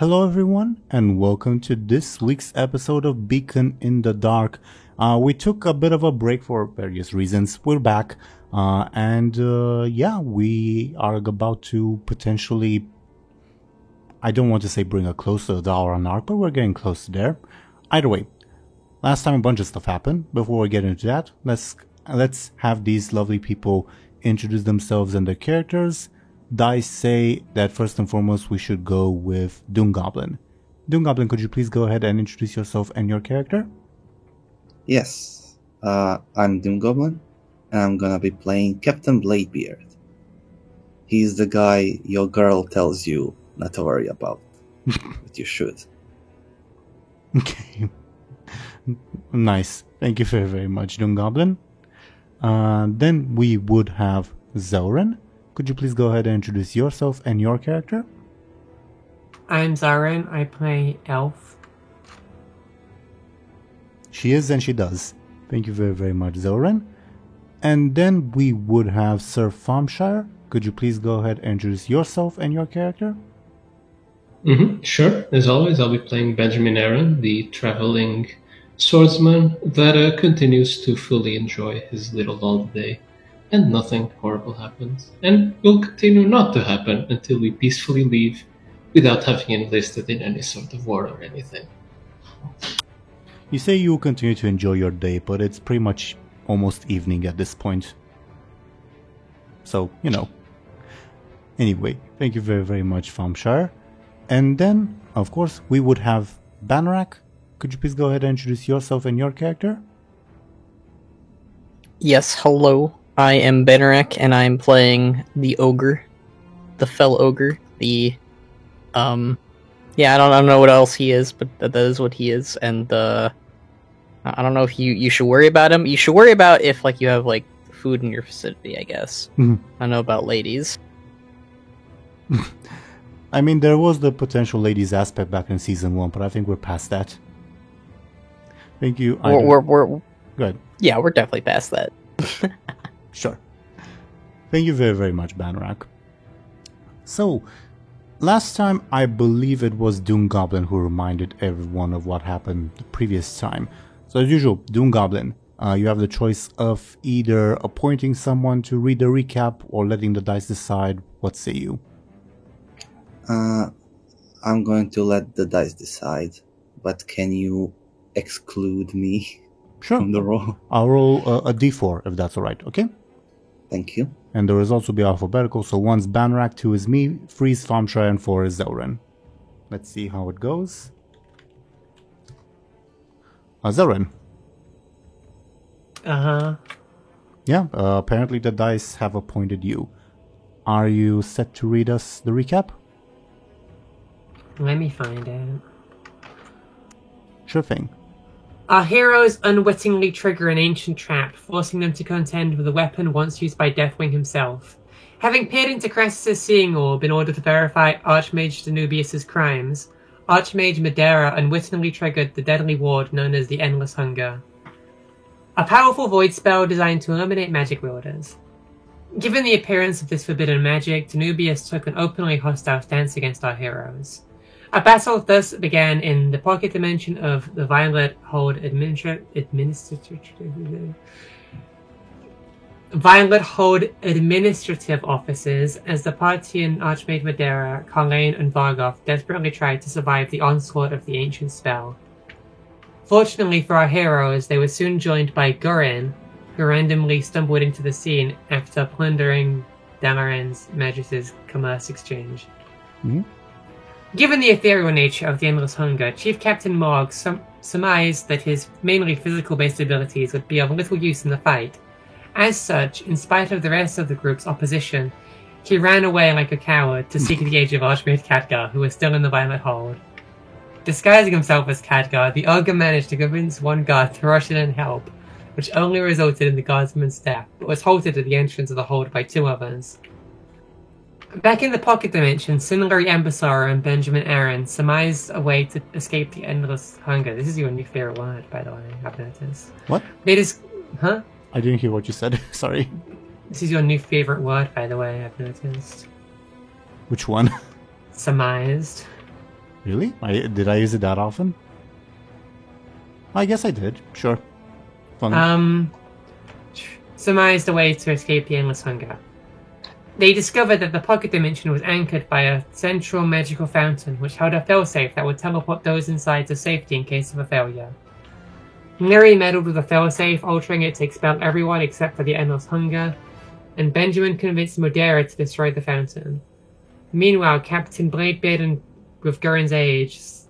Hello, everyone, and welcome to this week's episode of Beacon in the Dark. We took a bit of a break for various reasons. We're back, and we are about to potentially, I don't want to say bring a close to the hour on arc, but we're getting close to there. Either way, last time a bunch of stuff happened. Before we get into that, let's have these lovely people introduce themselves and their characters. Dice say that first and foremost we should go with Doom Goblin. Doom Goblin, could you please go ahead and introduce yourself and your character? Yes, I'm Doom Goblin, and I'm gonna be playing Captain Bladebeard. He's the guy your girl tells you not to worry about, but you should. Okay. Nice. Thank you very, very much, Doom Goblin. Then we would have Zelren. Could you please go ahead and introduce yourself and your character? I'm Zaren. I play Elf. She is and she does. Thank you very, very much, Zelren. And then we would have Sir Farmshire. Could you please go ahead and introduce yourself and your character? Sure. As always, I'll be playing Benjamin Aaron, the traveling swordsman that continues to fully enjoy his little holiday. And nothing horrible happens, and will continue not to happen until we peacefully leave without having enlisted in any sort of war or anything. You say you will continue to enjoy your day, but it's pretty much almost evening at this point. So, Anyway, thank you very, very much, Farmshire. And then, of course, we would have Banarak. Could you please go ahead and introduce yourself and your character? Yes, hello. I am Banarak, and I'm playing the ogre, the fell ogre. I don't know what else he is, but that is what he is. And I don't know if you should worry about him. You should worry about if you have food in your vicinity, I guess. Mm-hmm. I don't know about ladies. I mean, there was the potential ladies aspect back in season 1, but I think we're past that. Thank you. We're Go ahead. Yeah, we're definitely past that. Sure. Thank you very, very much, Banarak. So, last time I believe it was Doom Goblin who reminded everyone of what happened the previous time. So as usual, Doom Goblin, you have the choice of either appointing someone to read the recap or letting the dice decide. What say you? I'm going to let the dice decide, but can you exclude me from the roll? I'll roll a d4 if that's alright, okay? Thank you. And the results will be alphabetical, so 1's Banarak, 2 is me, 3 is Farmshire, and 4 is Zelren. Let's see how it goes. Zelren. Uh-huh. Yeah, apparently the dice have appointed you. Are you set to read us the recap? Let me find out. Sure thing. Our heroes unwittingly trigger an ancient trap, forcing them to contend with a weapon once used by Deathwing himself. Having peered into Crassus' seeing orb in order to verify Archmage Danubius' crimes, Archmage Medera unwittingly triggered the deadly ward known as the Endless Hunger, a powerful void spell designed to eliminate magic wielders. Given the appearance of this forbidden magic, Danubius took an openly hostile stance against our heroes. A battle thus began in the pocket dimension of the Violet Hold Administrative offices as the party and Archmage Medera, Carlane, and Vargoth desperately tried to survive the onslaught of the ancient spell. Fortunately for our heroes, they were soon joined by Gurin, who randomly stumbled into the scene after plundering Dalaran's Magus' commerce exchange. Mm-hmm. Given the ethereal nature of the Endless Hunger, Chief Captain Morg surmised that his mainly physical-based abilities would be of little use in the fight. As such, in spite of the rest of the group's opposition, he ran away like a coward to seek the aid of Archmage Khadgar, who was still in the Violet Hold. Disguising himself as Khadgar, the ogre managed to convince one guard to rush in and help, which only resulted in the guardsman's death, but was halted at the entrance of the hold by 2 others. Back in the pocket dimension, Cindery Ambassador and Benjamin Aaron surmised a way to escape the Endless Hunger. This is your new favorite word, by the way, I've noticed. What? Huh? I didn't hear what you said. Sorry. This is your new favorite word, by the way, I've noticed. Which one? Surmised. Really? Did I use it that often? I guess I did. Sure. Fun. Surmised a way to escape the endless hunger. They discovered that the pocket dimension was anchored by a central magical fountain, which held a failsafe that would teleport those inside to safety in case of a failure. Mary meddled with the failsafe, altering it to expel everyone except for the endless hunger, and Benjamin convinced Modera to destroy the fountain. Meanwhile, Captain Bladebeard and with Gurin's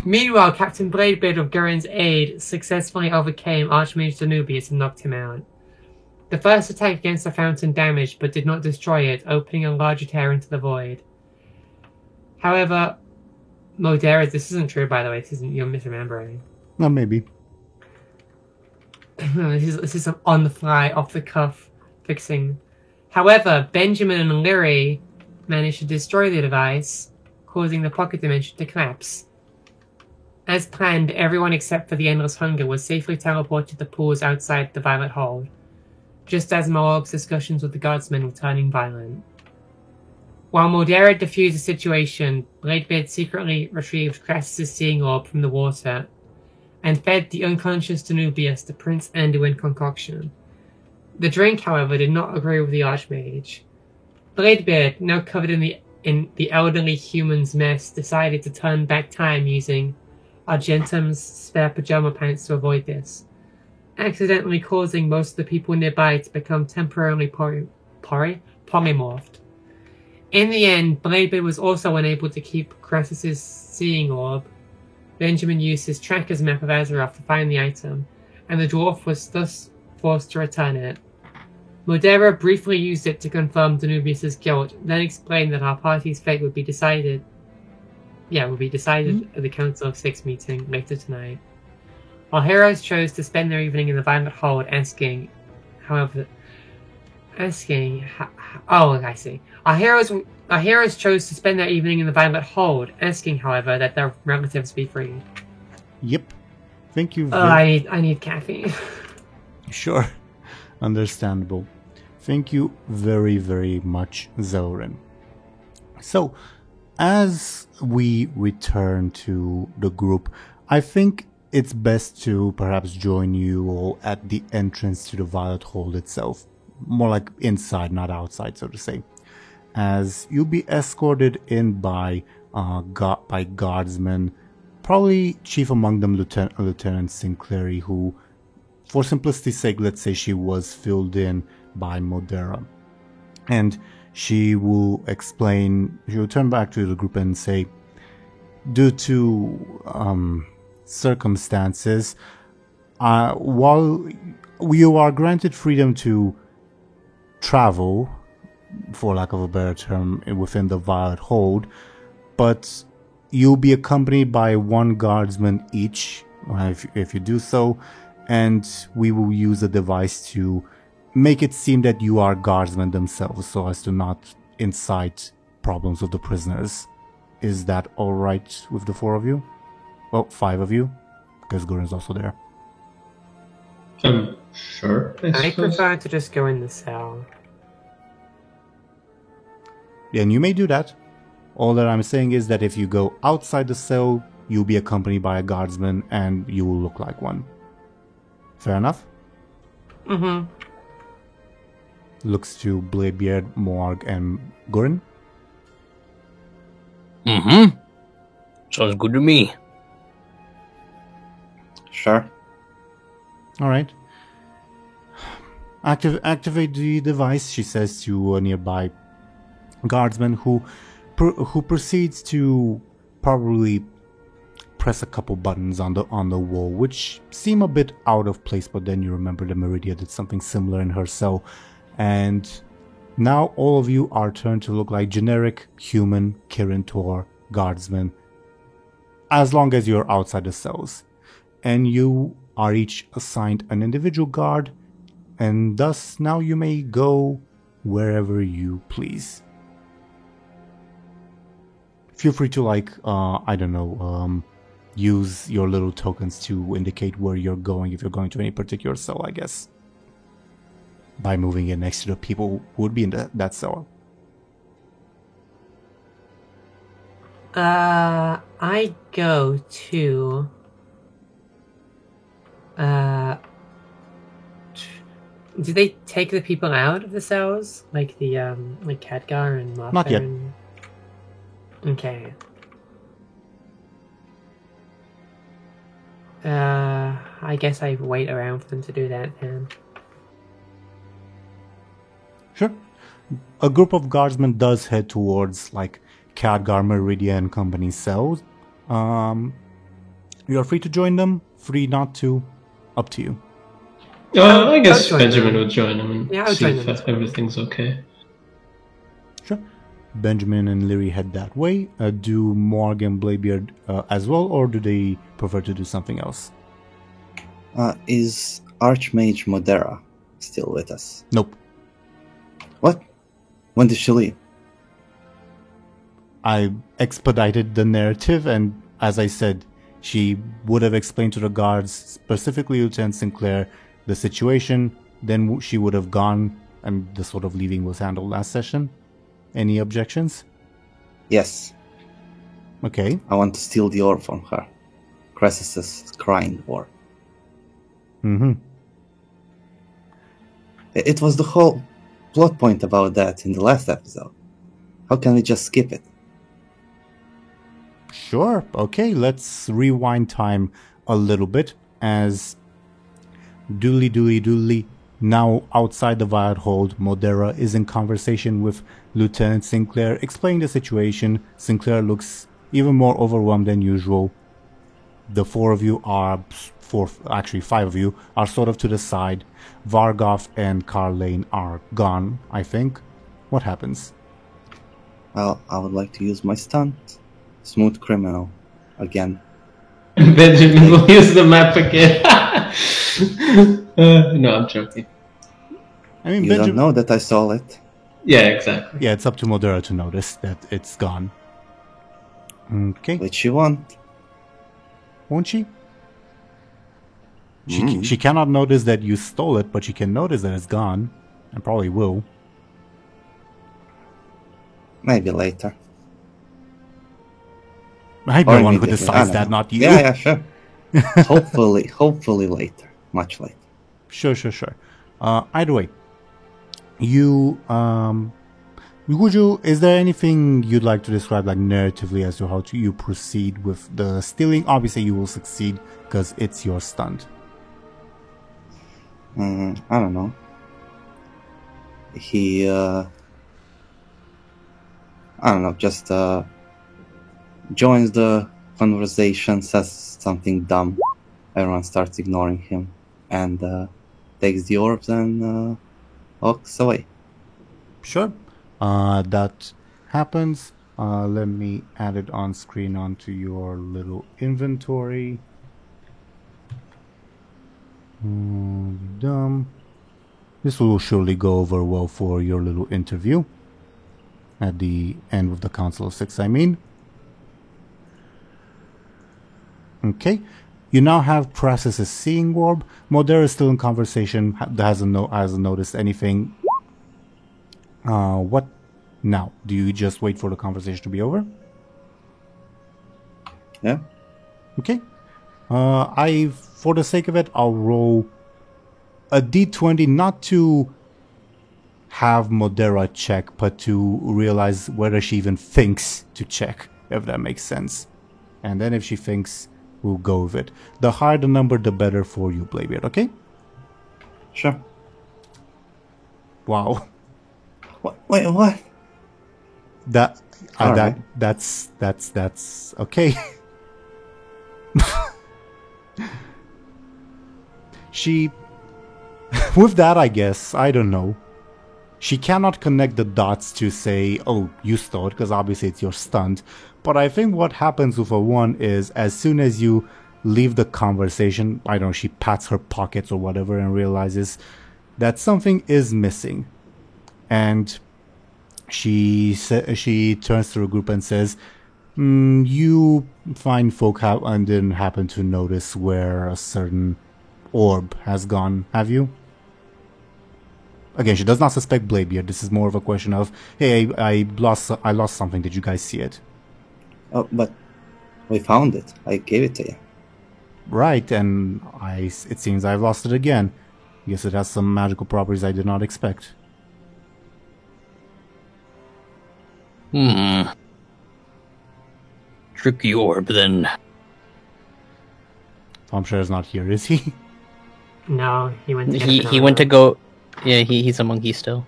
Meanwhile, Captain Bladebeard with Gurin's aid successfully overcame Archmage Danubius and knocked him out. The first attack against the fountain damaged but did not destroy it, opening a larger tear into the void. However, Modera, this isn't true by the way, you're misremembering. No, maybe. This is some on the fly, off the cuff fixing. However, Benjamin and Lyrie managed to destroy the device, causing the pocket dimension to collapse. As planned, everyone except for the Endless Hunger was safely teleported to the pools outside the Violet Hold, just as Moab's discussions with the Guardsmen were turning violent. While Modera defused the situation, Bladebeard secretly retrieved Crassus' seeing orb from the water and fed the unconscious Danubius the Prince Anduin concoction. The drink, however, did not agree with the Archmage. Bladebeard, now covered in the elderly human's mess, decided to turn back time using Argentum's spare pajama pants to avoid this, accidentally causing most of the people nearby to become temporarily polymorphed. In the end, Bladebeard was also unable to keep Crassus' seeing orb. Benjamin used his tracker's map of Azeroth to find the item, and the dwarf was thus forced to return it. Modera briefly used it to confirm Danubius' guilt, then explained that our party's fate would be decided at the Council of Six meeting later tonight. Our heroes chose to spend their evening in the Violet Hold, asking. I see. Our heroes chose to spend their evening in the Violet Hold, asking, however, that their relatives be freed. Yep. Thank you. I need caffeine. Sure. Understandable. Thank you very, very much, Zelrin. So, as we return to the group, I think it's best to perhaps join you all at the entrance to the Violet Hold itself. More like inside, not outside, so to say. As you'll be escorted in by guardsmen, probably chief among them Lieutenant Sinclair, who, for simplicity's sake, let's say she was filled in by Modera. And she will turn back to the group and say, due to circumstances, while you are granted freedom to travel, for lack of a better term, within the Violet Hold, but you'll be accompanied by one guardsman each, if you do so, and we will use a device to make it seem that you are guardsmen themselves, so as to not incite problems with the prisoners. Is that alright with the four of you? Well, 5 of you, because Gurin's also there. Sure. I prefer to just go in the cell. Yeah, and you may do that. All that I'm saying is that if you go outside the cell, you'll be accompanied by a guardsman and you will look like one. Fair enough? Mm-hmm. Looks to Bladebeard, Morg, and Gurin. Mm-hmm. Sounds good to me. Sure. Alright. Activate the device, she says to a nearby guardsman who proceeds to probably press a couple buttons on the wall, which seem a bit out of place, but then you remember that Meridia did something similar in her cell, and now all of you are turned to look like generic human Kirin Tor guardsmen, as long as you're outside the cells, and you are each assigned an individual guard, and thus now you may go wherever you please. Feel free to use your little tokens to indicate where you're going if you're going to any particular cell, I guess. By moving in next to the people who would be in that cell. I go to... do they take the people out of the cells? Like the, like Khadgar and Martha? Not yet. Okay. I guess I wait around for them to do that then. Sure. A group of guardsmen does head towards, like, Khadgar, Meridia, and company cells. You're free to join them, free not to, up to you. I guess join Benjamin them. would join him and Yeah, I would see join if them as well. everything's okay. Sure. Benjamin and Leary head that way. Do Morg and Bladebeard as well, or do they prefer to do something else? Is Archmage Modera still with us? Nope. What? When did she leave? I expedited the narrative, and as I said, she would have explained to the guards, specifically Lieutenant Sinclair, the situation. Then she would have gone, and the sort of leaving was handled last session. Any objections? Yes, Okay. I want to steal the orb from her. Cressis's crying orb. Mm-hmm. It was the whole plot point about that in the last episode. How can we just skip it? Sure. Okay, let's rewind time a little bit as doodly. Now outside the Viad Hold, Modera is in conversation with Lieutenant Sinclair, explaining the situation. Sinclair looks even more overwhelmed than usual. The five of you are sort of to the side. Vargov and Carlane are gone, I think. What happens? Well, I would like to use my stunt. Smooth Criminal. Again. Benjamin will use the map again. No, I'm joking. I mean, You don't know that I stole it. Yeah, exactly. Yeah, it's up to Modera to notice that it's gone. Okay, Which you want. won't she? She cannot notice that you stole it, but she can notice that it's gone. And probably will. Maybe later. I'm Or the one who immediately. I decides don't that, know. not you. Yeah, sure. hopefully later. Much later. Sure. Either way, you is there anything you'd like to describe, like narratively, as to how you proceed with the stealing? Obviously, you will succeed because it's your stunt. I don't know. He, I don't know, just joins the conversation, says something dumb. Everyone starts ignoring him and takes the orbs and walks away. Sure. That happens. Let me add it on screen onto your little inventory. Dumb. This will surely go over well for your little interview. At the end of the Council of Six, I mean. Okay. You now have Crassus's seeing orb. Modera is still in conversation. Hasn't noticed anything. What now? Do you just wait for the conversation to be over? Yeah? Okay. For the sake of it, I'll roll a d20, not to have Modera check, but to realize whether she even thinks to check, if that makes sense. And then if she thinks, we'll go with it. The higher the number, the better for you, Bladebeard, okay? Sure. Wow. Wait, what? Alright. That's okay. She, with that, I guess, I don't know. She cannot connect the dots to say, oh, you stole it, because obviously it's your stunt. But I think what happens with a 1 is, as soon as you leave the conversation, I don't know, she pats her pockets or whatever and realizes that something is missing. And she turns to her group and says, you fine folk didn't happen to notice where a certain orb has gone, have you? Again, she does not suspect Bladebeard. This is more of a question of, hey, I lost something. Did you guys see it? Oh, but we found it. I gave it to you. Right, and it seems I've lost it again. Guess it has some magical properties I did not expect. Tricky orb, then. Tom Scher's not here, is he? No, he went to get He went to go... Yeah, he's a monkey still.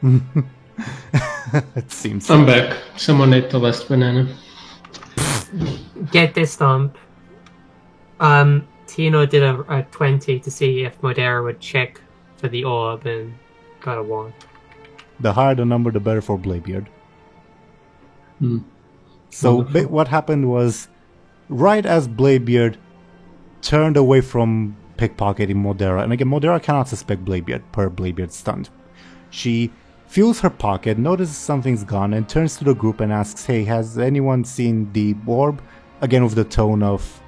It seems... I'm back. Someone ate the last banana. Get this, Thump. Tino did a 20 to see if Modera would check for the orb and got a 1. The higher the number, the better for Bladebeard. So Wonderful. what happened was, right as Bladebeard turned away from pickpocketing Modera, and again, Modera cannot suspect Bladebeard per Bladebeard's stunt. She feels her pocket, notices something's gone, and turns to the group and asks, "Hey, has anyone seen the orb?" Again with the tone of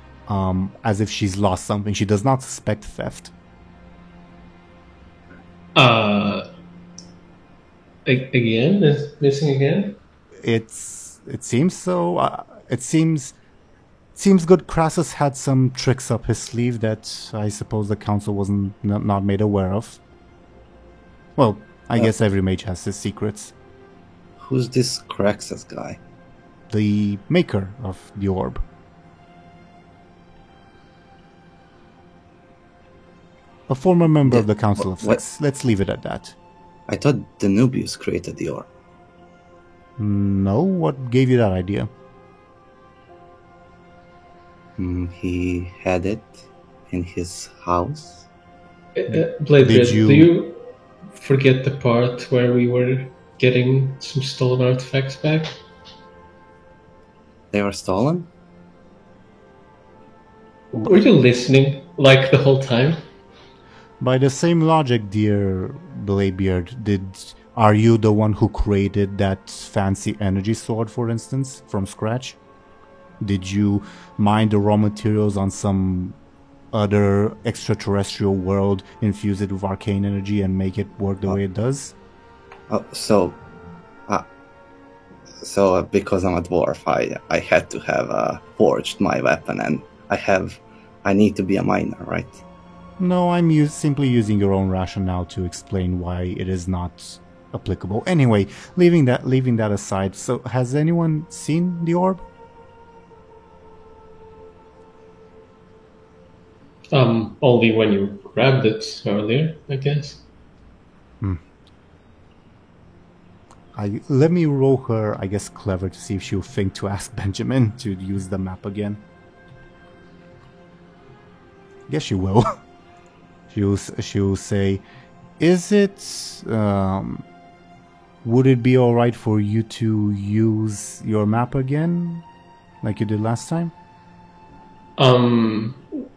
as if she's lost something. She does not suspect theft. Again? Is missing again? It seems so. It seems good. Crassus had some tricks up his sleeve that I suppose the council wasn't not made aware of. Well, I guess every mage has his secrets. Who's this Craxus guy? The maker of the orb. A former member of the Council of what? Six. Let's leave it at that. I thought Danubius created the orb. No? What gave you that idea? He had it in his house. Bladebeard, you- do you forget the part where we were getting some stolen artifacts back? They were stolen? Were you listening, like, the whole time? By the same logic, dear Bladebeard, are you the one who created that fancy energy sword, for instance, from scratch? Did you mine the raw materials on some other extraterrestrial world, infuse it with arcane energy, and make it work the way it does? Oh, so because I'm a dwarf, I had to have forged my weapon, and I need to be a miner, right? No, I'm simply using your own rationale to explain why it is not applicable. Anyway, leaving that aside, so has anyone seen the orb? Only when you grabbed it earlier, I guess. Let me roll her, I guess, clever to see if she'll think to ask Benjamin to use the map again. Yes, she will. She'll say, "Is it? Would it be all right for you to use your map again, like you did last time?"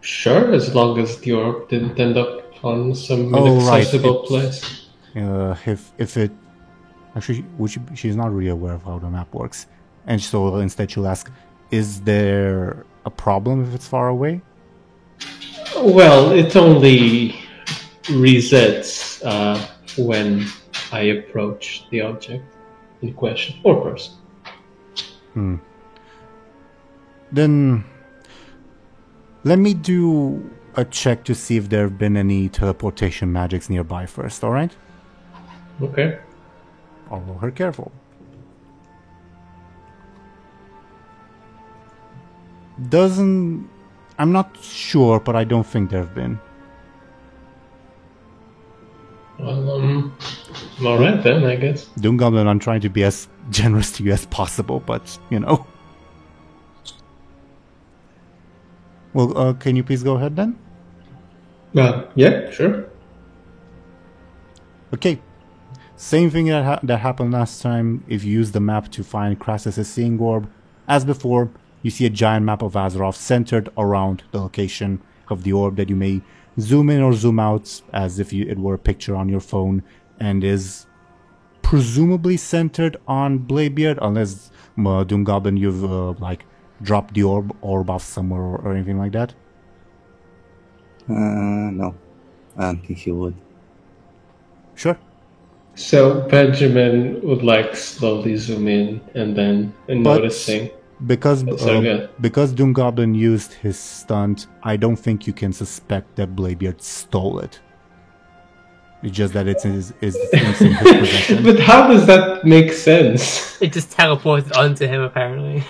Sure, as long as the orb didn't end up on some Oh, right, inaccessible it's- place. If it actually, she's not really aware of how the map works, and so instead she'll ask, "Is there a problem if it's far away?" Well, it only resets when I approach the object in question or person. Then let me do a check to see if there have been any teleportation magics nearby first, alright? Okay. I'll roll her careful. I'm not sure, but I don't think there have been. Well, alright then, I guess. Doomgoblin, I'm trying to be as generous to you as possible, but, you know. Well, can you please go ahead then? Yeah, sure. Okay. Same thing that happened last time. If you use the map to find Crassus' seeing orb, as before, you see a giant map of Azeroth centered around the location of the orb that you may zoom in or zoom out as if it were a picture on your phone, and is presumably centered on Bladebeard, unless Doomgoblin, you've dropped the orb off somewhere or anything like that. No. I don't think he would. Sure. So Benjamin would slowly zoom in and then noticing. Because So good. because Doom Goblin used his stunt, I don't think you can suspect that Bladebeard stole it. It's just that it's in his possession. But how does that make sense? It just teleported onto him, apparently.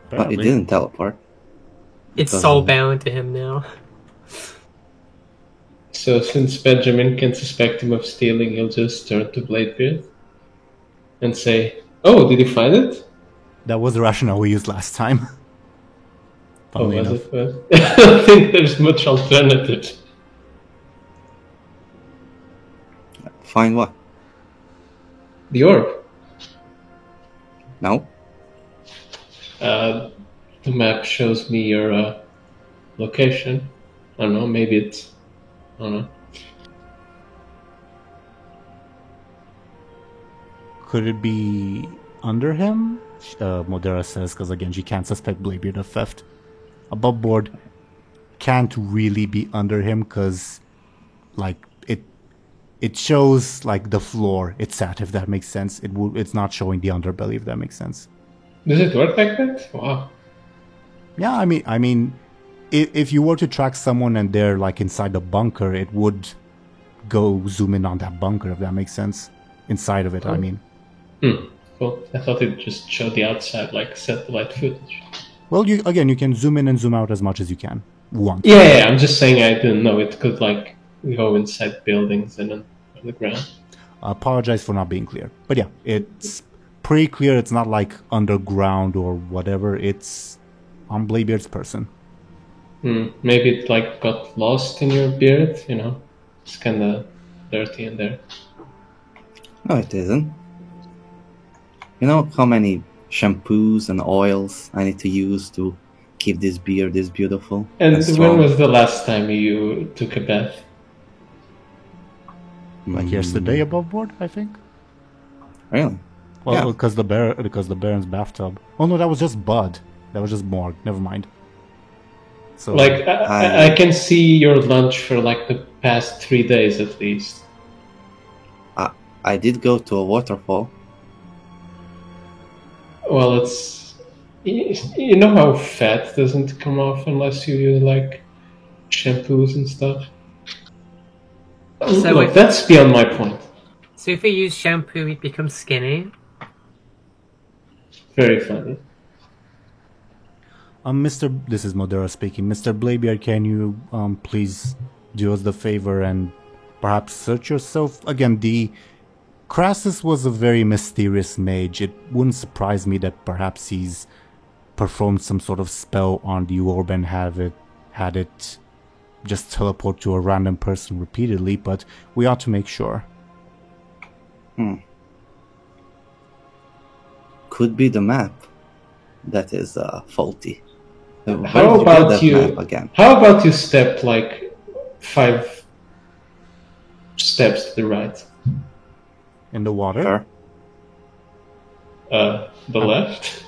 But it Apparently. didn't teleport. It's Because- soul bound to him now. So since Benjamin can suspect him of stealing, he'll just turn to Bladebeard and say, "Oh, did you find it?" That was the rationale we used last time. Oh, Funnily was enough. it? I don't think there's much alternative. Find what? The orb. No? The map shows me your location. I don't know, maybe it's... I don't know. Could it be under him? Modera says, because again, she can't suspect Bladebeard of theft. Above board can't really be under him, because, like, it shows, like, the floor it's at, if that makes sense. It's not showing the underbelly, if that makes sense. Does it work like that? Wow. Yeah, I mean, if you were to track someone and they're, like, inside the bunker, it would go zoom in on that bunker, if that makes sense. Inside of it, I mean. Cool. I thought it just showed the outside, like satellite footage. Well, you can zoom in and zoom out as much as you can. Once. Yeah, I'm just saying I didn't know it could, like, go inside buildings and then on the ground. I apologize for not being clear. But yeah, it's pretty clear. It's not like underground or whatever. It's on Bladebeard's person. Maybe it, like, got lost in your beard, you know? It's kinda dirty in there. No, it isn't. You know how many shampoos and oils I need to use to keep this beard this beautiful? And and when strong? was the last time you took a bath? Like yesterday above board, I think. Really? Well, Yeah. because the Baron's bathtub. Oh no, that was just Bud. That was just Morg. Never mind. So Like, I can see your lunch for, like, the past 3 days at least. I did go to a waterfall. Well, it's... You know how fat doesn't come off unless you use, like, shampoos and stuff? So Look, if- that's beyond my point. So if we use shampoo, we become skinny. Very funny. This is Modera speaking. Mr. Bladebeard, can you please do us the favor and perhaps search yourself? Again, the Crassus was a very mysterious mage. It wouldn't surprise me that perhaps he's performed some sort of spell on the orb and had it just teleport to a random person repeatedly, but we ought to make sure. Could be the map that is faulty. Where How did you get about that you? map again? How about you step, like, 5 steps to the right? In the water? Sure. The left?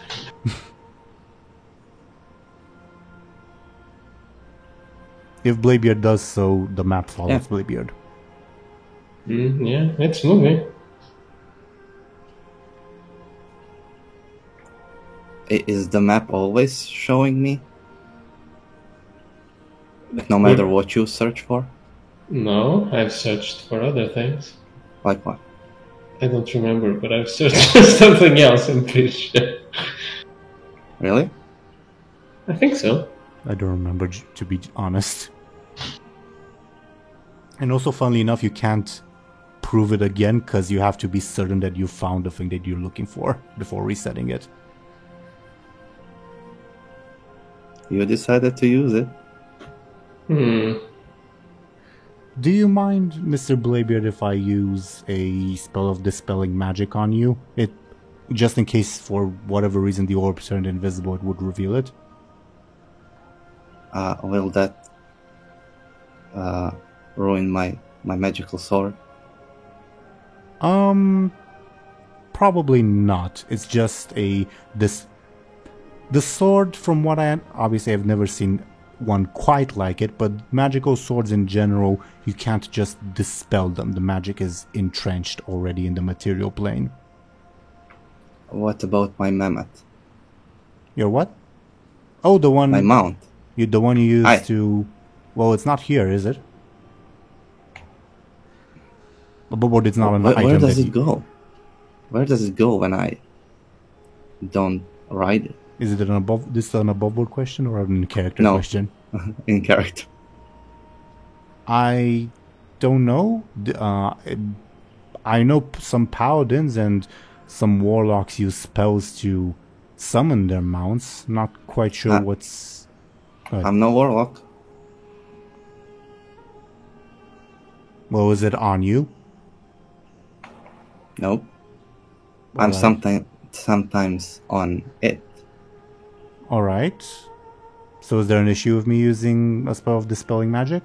If Bladebeard does so, the map follows Yeah. Bladebeard. Yeah, it's moving. Is the map always showing me? No matter what you search for? No, I've searched for other things. Like what? I don't remember, but I've searched for something else, I'm pretty sure. Really? I think so. I don't remember, to be honest. And also, funnily enough, you can't prove it again because you have to be certain that you found the thing that you're looking for before resetting it. You decided to use it. Do you mind, Mr. Bladebeard, if I use a spell of dispelling magic on you? Just in case, for whatever reason, the orb turned invisible, it would reveal it. Will that ruin my magical sword? Probably not. It's just the sword, from what obviously I've never seen one quite like it, but magical swords in general, you can't just dispel them. The magic is entrenched already in the material plane. What about my mammoth? Your what? Oh, the one. My mount. The one you used Aye. to. Well, it's not here, is it? But it's not an Where item. does that it go? Where does it go when I don't ride it? Is it an above? This is an above board question or an in-character No. question? In character. I don't know. I know some paladins and some warlocks use spells to summon their mounts. Not quite sure what's. I'm no warlock. Well, is it on you? Nope. I'm Alright. sometimes on it. All right. So, is there an issue with me using a spell of dispelling magic?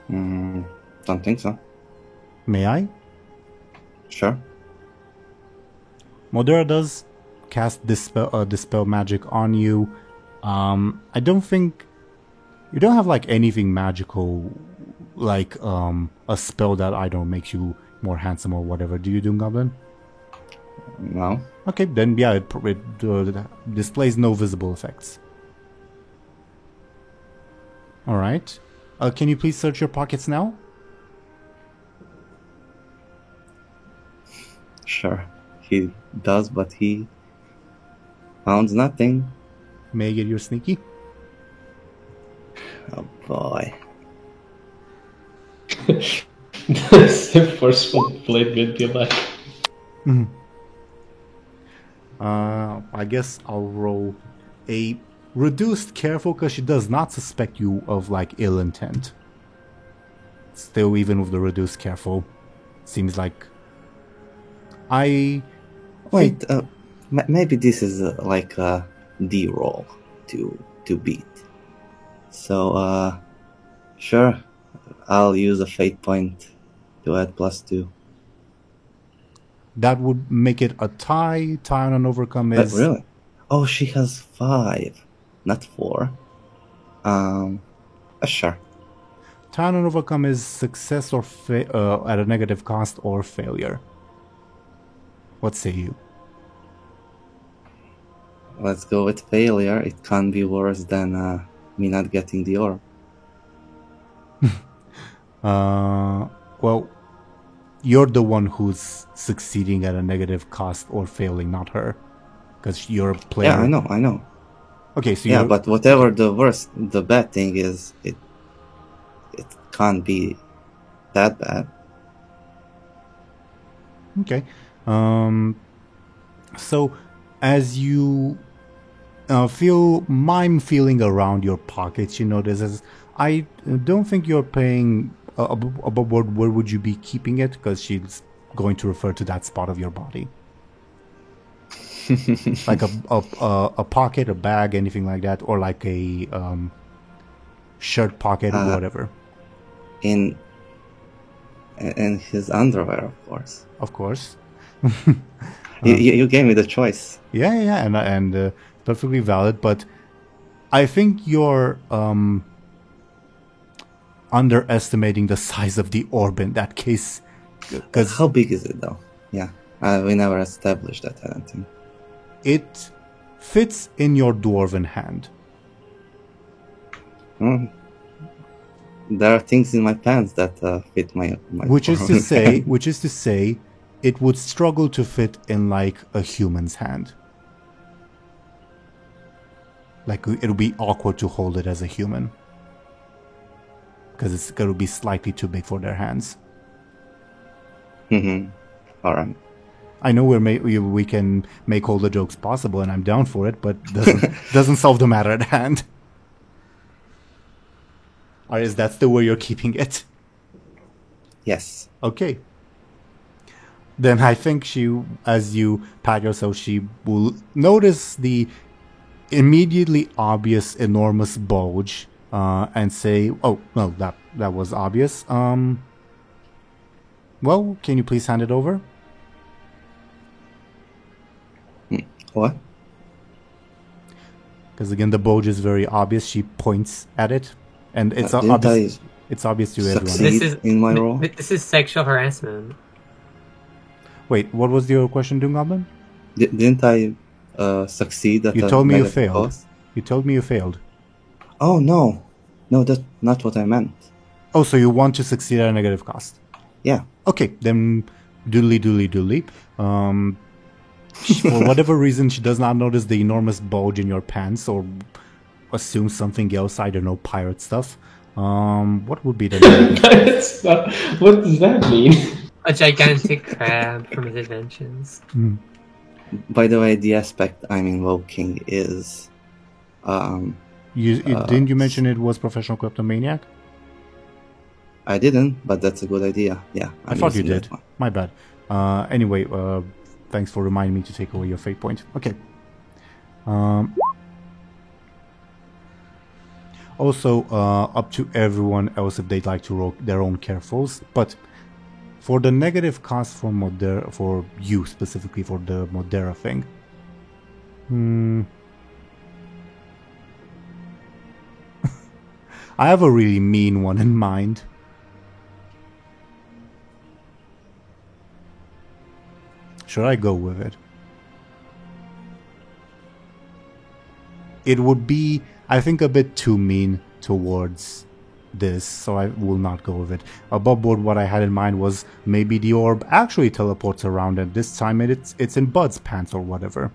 Don't think so. May I? Sure. Modera does cast dispel magic on you. I don't think you don't have like anything magical, like a spell that I don't makes you more handsome or whatever. Do you, Doom Goblin? No. Okay, then yeah, it displays no visible effects. All right. Can you please search your pockets now? Sure. He does, but he found nothing. May I get your sneaky? Oh boy. The forceful blade would be like. I guess I'll roll a reduced careful because she does not suspect you of like ill intent. Still, even with the reduced careful, seems like I Wait, maybe this is like a D roll to beat. So, sure, I'll use a fate point to add +2. that would make it a tie. Tie on an overcome is Really? Oh, she has 5, not 4. Sure. tie on an overcome is success or at a negative cost or failure. What say you? Let's go with failure. It can't be worse than me not getting the orb. Well, you're the one who's succeeding at a negative cost or failing, not her, because you're a player. Yeah, I know. Okay, so Yeah, you're, but whatever the bad thing is, it can't be that bad. okay. So as you feel mime feeling around your pockets, you notice as I don't think you're paying above board. Where would you be keeping it? Because she's going to refer to that spot of your body, like a pocket, a bag, anything like that, or like a shirt pocket or whatever. In his underwear, of course. Of course. You gave me the choice. Yeah, and perfectly valid. But I think you're underestimating the size of the orb in that case. Because How big is it, though? Yeah, we never established that, I don't think. it fits in your dwarven hand. There are things in my pants that fit my Which is to dwarven say, it would struggle to fit in like a human's hand. Like it would be awkward to hold it as a human. Because it's going to be slightly too big for their hands. All right. I know we can make all the jokes possible, and I'm down for it, but doesn't solve the matter at hand. Or is that still where you're keeping it? Yes. Okay. Then I think as you pat yourself, she will notice the immediately obvious enormous bulge, and say, "Oh, well, that was obvious. Well, can you please hand it over?" What? Because again, the bulge is very obvious. She points at it, and it's Didn't obvious. I It's obvious to everyone. succeed in my role? This is sexual harassment. Wait, what was your question, Doom Goblin? Didn't I succeed at You a told me you negative failed. cost? You told me you failed. Oh no, that's not what I meant. Oh, so you want to succeed at a negative cost? Yeah. Okay, then doodly. For whatever reason, she does not notice the enormous bulge in your pants, or assume something else. I don't know, pirate stuff. What would be the negative? What does that mean? A gigantic crab from his adventures. By the way, the aspect I'm invoking is, Didn't you mention it was professional kleptomaniac? I didn't, but that's a good idea. Yeah, I thought you using that did. one. My bad. Anyway, thanks for reminding me to take away your fate point. Okay. Also, up to everyone else if they'd like to roll their own carefuls, but for the negative cost for you specifically for the Modera thing, I have a really mean one in mind. Should I go with it? It would be, I think, a bit too mean towards this, so I will not go with it. Above board, what I had in mind was maybe the orb actually teleports around, and this time it's in Bud's pants or whatever.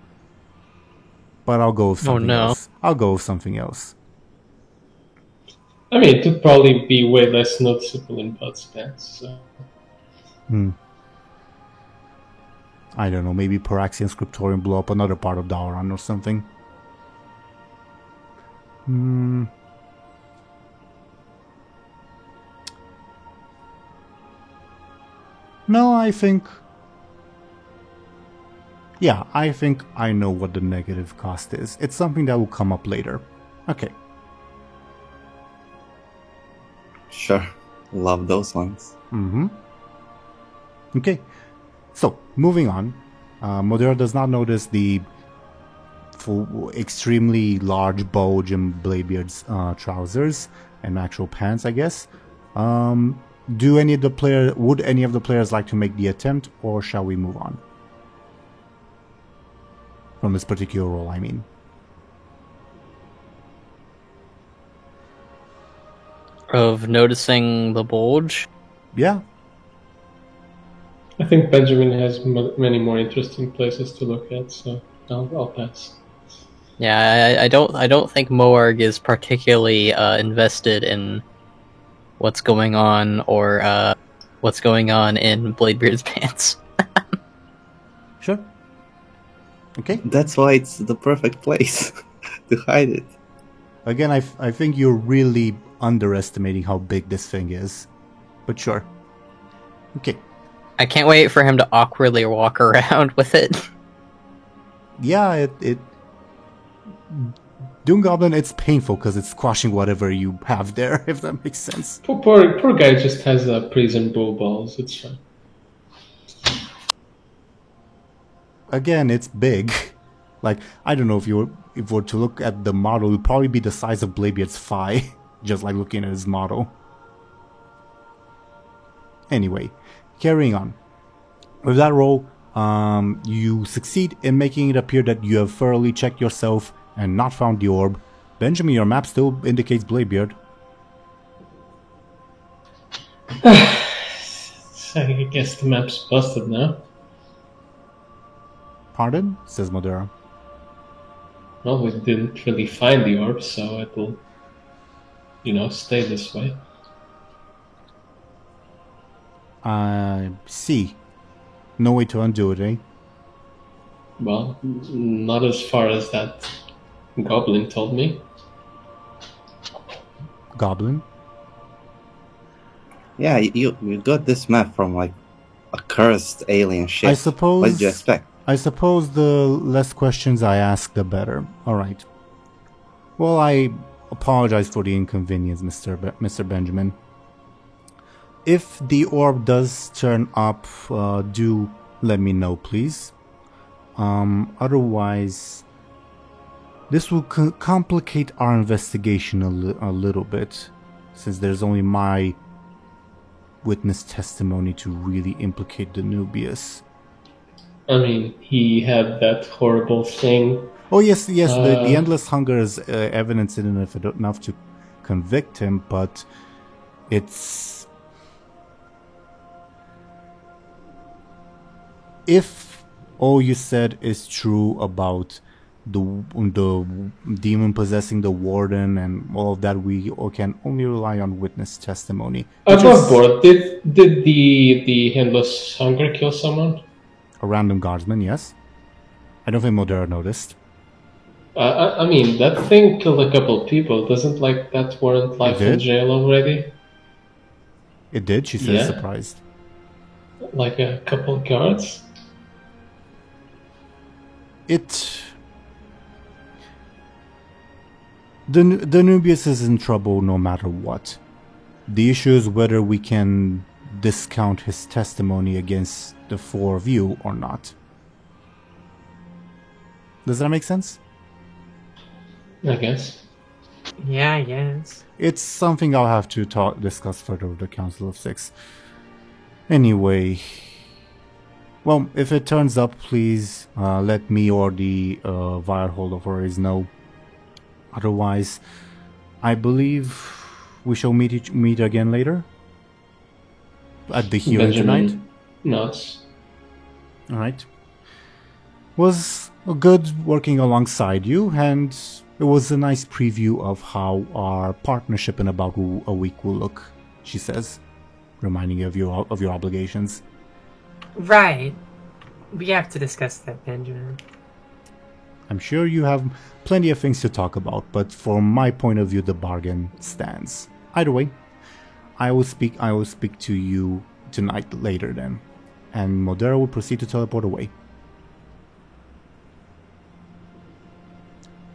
But I'll go with something else. I'll go with something else. I mean, it would probably be way less noticeable in Bud's pants. So. I don't know, maybe Paraxian Scriptorium blow up another part of Dauron or something. No, I think I know what the negative cost is. It's something that will come up later. Okay. Sure. Love those ones. Okay. So, moving on. Modera does not notice the extremely large bulge in Bladebeard's trousers and actual pants, I guess. Would any of the players like to make the attempt, or shall we move on? From this particular role, I mean. Of noticing the bulge? Yeah. I think Benjamin has many more interesting places to look at, so I'll pass. Yeah, I don't think Moarg is particularly invested in what's going on or what's going on in Bladebeard's pants. Sure. Okay. That's why it's the perfect place to hide it. Again, I think you're really underestimating how big this thing is. But sure. Okay. I can't wait for him to awkwardly walk around with it. Yeah, Doom Goblin, it's painful because it's squashing whatever you have there, if that makes sense. Poor guy just has prison bull balls, it's fine. Again, it's big. Like, I don't know if you were to look at the model, it would probably be the size of Bladebeard's thigh, just like looking at his model. Anyway, carrying on. With that roll, you succeed in making it appear that you have thoroughly checked yourself and not found the orb. Benjamin, your map still indicates Bladebeard. I guess the map's busted now. Pardon? Says Modera. Well, we didn't really find the orb, so it will, stay this way. I see. No way to undo it, eh? Well, not as far as that goblin told me. Goblin? Yeah, you got this map from like a cursed alien ship. I suppose. What did you expect? I suppose the less questions I ask, the better. Alright. Well, I apologize for the inconvenience, Mr. Benjamin. If the orb does turn up, do let me know, please. Otherwise, this will complicate our investigation a little bit, since there's only my witness testimony to really implicate the Nubius. I mean, he had that horrible thing. Oh yes, the endless hunger is evidence enough to convict him, but it's if all you said is true about the demon possessing the warden and all of that, we can only rely on witness testimony. Above board, did the endless hunger kill someone? A random guardsman, yes. I don't think Modera noticed. I mean, that thing killed a couple people. Doesn't that warrant life in jail already? It did, she says, surprised. Like a couple guards? Danubius is in trouble no matter what. The issue is whether we can discount his testimony against the four of you or not. Does that make sense? I guess. Yeah, I guess. It's something I'll have to discuss further with the Council of Six. Anyway, well, if it turns up, please let me or the Virehold authorities know. Otherwise, I believe we shall meet again later at the hearing tonight. Nods. All right. Was good working alongside you, and it was a nice preview of how our partnership in about a week will look, she says, reminding you of your obligations. Right. We have to discuss that, Benjamin. I'm sure you have plenty of things to talk about, but from my point of view, the bargain stands. Either way, I will speak to you tonight later then, and Modera will proceed to teleport away.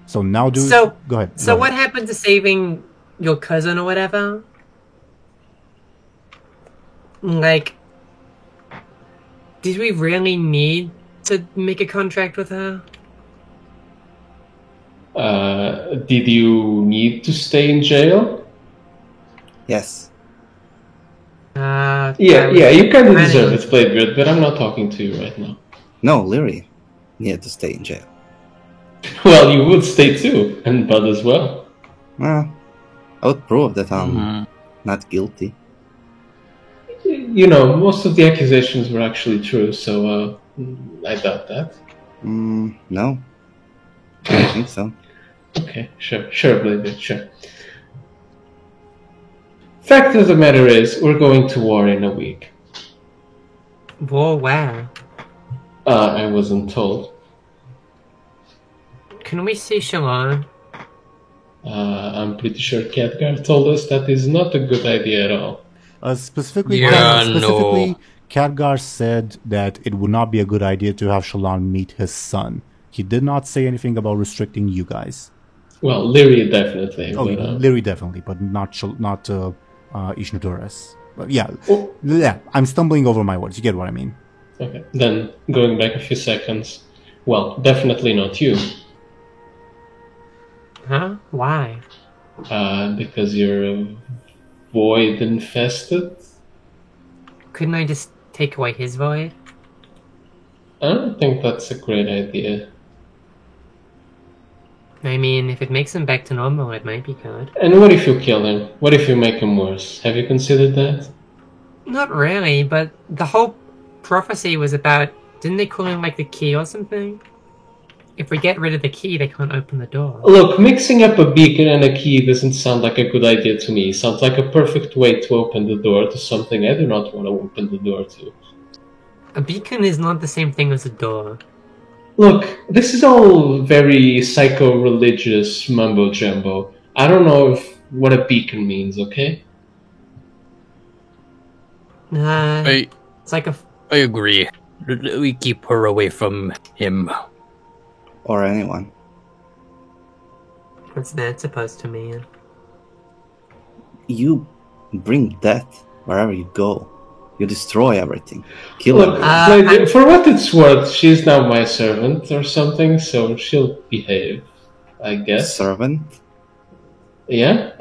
So now go ahead. So what happened to saving your cousin or whatever? Like, did we really need to make a contract with her? Did you need to stay in jail? Yes. Yeah, you kind of deserve it, Bladebeard, but I'm not talking to you right now. No, Lyri needed to stay in jail. Well, you would stay too, and Bud as well. Well, I would prove that I'm not guilty. You know, most of the accusations were actually true, so I doubt that. No. I don't think so. Okay, sure, Bladebeard, sure. Fact of the matter is, we're going to war in a week. War where? I wasn't told. Can we see Shalon? I'm pretty sure Khadgar told us that is not a good idea at all. Specifically, no. Khadgar said that it would not be a good idea to have Shalon meet his son. He did not say anything about restricting you guys. Well, Lyri definitely. Oh, Lyri definitely, but not Ishnudores. But yeah, I'm stumbling over my words. You get what I mean. Okay, then going back a few seconds. Well, definitely not you. Huh? Why? Because you're void infested. Couldn't I just take away his void? I don't think that's a great idea. I mean, if it makes him back to normal, it might be good. And what if you kill him? What if you make him worse? Have you considered that? Not really, but the whole prophecy was about... Didn't they call him, like, the key or something? If we get rid of the key, they can't open the door. Look, mixing up a beacon and a key doesn't sound like a good idea to me. It sounds like a perfect way to open the door to something I do not want to open the door to. A beacon is not the same thing as a door. Look, this is all very psycho-religious mumbo-jumbo. I don't know what a beacon means, okay? It's like a... I agree. We keep her away from him. Or anyone. What's that supposed to mean? You bring death wherever you go. You destroy everything. Kill everything. For what it's worth, she's now my servant or something, so she'll behave, I guess. Servant? Yeah?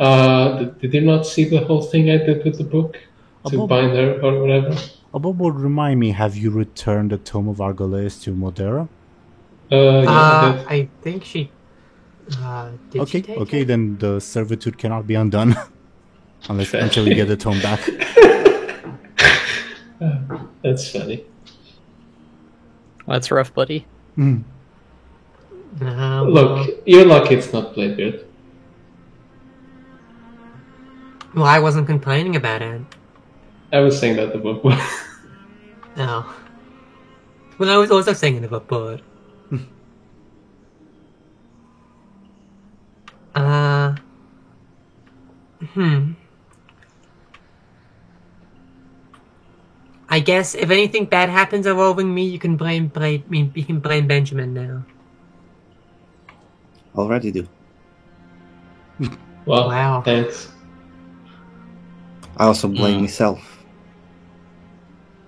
Did you not see the whole thing I did with the book? To bind her or whatever? Abobo, remind me, have you returned the Tome of Argoleus to Modera? Yeah, I think she. Did she take Okay, it? then the servitude cannot be undone until you get the tome back. that's funny. That's rough, buddy. Well, Look, you're lucky it's not Bladebeard. well, I wasn't complaining about it. I was saying that above. No. Well, I was also saying it about Bud. I guess if anything bad happens involving me, you can blame Benjamin now. Already do. Well, Wow. thanks. I also blame myself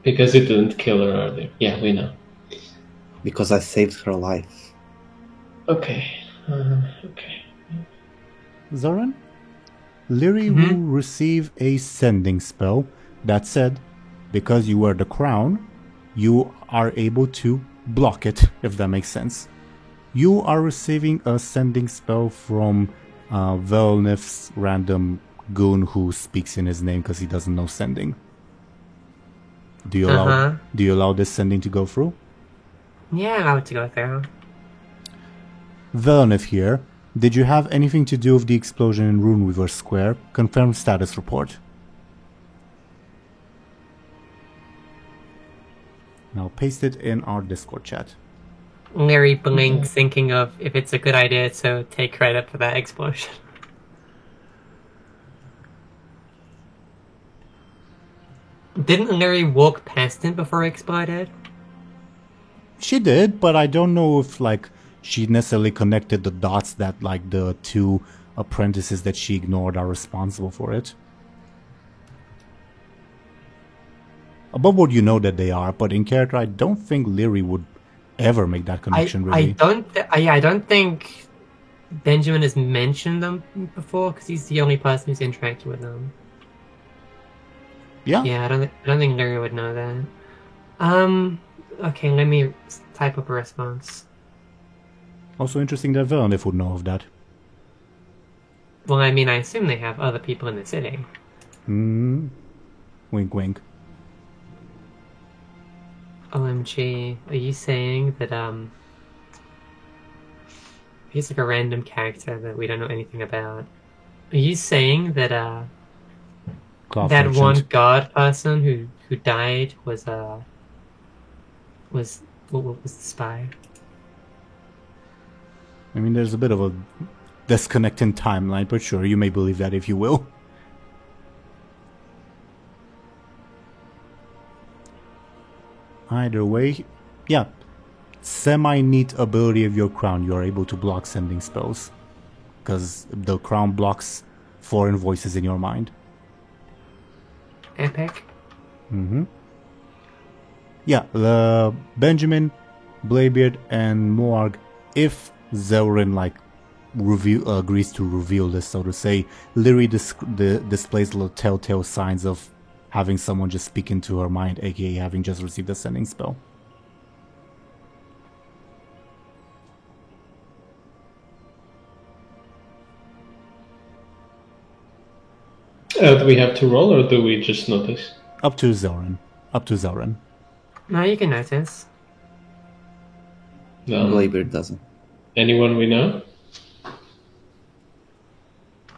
Because you didn't kill her earlier. Yeah, we know. because I saved her life. Okay. Okay. Zoran? Lyri will receive a sending spell. That said, because you wear the crown, you are able to block it, if that makes sense. You are receiving a sending spell from Velnif's random goon who speaks in his name because he doesn't know sending. Do you allow this sending to go through? Yeah, I want to go through. Velnif here. Did you have anything to do with the explosion in Runeweaver Square? Confirm status report. Now paste it in our Discord chat. Larry blinks, thinking of if it's a good idea to take credit for that explosion. Didn't Larry walk past it before it exploded? She did, but I don't know if she necessarily connected the dots that the two apprentices that she ignored are responsible for it. Above board, you know that they are, but in character, I don't think Lyri would ever make that connection. Really, I don't think Benjamin has mentioned them before because he's the only person who's interacted with them. Yeah. Yeah, I don't think Larry would know that. Okay, let me type up a response. Also interesting that Velnif would know of that. Well, I mean, I assume they have other people in the city. Wink, wink. OMG, are you saying that, he's like a random character that we don't know anything about. Are you saying that, Cloth that merchant. one god person who died was the spy? I mean, there's a bit of a disconnect in timeline, but sure, you may believe that if you will. Either way, yeah. Semi-neat ability of your crown, you are able to block sending spells. Because the crown blocks foreign voices in your mind. Epic. Yeah, Benjamin, Bladebeard, and Moarg, if Zelrin agrees to reveal this, so to say, Lyri displays little telltale signs of having someone just speak into her mind, aka having just received a sending spell. Do we have to roll or do we just notice? Up to Zelrin. No, you can notice. Bladebeard doesn't. Anyone we know?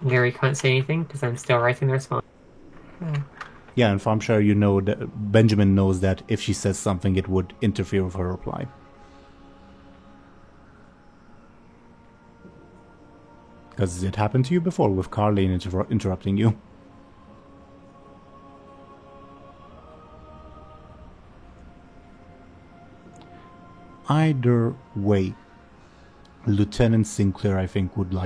Larry can't say anything because I'm still writing the response. Yeah, and I'm sure you know that Benjamin knows that if she says something, it would interfere with her reply. Because it happened to you before with Carlene interrupting you. Either way, Lieutenant Sinclair, I think, would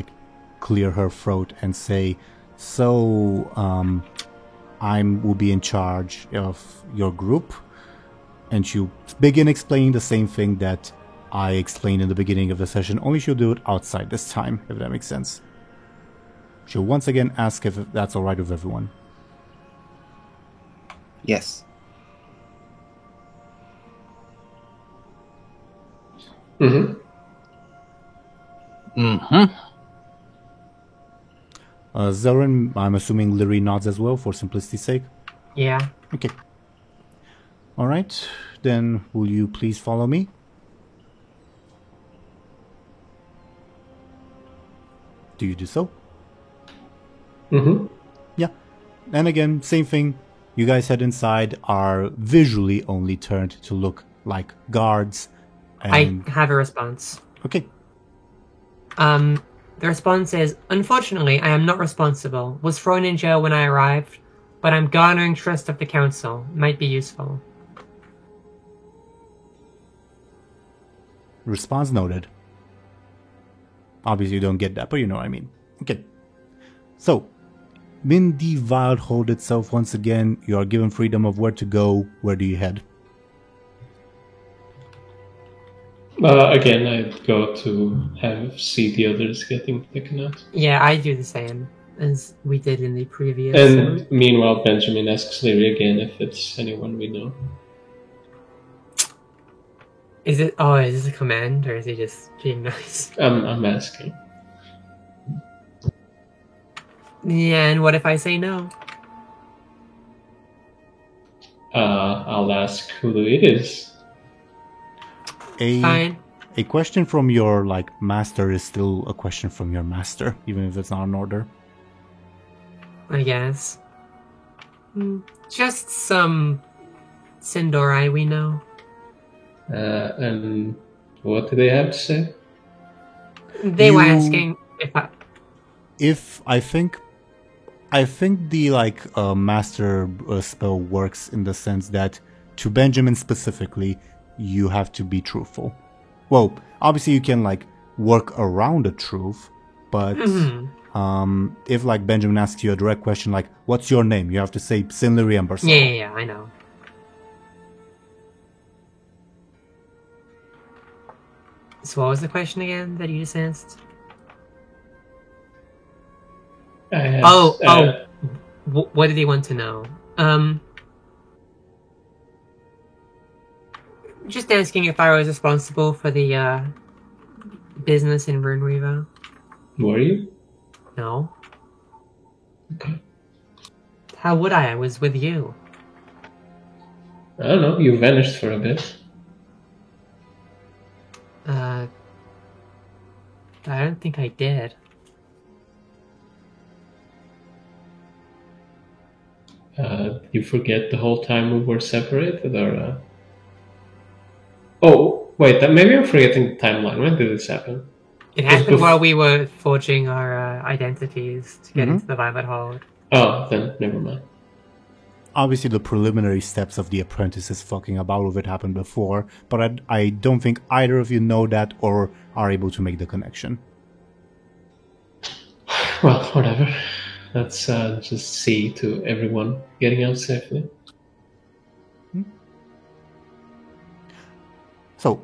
clear her throat and say, so, will be in charge of your group, and she'll begin explaining the same thing that I explained in the beginning of the session, only she'll do it outside this time, if that makes sense. She'll once again ask if that's alright with everyone. Yes. Mm-hmm. Mm-hmm. Zelrin, I'm assuming Lyri nods as well for simplicity's sake. Yeah. Okay. Alright, then will you please follow me? Do you do so? Mm-hmm. Yeah. And again, same thing. You guys head inside, are visually only turned to look like guards. And I have a response. okay. The response is, unfortunately, I am not responsible. Was thrown in jail when I arrived, but I'm garnering trust of the council. Might be useful. Response noted. Obviously you don't get that, but you know what I mean. Okay. So, in the Wild Hold itself, once again, you are given freedom of where to go. Where do you head? Again, I'd go to see the others getting taken out. Yeah, I do the same as we did in the previous. And meanwhile, Benjamin asks Lyri again if it's anyone we know. Is this a command, or is he just being nice? I'm asking. Yeah, and what if I say no? I'll ask who it is. Fine. A question from your master is still a question from your master, even if it's not an order. I guess. Just some Sindori we know. And what do they have to say? They were asking if I think the master spell works in the sense that to Benjamin specifically, you have to be truthful. Well, obviously you can work around the truth, but if Benjamin asks you a direct question like, "What's your name?" you have to say Sin Lyri Embersol. Yeah, I know. So what was the question again that you just asked? What did he want to know? Just asking if I was responsible for the business in Rune Reaver. Were you? No. Okay. How would I? I was with you. I don't know, you vanished for a bit. I don't think I did. You forget the whole time we were separated, or... Oh, wait, maybe I'm forgetting the timeline. When did this happen? It happened while we were forging our identities to get into the Violet Hold. Oh, then never mind. Obviously, the preliminary steps of the apprentices fucking about with it happened before, but I don't think either of you know that or are able to make the connection. Well, whatever. Let's just see to everyone getting out safely. So,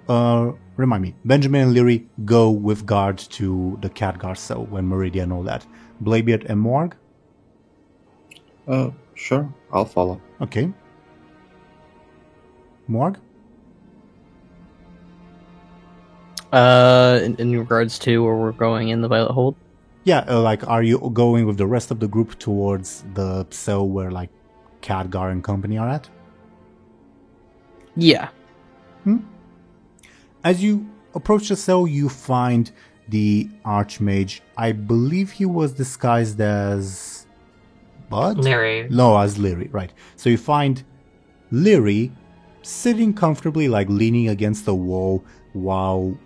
remind me, Benjamin and Lyri go with guard to the Khadgar cell when Meridia know that. Bladebeard and Morg? Sure, I'll follow. Okay. Morg? In regards to where we're going in the Violet Hold? Yeah, are you going with the rest of the group towards the cell where, Khadgar and company are at? Yeah. As you approach the cell, you find the Archmage. I believe he was disguised as... Bud? Lyri. No, as Lyri, right. So you find Lyri sitting comfortably, leaning against the wall, while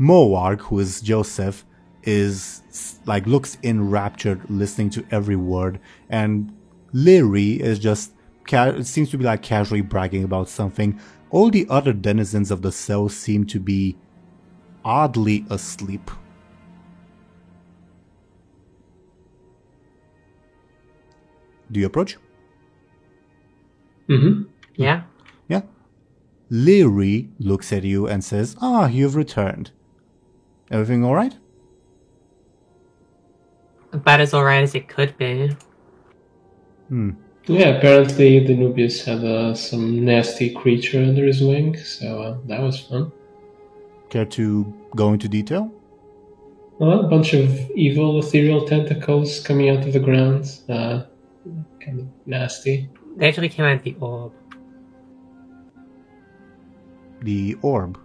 Moarg, who is Joseph, is looks enraptured, listening to every word, and Lyri is just seems to be casually bragging about something. All the other denizens of the cell seem to be oddly asleep. Do you approach? Mm-hmm. Yeah? Yeah. Lyri looks at you and says, you've returned. Everything alright? About as alright as it could be. Yeah, apparently Danubius had some nasty creature under his wing, so that was fun. Care to go into detail? Well, a bunch of evil ethereal tentacles coming out of the ground. Kind of nasty. They actually came out of the orb. The orb.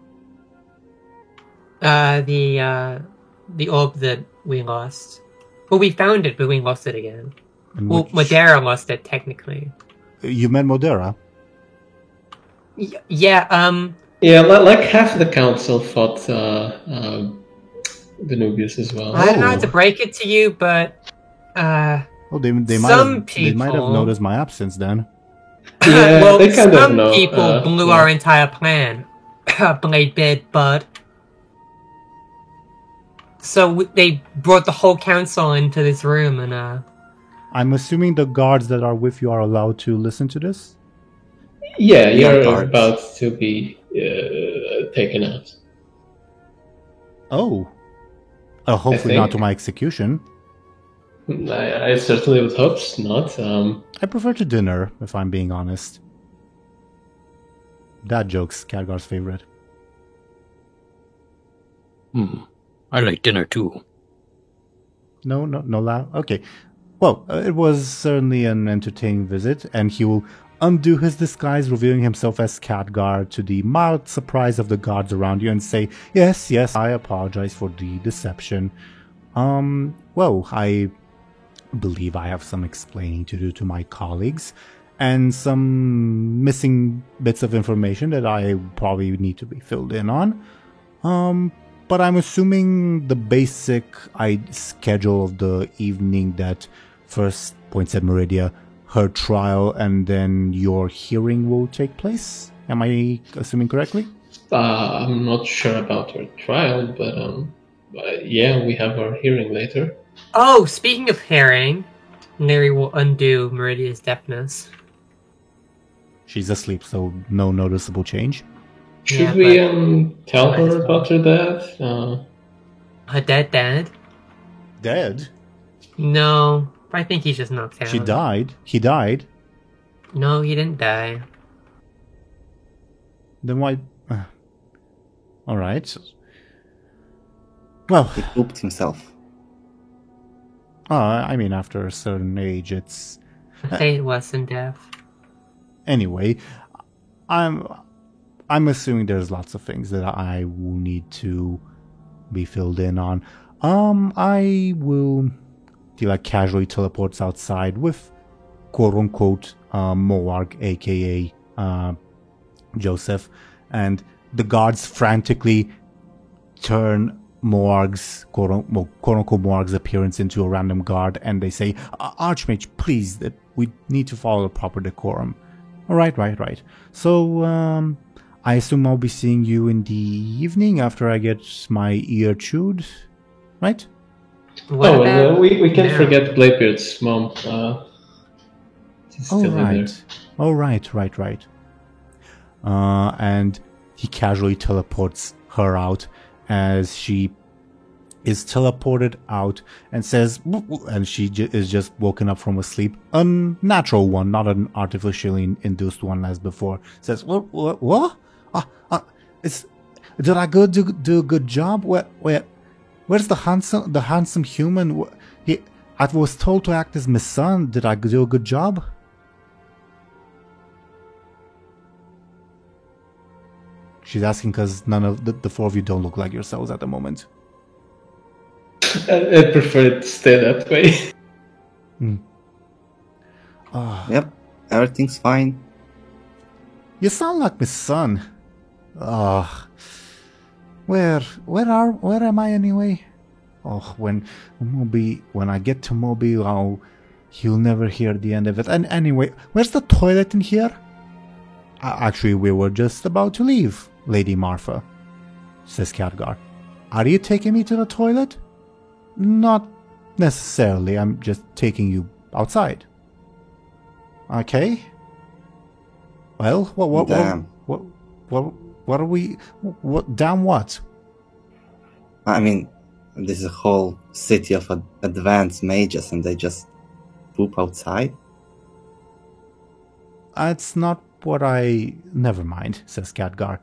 The orb that we lost. Well, we found it, but we lost it again. In Well, which- Modera lost it, technically. You met Modera? Yeah, Yeah, like half the council fought Danubius as well. I don't know how to break it to you, but Oh, they might Some they might have people- noticed my absence then. Yeah, well, they kind of some know. people blew yeah. our entire plan. Bladebeard, Bud. So they brought the whole council into this room, and I'm assuming the guards that are with you are allowed to listen to this? Yeah, Yeah, you're guards. about to be taken out. Oh. Hopefully not to think. my execution. I certainly would hope not. I prefer to dinner, if I'm being honest. That joke's Khadgar's favorite. I like dinner too. No laugh? Okay. Well, it was certainly an entertaining visit, and he will undo his disguise, revealing himself as Khadgar to the mild surprise of the guards around you and say, yes, I apologize for the deception. Well, I believe I have some explaining to do to my colleagues, and some missing bits of information that I probably need to be filled in on. But I'm assuming the basic schedule of the evening that first points at Meridia, her trial, and then your hearing will take place. Am I assuming correctly? I'm not sure about her trial, but yeah, we have our hearing later. oh, speaking of hearing, Larry will undo Meridia's deafness. She's asleep, so no noticeable change. Should Yeah, we tell might as her well. about her dad? Her dad? Dead? No, I think he's just knocked out. She died. He died. No, he didn't die. Then why? All right. Well, He pooped himself. I mean, after a certain age, it's I say it wasn't deaf. anyway. I'm assuming there's lots of things that I will need to be filled in on. I will. He like casually teleports outside with quote unquote Moarg, aka Joseph, and the guards frantically turn Moarg's quote unquote Moarg's appearance into a random guard, and they say, Archmage, please, that we need to follow the proper decorum. All right. So I assume I'll be seeing you in the evening after I get my ear chewed, right? What Oh, about and we can't now? forget Bladebeard's mom. She's still in there. Oh, right. And he casually teleports her out as she is teleported out and says, and she is just woken up from a sleep, unnatural one, not an artificially induced one as before. Says, what? Did I go do a good job? Where's the handsome human? I was told to act as my son. Did I do a good job? She's asking because none of the four of you don't look like yourselves at the moment. I prefer it to stay that way. Yep, everything's fine. You sound like my son. Where am I anyway? Oh, when I get to Mobile, you'll never hear the end of it. And anyway, where's the toilet in here? Actually, we were just about to leave, Lady Marfa, says Khadgar. Are you taking me to the toilet? Not necessarily. I'm just taking you outside. Okay. Well, Damn. what are we? What? Damn what? I mean, this is a whole city of advanced mages and they just poop outside? That's not what I... Never mind, says Khadgar.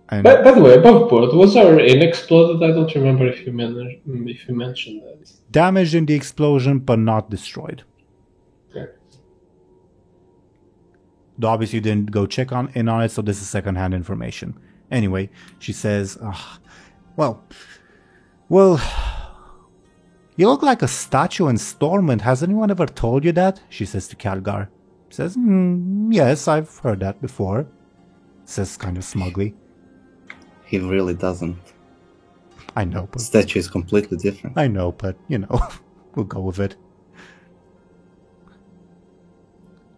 And By the way, above board, was our inn exploded? I don't remember if you mentioned that. damaged in the explosion, but not destroyed. Okay. Though obviously you didn't go check in on it, so this is secondhand information. Anyway, she says, well, you look like a statue in Stormwind. Has anyone ever told you that? She says to Khadgar. Says, yes, I've heard that before. Says kind of smugly. He really doesn't. I know, but... Statue is completely different. I know, but, we'll go with it.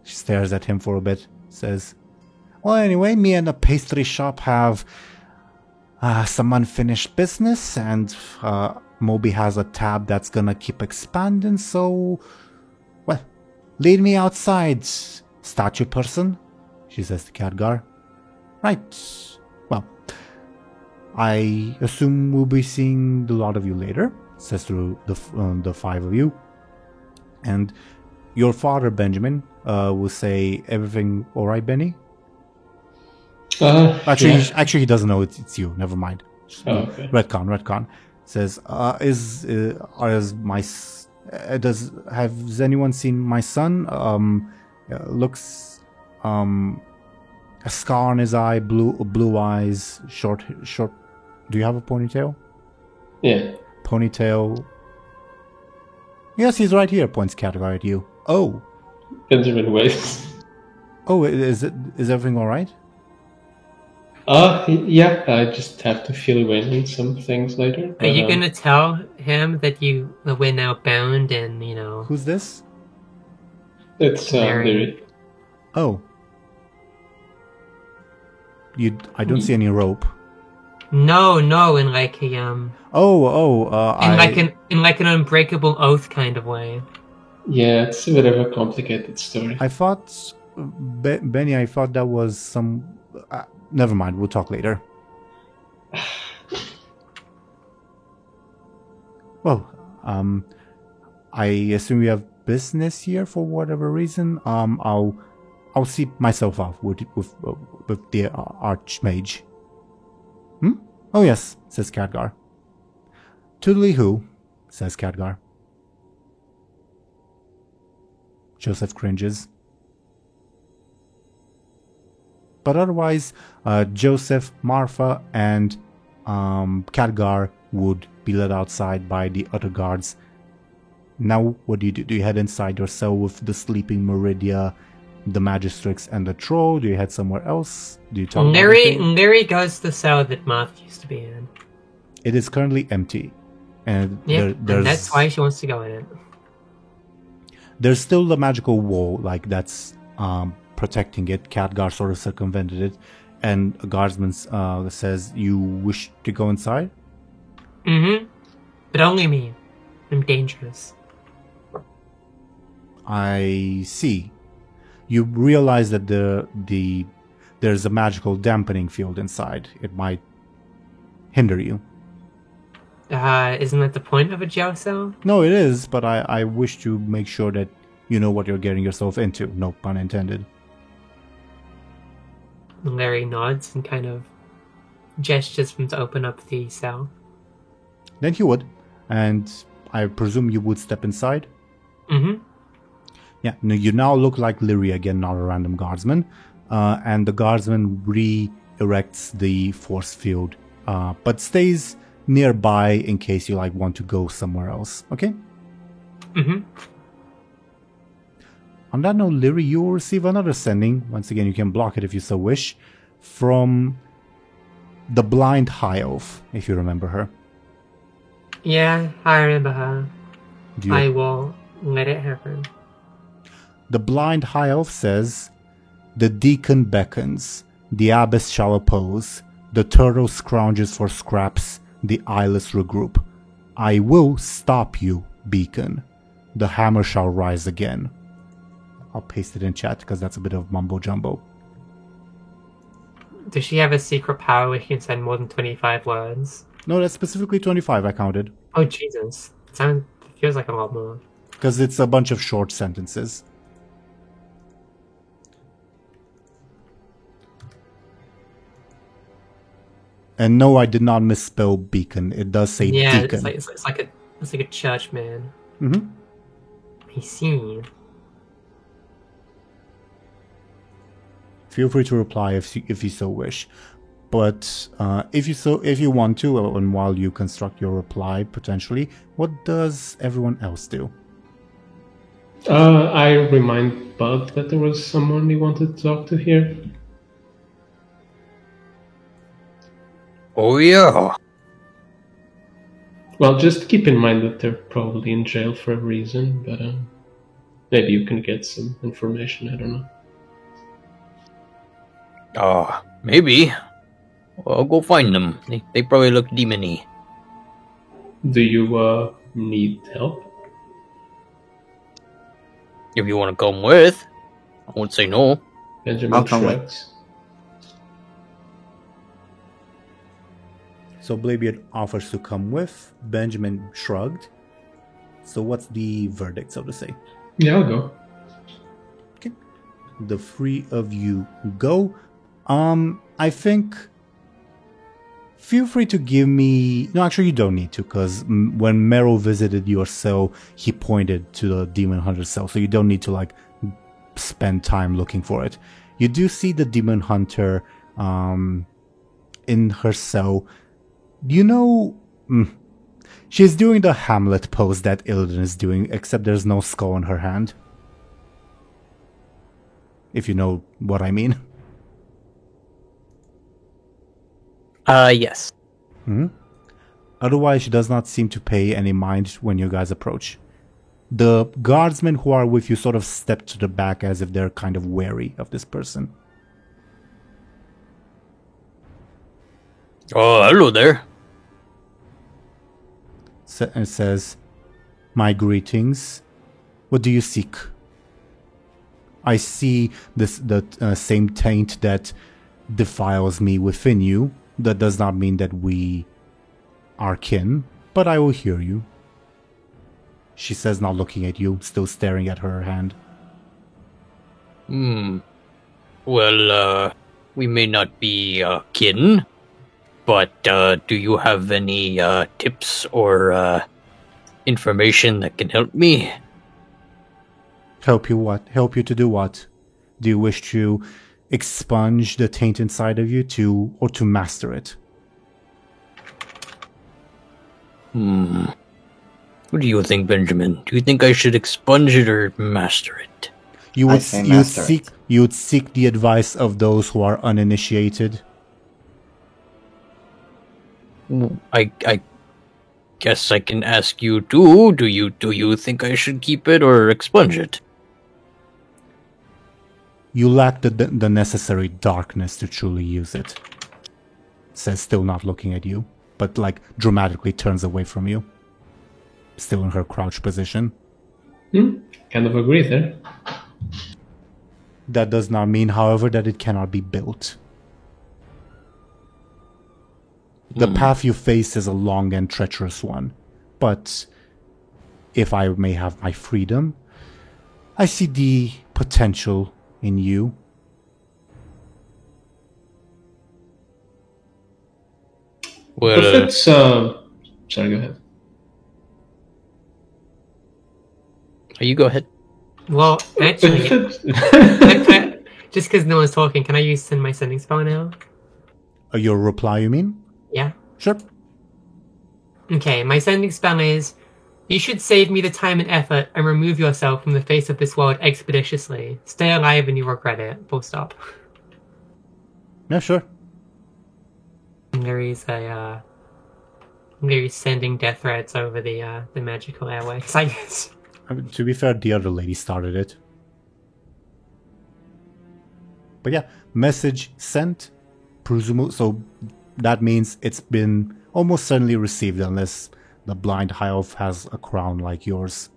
She stares at him for a bit, says, well, anyway, me and the pastry shop have some unfinished business, and Moby has a tab that's gonna keep expanding, so, well, lead me outside, statue person, she says to Khadgar. Right, well, I assume we'll be seeing the lot of you later, says to the five of you. And your father, Benjamin, will say, everything alright, Benny? Actually, he doesn't know it's you. Never mind. Okay. Retcon. Says, has anyone seen my son? Looks, a scar on his eye, blue eyes, short. Do you have a ponytail? Yeah. Ponytail. Yes, he's right here. Points Khadgar at you. Oh. Benjamin waits. Oh, is everything all right? Yeah, I just have to fill you in some things later. Are you gonna tell him that we're now bound and, Who's this? It's Leary. Oh. I don't see any rope. No, in like a in like an unbreakable oath kind of way. Yeah, it's a bit of a complicated story. I thought, Benny, I thought that was some... never mind, we'll talk later. Well, I assume you have business here for whatever reason. I'll see myself off with the Archmage. Oh yes, says Khadgar. Toodly-hoo, says Khadgar. Joseph cringes. But otherwise, Joseph, Marfa, and Khadgar would be led outside by the other guards. Now, what do you do? Do you head inside your cell with the sleeping Meridia, the Magistrix, and the Troll? Do you head somewhere else? Do you talk about anything? Larry goes to the cell that Martha used to be in. It is currently empty. And and that's why she wants to go in it. There's still the magical wall, like that's protecting it. Khadgar sort of circumvented it. And a guardsman says, you wish to go inside? Mm-hmm. But only me. I'm dangerous. I see. You realize that there's a magical dampening field inside. It might hinder you. Isn't that the point of a jail cell? No, it is, but I wish to make sure that you know what you're getting yourself into. No pun intended. Larry nods and kind of gestures for him to open up the cell. Then he would. And I presume you would step inside? Mm-hmm. Yeah, no, you now look like Lyria again, not a random guardsman. And the guardsman re-erects the force field, but stays nearby in case you want to go somewhere else. Okay? Mm-hmm. On that note, Lyria, you will receive another sending. Once again, you can block it if you so wish. From the blind High Elf, if you remember her. Yeah, I remember her. I will let it happen. The blind High Elf says, the deacon beckons, the abbess shall oppose, the turtle scrounges for scraps, the eyeless regroup. I will stop you, beacon. The hammer shall rise again. I'll paste it in chat because that's a bit of mumbo jumbo. Does she have a secret power where she can send more than 25 words? No, that's specifically 25 I counted. Oh, Jesus. It feels like a lot more. Because it's a bunch of short sentences. And no, I did not misspell beacon. It does say Yeah, deacon. it's like a church man. Mm-hmm. I see. Feel free to reply if you so wish. But if you want to, and while you construct your reply potentially, what does everyone else do? I remind Bud that there was someone he wanted to talk to here. Oh yeah. Well, just keep in mind that they're probably in jail for a reason, but maybe you can get some information, I don't know. Maybe. Well, I'll go find them. They probably look demony. Do you need help? If you want to come with, I won't say no. Benjamin I'll come with. shrugs. So Bladebeard offers to come with. Benjamin shrugged. So what's the verdict, so to say? Yeah, I'll go. Okay. The three of you go. I think... Feel free to give me... No, actually you don't need to, because when Meryl visited your cell, he pointed to the Demon Hunter cell, so you don't need to, like, spend time looking for it. You do see the Demon Hunter in her cell. You know... she's doing the Hamlet pose that Illidan is doing, except there's no skull in her hand. If you know what I mean. Yes. Otherwise, she does not seem to pay any mind when you guys approach. The guardsmen who are with you sort of step to the back as if they're kind of wary of this person. Oh, hello there. It says, "My greetings. What do you seek? I see the same taint that defiles me within you. That does not mean that we are kin, but I will hear you." She says, not looking at you, still staring at her hand. Well, we may not be kin, but do you have any tips or information that can help me? Help you what? Help you to do what? Do you wish to expunge the taint inside of you or to master it? What do you think, Benjamin? Do you think I should expunge it or master it? You I would say master it. you would seek the advice of those who are uninitiated. I guess I can ask you too. Do you think I should keep it or expunge it? You lack the necessary darkness to truly use it. Says, still not looking at you, but like dramatically turns away from you. Still in her crouch position. Kind of agree there. That does not mean, however, that it cannot be built. The path you face is a long and treacherous one, but if I may have my freedom, I see the potential in you. Well, If it's sorry, go ahead. you go ahead. Well, actually, If it's- just because no one's talking, can I use my sending spell now? Your reply, you mean? Yeah. Sure. Okay, my sending spell is: you should save me the time and effort and remove yourself from the face of this world expeditiously. Stay alive and you regret it. Full stop. Yeah, sure. And there is sending death threats over the magical airways, I guess. To be fair, the other lady started it. But yeah, message sent. Presumably, so that means it's been almost certainly received, unless the blind high elf has a crown like yours.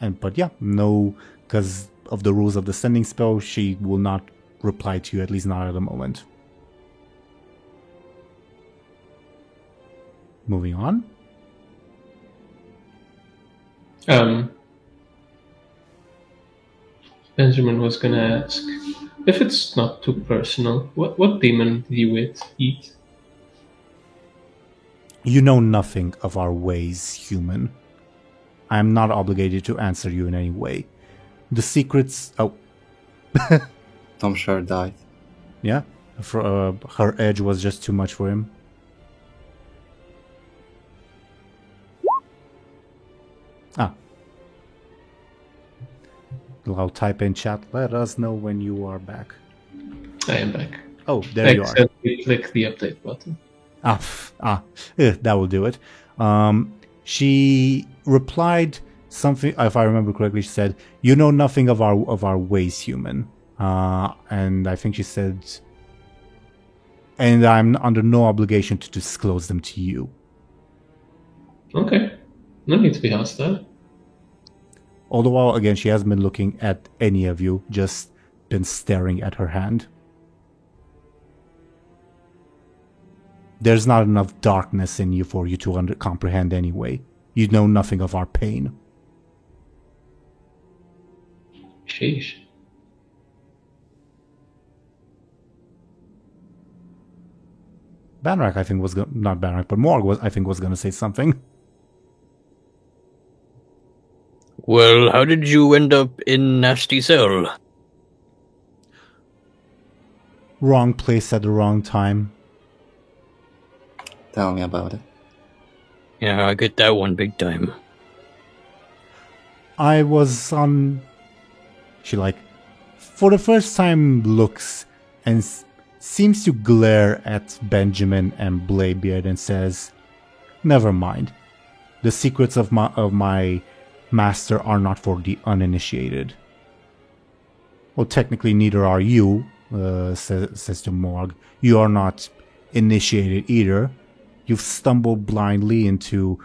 But yeah, no, because of the rules of the sending spell, she will not reply to you, at least not at the moment. Moving on. Benjamin was gonna ask, If it's not too personal, what demon did you eat? You know nothing of our ways, human. I am not obligated to answer you in any way. The secrets... Oh, Tom Shar died. yeah? Her edge was just too much for him. Ah. I'll type in chat. Let us know when you are back. I am back. Oh, there you are. Accidentally click the update button. That will do it. She replied something, if I remember correctly, she said, "You know nothing of our ways, human." And I think she said, "And I'm under no obligation to disclose them to you." Okay. No need to be hostile. All the while, again, she hasn't been looking at any of you, just been staring at her hand. There's not enough darkness in you for you to comprehend anyway. You know nothing of our pain. Sheesh. Banrak, I think, was not Banrak, but Morg was going to say something. Well, how did you end up in Nasty Cell? Wrong place at the wrong time. Tell me about it. Yeah, I get that one big time. I was on... She, for the first time looks and seems to glare at Benjamin and Bladebeard and says, "Never mind. The secrets of my master are not for the uninitiated." Well, technically neither are you, says to Morg. You are not initiated either. You've stumbled blindly into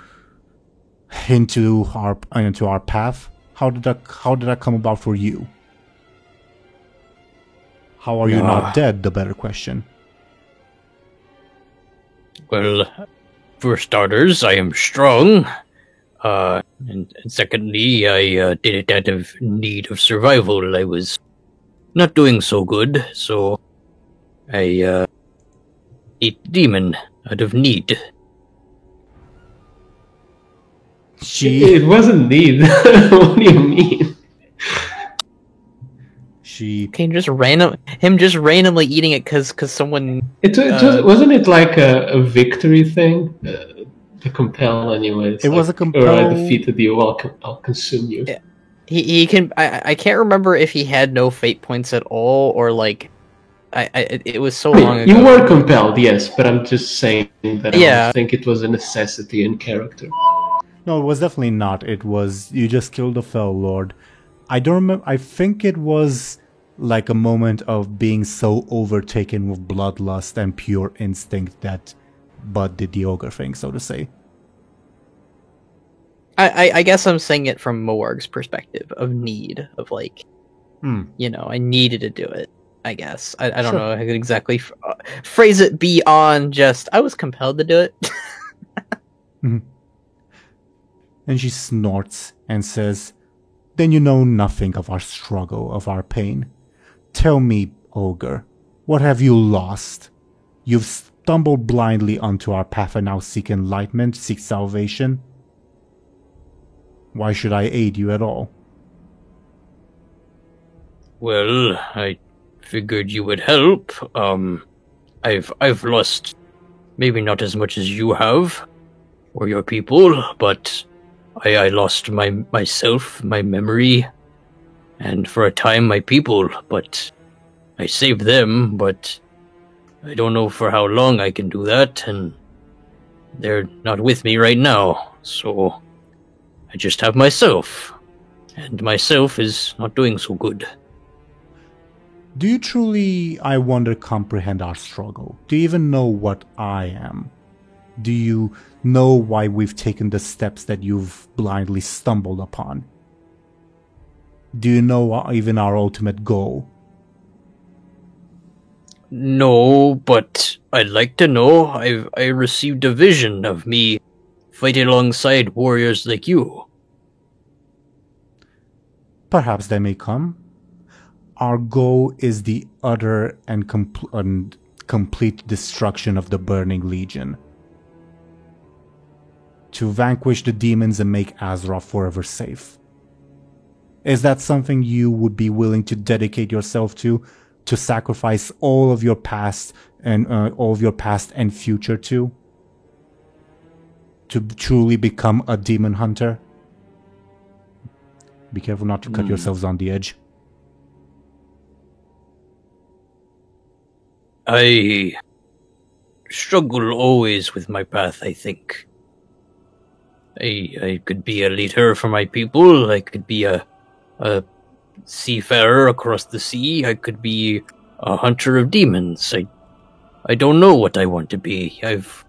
our path. How did that come about for you? How are you not dead? The better question. Well, for starters, I am strong. And secondly, I did it out of need of survival. I was not doing so good, so I ate the demon out of need. It wasn't need. What do you mean? Okay, just randomly eating it because someone. Wasn't it like a victory thing? To compel, anyways. It was a compel. Or I defeated you, I'll consume you. Yeah. He can. I can't remember if he had no fate points at all, or it was so long ago. You were compelled, yes, but I'm just saying that I don't think it was a necessity in character. No, it was definitely not. It was, you just killed the Fell Lord. I don't remember. I think it was like a moment of being so overtaken with bloodlust and pure instinct that Bud did the ogre thing, so to say. I guess I'm saying it from Morg's perspective of need, of I needed to do it. I guess I don't know how to exactly phrase it beyond just I was compelled to do it. Mm-hmm. And she snorts and says, "Then you know nothing of our struggle, of our pain. Tell me, ogre, what have you lost? You've stumbled blindly onto our path and now seek enlightenment, seek salvation. Why should I aid you at all?" Well, I figured you would help. I've lost maybe not as much as you have, or your people, but I lost myself, my memory, and for a time my people, but I saved them, but I don't know for how long I can do that, and they're not with me right now, so I just have myself, and myself is not doing so good. Do you truly, I wonder, comprehend our struggle? Do you even know what I am? Do you know why we've taken the steps that you've blindly stumbled upon? Do you know even our ultimate goal? No, but I'd like to know. I received a vision of me fighting alongside warriors like you. Perhaps they may come. Our goal is the utter and complete destruction of the Burning Legion. To vanquish the demons and make Azeroth forever safe. Is that something you would be willing to dedicate yourself to sacrifice all of your past and future to truly become a demon hunter? Be careful not to cut yourselves on the edge. I struggle always with my path, I think. I could be a leader for my people. I could be a seafarer across the sea. I could be a hunter of demons. I don't know what I want to be. I've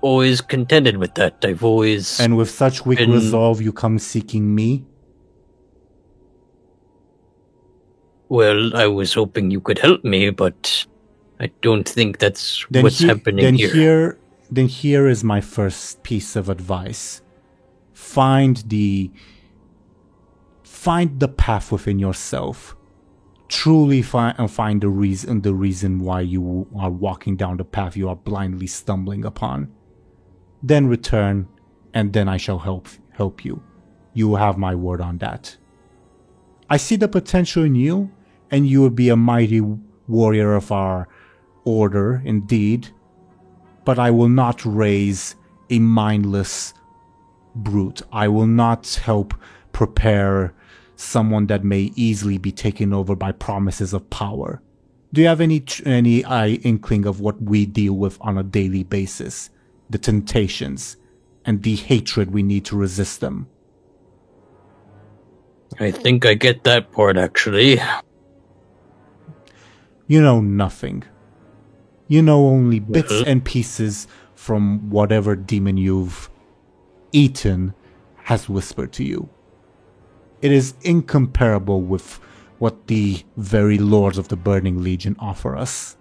always contended with that. I've always... And with such weak resolve, you come seeking me? Well, I was hoping you could help me, but I don't think that's what's happening here. Then here is my first piece of advice. Find the path within yourself. Truly find the reason why you are walking down the path you are blindly stumbling upon. Then return, and then I shall help you. You have my word on that. I see the potential in you, and you will be a mighty warrior of our order, indeed. But I will not raise a mindless brute. I will not help prepare someone that may easily be taken over by promises of power. Do you have any inkling of what we deal with on a daily basis? The temptations and the hatred we need to resist them. I think I get that part, actually. You know nothing. You know only bits and pieces from whatever demon you've eaten has whispered to you. It is incomparable with what the very lords of the Burning Legion offer us,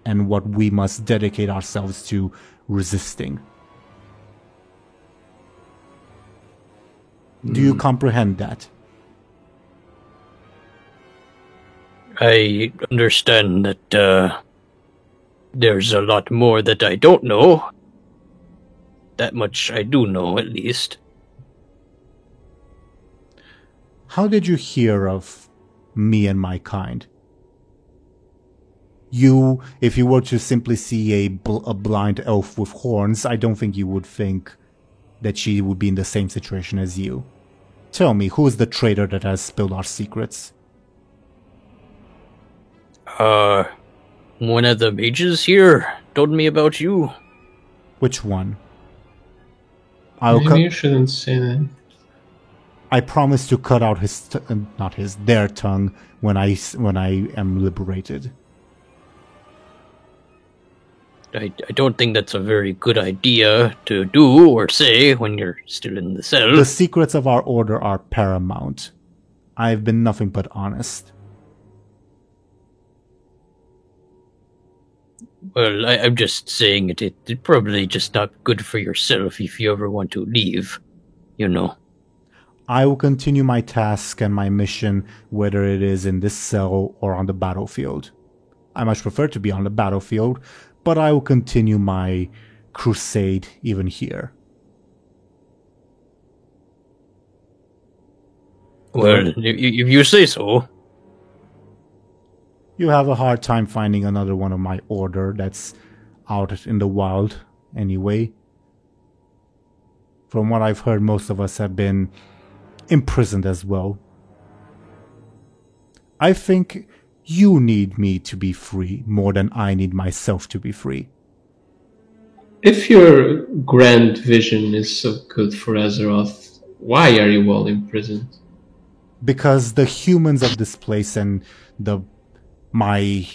and what we must dedicate ourselves to resisting. Do you comprehend that? I understand that there's a lot more that I don't know. That much I do know, at least. How did you hear of me and my kind? You, if you were to simply see a blind elf with horns, I don't think you would think that she would be in the same situation as you. Tell me, who is the traitor that has spilled our secrets? One of the mages here told me about you. Which one? Maybe you shouldn't say that. I promise to cut out their tongue when I am liberated. I don't think that's a very good idea to do or say when you're still in the cell. The secrets of our order are paramount. I've been nothing but honest. Well, I'm just saying it's probably just not good for yourself if you ever want to leave, you know. I will continue my task and my mission, whether it is in this cell or on the battlefield. I much prefer to be on the battlefield, but I will continue my crusade even here. Well, if you say so. You have a hard time finding another one of my order that's out in the wild anyway. From what I've heard, most of us have been imprisoned as well. I think you need me to be free more than I need myself to be free. If your grand vision is so good for Azeroth, why are you all imprisoned? Because the humans of this place and my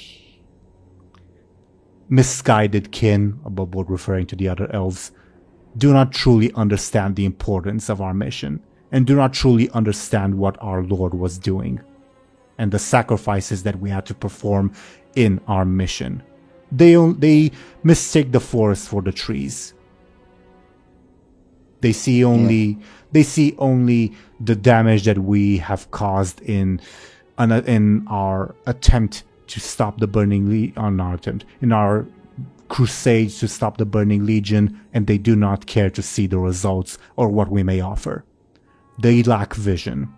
misguided kin, above board referring to the other elves, do not truly understand the importance of our mission, and do not truly understand what our Lord was doing, and the sacrifices that we had to perform in our mission. They mistake the forest for the trees. They see only the damage that we have caused in in our attempt to stop the Burning in our crusades to stop the Burning Legion, and they do not care to see the results or what we may offer. They lack vision.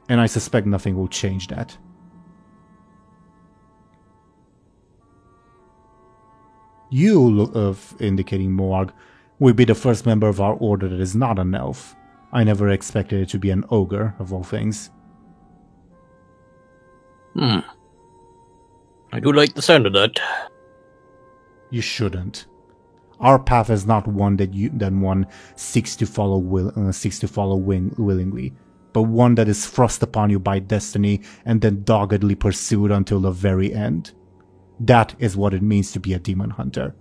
And I suspect nothing will change that. You, indicating Moarg, will be the first member of our order that is not an elf. I never expected it to be an ogre, of all things. I do like the sound of that. You shouldn't. Our path is not one that one seeks to follow willingly, but one that is thrust upon you by destiny and then doggedly pursued until the very end. That is what it means to be a demon hunter.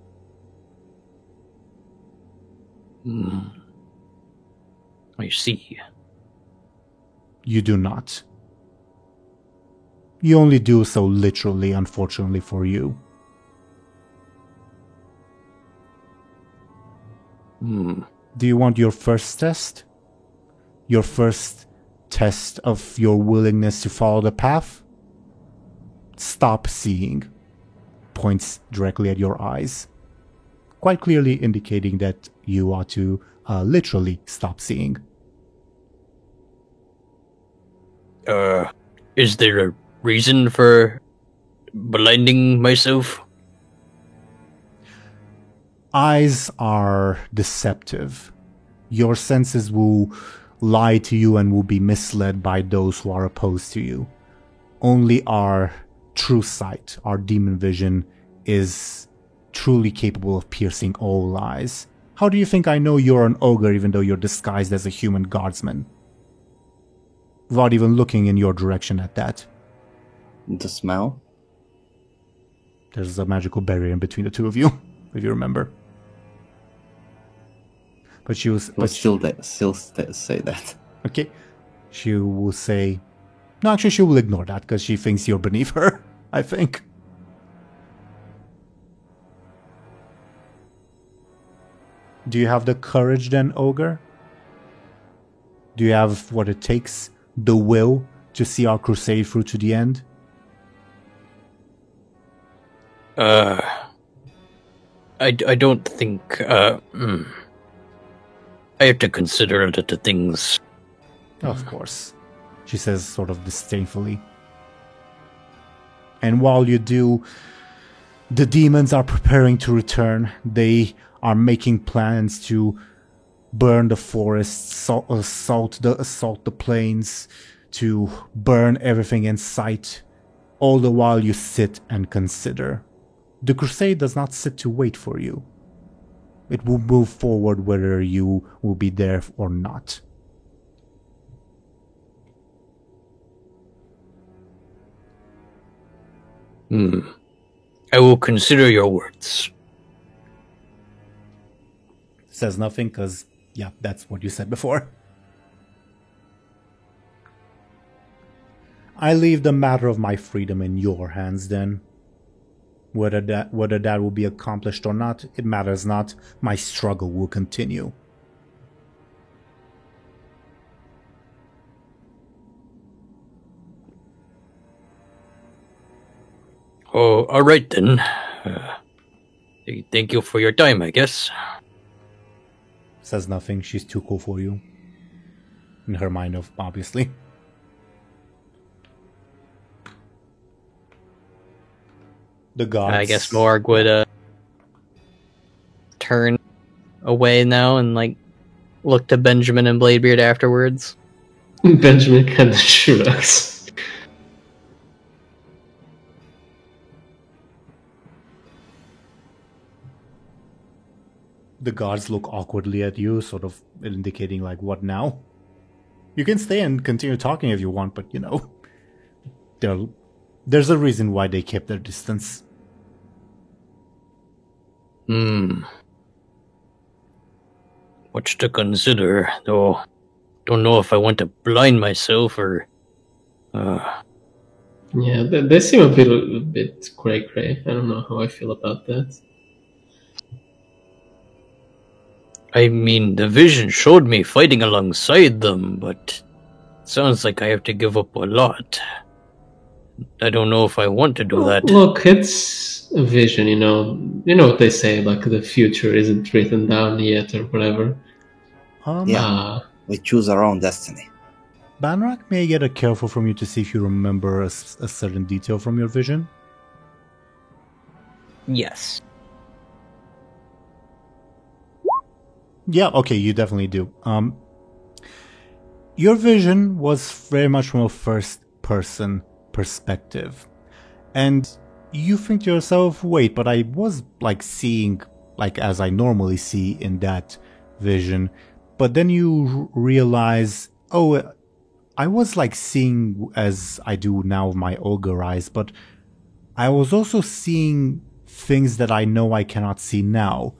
I see. You do not. You only do so literally, unfortunately for you. Do you want your first test? Your first test of your willingness to follow the path? Stop seeing. Points directly at your eyes. Quite clearly indicating that you ought to literally stop seeing. Is there a reason for blinding myself? Eyes are deceptive. Your senses will lie to you and will be misled by those who are opposed to you. Only our true sight, our demon vision, is truly capable of piercing all lies. How do you think I know you're an ogre even though you're disguised as a human guardsman? Without even looking in your direction at that. The smell? There's a magical barrier in between the two of you, if you remember. But she was... But still say that. Okay. She will say... No, actually she will ignore that because she thinks you're beneath her, I think. Do you have the courage then, ogre? Do you have what it takes, the will, to see our crusade through to the end? I don't think, I have to consider the things. Of course, she says sort of disdainfully. And while you do, the demons are preparing to return. They are making plans to burn the forests, assault the plains, to burn everything in sight. All the while you sit and consider. The crusade does not sit to wait for you. It will move forward whether you will be there or not. I will consider your words. Says nothing because, yeah, that's what you said before. I leave the matter of my freedom in your hands then. Whether that will be accomplished or not, it matters not. My struggle will continue. Oh, all right then. Thank you for your time, I guess. Says nothing. She's too cool for you. In her mind, obviously. The gods. I guess Morg would turn away now and look to Benjamin and Bladebeard afterwards. Benjamin kind of shrugs. The guards look awkwardly at you, sort of indicating what now? You can stay and continue talking if you want, but there's a reason why they kept their distance. Much to consider, though. Don't know if I want to blind myself or... Yeah, they seem a bit cray-cray. I don't know how I feel about that. I mean, the vision showed me fighting alongside them, but Sounds like I have to give up a lot. I don't know if I want to do that. Look, it's a vision, you know. You know what they say, like the future isn't written down yet or whatever. Yeah. We choose our own destiny. Banrak, may I get a careful from you to see if you remember a certain detail from your vision? Yes. Yeah, okay, you definitely do. Your vision was very much from a first-person perspective. And you think to yourself, wait, but I was, like, seeing, like, as I normally see in that vision. But then you realize, oh, I was, like, seeing as I do now with my ogre eyes, but I was also seeing things that I know I cannot see now.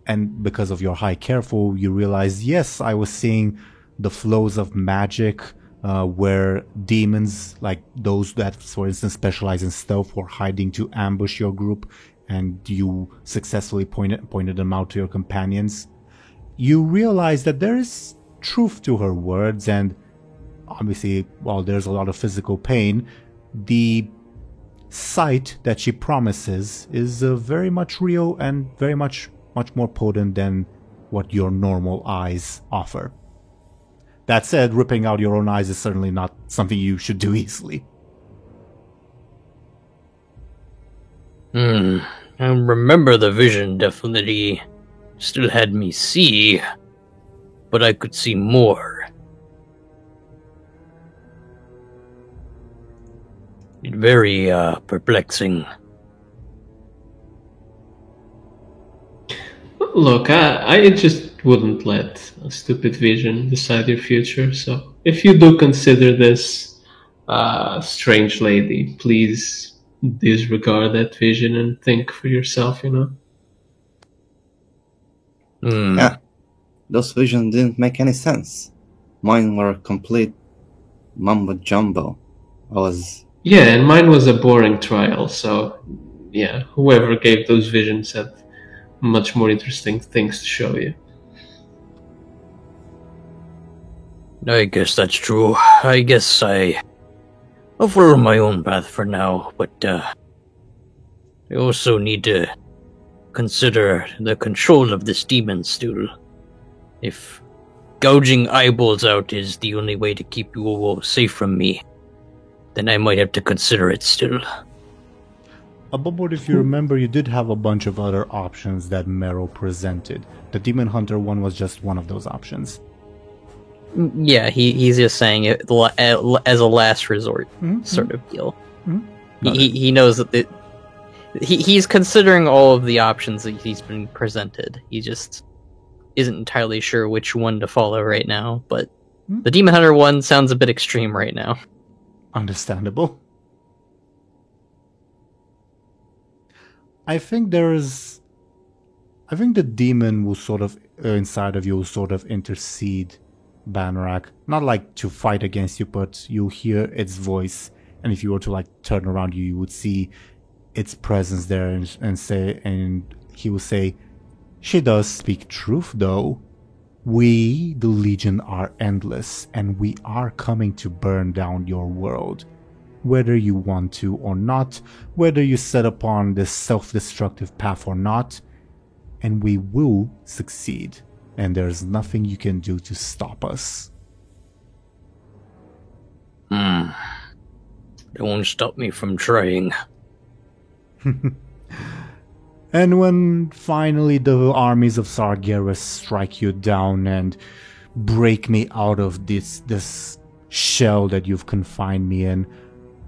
And because of your high careful, you realize, yes, I was seeing the flows of magic, where demons, like those that, for instance, specialize in stealth, were hiding to ambush your group, and you successfully pointed them out to your companions. You realize that there is truth to her words, and obviously, while there's a lot of physical pain, the sight that she promises is very much real and very much more potent than what your normal eyes offer. That said, ripping out your own eyes is certainly not something you should do easily. I remember the vision definitely still had me see, but I could see more. Very perplexing. Look, I just wouldn't let a stupid vision decide your future, so if you do consider this strange lady, please disregard that vision and think for yourself, you know? Yeah. Those visions didn't make any sense. Mine were complete mumbo-jumbo. Yeah, and mine was a boring trial, so yeah, whoever gave those visions had much more interesting things to show you. I guess that's true. I guess I'll follow my own path for now, but I also need to consider the control of this demon still. If gouging eyeballs out is the only way to keep you all safe from me, then I might have to consider it still. Above, if you remember, you did have a bunch of other options that Meryl presented. The Demon Hunter one was just one of those options. Yeah, he's just saying it as a last resort sort of deal. He knows that he's considering all of the options that he's been presented. He just isn't entirely sure which one to follow right now, but the Demon Hunter one sounds a bit extreme right now. Understandable. I think the demon will sort of, inside of you, will sort of intercede, Banrak. Not like to fight against you, but you'll hear its voice, and if you were to like turn around you would see its presence there and he will say, "She does speak truth though. We, the Legion, are endless, and we are coming to burn down your world. Whether you want to or not, whether you set upon this self-destructive path or not, and we will succeed, and there's nothing you can do to stop us." It won't stop me from trying. And when finally the armies of Sargeras strike you down and break me out of this shell that you've confined me in,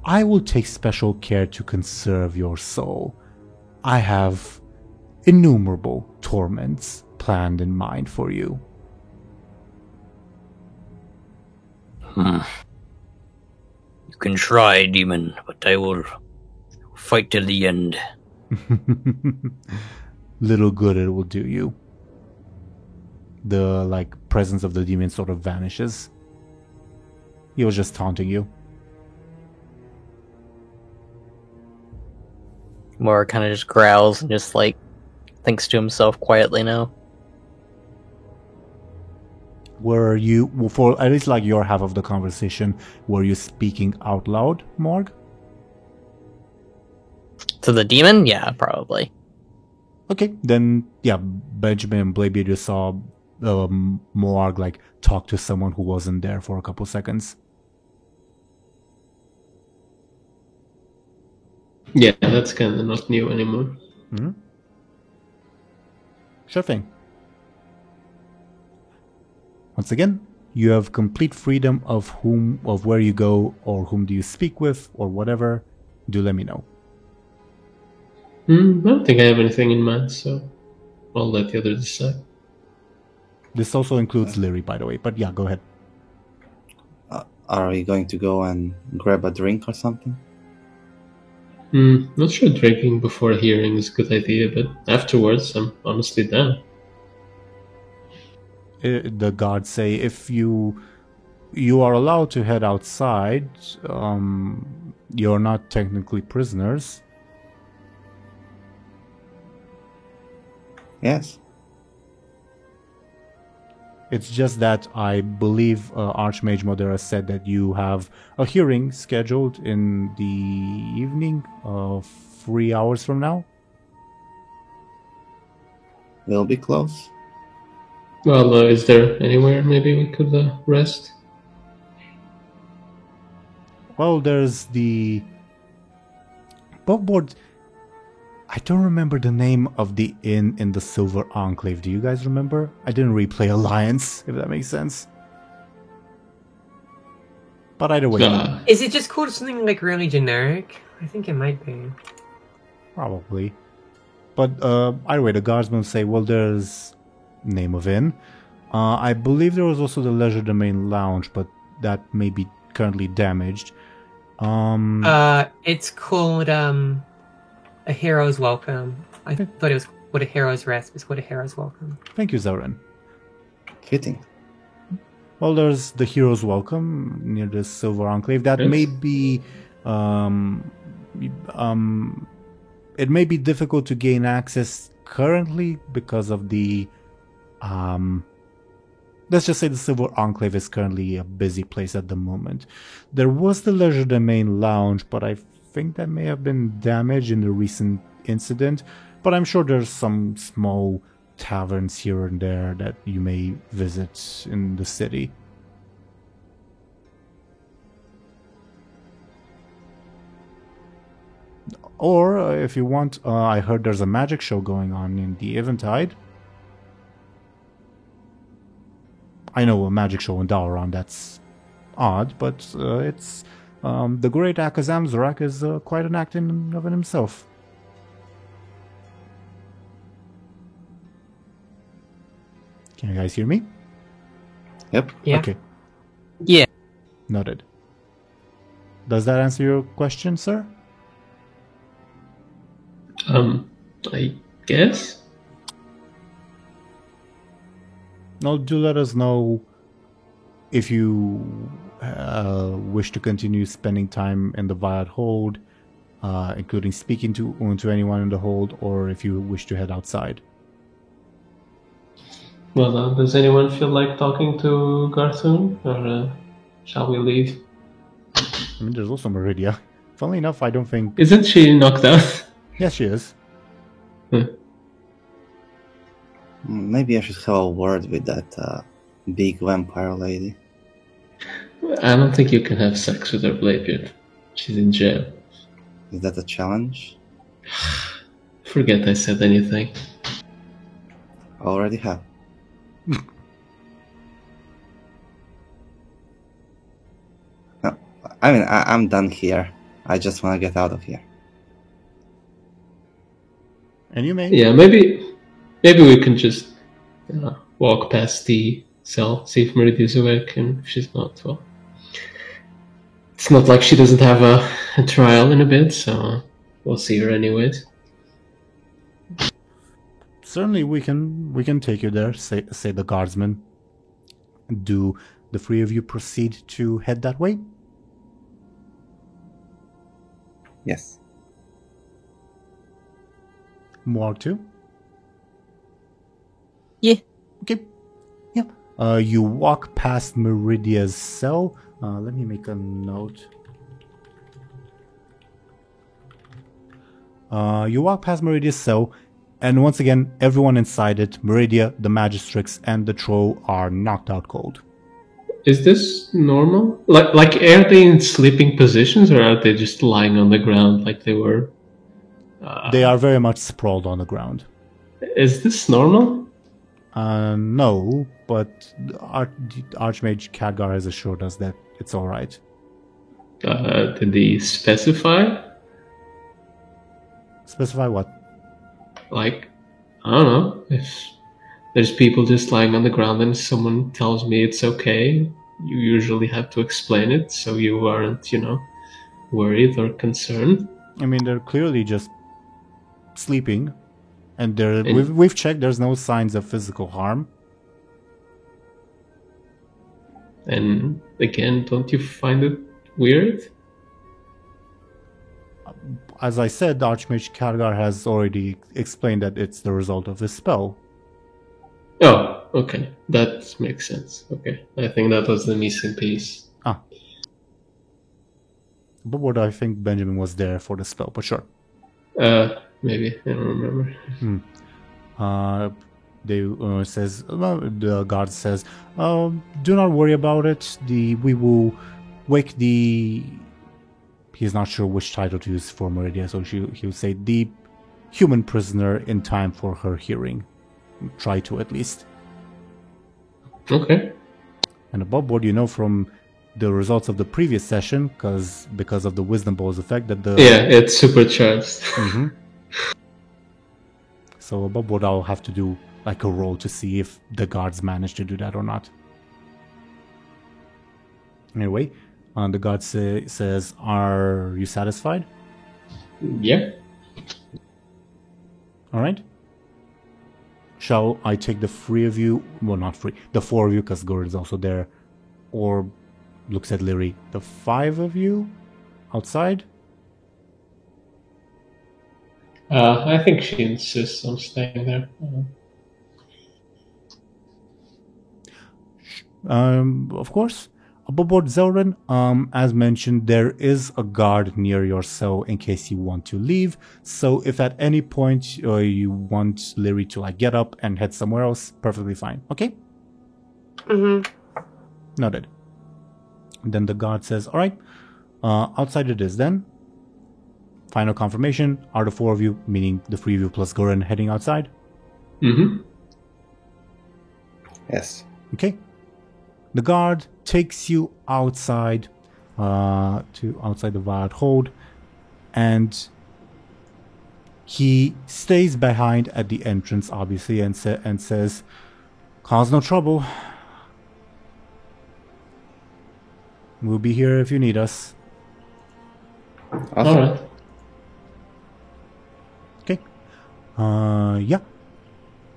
I will take special care to conserve your soul. I have innumerable torments planned in mind for you. You can try, demon, but I will fight till the end. Little good it will do you. The presence of the demon sort of vanishes. He was just taunting you. Mora kind of just growls and just thinks to himself quietly now. were you, for at least like your half of the conversation, were you speaking out loud, Morg? To the demon? Yeah, probably. Okay, then yeah, Benjamin and Bladebeard just saw Morg like talk to someone who wasn't there for a couple seconds. Yeah, that's kind of not new anymore. Mm-hmm. Sure thing. Once again, you have complete freedom of where you go or whom do you speak with or whatever. Do let me know. I don't think I have anything in mind, so I'll let the others decide. This also includes Lyri, by the way, but yeah, go ahead. Are we going to go and grab a drink or something? Not sure drinking before a hearing is a good idea, but afterwards, I'm honestly down. The guards say if you are allowed to head outside, you're not technically prisoners. Yes. It's just that I believe Archmage Modera said that you have a hearing scheduled in the evening of 3 hours from now. We'll be close. Well, is there anywhere maybe we could rest? Well, there's the Bogboard. I don't remember the name of the inn in the Silver Enclave. Do you guys remember? I didn't replay Alliance, if that makes sense. But either way. Is it just called something like really generic? I think it might be. Probably. But either way, the guardsmen say, well, there's name of inn. I believe there was also the Leisure Domain Lounge, but that may be currently damaged. It's called A Hero's Welcome. I thought it was called A Hero's Rest. It's called A Hero's Welcome. Thank you, Zaren. Fitting. Well, there's the Hero's Welcome near the Silver Enclave. That may be, it may be difficult to gain access currently because of the, let's just say the Silver Enclave is currently a busy place at the moment. There was the Leisure Domain Lounge, but I think that may have been damaged in the recent incident. But I'm sure there's some small taverns here and there that you may visit in the city. Or, if you want, I heard there's a magic show going on in the Eventide. I know a magic show in Dalaran, that's odd, but it's... the great Akazam Zorak is quite an act in of it himself. Can you guys hear me? Yep. Yeah. Okay, Yeah. noted. Does that answer your question, sir? I guess? No, do let us know if you wish to continue spending time in the Viad Hold, including speaking to anyone in the hold, or if you wish to head outside. Well, does anyone feel like talking to Garthun, or shall we leave? I mean, there's also Meridia. Funnily enough, I don't think... Isn't she knocked out? Yes, she is. Maybe I should have a word with that big vampire lady. I don't think you can have sex with her, Bladebeard. She's in jail. Is that a challenge? Forget I said anything. Already have. No, I mean, I'm done here. I just want to get out of here. And you may. Yeah, maybe we can just walk past the cell, see if Meridia's awake, and if she's not, well, it's not like she doesn't have a trial in a bit, so we'll see her anyways. Certainly, we can take you there. Say the guardsmen. Do the three of you proceed to head that way? Yes. More too? Yeah. Okay. Yeah. You walk past Meridia's cell. Let me make a note. You walk past Meridia's cell, and once again, everyone inside it, Meridia, the Magistrix, and the Troll are knocked out cold. Is this normal? Like, are they in sleeping positions, or are they just lying on the ground like they were? They are very much sprawled on the ground. Is this normal? No, but Archmage Khadgar has assured us that it's alright. Did he specify? Specify what? Like, I don't know. If there's people just lying on the ground and someone tells me it's okay, you usually have to explain it so you aren't, worried or concerned. I mean, they're clearly just sleeping, and we've checked. There's no signs of physical harm. And again, don't you find it weird? As I said, Archmage Khadgar has already explained that it's the result of his spell. Oh, okay. That makes sense. Okay. I think that was the missing piece. But what I think Benjamin was there for the spell, but sure. Maybe. I don't remember. The guard says, do not worry about it. We will wake the... He's not sure which title to use for Meridia, so he would say the human prisoner in time for her hearing. Try to, at least. Okay. And above board, you know from the results of the previous session, because of the Wisdom Bowl's effect, that the... Yeah, it's supercharged. Mm-hmm. So above board, I'll have to do like a roll to see if the guards manage to do that or not. Anyway, the guard says, are you satisfied? Yeah. Alright. Shall I take the three of you, well, not three, the four of you, because Gord is also there, or looks at Lyri, the five of you outside? I think she insists on staying there. Of course. Above board, Zelrin, as mentioned, there is a guard near your cell in case you want to leave. So if at any point you want Lyri to get up and head somewhere else, perfectly fine. Okay? Mm-hmm. Noted. Then the guard says, alright, outside it is then. Final confirmation, are the four of you, meaning the three of you plus Goran, heading outside? Mm-hmm. Yes. Okay. The guard takes you outside to outside the Wild Hold, and he stays behind at the entrance, obviously, and says, cause no trouble. We'll be here if you need us. Awesome. All right. Okay. Yeah.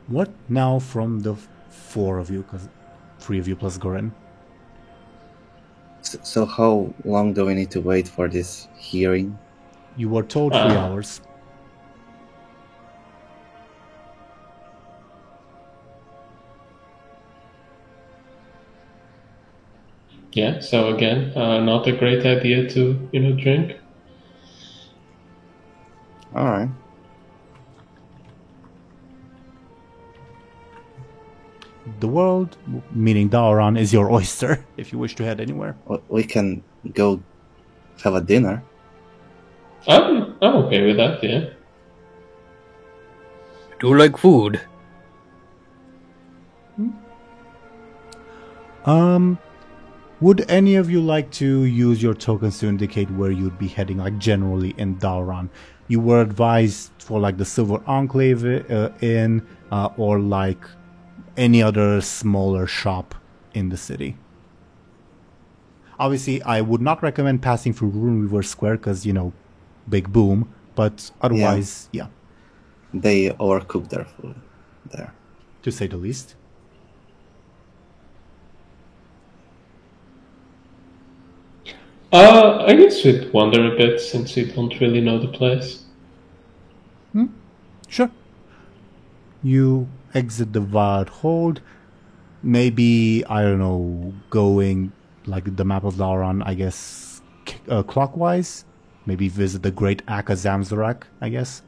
What now from the four of you? Because three of you plus Goran. So how long do we need to wait for this hearing? You were told 3 hours. Yeah, so again, not a great idea to, drink. Alright. The world, meaning Dauron, is your oyster if you wish to head anywhere. We can go have a dinner. I'm okay with that, yeah. I do like food. Would any of you like to use your tokens to indicate where you'd be heading, generally in Dauron? You were advised for the Silver Enclave Inn, or any other smaller shop in the city. Obviously, I would not recommend passing through Runeweaver Square because, big boom, but otherwise, yeah. They overcook their food there. To say the least. I guess we'd wander a bit since we don't really know the place. Sure. You exit the Wild Hold, maybe, I don't know, going like the map of Lauron, I guess, clockwise. Maybe visit the Great Akka Zamzarak, I guess.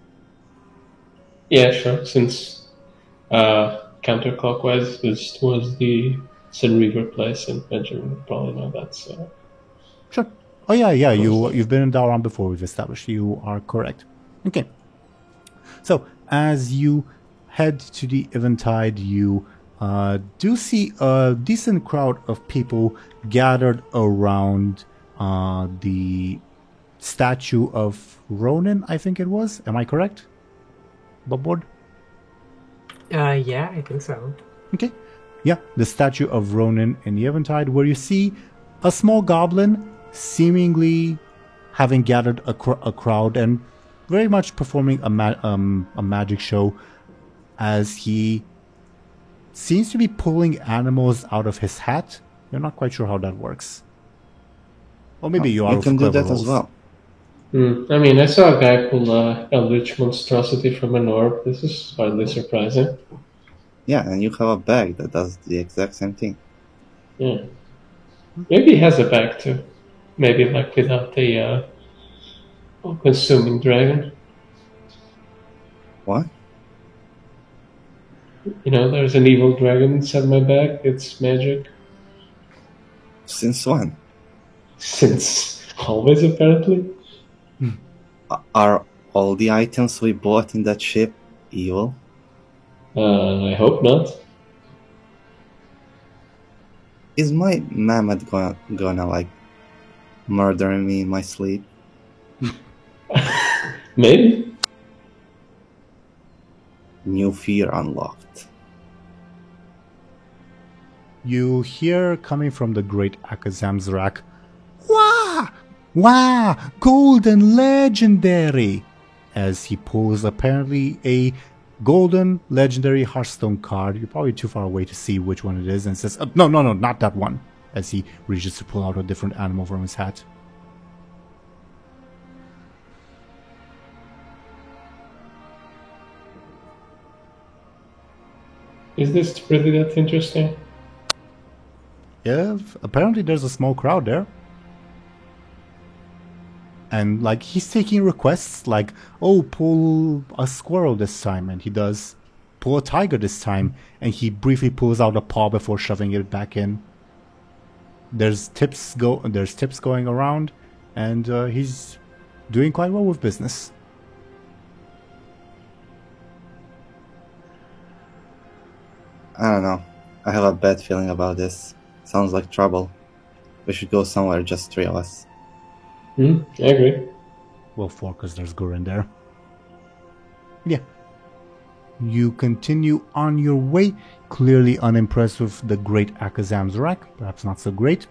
Yeah, sure. Since counterclockwise is towards the Sun River place, and Benjamin would probably know that. So Sure. Oh yeah. You've been in Dauron before. We've established. You are correct. Okay. So as you head to the Eventide, you do see a decent crowd of people gathered around the statue of Ronin. I think it was. Am I correct? Bobboard? Yeah, I think so. Okay. Yeah, the statue of Ronin in the Eventide, where you see a small goblin seemingly having gathered a crowd and very much performing a magic show, as he seems to be pulling animals out of his hat. You're not quite sure how that works. Or maybe you are. You can do that as well. I mean, I saw a guy pull a Eldritch monstrosity from an orb. This is hardly surprising. Yeah, and you have a bag that does the exact same thing. Yeah. Maybe he has a bag too. Maybe like without the consuming dragon. What? You know, there's an evil dragon inside my bag. It's magic. Since when? Since always, apparently. Are all the items we bought in that ship evil? I hope not. Is my mammoth gonna like murder me in my sleep? Maybe. New fear unlocked. You hear coming from the Great Akka Zamzarak, "Wah! Wah! Golden Legendary!" as he pulls apparently a golden legendary Hearthstone card. You're probably too far away to see which one it is, and says, no, not that one, as he reaches to pull out a different animal from his hat. Is this really that interesting? Yeah, apparently there's a small crowd there. And, like, he's taking requests like, oh, pull a squirrel this time. And he does. Pull a tiger this time. And he briefly pulls out a paw before shoving it back in. There's tips going around. And he's doing quite well with business. I don't know. I have a bad feeling about this. Sounds like trouble. We should go somewhere, just three of us. I agree. Well, four, because there's Gurin there. Yeah. You continue on your way, clearly unimpressed with the Great Akka Zamzarak, perhaps not so great.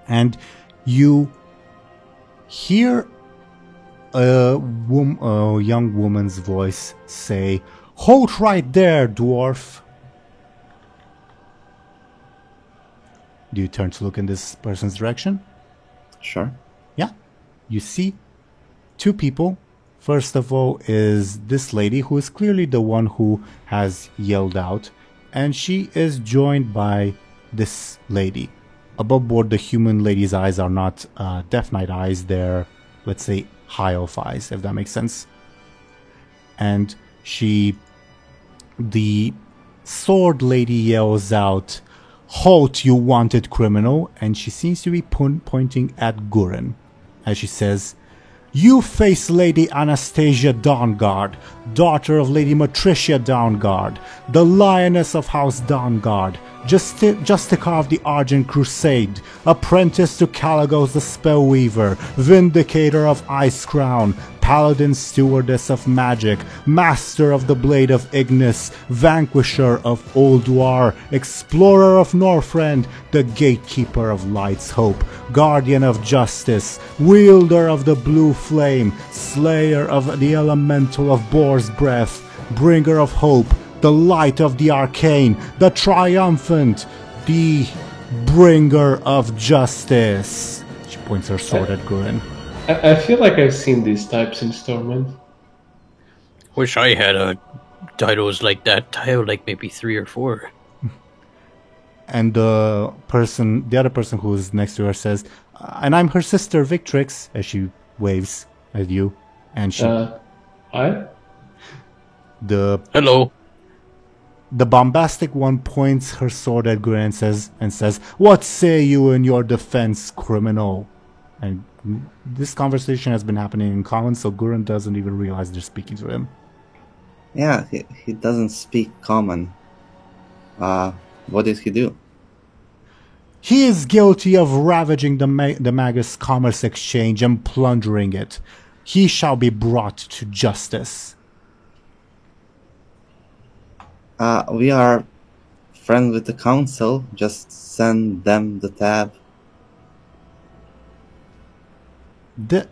And you hear a young woman's voice say, "Halt right there, dwarf." Do you turn to look in this person's direction? Sure. Yeah. You see two people. First of all is this lady, who is clearly the one who has yelled out. And she is joined by this lady. Above board, the human lady's eyes are not Death Knight eyes. They're, let's say, High Elf eyes, if that makes sense. And the sword lady yells out, "Halt, you wanted criminal," and she seems to be pointing at Gurin, as she says, "You face Lady Anastasia Dawnguard, daughter of Lady Matricia Dawnguard, the Lioness of House Dawnguard, Justica of the Argent Crusade, apprentice to Caligos the Spellweaver, Vindicator of Ice Crown, Paladin Stewardess of Magic, Master of the Blade of Ignis, Vanquisher of Ulduar, Explorer of Northrend, the Gatekeeper of Light's Hope, Guardian of Justice, Wielder of the Blue Flame, Slayer of the Elemental of Boar's Breath, Bringer of Hope, the Light of the Arcane, the Triumphant, the Bringer of Justice." She points her sword at Gurin. I feel like I've seen these types in Stormwind. Wish I had titles like that. I have like maybe 3 or 4. And the other person who is next to her says, and I'm her sister, Victrix, as she waves at you. And she, Hi? Hello. The bombastic one points her sword at Gurren and says, "What say you in your defense, criminal?" And this conversation has been happening in common, so Gurren doesn't even realize they're speaking to him. Yeah, he doesn't speak common. What did he do? He is guilty of ravaging the Magus Commerce Exchange and plundering it. He shall be brought to justice. We are friends with the council. Just send them the tab. It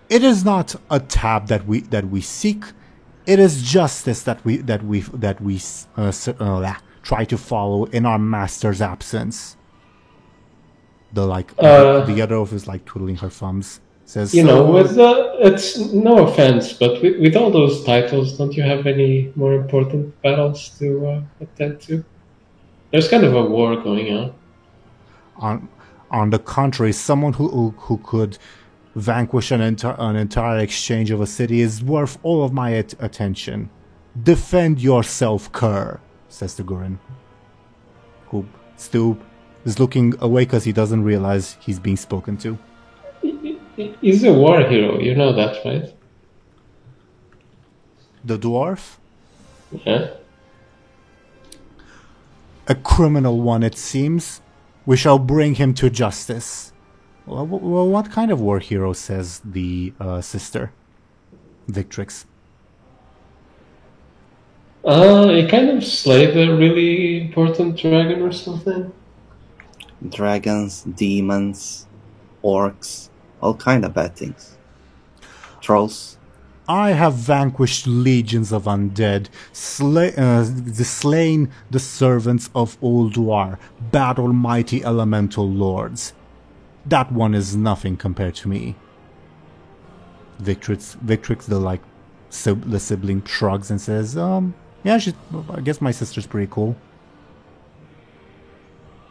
is not a tab that we seek. It is justice that we try to follow in our master's absence. The other of is like twiddling her thumbs. Says, it's no offense, but with all those titles, don't you have any more important battles to attend to? There's kind of a war going on. On the contrary, someone who could vanquish an entire exchange of a city is worth all of my attention. Defend yourself, cur, says the Gurren, who still is looking away because he doesn't realize he's being spoken to. He's a war hero, you know that, right? The dwarf? Yeah. A criminal one, it seems. We shall bring him to justice. Well, what kind of war hero, says the sister? Victrix. He kind of slayed a really important dragon or something. Dragons, demons, orcs, all kind of bad things. Trolls. I have vanquished legions of undead, slain the servants of Ulduar, battled mighty elemental lords. That one is nothing compared to me. Victrix, the sibling shrugs and says, yeah, I guess my sister's pretty cool.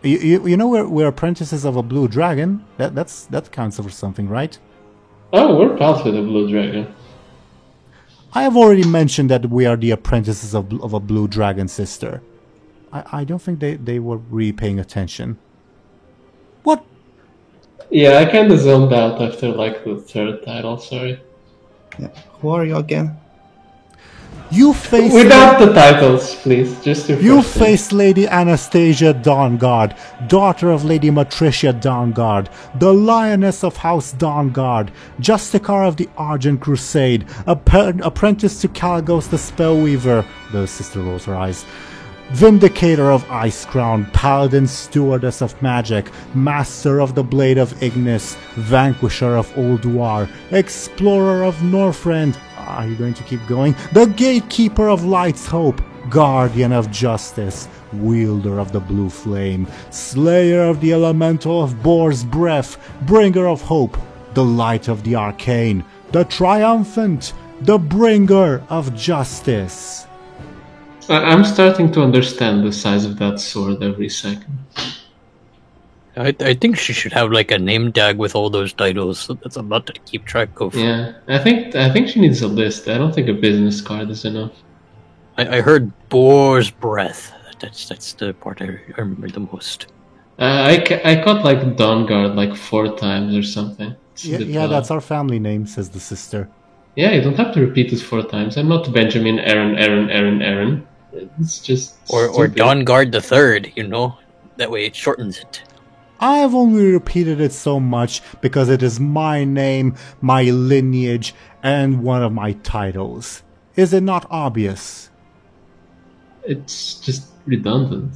You know we're apprentices of a blue dragon. That counts for something, right? Oh, we're pals with a blue dragon. I have already mentioned that we are the apprentices of a blue dragon, sister. I don't think they were really paying attention. What? Yeah, I kind of zoned out after like the third title, sorry. Yeah. Who are you again? You face without the titles, please. Just you face Lady Anastasia Dawnguard, daughter of Lady Matricia Dawnguard, the Lioness of House Dawnguard, Justicar of the Argent Crusade, apprentice to Caligos the Spellweaver. The sister rolls her eyes. Vindicator of Icecrown, Paladin Stewardess of Magic, Master of the Blade of Ignis, Vanquisher of Ulduar, Explorer of Northrend. Are you going to keep going? The Gatekeeper of Light's Hope, Guardian of Justice, Wielder of the Blue Flame, Slayer of the Elemental of Boar's Breath, Bringer of Hope, the Light of the Arcane, the Triumphant, the Bringer of Justice. I'm starting to understand the size of that sword every second. I think she should have like a name tag with all those titles. That's a lot to keep track of. Yeah, I think she needs a list. I don't think a business card is enough. I heard Boar's Breath. That's the part I remember the most. I caught like Dawnguard like 4 times or something. Yeah, that's our family name, says the sister. Yeah, you don't have to repeat it 4 times. I'm not Benjamin Aaron. It's just or Dawnguard the Third. That way it shortens it. I have only repeated it so much because it is my name, my lineage, and one of my titles. Is it not obvious? It's just redundant.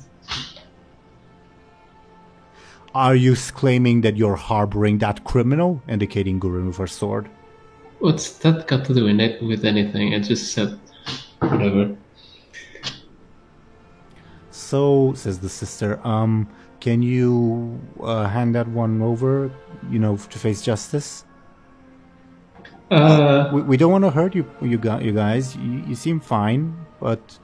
Are you claiming that you're harboring that criminal? Indicating Gurren with her sword. What's that got to do with anything? I just said whatever. So, says the sister, can you hand that one over, to face justice? We don't want to hurt you guys. You seem fine, but,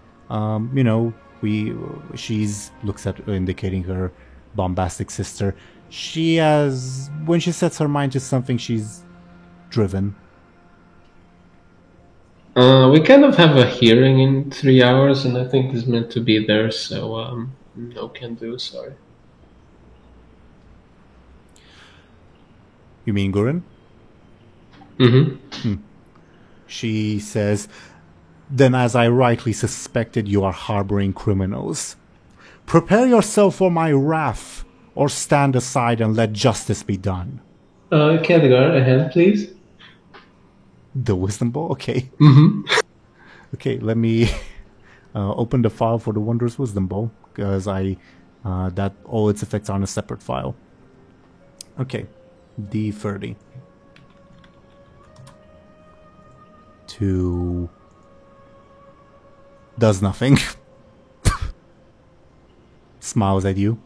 She's looks at indicating her bombastic sister. When she sets her mind to something, she's driven. We kind of have a hearing in 3 hours, and I think he's meant to be there, so no can do, sorry. You mean Gurren? Mm-hmm. She says, "Then as I rightly suspected, you are harboring criminals. Prepare yourself for my wrath, or stand aside and let justice be done." Khadgar, ahead, please. The wisdom ball? Okay. Mm-hmm. Okay, let me open the file for the Wondrous Wisdom Ball, because that all its effects are on a separate file. Okay, D30. 2 does nothing. Smiles at you.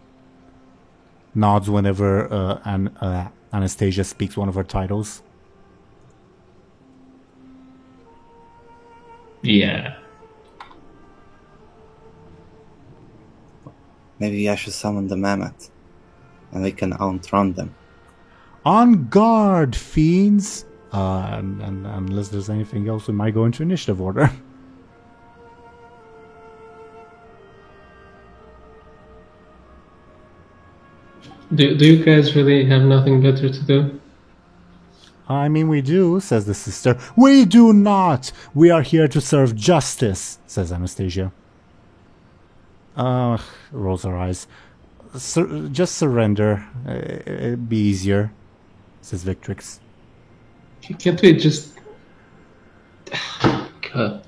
Nods whenever Anastasia speaks one of her titles. Yeah. Maybe I should summon the mammoth, and we can outrun them. On guard, fiends! And unless there's anything else, we might go into initiative order. Do you guys really have nothing better to do? I mean, we do, says the sister. We do not! We are here to serve justice, says Anastasia. Rolls her eyes. Just surrender. It'd be easier, says Victrix. Can't we just... God.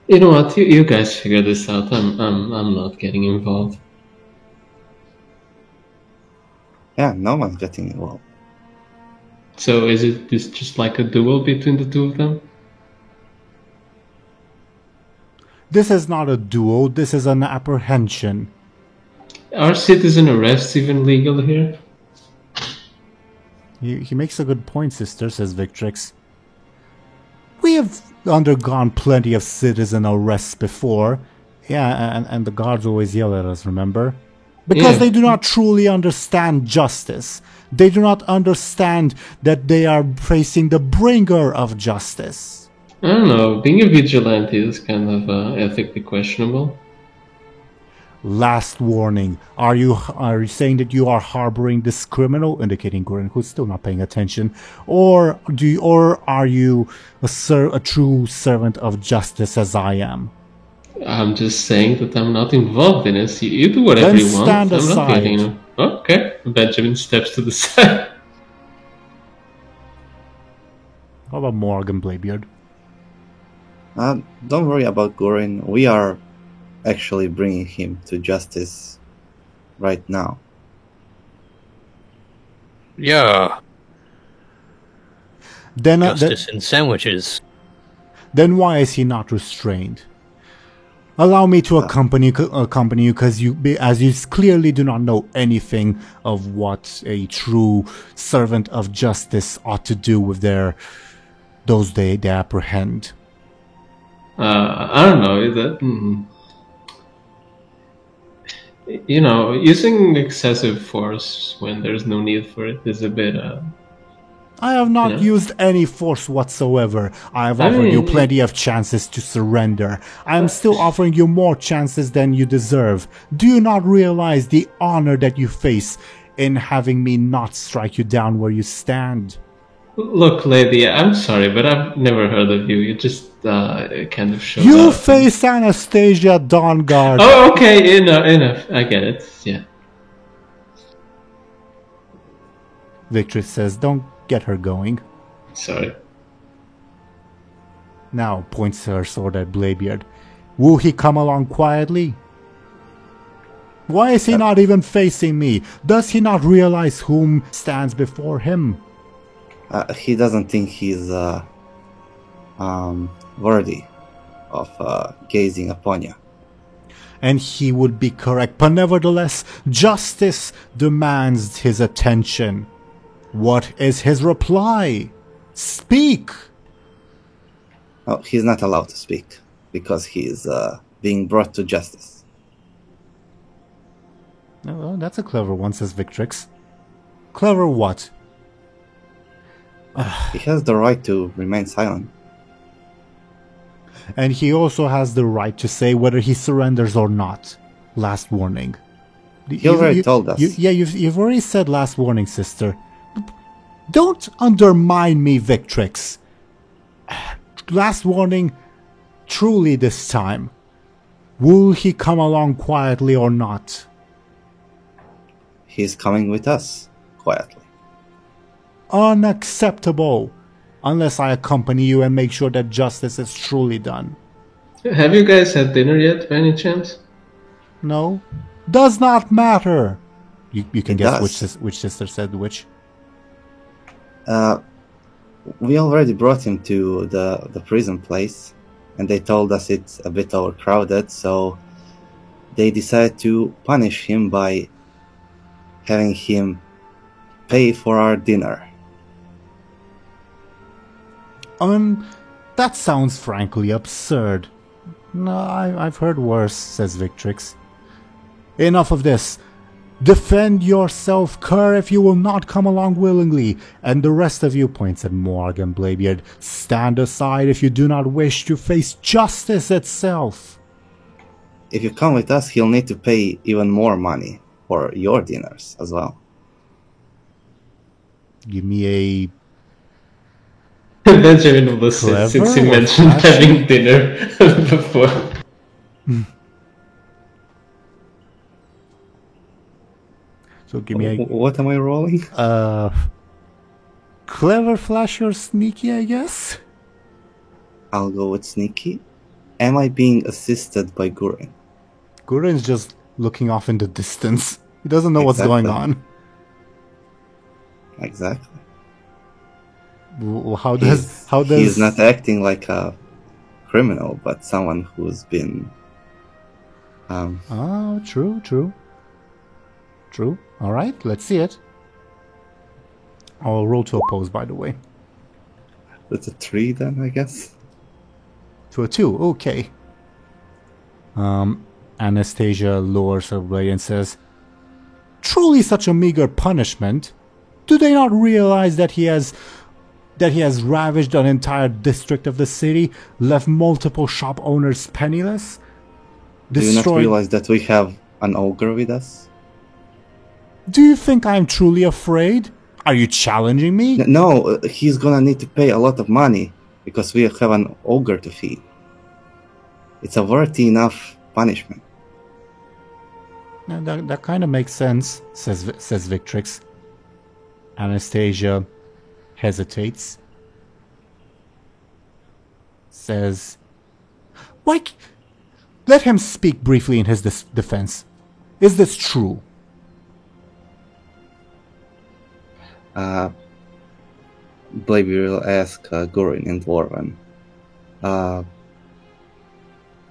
You know what? You guys figure this out. I'm not getting involved. Yeah, no one's getting involved. So is it just like a duel between the two of them? This is not a duel, this is an apprehension. Are citizen arrests even legal here? He makes a good point, sister, says Victrix. We have undergone plenty of citizen arrests before. Yeah, and the guards always yell at us, remember? Because they do not truly understand justice. They do not understand that they are facing the bringer of justice. I don't know, being a vigilante is kind of ethically questionable. Last warning. Are you saying that you are harboring this criminal, indicating Gurren, who's still not paying attention, or are you a true servant of justice as I am? I'm just saying that I'm not involved in it. You do whatever you want. Stand I'm aside. not getting... Okay. Benjamin steps to the side. How about Morgan Blaybeard? Don't worry about Gurren. We are actually bringing him to justice right now. Yeah. Then, Justice in sandwiches. Then why is he not restrained? Allow me to accompany you, because as you clearly do not know anything of what a true servant of justice ought to do with those they apprehend. I don't know. That you know, using excessive force when there's no need for it is a bit. I have not used any force whatsoever. I have offered you plenty of chances to surrender. I am still offering you more chances than you deserve. Do you not realize the honor that you face in having me not strike you down where you stand? Look, lady, I'm sorry, but I've never heard of you. You just kind of showed You up. face Anastasia Dawnguard. Oh, okay, enough. I get it. Yeah. Victrix says, don't get her going. Sorry. Now points her sword at Blaybeard. Will he come along quietly? Why is he not even facing me? Does he not realize whom stands before him? He doesn't think he's worthy of gazing upon you. And he would be correct, but nevertheless, justice demands his attention. What is his reply? Speak! Oh, he's not allowed to speak. because he's being brought to justice. Oh, that's a clever one, says Victrix. Clever what? He has the right to remain silent. And he also has the right to say whether he surrenders or not. Last warning. He already told us. You've already said last warning, sister. Don't undermine me, Victrix. Last warning, truly this time. Will he come along quietly or not? He's coming with us, quietly. Unacceptable. Unless I accompany you and make sure that justice is truly done. Have you guys had dinner yet, by any chance? No? Does not matter. You can It guess does. which sister said which. We already brought him to the prison place, and they told us it's a bit overcrowded, so they decided to punish him by having him pay for our dinner. That sounds frankly absurd. No, I've heard worse, says Victrix. Enough of this. Defend yourself, cur, if you will not come along willingly, and the rest of you, points at Morg and Bladebeard, stand aside if you do not wish to face justice itself. If you come with us, he'll need to pay even more money for your dinners as well. Give me a... Benjamin was Clever since he or mentioned flashy? having dinner before. So give me a... What am I rolling? Clever, flashy, or sneaky, I guess? I'll go with sneaky. Am I being assisted by Gurin? Guren's just looking off in the distance. He doesn't know what's going on. Exactly. How does... He's not acting like a criminal, but someone who's been... True. Alright, let's see it. I'll roll to oppose, by the way. That's a 3 then, I guess. To a 2, okay. Anastasia lowers her blade and says, truly such a meager punishment? Do they not realize that he has ravaged an entire district of the city, left multiple shop owners penniless? Do you not realize that we have an ogre with us? Do you think I'm truly afraid? Are you challenging me? No, he's gonna need to pay a lot of money because we have an ogre to feed. It's a worthy enough punishment. That kind of makes sense, says Victrix. Anastasia hesitates. Says, let him speak briefly in his defense. Is this true? Bladebeard will ask Gurin in Dwarven.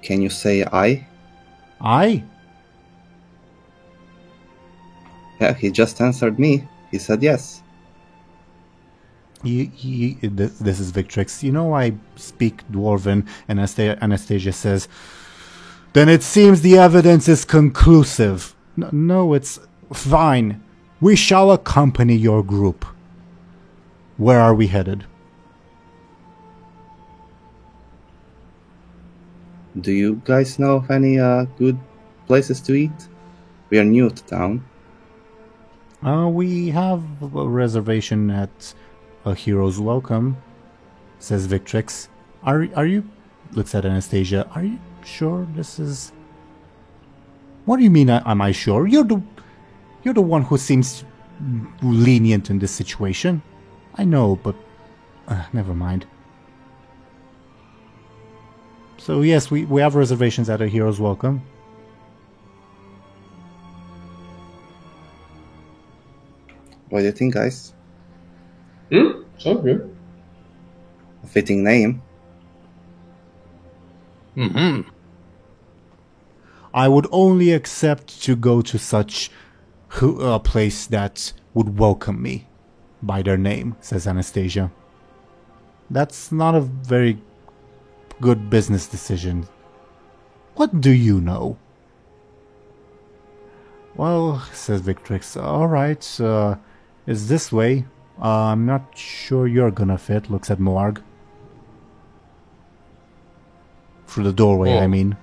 Can you say I? I? Yeah, he just answered me. He said yes. This is Victrix. You know I speak Dwarven, and Anastasia says, then it seems the evidence is conclusive. No, it's fine. We shall accompany your group. Where are we headed? Do you guys know of any good places to eat? We are new to town. We have a reservation at A Hero's Welcome, says Victrix. Are you... Looks at Anastasia. Are you sure this is... What do you mean, am I sure? You're the one who seems lenient in this situation. I know, but... never mind. So yes, we have reservations at A Hero's Welcome. What do you think, guys? So good. A fitting name. Mm-hmm. I would only accept to go to such a place that would welcome me by their name, says Anastasia. That's not a very good business decision, What do you know? Well, says Victrix, alright, it's this way. I'm not sure you're gonna fit, looks at Moarg. Through the doorway, I mean.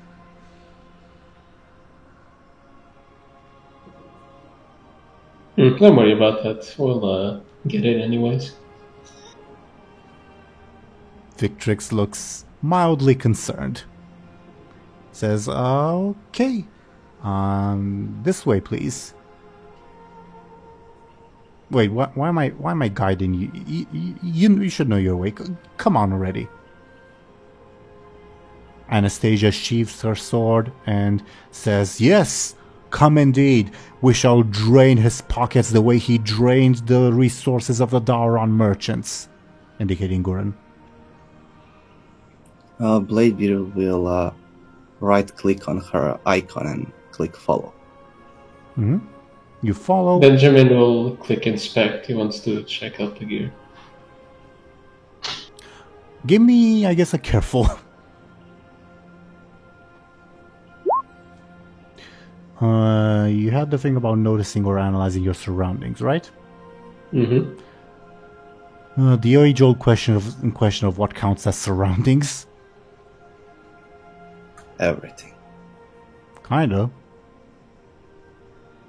Don't worry about that. We'll get it anyways. Victrix looks mildly concerned. Says, okay. This way, please. Wait, why am I guiding you? You should know your way. Come on already. Anastasia sheathes her sword and says, yes, come indeed. We shall drain his pockets the way he drained the resources of the Dauron merchants. Indicating Gurren. Bladebeard will right-click on her icon and click follow. Mm-hmm. You follow. Benjamin will click inspect. He wants to check out the gear. Give me, I guess, a careful. You had the thing about noticing or analyzing your surroundings, right? Mm-hmm. The age-old question of what counts as surroundings. Everything. Kinda.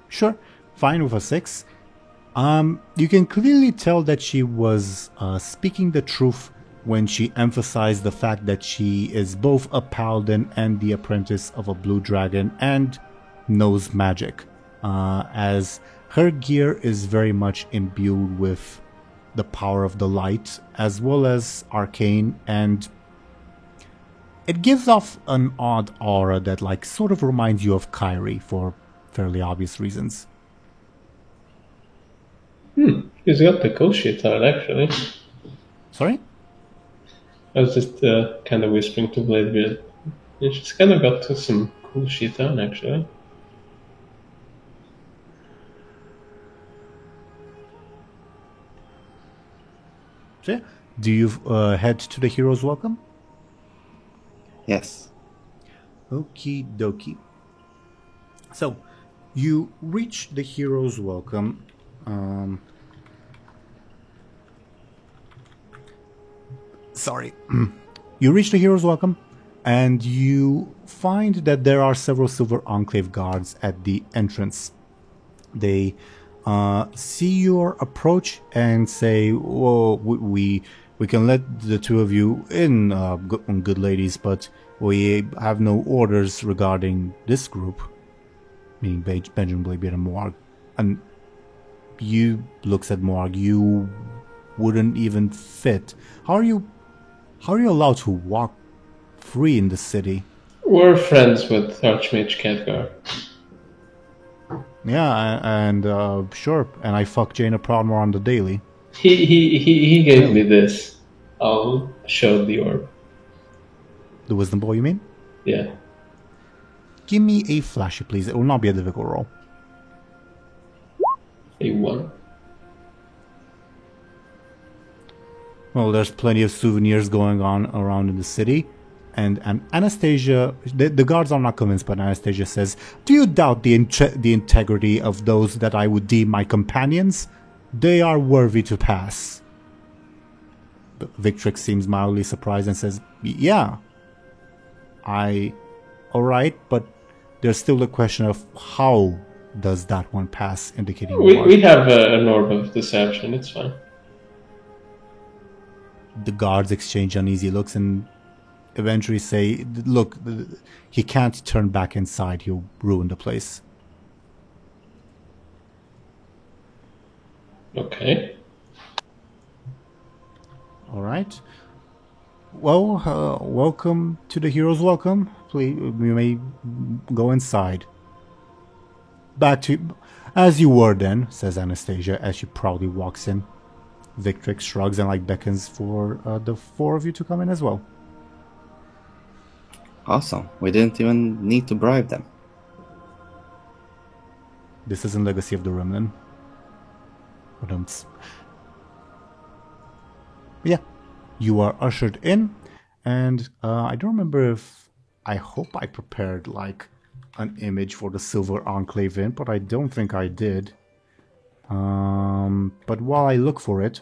Sure. Fine with a 6. You can clearly tell that she was speaking the truth when she emphasized the fact that she is both a paladin and the apprentice of a blue dragon and knows magic, as her gear is very much imbued with the power of the light as well as arcane, and it gives off an odd aura that like sort of reminds you of Kyrie for fairly obvious reasons. He's got the cool shit out, actually. Sorry? I was just kind of whispering to Bladebeard. She's kind of got to some cool shit on, actually. So, do you head to the Hero's Welcome? Yes. Okie dokie. So, you reach the Hero's Welcome. Sorry. You reach the Hero's Welcome, and you find that there are several Silver Enclave guards at the entrance. They see your approach and say, "Whoa, we can let the two of you in, good ladies, but we have no orders regarding this group," meaning Benjamin Bladebeard and Moarg. And you looks at Moarg. You wouldn't even fit. How are you allowed to walk free in the city? We're friends with Archmage Khadgar. Yeah, and sure, and I fuck Jaina Proudmoore on the daily. He gave me this. I'll show the orb. The wisdom ball, you mean? Yeah. Give me a flashy, please. It will not be a difficult roll. A 1. Well, there's plenty of souvenirs going on around in the city. And Anastasia, the guards are not convinced, but Anastasia says, "Do you doubt the integrity of those that I would deem my companions? They are worthy to pass." But Victrix seems mildly surprised and says, "Yeah, alright, but there's still the question of how does that one pass," indicating We have an orb of deception, it's fine. The guards exchange uneasy looks and eventually say, "Look, he can't turn back inside. He'll ruin the place." Okay. All right. Well, welcome to the Hero's Welcome. Please, you may go inside. Back to as you were then, says Anastasia as she proudly walks in. Victrix shrugs and beckons for the four of you to come in as well. Awesome. We didn't even need to bribe them. This isn't Legacy of the Remnant. Yeah, you are ushered in, and I don't remember if I hope I prepared like an image for the Silver Enclave Inn, but I don't think I did. But while I look for it,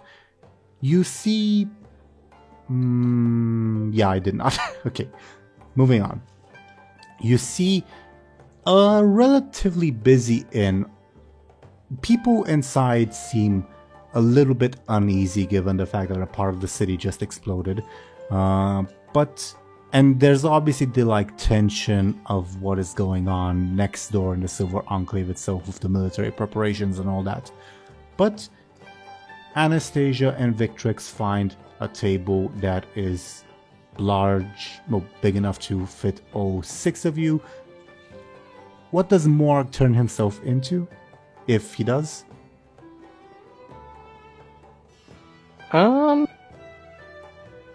you see... yeah, I did not. Okay, moving on. You see a relatively busy inn. People inside seem a little bit uneasy given the fact that a part of the city just exploded. And there's obviously the like tension of what is going on next door in the Silver Enclave itself with the military preparations and all that. But Anastasia and Victrix find a table that is large, well, big enough to fit all 6 of you. What does Morg turn himself into, if he does?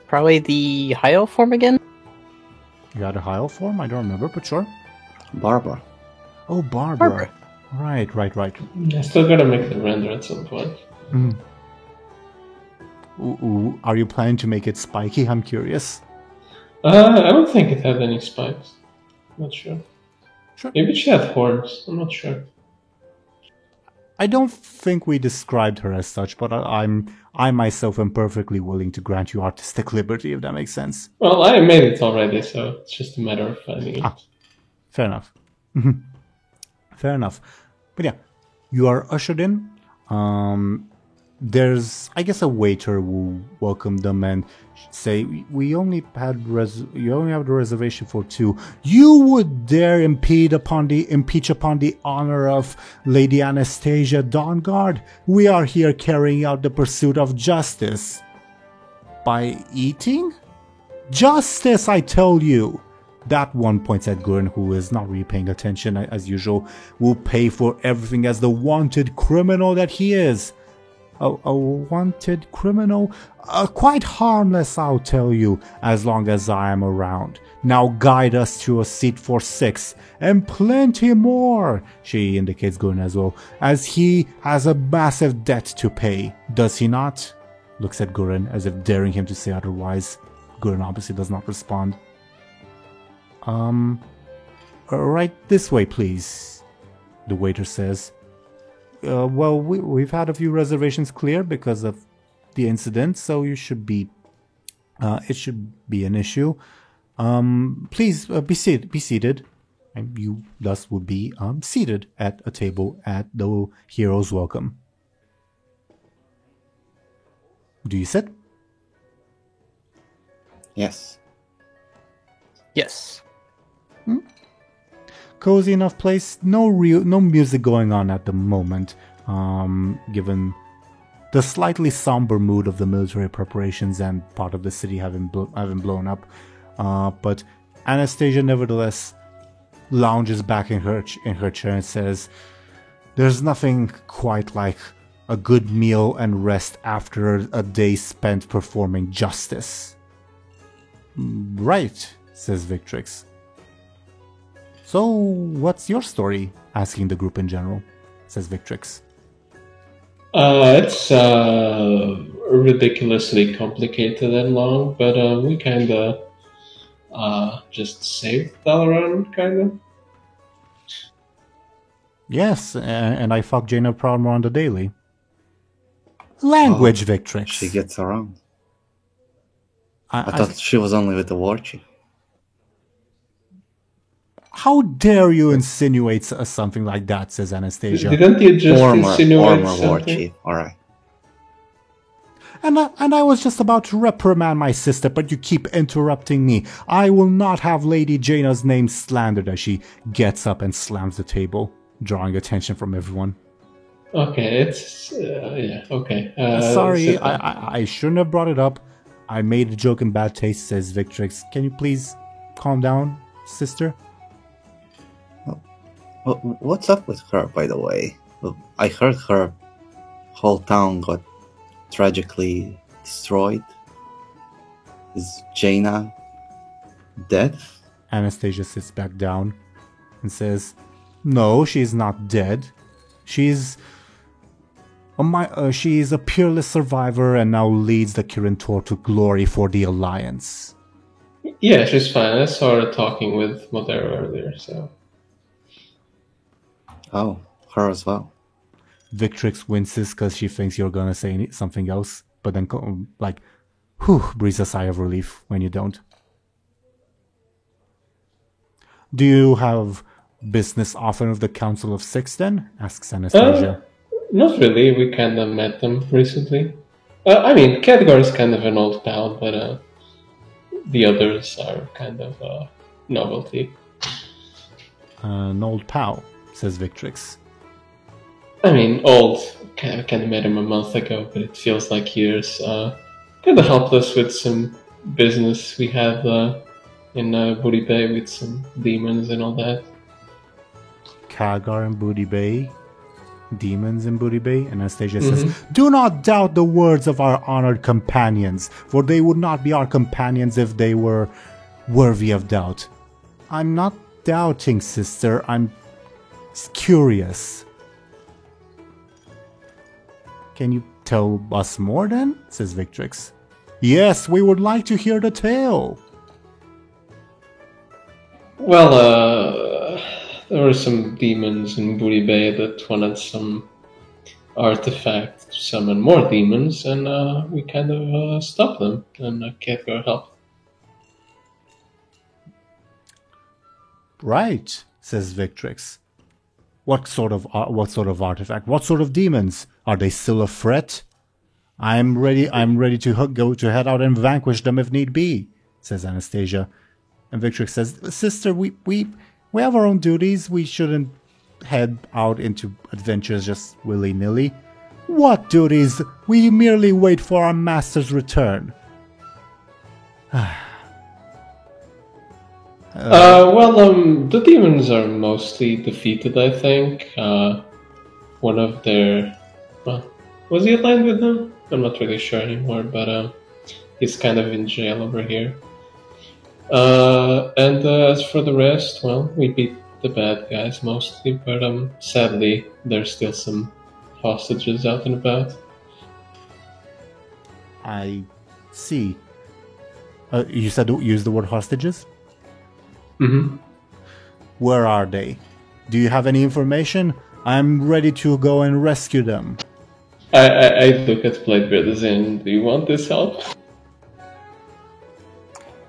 Probably the high elf form again? You got a high elf form? I don't remember, but sure. Barbara. Oh, Barbara. Right. I still gotta make the render at some point. Ooh, are you planning to make it spiky? I'm curious. I don't think it had any spikes. Not sure. Sure. Maybe she had horns. I'm not sure. I don't think we described her as such, but I myself am perfectly willing to grant you artistic liberty, if that makes sense. Well, I made it already, so it's just a matter of finding it. Fair enough. Fair enough. But yeah, you are ushered in. There's, I guess, a waiter will welcome them and say, "We only had you only have the reservation for 2. You would dare impeach upon the honor of Lady Anastasia Dawnguard? We are here carrying out the pursuit of justice by eating justice, I tell you." That one points at Gurren, who is not really paying attention as usual. Will pay for everything as the wanted criminal that he is. A wanted criminal? Quite harmless, I'll tell you, as long as I am around. Now guide us to a seat for 6, and plenty more, she indicates Gurren as well, as he has a massive debt to pay. Does he not? Looks at Gurren as if daring him to say otherwise. Gurren obviously does not respond. Right this way, please, the waiter says. Well, we've had a few reservations clear because of the incident, so you should be, it should be an issue. Please be seated. And you thus would be seated at a table at the hero's welcome. Do you sit? Yes. Yes. Cozy enough place. No music going on at the moment, given the slightly somber mood of the military preparations and part of the city having blown up. But Anastasia nevertheless lounges back in her chair and says, "There's nothing quite like a good meal and rest after a day spent performing justice." "Right," says Victrix. "So, what's your story?" asking the group in general, says Victrix. It's ridiculously complicated and long, but we kinda just saved Dalaran, kinda. Yes, and I fuck Jaina Proudmoore on the daily. Language, Victrix. She gets around. I I thought she was only with the war chief. How dare you insinuate something like that, says Anastasia. Didn't you just insinuate Former war something? chief. Alright. And I was just about to reprimand my sister, but you keep interrupting me. I will not have Lady Jaina's name slandered, as she gets up and slams the table, drawing attention from everyone. Okay, it's... yeah, okay. Sorry, sit down. I shouldn't have brought it up. I made a joke in bad taste, says Victrix. Can you please calm down, sister? What's up with her, by the way? I heard her whole town got tragically destroyed. Is Jaina dead? Anastasia sits back down and says, "No, she's not dead. She's a peerless survivor and now leads the Kirin Tor to glory for the Alliance." Yeah, she's fine. I saw her talking with Modero earlier, so. Oh, her as well. Victrix winces because she thinks you're gonna say something else, but then whew, breathes a sigh of relief when you don't. Do you have business often with the Council of Six then? Asks Anastasia. Not really. We kind of met them recently. I mean, Khadgar is kind of an old pal, but the others are kind of a novelty. An old pal, says Victrix. I mean, old. I kind of met him a month ago, but it feels like years. Kind of helped us with some business we had in Booty Bay with some demons and all that. Khadgar and Booty Bay. Demons in Booty Bay. And Anastasia says, "Do not doubt the words of our honored companions, for they would not be our companions if they were worthy of doubt." I'm not doubting, sister. I'm curious. Can you tell us more then? Says Victrix. Yes, we would like to hear the tale. Well, there were some demons in Booty Bay that wanted some artifact to summon more demons, and we kind of stopped them, and Khadgar helped. Right, says Victrix. What sort of artifact? What sort of demons? Are they still a threat? I'm ready to head out and vanquish them if need be, says Anastasia. And Victrix says, "Sister, we have our own duties. We shouldn't head out into adventures just willy-nilly." "What duties? We merely wait for our master's return." The demons are mostly defeated, I think. One of their... Well, was he aligned with them? I'm not really sure anymore, but he's kind of in jail over here. And as for the rest, well, we beat the bad guys mostly, but sadly, there's still some hostages out and about. I see. You said use the word hostages? Mm-hmm. Where are they? Do you have any information? I'm ready to go and rescue them. I look at Bladebeard as in, do you want this help?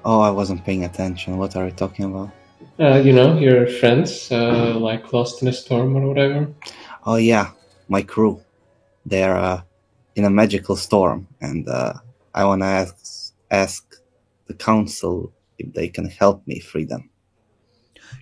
Oh, I wasn't paying attention. What are you talking about? Your friends, like Lost in a Storm or whatever. Oh yeah, my crew. They're in a magical storm, and I want to ask the council if they can help me free them.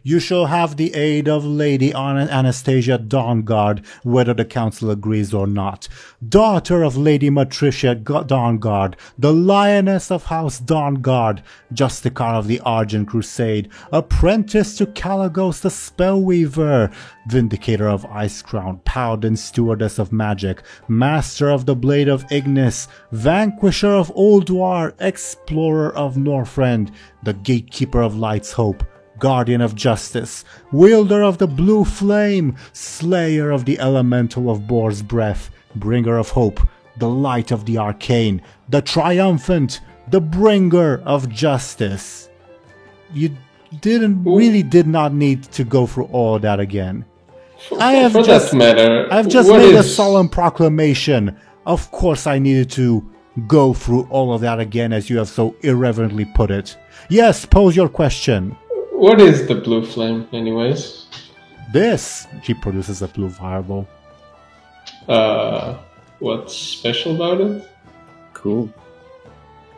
You shall have the aid of Lady Anastasia Dawnguard, whether the council agrees or not. Daughter of Lady Matricia Dawnguard, the lioness of House Dawnguard, Justicar of the Argent Crusade, apprentice to Kalagos the Spellweaver, Vindicator of Icecrown, Paladin Stewardess of Magic, Master of the Blade of Ignis, Vanquisher of Ulduar, Explorer of Northrend, the Gatekeeper of Light's Hope, Guardian of Justice, Wielder of the Blue Flame, Slayer of the Elemental of Boar's Breath, Bringer of Hope, the Light of the Arcane, the Triumphant, the Bringer of Justice. You did not need to go through all that again. I've just made a solemn proclamation. Of course I needed to go through all of that again, as you have so irreverently put it. Yes, pose your question. What is the blue flame, anyways? This. She produces a blue fireball. What's special about it? Cool.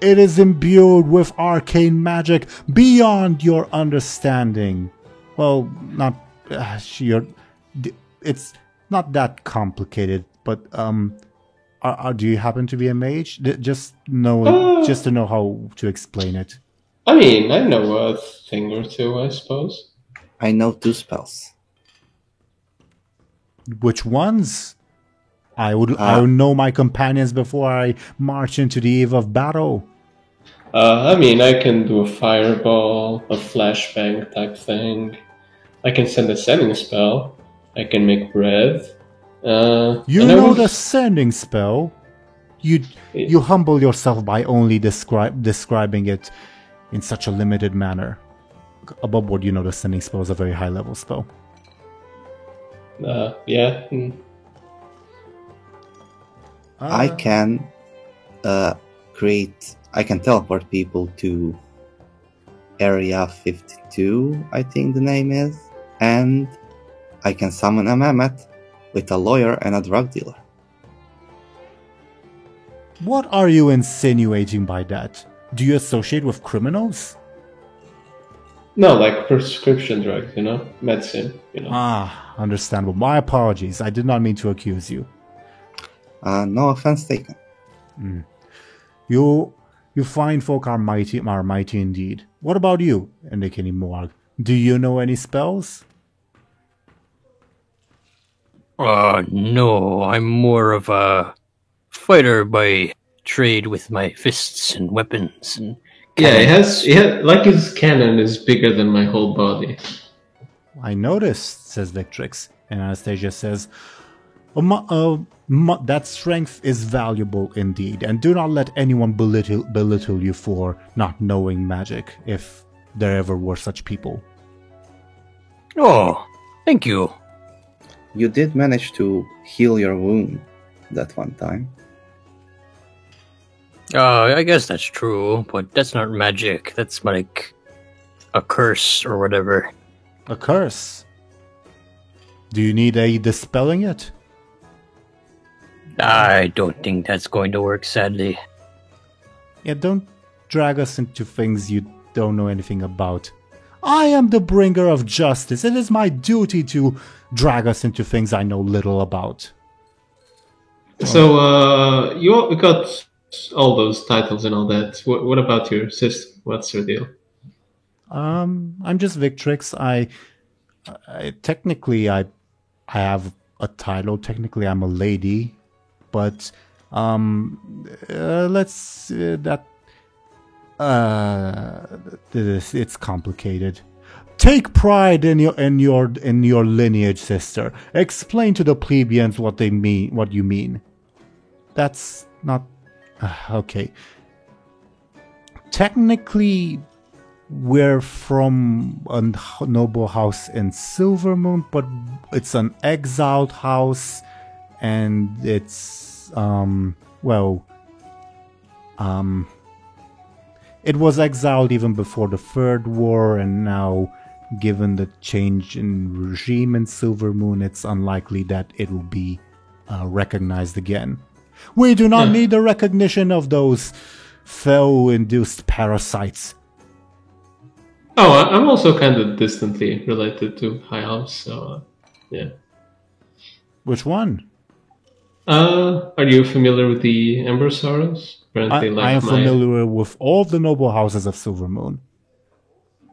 It is imbued with arcane magic beyond your understanding. Well, not it's not that complicated, but do you happen to be a mage? Just to know how to explain it. I mean, I know a thing or two, I suppose. I know 2 spells. Which ones? I would know my companions before I march into the eve of battle. I mean, I can do a fireball, a flashbang type thing. I can send a sending spell. I can make bread. The sending spell? You humble yourself by only describing it. in such a limited manner. Above board, you know the sending spell is a very high level spell. Yeah. I can I can teleport people to Area 52, I think the name is, and I can summon a Mehmet with a lawyer and a drug dealer. What are you insinuating by that? Do you associate with criminals? No, like prescription drugs, medicine, Ah, understandable. My apologies. I did not mean to accuse you. No offense taken. You fine folk are mighty indeed. What about you, indicating Moarg? Do you know any spells? No, I'm more of a fighter by trade with my fists and weapons. And Yeah, like his cannon is bigger than my whole body. I noticed, says Victrix. And Anastasia says, that strength is valuable indeed, and do not let anyone belittle you for not knowing magic, if there ever were such people. Oh, thank you. You did manage to heal your wound that one time. I guess that's true, but that's not magic. That's like a curse or whatever. A curse? Do you need a dispelling it? I don't think that's going to work, sadly. Yeah, don't drag us into things you don't know anything about. I am the bringer of justice. It is my duty to drag us into things I know little about. So, you got all those titles and all that. What about your sister? What's her deal? I'm just Victrix. I technically I have a title. Technically, I'm a lady, but it's complicated. Take pride in your lineage, sister. Explain to the plebeians what you mean. That's not okay. Technically, we're from a noble house in Silvermoon, but it's an exiled house, and it's it was exiled even before the Third War, and now, given the change in regime in Silvermoon, it's unlikely that it will be recognized again. We do not need the recognition of those foe-induced parasites. Oh, I'm also kind of distantly related to High House, so yeah. Which one? Are you familiar with the Ember Sorrows? Apparently, I am familiar with all the noble houses of Silvermoon.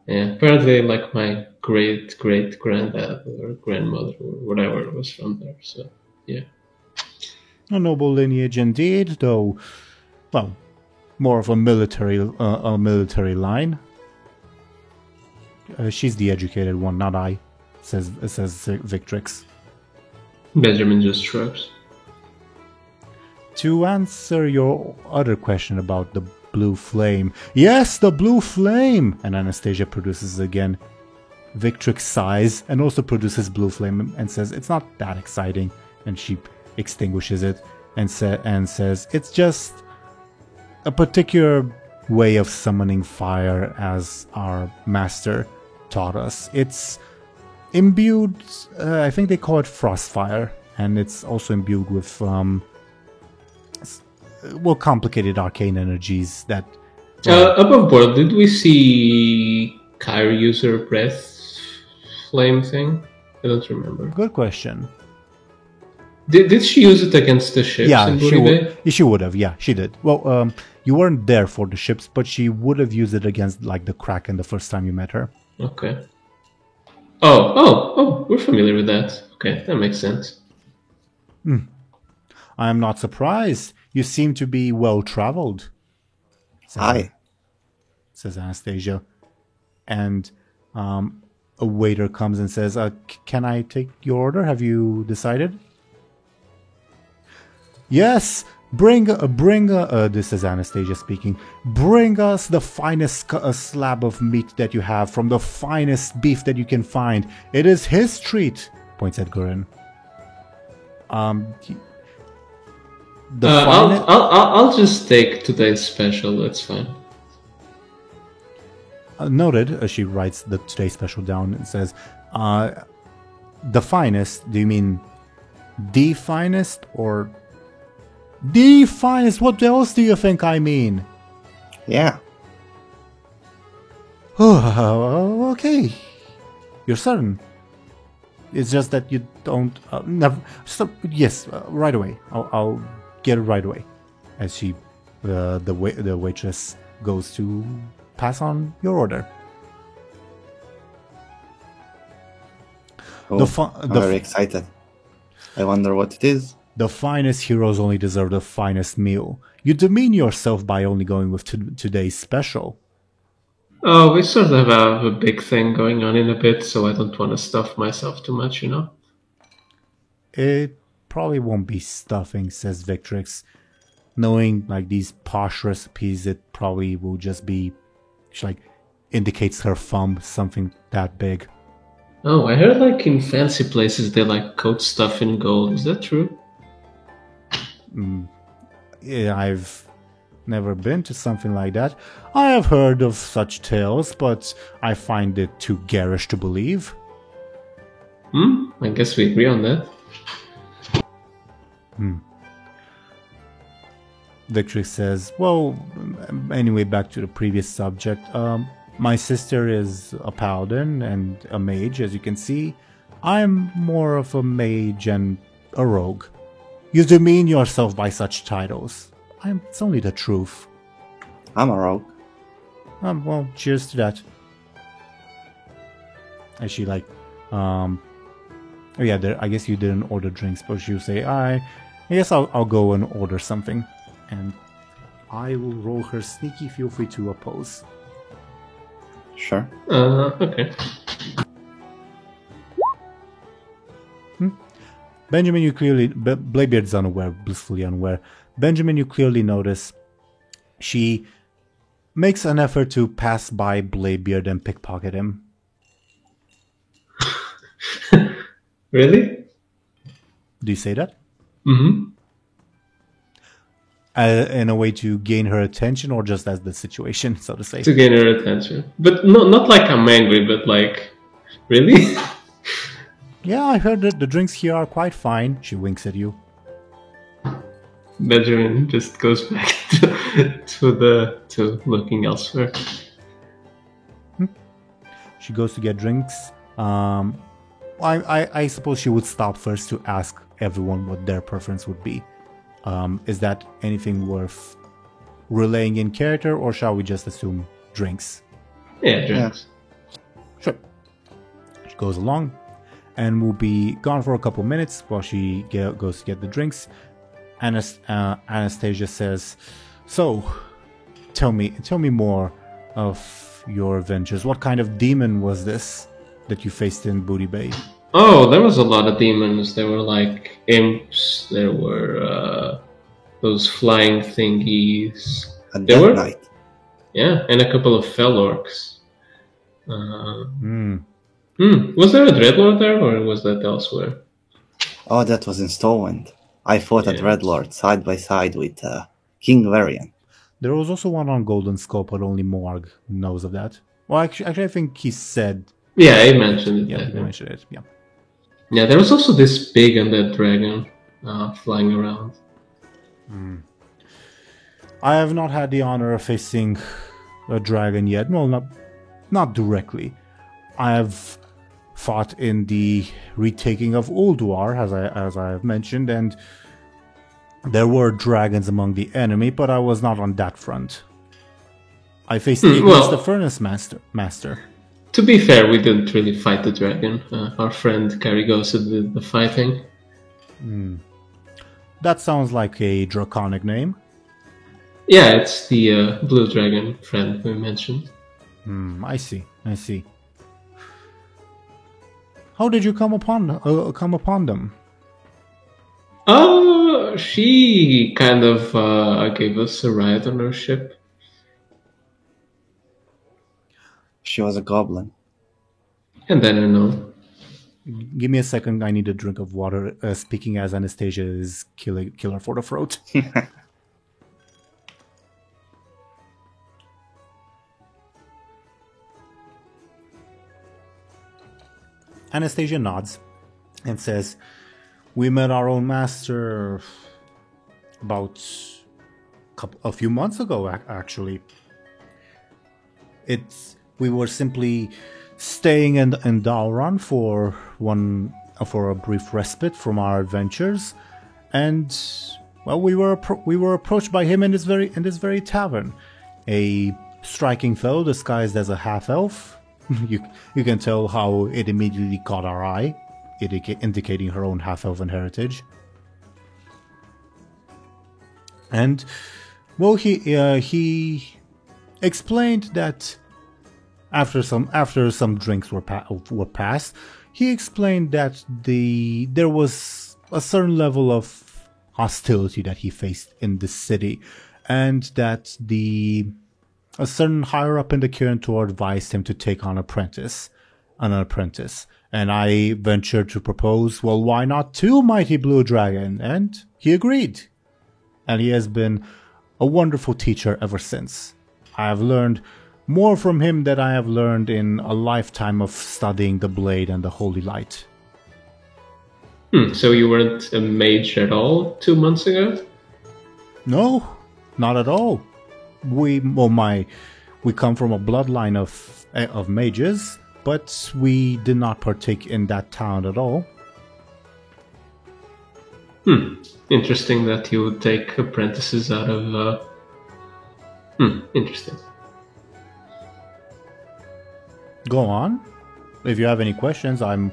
Yeah, apparently, like my great granddad or grandmother or whatever was from there. So yeah, a noble lineage indeed, though. Well, more of a military line. She's the educated one, not I, says Victrix. Benjamin just shrugs. To answer your other question about the blue flame. Yes, the blue flame! And Anastasia produces again. Victrix sighs and also produces blue flame and says, it's not that exciting. And she extinguishes it and says, it's just a particular way of summoning fire as our master taught us. It's imbued, I think they call it frostfire, and it's also imbued with complicated arcane energies that... above board, did we see Kyrie use her breath flame thing? I don't remember. Good question. Did she use it against the ships in Booty Bay? She would have, yeah, she did. Well, you weren't there for the ships, but she would have used it against, like, the Kraken the first time you met her. Okay. Oh, we're familiar with that. Okay, that makes sense. I am not surprised. You seem to be well-traveled. Hi. Says Anastasia. And a waiter comes and says, can I take your order? Have you decided? Yes, This is Anastasia speaking. Bring us the finest slab of meat that you have from the finest beef that you can find. It is his treat, points at Gurin. I'll just take today's special. That's fine. Noted. She writes the today's special down and says, "The finest. Do you mean the finest or the finest? What else do you think I mean?" Yeah. Okay. You're certain. It's just that you don't. Never. So, yes, right away. I'll get it right away. As she, the waitress goes to pass on your order. Oh, I'm very excited. I wonder what it is. The finest heroes only deserve the finest meal. You demean yourself by only going with today's special. Oh, we sort of have a big thing going on in a bit, so I don't want to stuff myself too much, you know? It probably won't be stuffing, says Victrix. Knowing, like, these posh recipes, it probably will just be, she, like, indicates her thumb, something that big. Oh, I heard, like, in fancy places they, like, coat stuff in gold. Is that true? Yeah, I've never been to something like that. I have heard of such tales, but I find it too garish to believe. I guess we agree on that. Victrix says, well, anyway, back to the previous subject. My sister is a paladin and a mage, as you can see. I'm more of a mage and a rogue. You demean yourself by such titles. It's only the truth. I'm a rogue. Well, cheers to that. As she like, oh yeah, I guess you didn't order drinks, but she'll say, I guess I'll go and order something. And I will roll her sneaky, feel free to oppose. Sure. Okay. Benjamin, you clearly... Bladebeard's unaware, blissfully unaware. Benjamin, you clearly notice she makes an effort to pass by Bladebeard and pickpocket him. Really? Do you say that? Mm-hmm. In a way to gain her attention, or just as the situation, so to say? To gain her attention. But not like I'm angry, but like... Really? Yeah, I heard that the drinks here are quite fine. She winks at you. Benjamin just goes back to looking elsewhere. She goes to get drinks. I suppose she would stop first to ask everyone what their preference would be. Is that anything worth relaying in character, or shall we just assume drinks? Yeah, drinks. Sure. She goes along, and will be gone for a couple minutes while she goes to get the drinks. Anastasia says, "So, tell me more of your adventures. What kind of demon was this that you faced in Booty Bay?" Oh, there was a lot of demons. There were like imps. There were those flying thingies. A Death Knight. Yeah, and a couple of fell orcs. Was there a Dreadlord there, or was that elsewhere? Oh, that was in Stormwind. I fought a Dreadlord side by side with King Varian. There was also one on Golden Skull, but only Morg knows of that. Well, actually I think he said... Yeah, he mentioned it. Yeah, he mentioned it, yeah. Yeah, there was also this big undead dragon flying around. I have not had the honor of facing a dragon yet. Well, not directly. I have fought in the retaking of Ulduar, as I have mentioned, and there were dragons among the enemy, but I was not on that front. I faced the Furnace Master. To be fair, we didn't really fight the dragon. Our friend Karigosa did the fighting. That sounds like a draconic name. Yeah, it's the blue dragon friend we mentioned. I see. How did you come upon them? She kind of gave us a ride on her ship. She was a goblin. And then I know. Give me a second. I need a drink of water. Speaking as Anastasia is killer for the throat. Anastasia nods and says, "We met our own master about a few months ago, actually. We were simply staying in Dalron for a brief respite from our adventures, and well, we were approached by him in this very tavern, a striking fellow disguised as a half elf. You can tell how it immediately caught our eye, indicating her own half elven heritage. And well, he explained that after some drinks were passed, he explained that there was a certain level of hostility that he faced in the city, and that a certain higher up in the Kirin Tor advised him to take on an apprentice. And I ventured to propose, well, why not two mighty blue dragon? And he agreed. And he has been a wonderful teacher ever since. I have learned more from him than I have learned in a lifetime of studying the blade and the holy light." So you weren't a mage at all 2 months ago? No, not at all. We come from a bloodline of mages, but we did not partake in that town at all. Interesting that you would take apprentices out of... Interesting. Go on. If you have any questions, I'm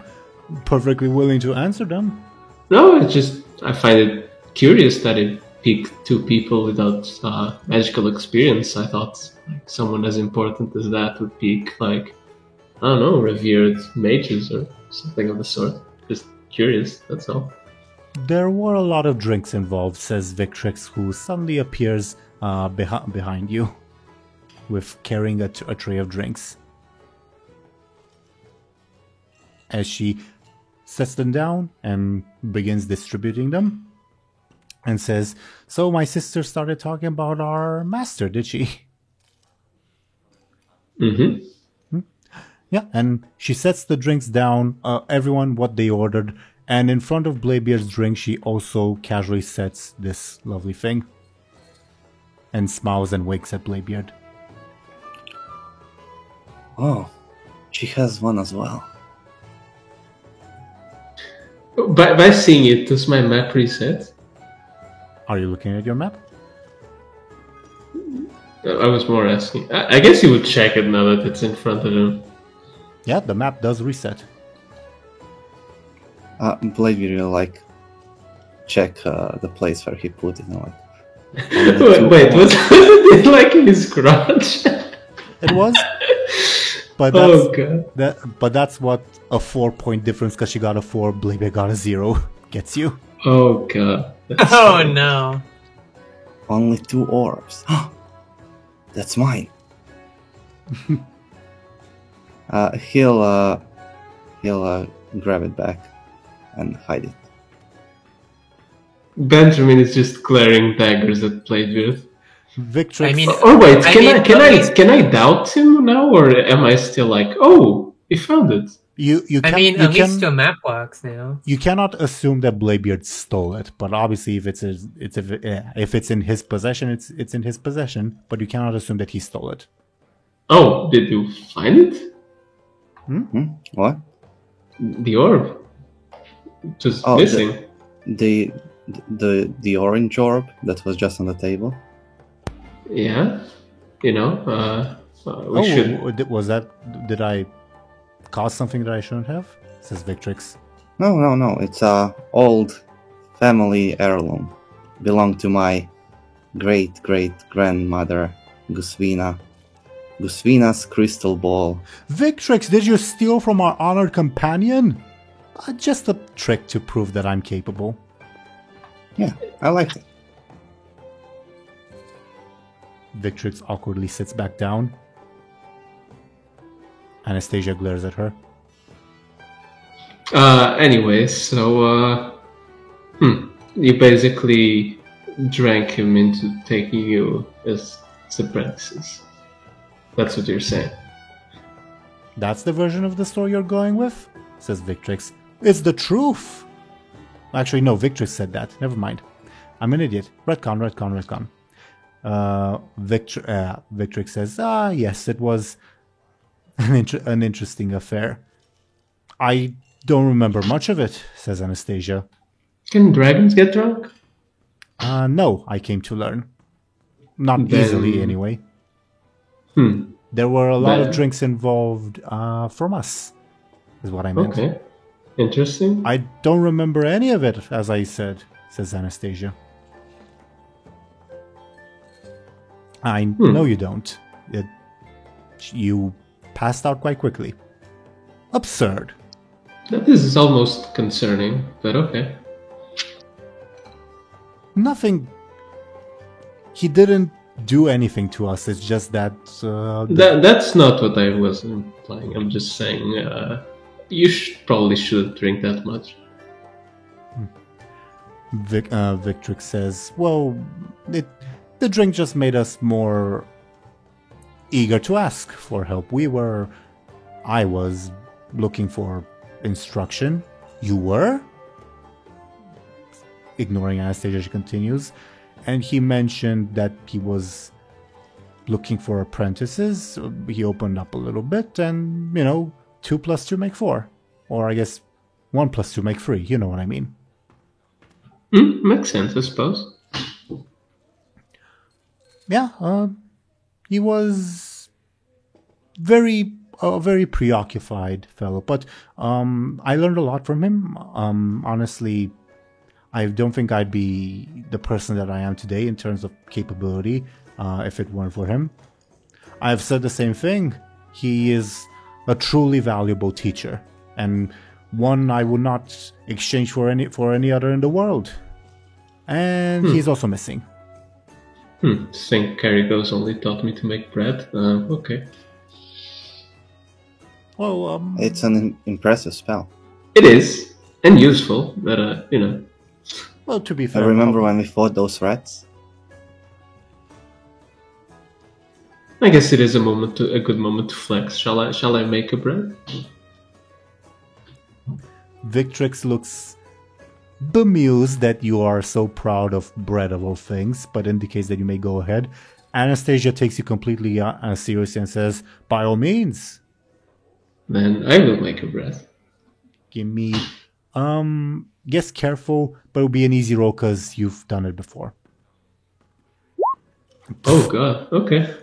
perfectly willing to answer them. No, I find it curious that it picked two people without magical experience. I thought someone as important as that would pick, I don't know, revered mages or something of the sort. Just curious, that's all. There were a lot of drinks involved, says Victrix, who suddenly appears behind you, with carrying a tray of drinks. As she sets them down and begins distributing them, and says, "So my sister started talking about our master, did she?" Mm-hmm. Yeah, and she sets the drinks down, everyone what they ordered, and in front of Bladebeard's drink, she also casually sets this lovely thing, and smiles and winks at Bladebeard. Oh, she has one as well. By seeing it, does my map reset? Are you looking at your map? I was more asking. I guess you would check it now that it's in front of him. Yeah, the map does reset. Bladebeard will check the place where he put it. Wait, was it like in his garage? It was. But that's what a 4-point difference, because she got a 4, Bladebeard got a 0, gets you. Oh god. Oh no. Only 2 orbs. That's mine. He'll grab it back and hide it. Benjamin is just glaring daggers at Bladebeard. Victrix. I mean, Oh wait, can I doubt him now, or am I still like, oh, he found it? at least the map works now. You cannot assume that Bladebeard stole it, but obviously if it's in his possession, it's in his possession. But you cannot assume that he stole it. Oh, did you find it? What? The orb. Just missing. The orange orb that was just on the table. Yeah, we should. Did I cause something that I shouldn't have? Says Victrix. No. It's a old family heirloom. Belonged to my great grandmother, Gusvina. Gusvina's crystal ball. Victrix, did you steal from our honored companion? Just a trick to prove that I'm capable. Yeah, I liked it. Victrix awkwardly sits back down. Anastasia glares at her. Anyway, so, you basically drank him into taking you as apprentices. That's what you're saying. That's the version of the story you're going with? Says Victrix. It's the truth! Actually, no, Victrix said that. Never mind. I'm an idiot. Retcon. Victrix says, yes, it was an interesting affair. I don't remember much of it, says Anastasia. Can dragons get drunk? No, I came to learn. Not Then- easily, anyway. There were a lot of drinks involved from us, is what I meant. Okay. Interesting. I don't remember any of it, as I said, says Anastasia. I know you don't. You passed out quite quickly. Absurd. This is almost concerning, but okay. Nothing. He didn't do anything to us. It's just that. That's not what I was implying. I'm just saying you probably shouldn't drink that much. Victrix says, well, the drink just made us more eager to ask for help. I was looking for instruction. You were? Ignoring Anastasia, she continues. And he mentioned that he was looking for apprentices. He opened up a little bit and, 2 plus 2 make 4. Or I guess 1 plus 2 make 3. You know what I mean. Makes sense, I suppose. Yeah, he was a very preoccupied fellow, but I learned a lot from him. Honestly, I don't think I'd be the person that I am today in terms of capability if it weren't for him. I've said the same thing. He is a truly valuable teacher, and one I would not exchange for any other in the world. And he's also missing. Think Carrigos only taught me to make bread? Okay. Well, It's an impressive spell. It is, and useful, but, well, to be I fair, remember when we fought those rats. I guess it is a good moment to flex. Shall I make a bread? Victrix looks bemused that you are so proud of bread of all things, but indicates that you may go ahead. Anastasia takes you completely seriously and says, by all means. Then I will make a bread. Give me, yes, careful, but it'll be an easy roll because you've done it before. Oh god, okay.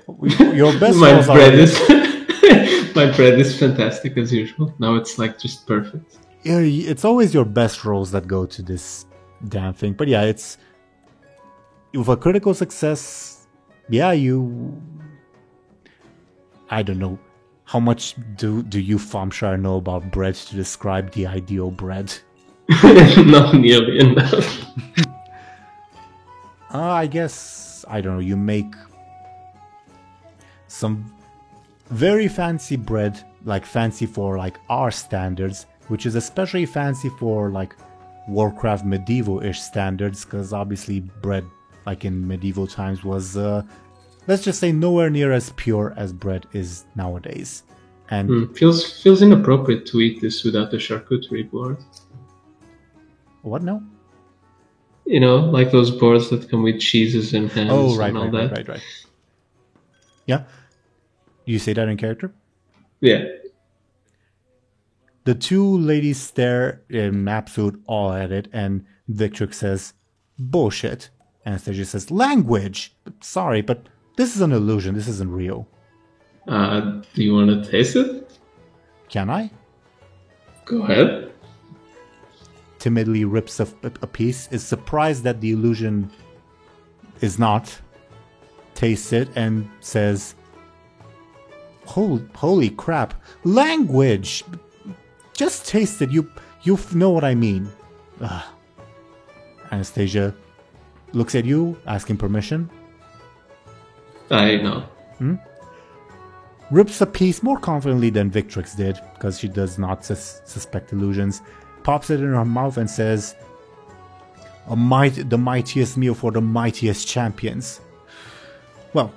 Your best My rolls bread are... is my bread is fantastic as usual. Now it's like just perfect. Yeah, it's always your best rolls that go to this damn thing. But yeah, it's with a critical success. Yeah, I don't know how much do you Famshar know about bread to describe the ideal bread. Not nearly enough. I guess I don't know. You make some very fancy bread, like fancy for like our standards, which is especially fancy for like Warcraft medieval-ish standards, because obviously bread, like in medieval times, was let's just say nowhere near as pure as bread is nowadays. And Feels inappropriate to eat this without the charcuterie board. what now? You know, like those boards that come with cheeses and hams Oh, right, and all that. right. Yeah, you say that in character. Yeah. The two ladies stare in absolute awe at it, and Victrix says, bullshit. Anastasia says, language! Sorry, but this is an illusion, this isn't real. Do you want to taste it? Can I? Go ahead. Timidly rips a piece, is surprised that the illusion is not, tastes it, and says, holy crap, language! Just taste it, you know what I mean. Ugh. Anastasia looks at you, asking permission. I know. Rips a piece more confidently than Victrix did, because she does not suspect illusions. Pops it in her mouth and says, the mightiest meal for the mightiest champions. Well,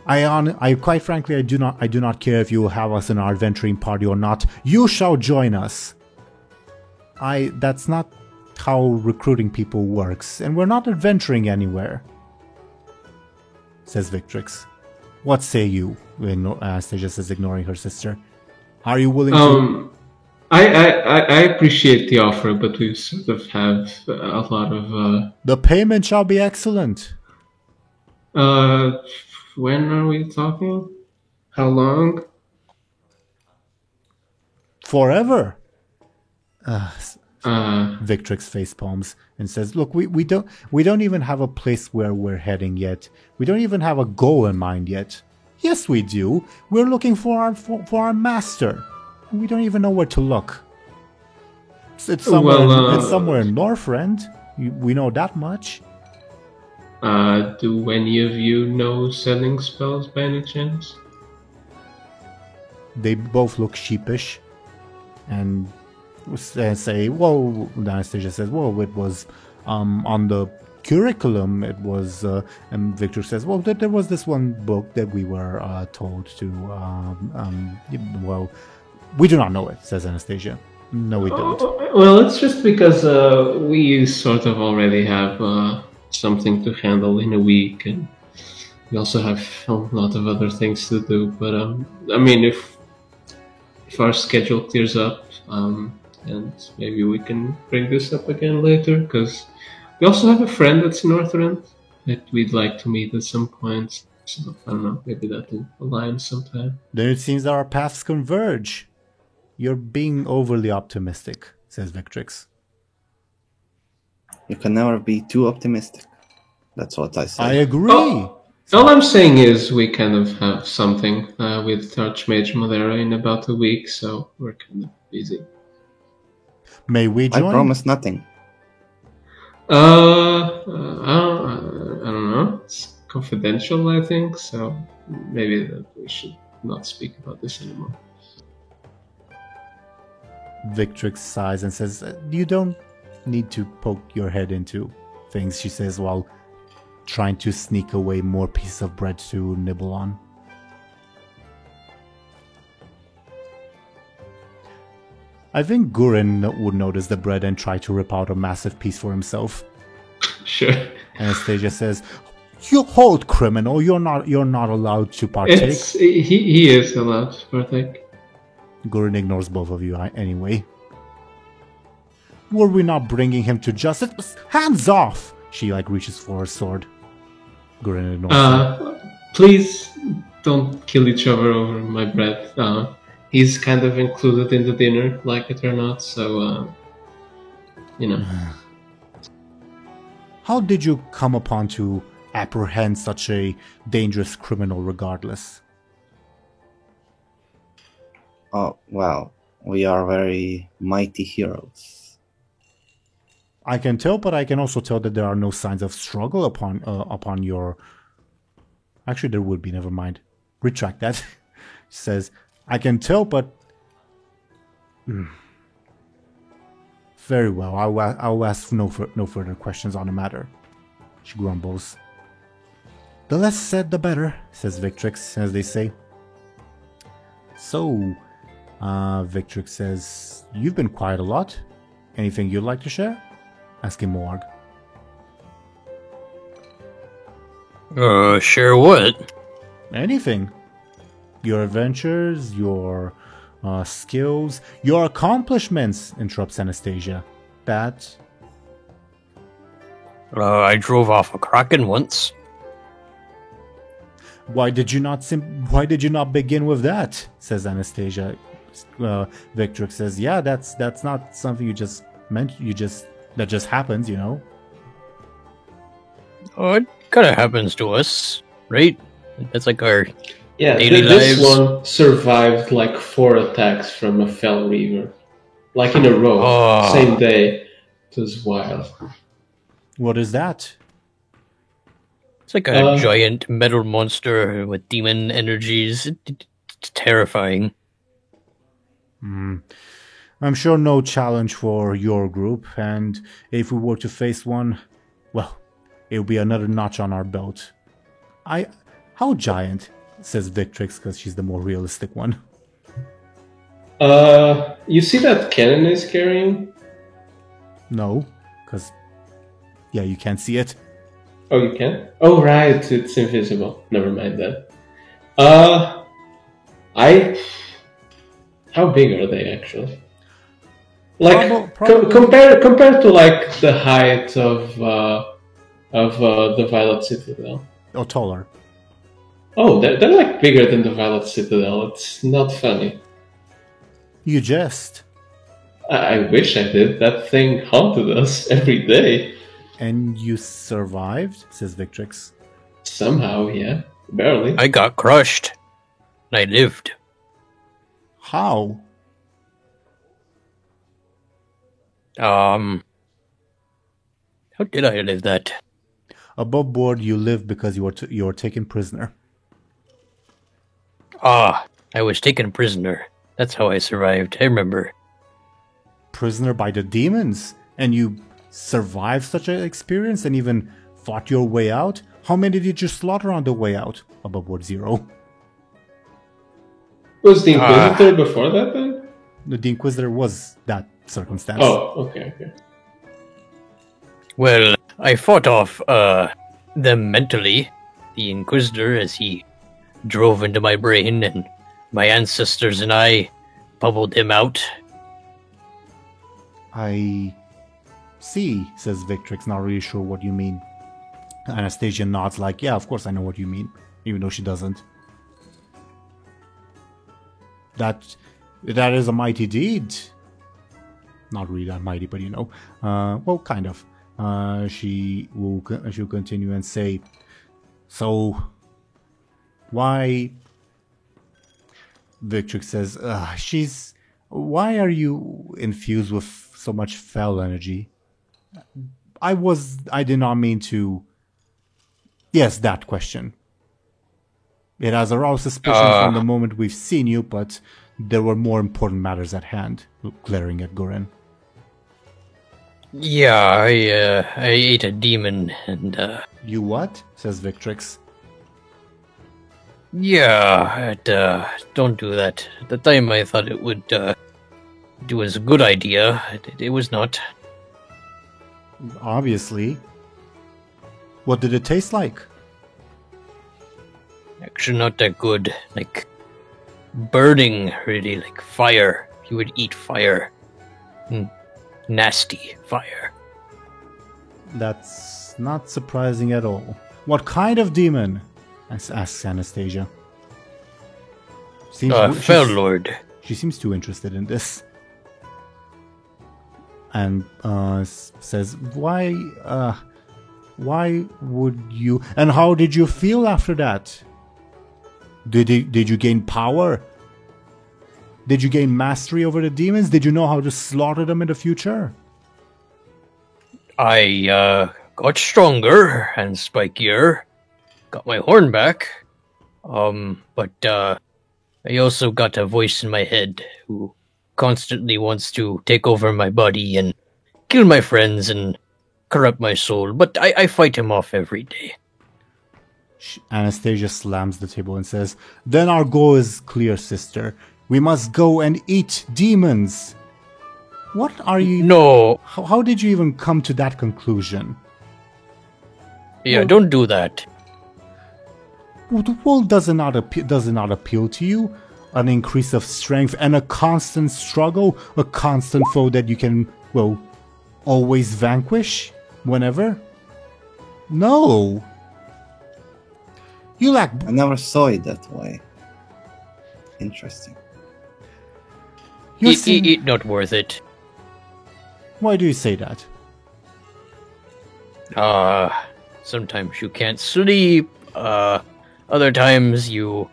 I quite frankly, I do not care if you will have us in our adventuring party or not. You shall join us. That's not how recruiting people works, and we're not adventuring anywhere, says Victrix. What say you? Anastasia says, ignoring her sister. Are you willing to... I appreciate the offer, but we sort of have a lot of... The payment shall be excellent. When are we talking? How long? Forever. Victrix face palms and says, look, we don't even have a place where we're heading yet. We don't even have a goal in mind yet. Yes, we do. We're looking for our master. We don't even know where to look. It's somewhere in Northrend. We know that much. Do any of you know sending spells by any chance? They both look sheepish and say, well, Anastasia says, well, it was on the curriculum, it was, and Victor says, well, there was this one book that we were told to, well, we do not know it, says Anastasia. No, we don't. Well, it's just because we sort of already have something to handle in a week, and we also have a lot of other things to do. But I mean, if our schedule clears up, and maybe we can bring this up again later, because we also have a friend that's in Northrend that we'd like to meet at some point. So I don't know, maybe that will align sometime. Then it seems that our paths converge. You're being overly optimistic, says Victrix. You can never be too optimistic. That's what I say. I agree. All I'm saying is we kind of have something with Archmage Modera in about a week, so we're kind of busy. May we join? I promise nothing. I don't know. It's confidential, I think, so maybe that we should not speak about this anymore. Victrix sighs and says, you don't need to poke your head into things, she says, while trying to sneak away more pieces of bread to nibble on. I think Guren would notice the bread and try to rip out a massive piece for himself. Sure. Anastasia says, "You hold, criminal. You're not allowed to partake." He is allowed to partake. Guren ignores both of you anyway. Were we not bringing him to justice? Hands off! She reaches for her sword. Guren ignores her. Please don't kill each other over my bread. He's kind of included in the dinner, like it or not, so, you know. How did you come upon to apprehend such a dangerous criminal regardless? Oh, well, we are very mighty heroes. I can tell, but I can also tell that there are no signs of struggle upon your... Actually, there would be, never mind. Retract that. She says, I can tell, but... Very well, I'll ask no further questions on the matter. She grumbles. The less said, the better, says Victrix, as they say. So, Victrix says, you've been quiet a lot. Anything you'd like to share? Asking Morg. Share what? Anything. Your adventures, your skills, your accomplishments, interrupts Anastasia. That... I drove off a Kraken once. Why did you not begin with that? Says Anastasia. Victrix says, yeah, that's not something you just meant. That just happens, you know. Oh, it kind of happens to us, right? That's like our daily this lives. one survived 4 attacks from a Fell Reaver, in a row, same day. It was wild. What is that? It's like a giant metal monster with demon energies. It's terrifying. I'm sure no challenge for your group, and if we were to face one, well, it would be another notch on our belt. How giant? Says Victrix, because she's the more realistic one. You see that cannon is carrying? No, because, yeah, you can't see it. Oh, you can? Oh, right, it's invisible. Never mind that. How big are they, actually? Like, Probably- compared to, like, the height of the Violet Citadel. Oh, taller. Oh, they're like bigger than the Violet Citadel. It's not funny. You jest. I wish I did. That thing haunted us every day. And you survived? Says Victrix. Somehow, yeah. Barely. I got crushed. And I lived. How? How did I live that? Above board, you lived because you were taken prisoner. I was taken prisoner. That's how I survived. I remember. Prisoner by the demons? And you survived such an experience and even fought your way out? How many did you slaughter on the way out? Above board 0. Was the Inquisitor before that, then? The Inquisitor was that circumstance. Oh, okay. Well, I fought off them mentally. The Inquisitor, as he drove into my brain, and my ancestors and I bubbled him out. I see, says Victrix, not really sure what you mean. Anastasia nods like, yeah, of course I know what you mean, even though she doesn't. That is a mighty deed. Not really that mighty, but you know. Well, kind of. She'll continue and say, so, why... Victrix says, why are you infused with so much foul energy? I did not mean to... Yes, that question. It has aroused suspicion from the moment we've seen you, but there were more important matters at hand, glaring at Goren. Yeah, I ate a demon, and You what? Says Victrix. yeah, don't do that. At the time I thought it was a good idea. It was not. Obviously. What did it taste like? Actually not that good. Like, burning, really, like fire. You would eat fire. Nasty fire. That's not surprising at all. What kind of demon? Asks Anastasia. Fell Lord. She seems too interested in this. And says, why would you... And how did you feel after that? Did you gain power? Did you gain mastery over the demons? Did you know how to slaughter them in the future? I got stronger and spikier. Got my horn back. But I also got a voice in my head who constantly wants to take over my body and kill my friends and corrupt my soul. But I fight him off every day. Anastasia slams the table and says, then our goal is clear, sister. We must go and eat demons. What are you... No. How did you even come to that conclusion? Yeah, don't do that. Well, the world does it not appeal to you? An increase of strength and a constant struggle? A constant foe that you can, well, always vanquish? Whenever? No. You lack... I never saw it that way. Interesting. It not worth it. Why do you say that? Sometimes you can't sleep. Other times you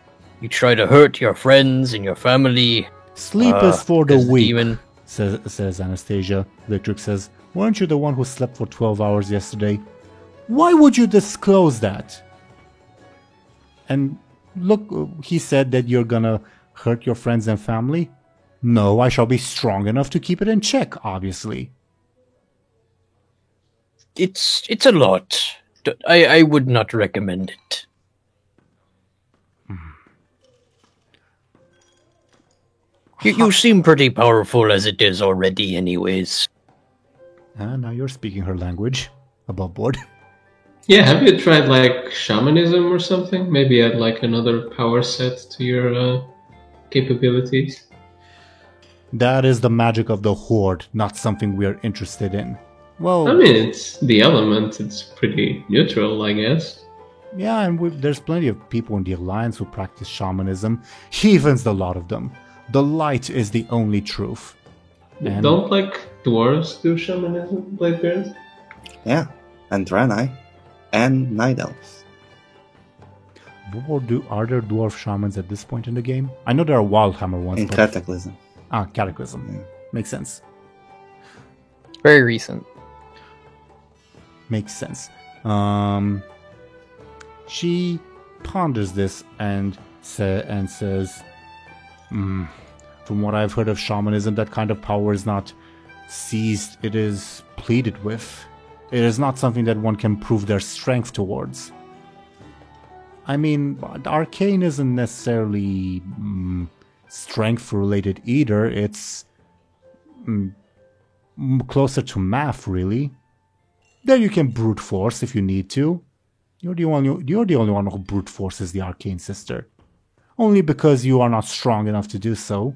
try to hurt your friends and your family. Sleep is for the weak. Demon. says Anastasia. Victrix says, weren't you the one who slept for 12 hours yesterday? Why would you disclose that? And look, he said that you're gonna hurt your friends and family? No, I shall be strong enough to keep it in check, obviously. It's a lot. I would not recommend it. You seem pretty powerful as it is already anyways. Now you're speaking her language. Above board. Yeah, have you tried like shamanism or something? Maybe add like another power set to your capabilities? That is the magic of the Horde, not something we are interested in. Well, I mean, it's the element. It's pretty neutral, I guess. yeah, and there's plenty of people in the Alliance who practice shamanism. Heathens, the lot of them. The light is the only truth. And Don't like dwarves do shamanism, Bladebeard? Yeah, and Draenei, and Night Elves. are there dwarf shamans at this point in the game? I know there are Wildhammer ones. In but... Cataclysm. Cataclysm. Yeah. Makes sense. Very recent. Makes sense. She ponders this and says, from what I've heard of shamanism, that kind of power is not seized, it is pleaded with. It is not something that one can prove their strength towards. I mean, arcane isn't necessarily strength related either. It's closer to math, really. There you can brute force if you need to. You're the only one who brute forces the arcane sister. Only because you are not strong enough to do so.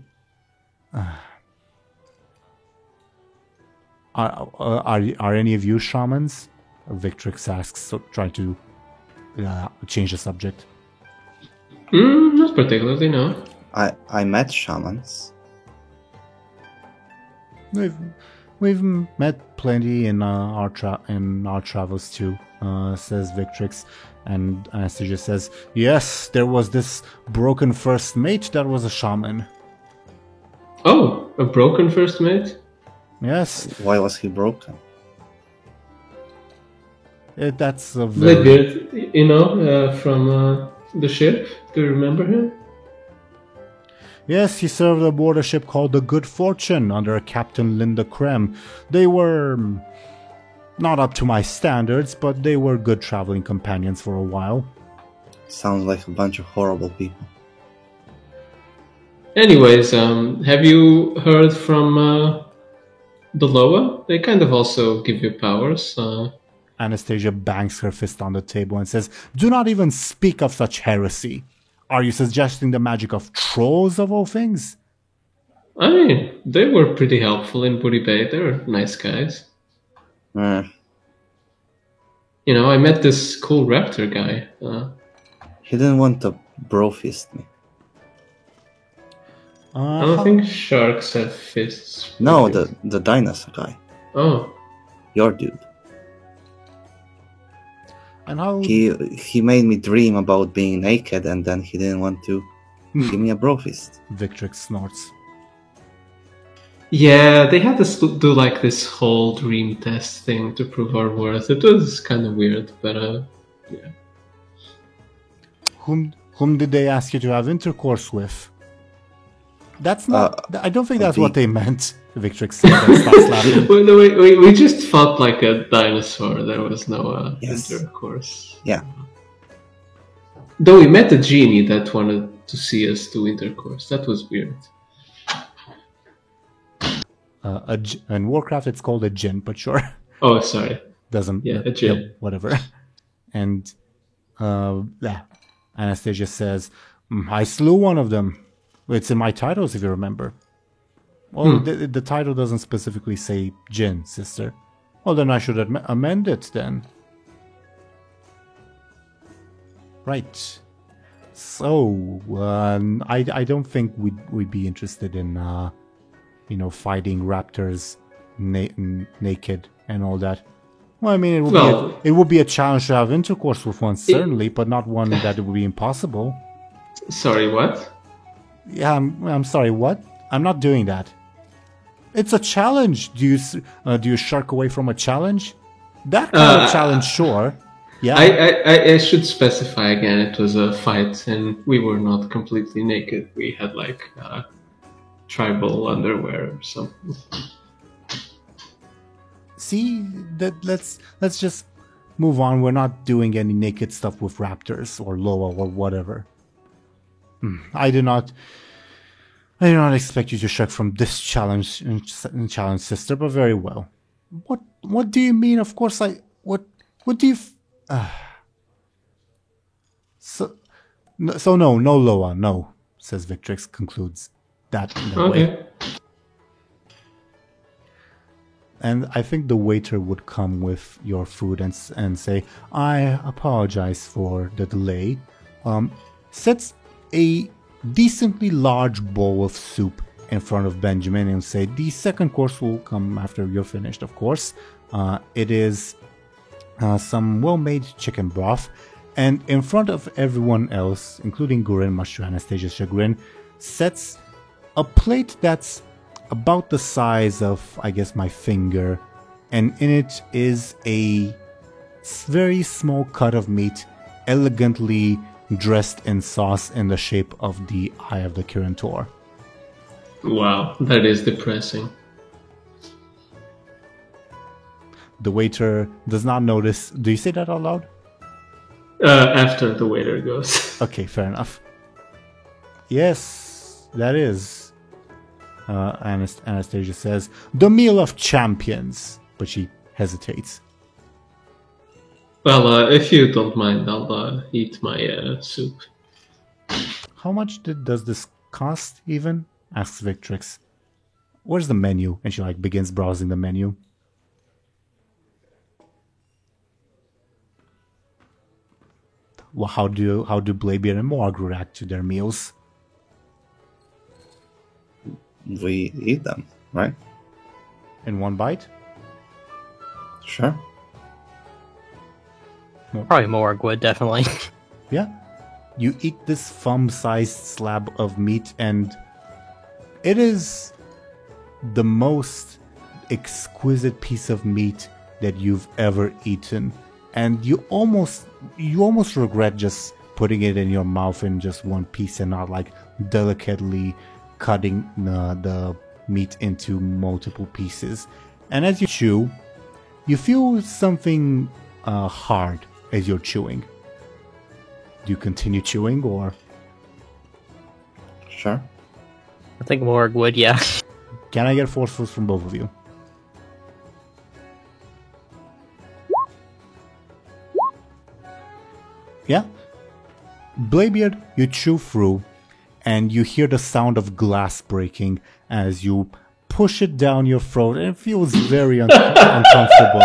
Are any of you shamans? Victrix asks, so trying to change the subject. Not particularly, no. I met shamans. We've met plenty in our travels too, says Victrix, and Anastasia says, yes, there was this broken first mate that was a shaman. Oh, a broken first mate? Yes, Why was he broken? that's a very... Bladebeard, from the ship. Do you remember him? Yes, he served aboard a ship called the Good Fortune under Captain Linda Krem. They were not up to my standards, but they were good traveling companions for a while. Sounds like a bunch of horrible people. Anyways, have you heard from the Loa? They kind of also give you powers. Anastasia bangs her fist on the table and says, do not even speak of such heresy. Are you suggesting the magic of trolls of all things? I mean, they were pretty helpful in Booty Bay. They were nice guys. Mm. You know, I met this cool raptor guy. He didn't want to bro fist me. I don't think sharks have fists. No, the dinosaur guy. Oh. Your dude. And how... He made me dream about being naked, and then he didn't want to give me a bro fist. Victrix snorts. Yeah, they had to do like this whole dream test thing to prove our worth. It was kind of weird, but yeah. Whom did they ask you to have intercourse with? That's not... I don't think that's what they meant. Victrix said and starts laughing. we just fought like a dinosaur. There was no intercourse. Yeah. Though we met a genie that wanted to see us do intercourse. That was weird. In Warcraft, it's called a djinn, but sure. Oh, sorry. Doesn't... Yeah, a djinn. Yeah, whatever. And Anastasia says, I slew one of them. It's in my titles, if you remember. Well, the title doesn't specifically say djinn, sister. Well, then I should amend it, then. Right. So, I don't think we'd be interested in, fighting raptors naked and all that. Well, I mean, it would be a challenge to have intercourse with one, certainly, but not one that would be impossible. Sorry, what? Yeah, I'm sorry, what? I'm not doing that. It's a challenge. Do you shark away from a challenge? That kind of challenge, sure. Yeah. I should specify again, it was a fight and we were not completely naked. We had like tribal underwear or something. See, that let's just move on. We're not doing any naked stuff with raptors or Loa or whatever. I do not expect you to shrug from this challenge, sister, but very well. What do you mean? Of course, what do you? So no Loa, no, says Victrix. Concludes that in that way. And I think the waiter would come with your food and say, I apologize for the delay. Sets a decently large bowl of soup in front of Benjamin and say, the second course will come after you're finished, of course. It is some well-made chicken broth. And in front of everyone else, including Guren, much to Anastasia's chagrin, sets a plate that's about the size of, I guess, my finger, and in it is a very small cut of meat, elegantly dressed in sauce in the shape of the Eye of the Kirin Tor. Wow, that is depressing. The waiter does not notice. Do you say that out loud? After the waiter goes. Okay, fair enough. Yes, that is. Anastasia says, the meal of champions. But she hesitates. Well, if you don't mind, I'll eat my soup. How much does this cost, even? Asks Victrix. Where's the menu? And she begins browsing the menu. Well, how do Bladebeard and Morg react to their meals? We eat them, right? In one bite? Sure. Probably Morg would, definitely. Yeah. You eat this thumb-sized slab of meat, and it is the most exquisite piece of meat that you've ever eaten. And you almost regret just putting it in your mouth in just one piece and not delicately cutting the meat into multiple pieces. And as you chew, you feel something hard as you're chewing. Do you continue chewing, or? Sure. I think Morg would, yeah. Can I get forcefuls from both of you? Yeah? Bladebeard, you chew through, and you hear the sound of glass breaking as you push it down your throat, and it feels very uncomfortable.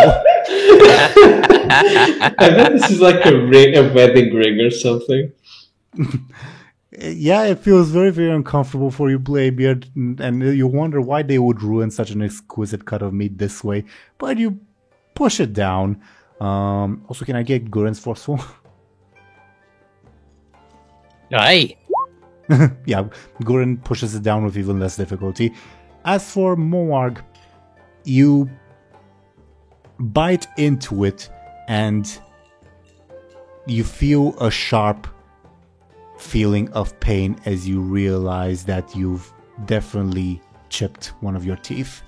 I bet this is like a wedding ring or something. Yeah, it feels very, very uncomfortable for you, Bladebeard, and you wonder why they would ruin such an exquisite cut of meat this way, but you push it down. Also, can I get Guren's forceful? Aye. Yeah, Guren pushes it down with even less difficulty. As for Morg, you bite into it and you feel a sharp feeling of pain as you realize that you've definitely chipped one of your teeth.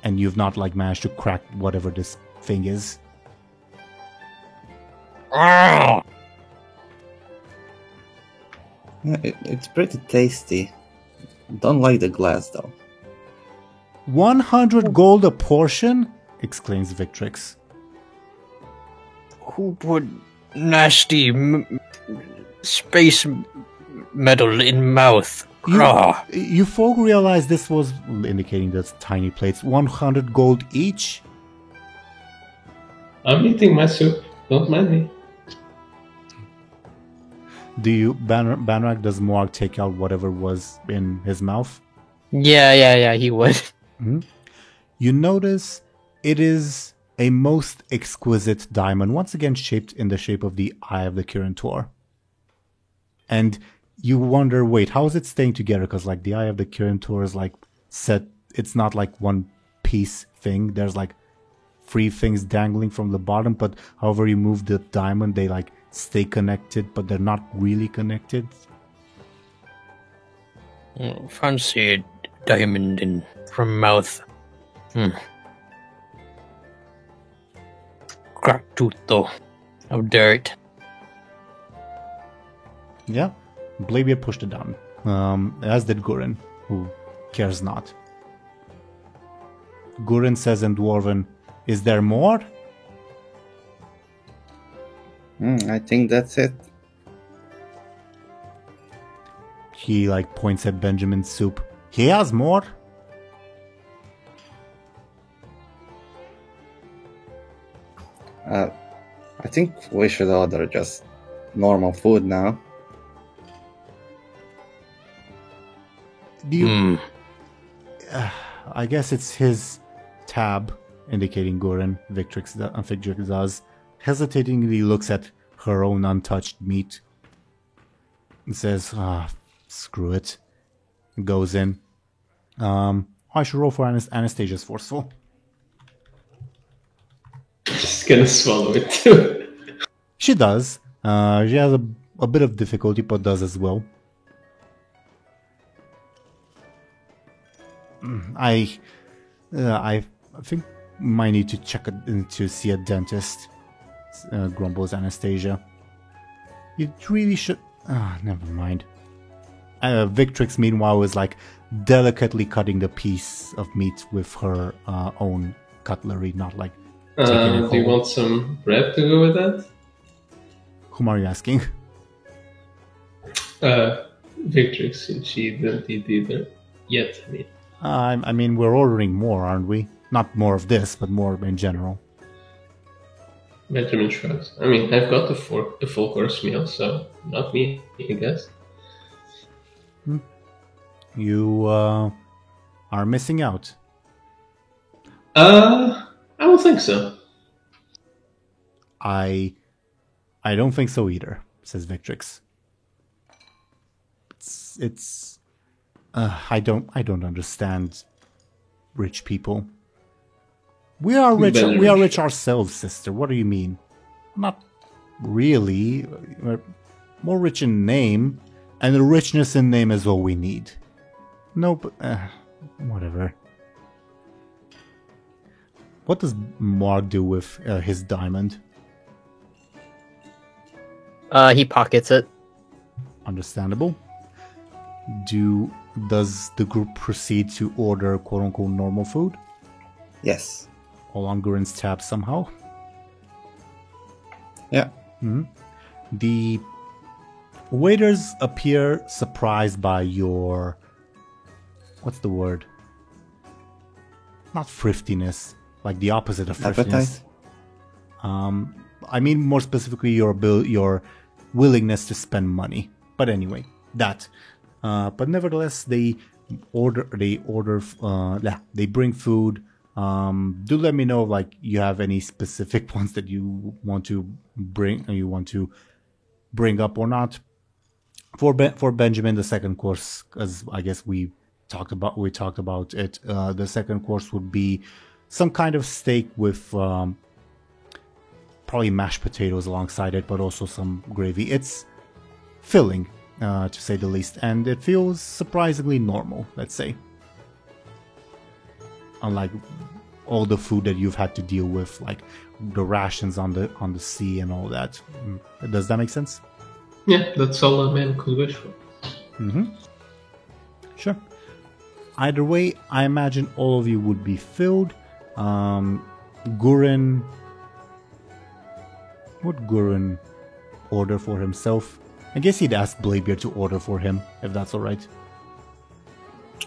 And you've not managed to crack whatever this thing is. Ah! Yeah, it's pretty tasty. Don't like the glass though. 100 gold a portion? Exclaims Victrix. Who put nasty space metal in mouth? Ah. You folk realize this was, indicating those tiny plates, 100 gold each? I'm eating my soup. Don't mind me. Do you, Banrak, does Morg take out whatever was in his mouth? Yeah, he would. Mm-hmm. You notice it is a most exquisite diamond, once again shaped in the shape of the Eye of the Kirin Tor. And you wonder, wait, how is it staying together? Because the Eye of the Kirin Tor is set it's not like one piece thing. There's like 3 things dangling from the bottom, but however you move the diamond, they like stay connected, but they're not really connected. Fancy a diamond in from mouth. Cracked tooth though. How dare it? Yeah, Blavier pushed it down, as did Gurin, who cares not. Gurin says in Dwarven, "Is there more?" I think that's it. He like points at Benjamin's soup. "He has more?" I think we should order just normal food now. Do you... I guess it's his tab, indicating Gurin. Victrix does. Hesitatingly looks at her own untouched meat and says, screw it. Goes in. I should roll for Anastasia's forceful. Just gonna swallow it too. She does. She has a bit of difficulty, but does as well. I think might need to check to see a dentist. Grumbles Anastasia. You really should. Never mind. Victrix, meanwhile, is like delicately cutting the piece of meat with her own cutlery, not like. Do you want some bread to go with that? Whom are you asking? Victrix, since she didn't eat either yet. I mean, we're ordering more, aren't we? Not more of this, but more in general. Benjamin shrugs. I mean, I've got a full course meal, so not me, I guess. You are missing out. I don't think so. I don't think so either, says Victrix. It's I don't understand rich people. We are rich. We are rich ourselves, sister. What do you mean? Not really. We're more rich in name, and the richness in name is all we need. No, but whatever. What does Mark do with his diamond? He pockets it. Understandable. Does the group proceed to order quote-unquote normal food? Yes. All on Gurin's tab somehow? Yeah. Mm-hmm. The waiters appear surprised by your... What's the word? Not thriftiness. Like the opposite of thriftiness. Appetite? I mean more specifically your willingness to spend money. But anyway, that. But nevertheless, they bring food. Do let me know like you have any specific ones that you want to bring up or not. For Benjamin, the second course, as I guess we talked about it. The second course would be some kind of steak with probably mashed potatoes alongside it, but also some gravy. It's filling, to say the least, and it feels surprisingly normal, let's say. Unlike all the food that you've had to deal with, like the rations on the sea and all that. Does that make sense? Yeah, that's all a man could wish for. Mm-hmm. Sure. Either way, I imagine all of you would be filled. Gurin... Would Gurin order for himself? I guess he'd ask Bladebeard to order for him, if that's alright.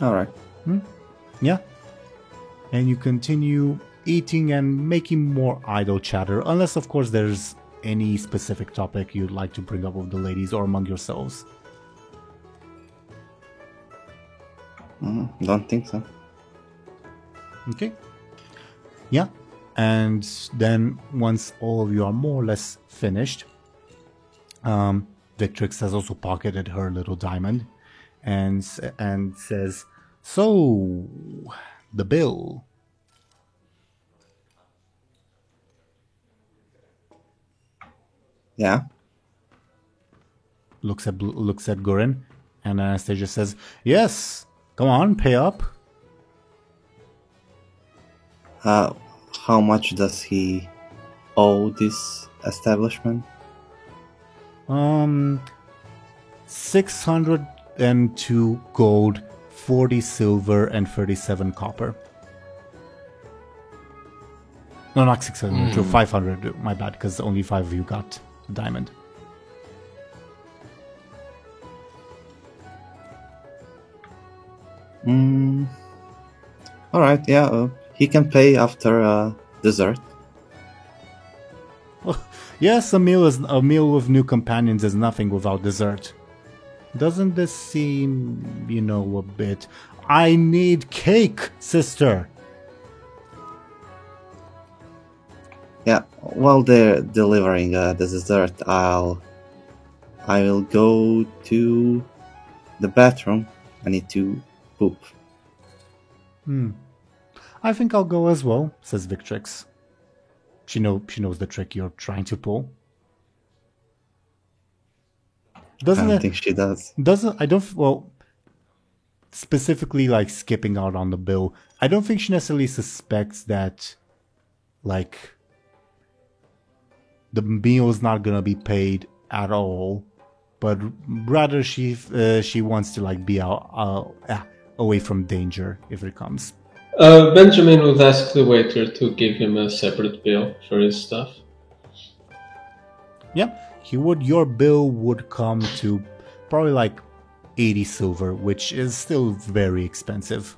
Alright. Yeah. And you continue eating and making more idle chatter, unless of course there's any specific topic you'd like to bring up with the ladies or among yourselves. Don't think so. Okay. Yeah. And then once all of you are more or less finished, Victrix has also pocketed her little diamond and says, "So, the bill. Yeah. Looks at Gurin, and Anastasia says, "Yes, come on, pay up." How much does he owe this establishment? 602 gold, 40 silver, and 37 copper. No, not 602, 500. My bad, because only 5 of you got the diamond. All right. Yeah. He can pay after dessert. Yes, a meal with new companions is nothing without dessert. Doesn't this seem, a bit... I need cake, sister! Yeah, while they're delivering the dessert, I will go to the bathroom. I need to poop. I think I'll go as well, says Victrix. She knows the trick you're trying to pull. I don't think she does. Specifically like skipping out on the bill, I don't think she necessarily suspects that, like, the meal is not gonna be paid at all, but rather she wants to like be out away from danger if it comes. Benjamin would ask the waiter to give him a separate bill for his stuff. Yeah, he would. Your bill would come to probably like 80 silver, which is still very expensive.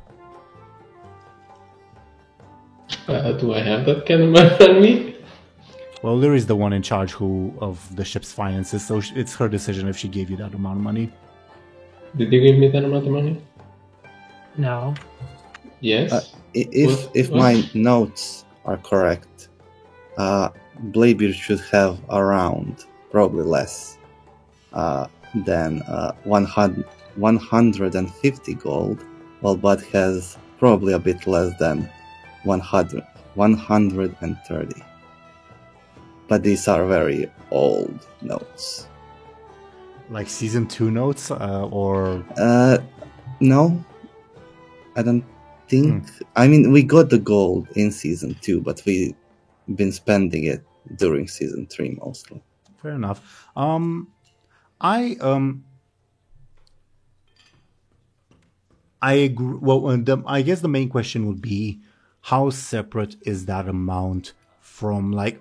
Do I have that kind of money on me? Well, Lyri's the one in charge of the ship's finances, so it's her decision if she gave you that amount of money. Did you give me that amount of money? No. Yes. If my notes are correct, Bladebeard should have around, probably less, than 150 gold, while Bud has probably a bit less than 130. But these are very old notes. Like season 2 notes, or... No. I don't think... I mean, we got the gold in season 2, but we've been spending it during season 3 mostly. Fair enough. I agree. Well, I guess the main question would be, how separate is that amount from like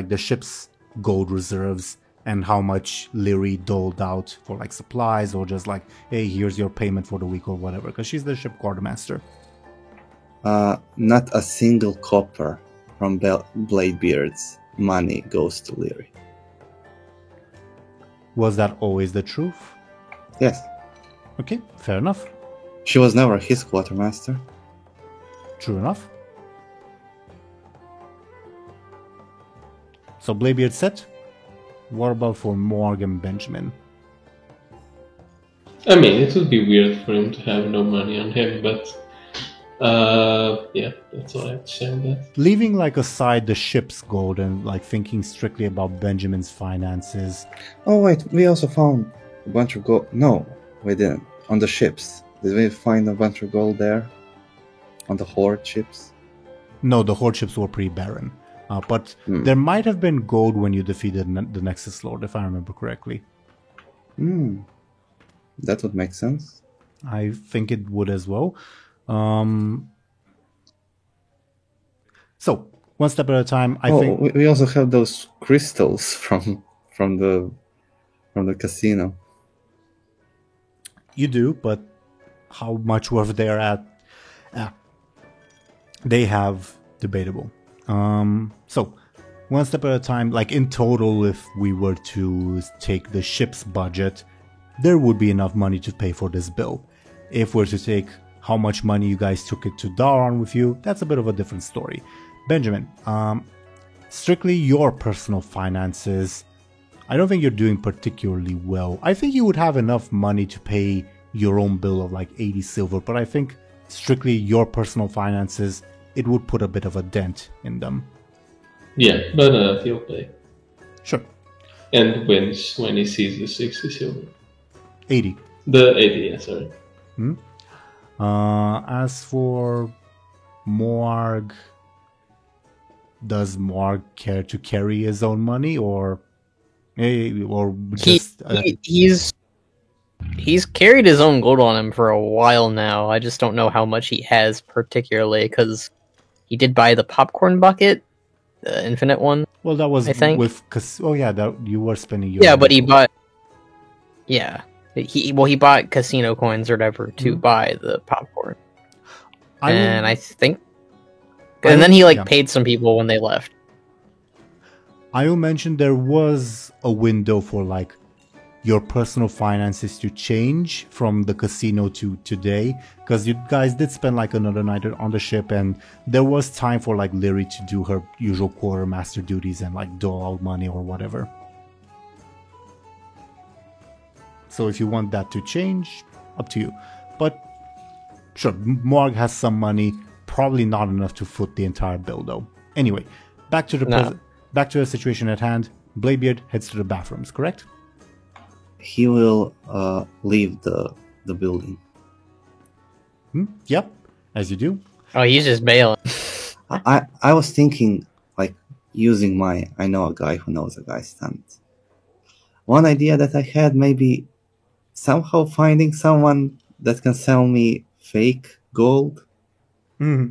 the ship's gold reserves, and how much Lyri doled out for like supplies, or just like, hey, here's your payment for the week or whatever, because she's the ship quartermaster. Not a single copper from Bladebeard's money goes to Lyri. Was that always the truth? Yes. Okay, fair enough. She was never his quartermaster. True enough. So Bladebeard set. What about for Morg and Benjamin? I mean, it would be weird for him to have no money on him, but yeah, that's all I have to say on that. Leaving like aside the ship's gold and like thinking strictly about Benjamin's finances. Oh wait, we also found a bunch of gold. No, we didn't. On the ships. Did we find a bunch of gold there? On the Horde ships? No, the Horde ships were pretty barren. But there might have been gold when you defeated the Nexus Lord, if I remember correctly. That would make sense. I think it would as well. So, one step at a time. I think we also have those crystals from the casino. You do, but how much worth they're at? They have debatable. So, one step at a time, like in total, if we were to take the ship's budget, there would be enough money to pay for this bill. If we're to take how much money you guys took it to Daron with you, that's a bit of a different story. Benjamin, strictly your personal finances, I don't think you're doing particularly well. I think you would have enough money to pay your own bill of like 80 silver, but I think strictly your personal finances, it would put a bit of a dent in them. Yeah, but he'll pay. Sure. And wins when he sees the 60 silver. 80. The 80, yeah, sorry. As for Morg, does Morg care to carry his own money, or just He's carried his own gold on him for a while now. I just don't know how much he has particularly, because he did buy the popcorn bucket, the infinite one. Well, that was I think. that you were spending your Yeah, but he bought. Yeah, he bought casino coins or whatever to buy the popcorn, and I think, and then he paid some people when they left. I will mention there was a window for your personal finances to change from the casino to today, because you guys did spend another night on the ship, and there was time for Lyri to do her usual quartermaster duties and dole out money or whatever. So if you want that to change, up to you. But sure, Morg has some money, probably not enough to foot the entire bill though. Anyway, back to the situation at hand. Bladebeard heads to the bathrooms, correct? He will leave the building. Yep, as you do. Oh, he's just bailing. I was thinking using I know a guy who knows a guy stunt. One idea that I had, maybe somehow finding someone that can sell me fake gold. Oh,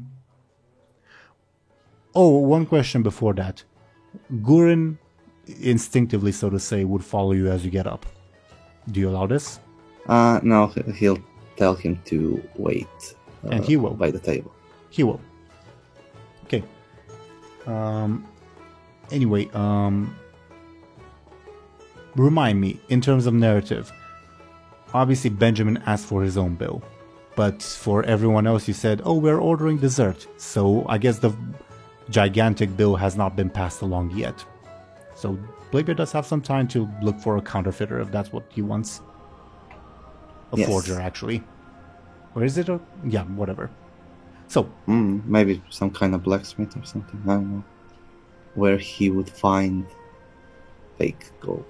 one question before that. Guren, instinctively, so to say, would follow you as you get up. Do you allow this? No, he'll tell him to wait. And he will. By the table. He will. Okay. Anyway, remind me, in terms of narrative, obviously Benjamin asked for his own bill, but for everyone else you said, oh, we're ordering dessert, so I guess the gigantic bill has not been passed along yet. So Bladebeard does have some time to look for a counterfeiter if that's what he wants. A forger, actually. Or is it yeah, whatever. So maybe some kind of blacksmith or something, I don't know. Where he would find fake gold.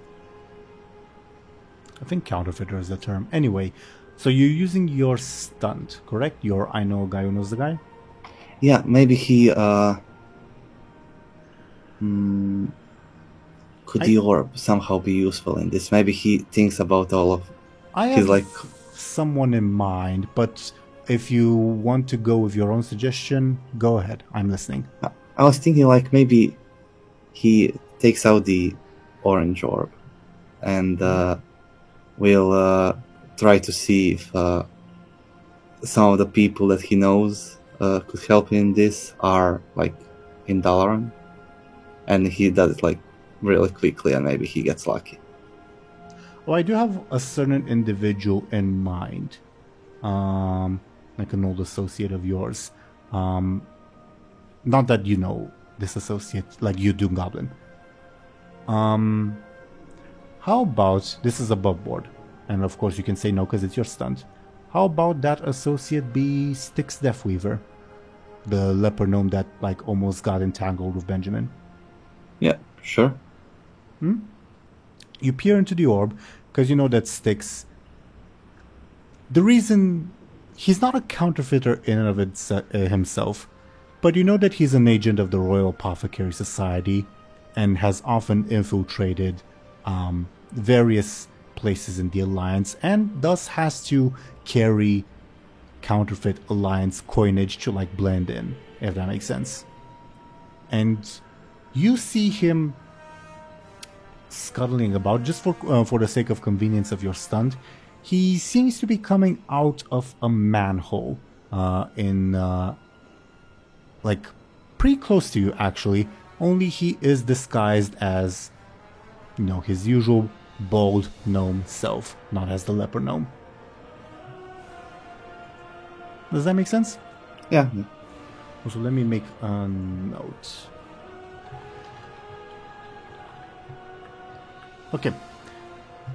I think counterfeiter is the term. Anyway, so you're using your stunt, correct? Your I know a guy who knows the guy? Yeah, maybe he could the orb somehow be useful in this? Maybe he thinks about all of I have someone in mind, but if you want to go with your own suggestion, go ahead. I'm listening. I was thinking maybe he takes out the orange orb and we'll try to see if some of the people that he knows could help in this are in Dalaran, and he does it really quickly, and maybe he gets lucky. Well, I do have a certain individual in mind, like an old associate of yours. Not that you know this associate like you do, Goblin. How about, this is above board, and of course you can say no because it's your stunt. How about that associate be Styx Deathweaver, the leper gnome that almost got entangled with Benjamin? Yeah, sure. You peer into the orb because you know that Styx, the reason he's not a counterfeiter in and of himself, but you know that he's an agent of the Royal Apothecary Society and has often infiltrated various places in the Alliance, and thus has to carry counterfeit Alliance coinage to blend in, if that makes sense. And you see him scuttling about, just for the sake of convenience of your stunt. He seems to be coming out of a manhole in pretty close to you, actually, only he is disguised as, his usual bald gnome self, not as the leper gnome. Does that make sense? Yeah. Also, let me make a note. Okay,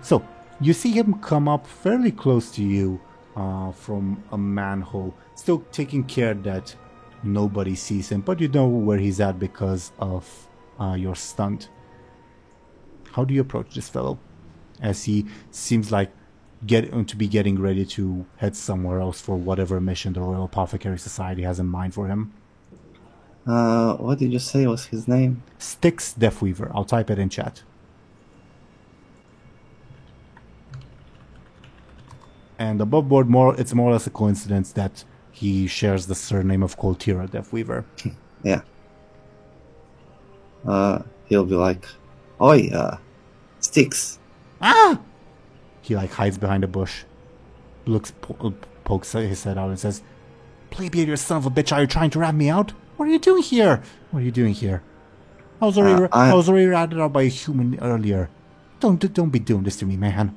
so you see him come up fairly close to you, from a manhole, still taking care that nobody sees him, but you know where he's at because of your stunt. How do you approach this fellow, as he seems like getting ready to head somewhere else for whatever mission the Royal Apothecary Society has in mind for him? What did you say was his name? Styx Deathweaver. I'll type it in chat. And above board, it's more or less a coincidence that he shares the surname of Coltira Deathweaver. Yeah. He'll be like, "Oi, Styx." Ah! He hides behind a bush, pokes his head out and says, "Playbeard, you son of a bitch, are you trying to rat me out? What are you doing here? What are you doing here? I was already ratted out by a human earlier. Don't be doing this to me, man."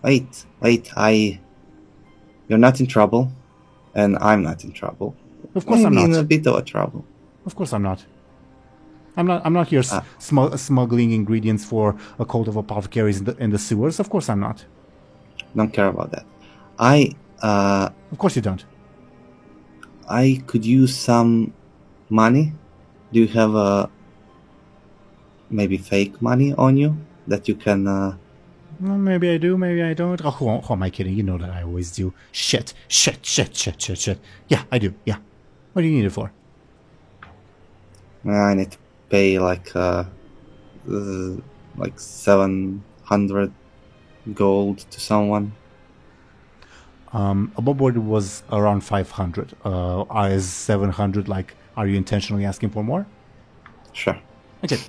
Wait, you're not in trouble, and I'm not in trouble. Of course I'm not. In a bit of a trouble. Of course I'm not. I'm not here smuggling ingredients for a cult of apothecaries in the sewers. Of course I'm not. Don't care about that. Of course you don't. I could use some money. Do you have maybe fake money on you that you can? Well, maybe I do, maybe I don't. Oh, who am I kidding? You know that I always do. Shit. Yeah, I do. Yeah. What do you need it for? I need to pay like 700 gold to someone. Above board was around 500. Is 700 are you intentionally asking for more? Sure. Okay.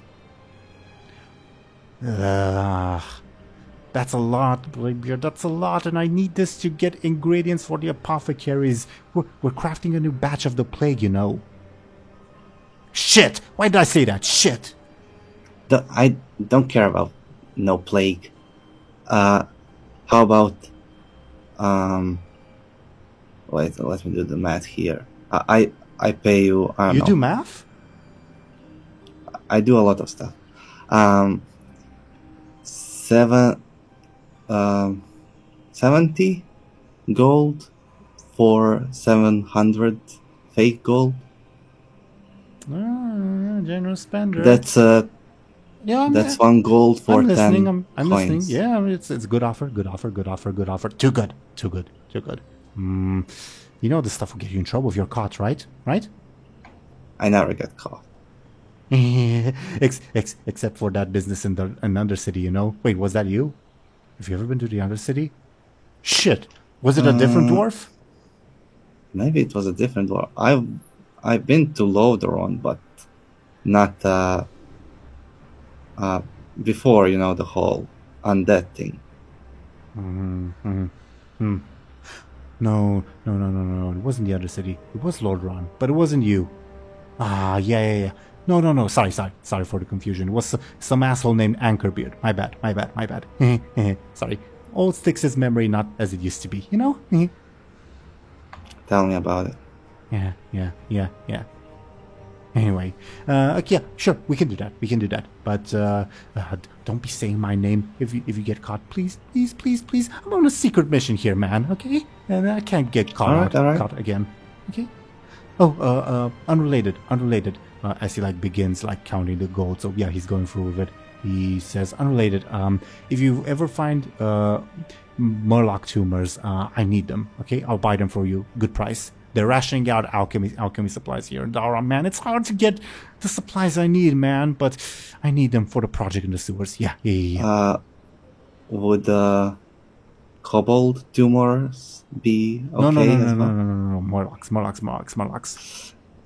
That's a lot, Bladebeard. That's a lot, and I need this to get ingredients for the apothecaries. We're crafting a new batch of the plague, you know. Shit! Why did I say that? Shit! I don't care about no plague. How about wait, let me do the math here. I pay you. I don't know. You do math? I do a lot of stuff. 70 gold for 700 fake gold. Generous spender. That's that's 1 gold for I'm 10 listening. I'm coins. listening. Yeah, it's good offer. Good offer. Too good. You know this stuff will get you in trouble if you're caught, right? Right? I never get caught. Except for that business in the Undercity, you know. Wait, was that you? Have you ever been to the Undercity? Shit, was it a different dwarf? Maybe it was a different dwarf. I've been to Lordaeron, but not before, you know, the whole undead thing. No. It wasn't the Undercity. It was Lordaeron, but it wasn't you. Yeah. No. Sorry for the confusion. It was some asshole named Anchorbeard. My bad. Sorry. Old Styx's memory not as it used to be, you know? Tell me about it. Yeah. Anyway, yeah, sure, we can do that. But don't be saying my name if you get caught, please. I'm on a secret mission here, man. Okay, and I can't get caught caught again. Okay. Oh, unrelated. As he begins counting the gold. So yeah, he's going through with it. He says, unrelated. If you ever find Murloc tumors, I need them. Okay, I'll buy them for you. Good price. They're rationing out alchemy supplies here in Dara, man. It's hard to get the supplies I need, man, but I need them for the project in the sewers. Yeah. Would kobold tumors be okay? No. Morlocks.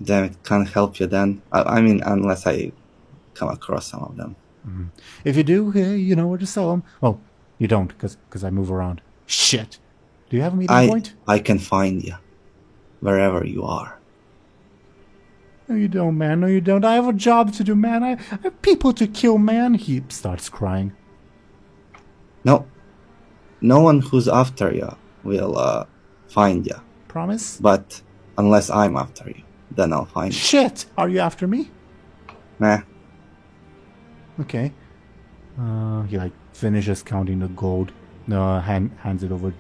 Damn it, can't help you then. I mean, unless I come across some of them. Mm-hmm. If you do, you know where to sell them. Oh, you don't, because I move around. Shit. Do you have a meeting point? I can find you. Wherever you are. No, you don't, man. No, you don't. I have a job to do, man. I have people to kill, man. He starts crying. No one who's after you will find you. Promise? But unless I'm after you, then I'll find you. Shit! Are you after me? Nah. Okay. He finishes counting the gold. hands it over.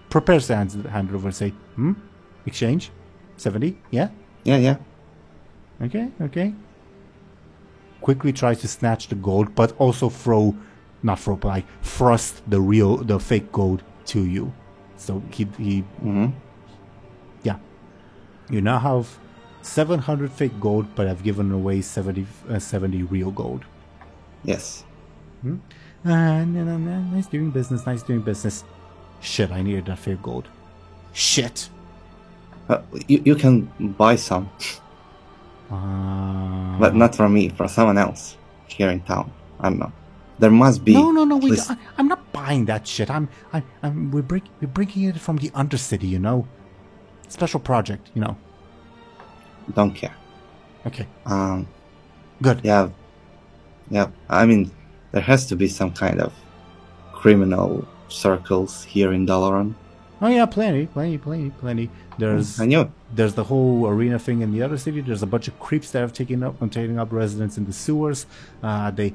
Prepares to hand it over and say, exchange? 70? Yeah? Yeah. Okay. Quickly tries to snatch the gold, but also thrust the fake gold to you. So he yeah. You now have 700 fake gold, but I've given away 70 real gold. Yes. Nice doing business. Shit, I needed that fake gold. Shit. You can buy some. But not from me, for someone else here in town. I don't know. There must be. No. I'm not buying that shit. We're bringing it from the Undercity, you know. Special project, you know. Don't care. Okay. Good. Yeah. I mean, there has to be some kind of criminal circles here in Dalaran. Oh yeah, plenty. I knew it. There's the whole arena thing in the other city. There's a bunch of creeps that have taken up residence in the sewers. They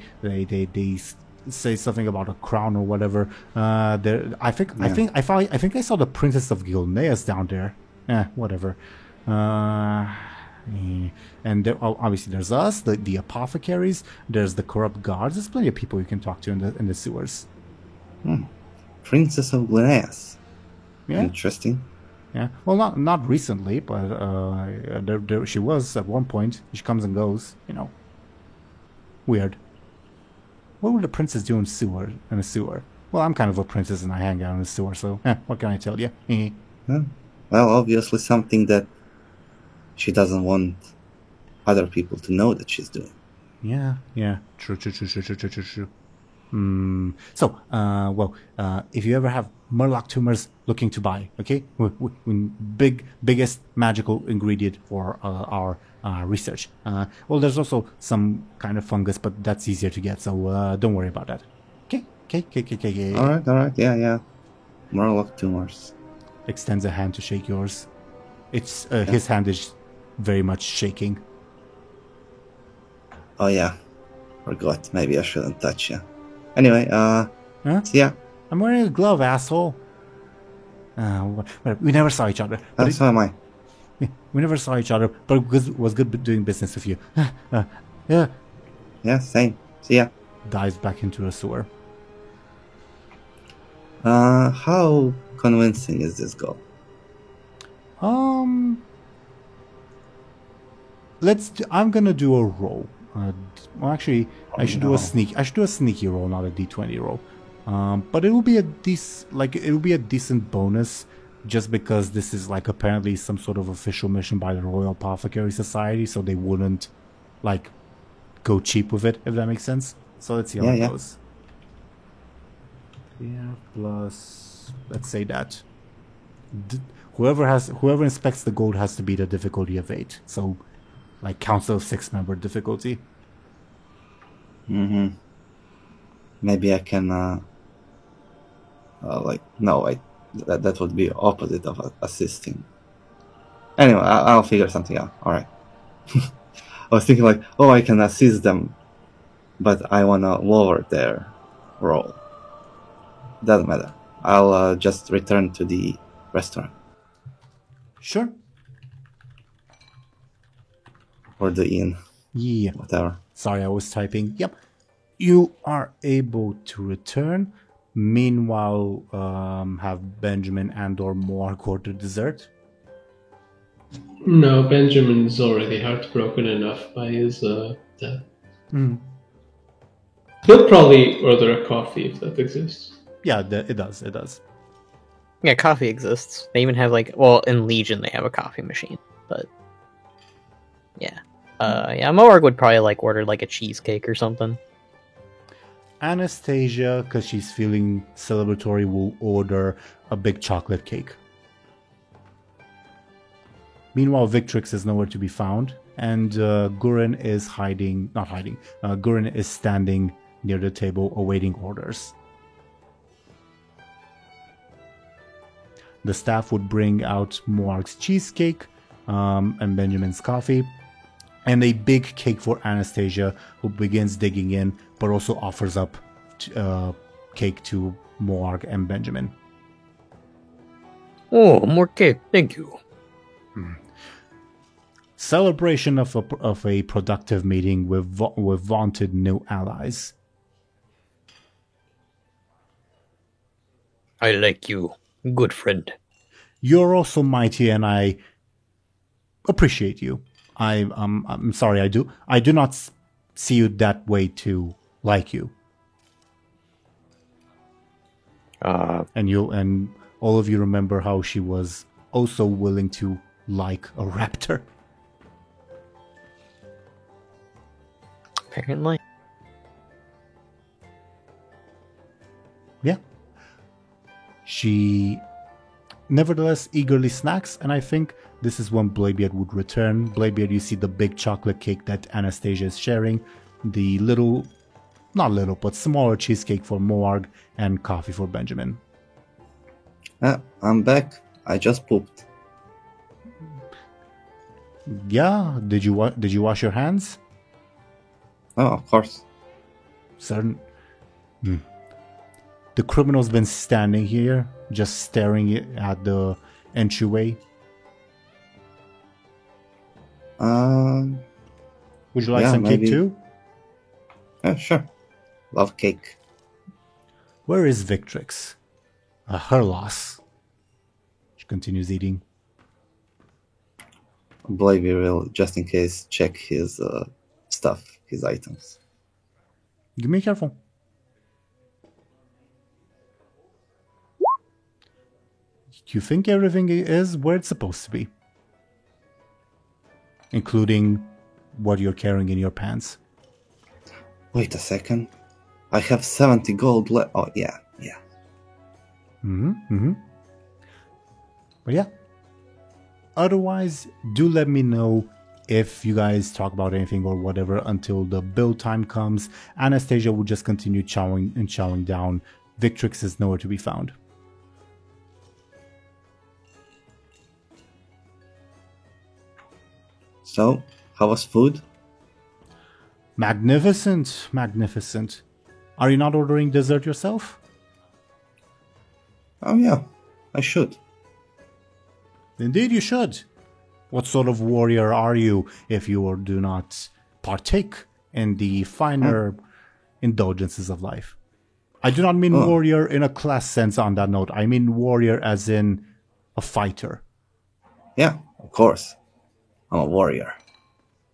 say something about a crown or whatever. I think I saw the Princess of Gilneas down there. Whatever. And obviously there's us, the apothecaries. There's the corrupt guards. There's plenty of people you can talk to in the sewers. Princess of Gilneas. Yeah. Interesting. Yeah. Well, not recently, but there she was at one point. She comes and goes. You know. Weird. What would a princess do in a sewer? Well, I'm kind of a princess and I hang out in the sewer, so what can I tell you? Well, obviously something that she doesn't want other people to know that she's doing. Yeah. True. So, if you ever have Murloc tumors looking to buy, okay, biggest magical ingredient for our research. There's also some kind of fungus, but that's easier to get, so don't worry about that. Okay. All right, yeah. Murloc tumors. Extends a hand to shake yours. It's his hand is very much shaking. Oh yeah, forgot. Maybe I shouldn't touch you. Anyway, yeah. I'm wearing a glove, asshole. We never saw each other. So am I. We never saw each other, but it was good doing business with you. Yeah. Yeah, same. See ya. Dives back into a sewer. How convincing is this goal? I'm gonna do a roll. I should do a sneaky roll, not a d20 roll. But it will be a decent bonus, just because this is like apparently some sort of official mission by the Royal Apothecary Society, so they wouldn't like go cheap with it, if that makes sense. So let's see how it goes. Yeah, plus let's say that whoever inspects the gold has to beat a difficulty of 8. So like Council of 6-member difficulty. Maybe I can that would be opposite of assisting. Anyway, I'll figure something out. All right. I was thinking I can assist them, but I want to lower their roll. Doesn't matter. I'll just return to the restaurant. Sure. Or the inn. Yeah. Whatever. Sorry, I was typing. Yep. You are able to return. Meanwhile, have Benjamin and/or Moarg order dessert? No, Benjamin's already heartbroken enough by his death. He'll probably order a coffee if that exists. Yeah, it does. Yeah, coffee exists. They even have in Legion they have a coffee machine, but yeah. Moarg would probably order a cheesecake or something. Anastasia, because she's feeling celebratory, will order a big chocolate cake. Meanwhile, Victrix is nowhere to be found, and Gurren is Gurren is standing near the table awaiting orders. The staff would bring out Moarg's cheesecake and Benjamin's coffee, and a big cake for Anastasia, who begins digging in, but also offers up cake to Morg, and Benjamin. Oh, more cake, thank you. Celebration of a productive meeting with vaunted new allies. I like you, good friend. You're also mighty, and I appreciate you. I'm sorry, I do not see you that way to like you. And all of you remember how she was also willing to like a raptor. Apparently. Yeah. She nevertheless eagerly snacks, and I think this is when Bladebeard would return. Bladebeard, you see the big chocolate cake that Anastasia is sharing, the little, not little, but smaller cheesecake for Morg, and coffee for Benjamin. I'm back. I just pooped. Yeah, did you wash your hands? Oh, of course. Certain. The criminal's been standing here, just staring at the entryway. Would you like some maybe. cake too? Sure. Love cake. Where is Victrix? Her loss. She continues eating. Blavey will, just in case, check his stuff, his items. Give me careful. You think everything is where it's supposed to be? Including what you're carrying in your pants. Wait a second. I have 70 gold left. Oh, yeah. But yeah. Otherwise, do let me know if you guys talk about anything or whatever until the build time comes. Anastasia will just continue chowing down. Victrix is nowhere to be found. So, how was food? Magnificent. Are you not ordering dessert yourself? Oh yeah, I should. Indeed you should. What sort of warrior are you if you do not partake in the finer indulgences of life? I do not mean warrior in a class sense on that note. I mean warrior as in a fighter. Yeah, of course. I'm a warrior.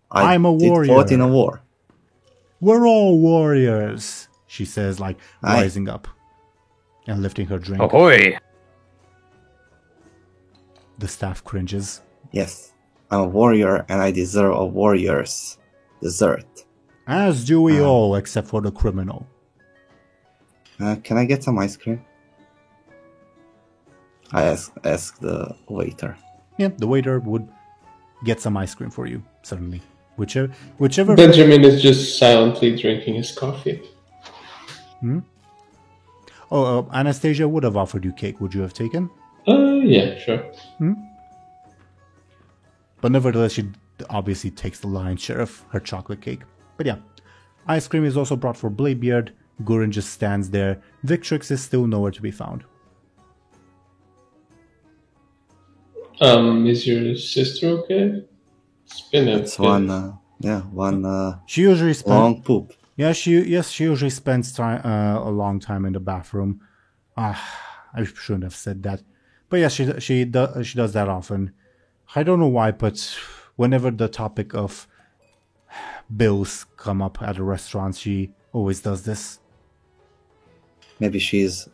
I'm a warrior. Fought in a war. We're all warriors, she says, like rising up and lifting her drink. Ahoy! The staff cringes. Yes, I'm a warrior and I deserve a warrior's dessert. As do we all, except for the criminal. Can I get some ice cream? I ask the waiter. Yeah, the waiter would get some ice cream for you, certainly. Whichever. Benjamin is just silently drinking his coffee. Anastasia would have offered you cake. Would you have taken? Yeah, sure. But nevertheless, she obviously takes the lion's share of her chocolate cake. But yeah, ice cream is also brought for Bladebeard. Gurin just stands there. Victrix is still nowhere to be found. Is your sister okay? It's been a It's one She usually spends long poop. Yeah, she usually spends time a long time in the bathroom. I shouldn't have said that, but yeah, she does that often. I don't know why, but whenever the topic of bills come up at a restaurant, she always does this. Maybe she's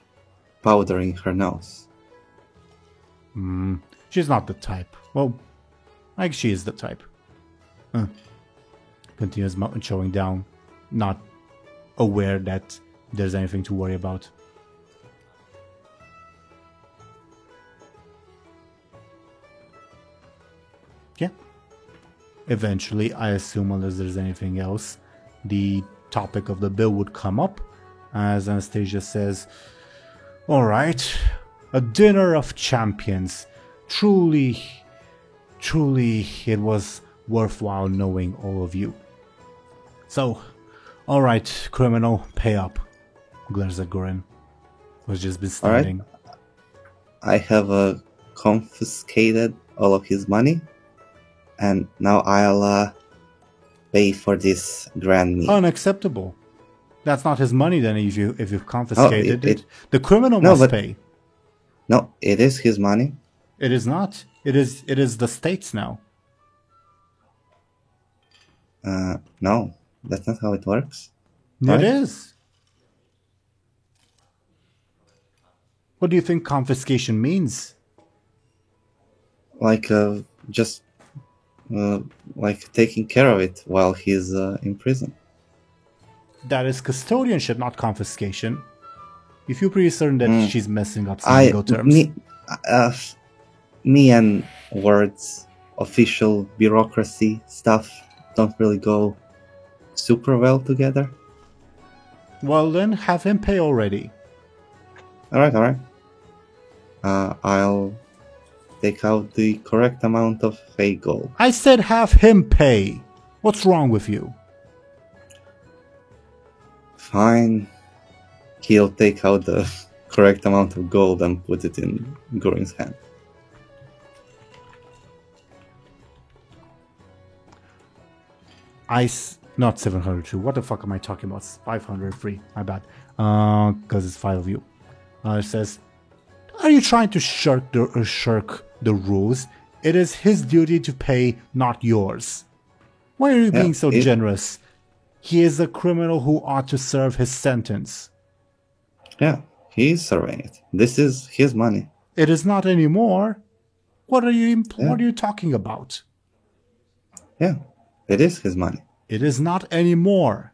powdering her nose. She's not the type. Well, like she is the type. Continues showing down, not aware that there's anything to worry about. Yeah. Eventually, I assume, unless there's anything else, the topic of the bill would come up as Anastasia says, "All right, a dinner of champions. Truly, it was worthwhile knowing all of you. So, all right, criminal, pay up," glares at Gurin. Who's just been standing. Alright. I have confiscated all of his money, and now I'll pay for this grand meal. Unacceptable. That's not his money then if you've confiscated it- The criminal No, must but- pay. No, it is his money. It is not. It is the state's now. No, that's not how it works. It Right. is. What do you think confiscation means? Like just like taking care of it while he's in prison. That is custodianship, not confiscation. You feel pretty certain that she's messing up some I legal terms. me and words, official bureaucracy stuff don't really go super well together. Well, then have him pay already. All right. I'll take out the correct amount of fake gold. I said have him pay. What's wrong with you? Fine. He'll take out the correct amount of gold and put it in Goring's hand. Not 702. What the fuck am I talking about? 503. My bad. Because it's 5 of you. It says, are you trying to shirk the rules? It is his duty to pay, not yours. Why are you being so generous? He is a criminal who ought to serve his sentence. Yeah, he's serving it. This is his money. It is not anymore. What are you talking about? Yeah, it is his money. It is not anymore.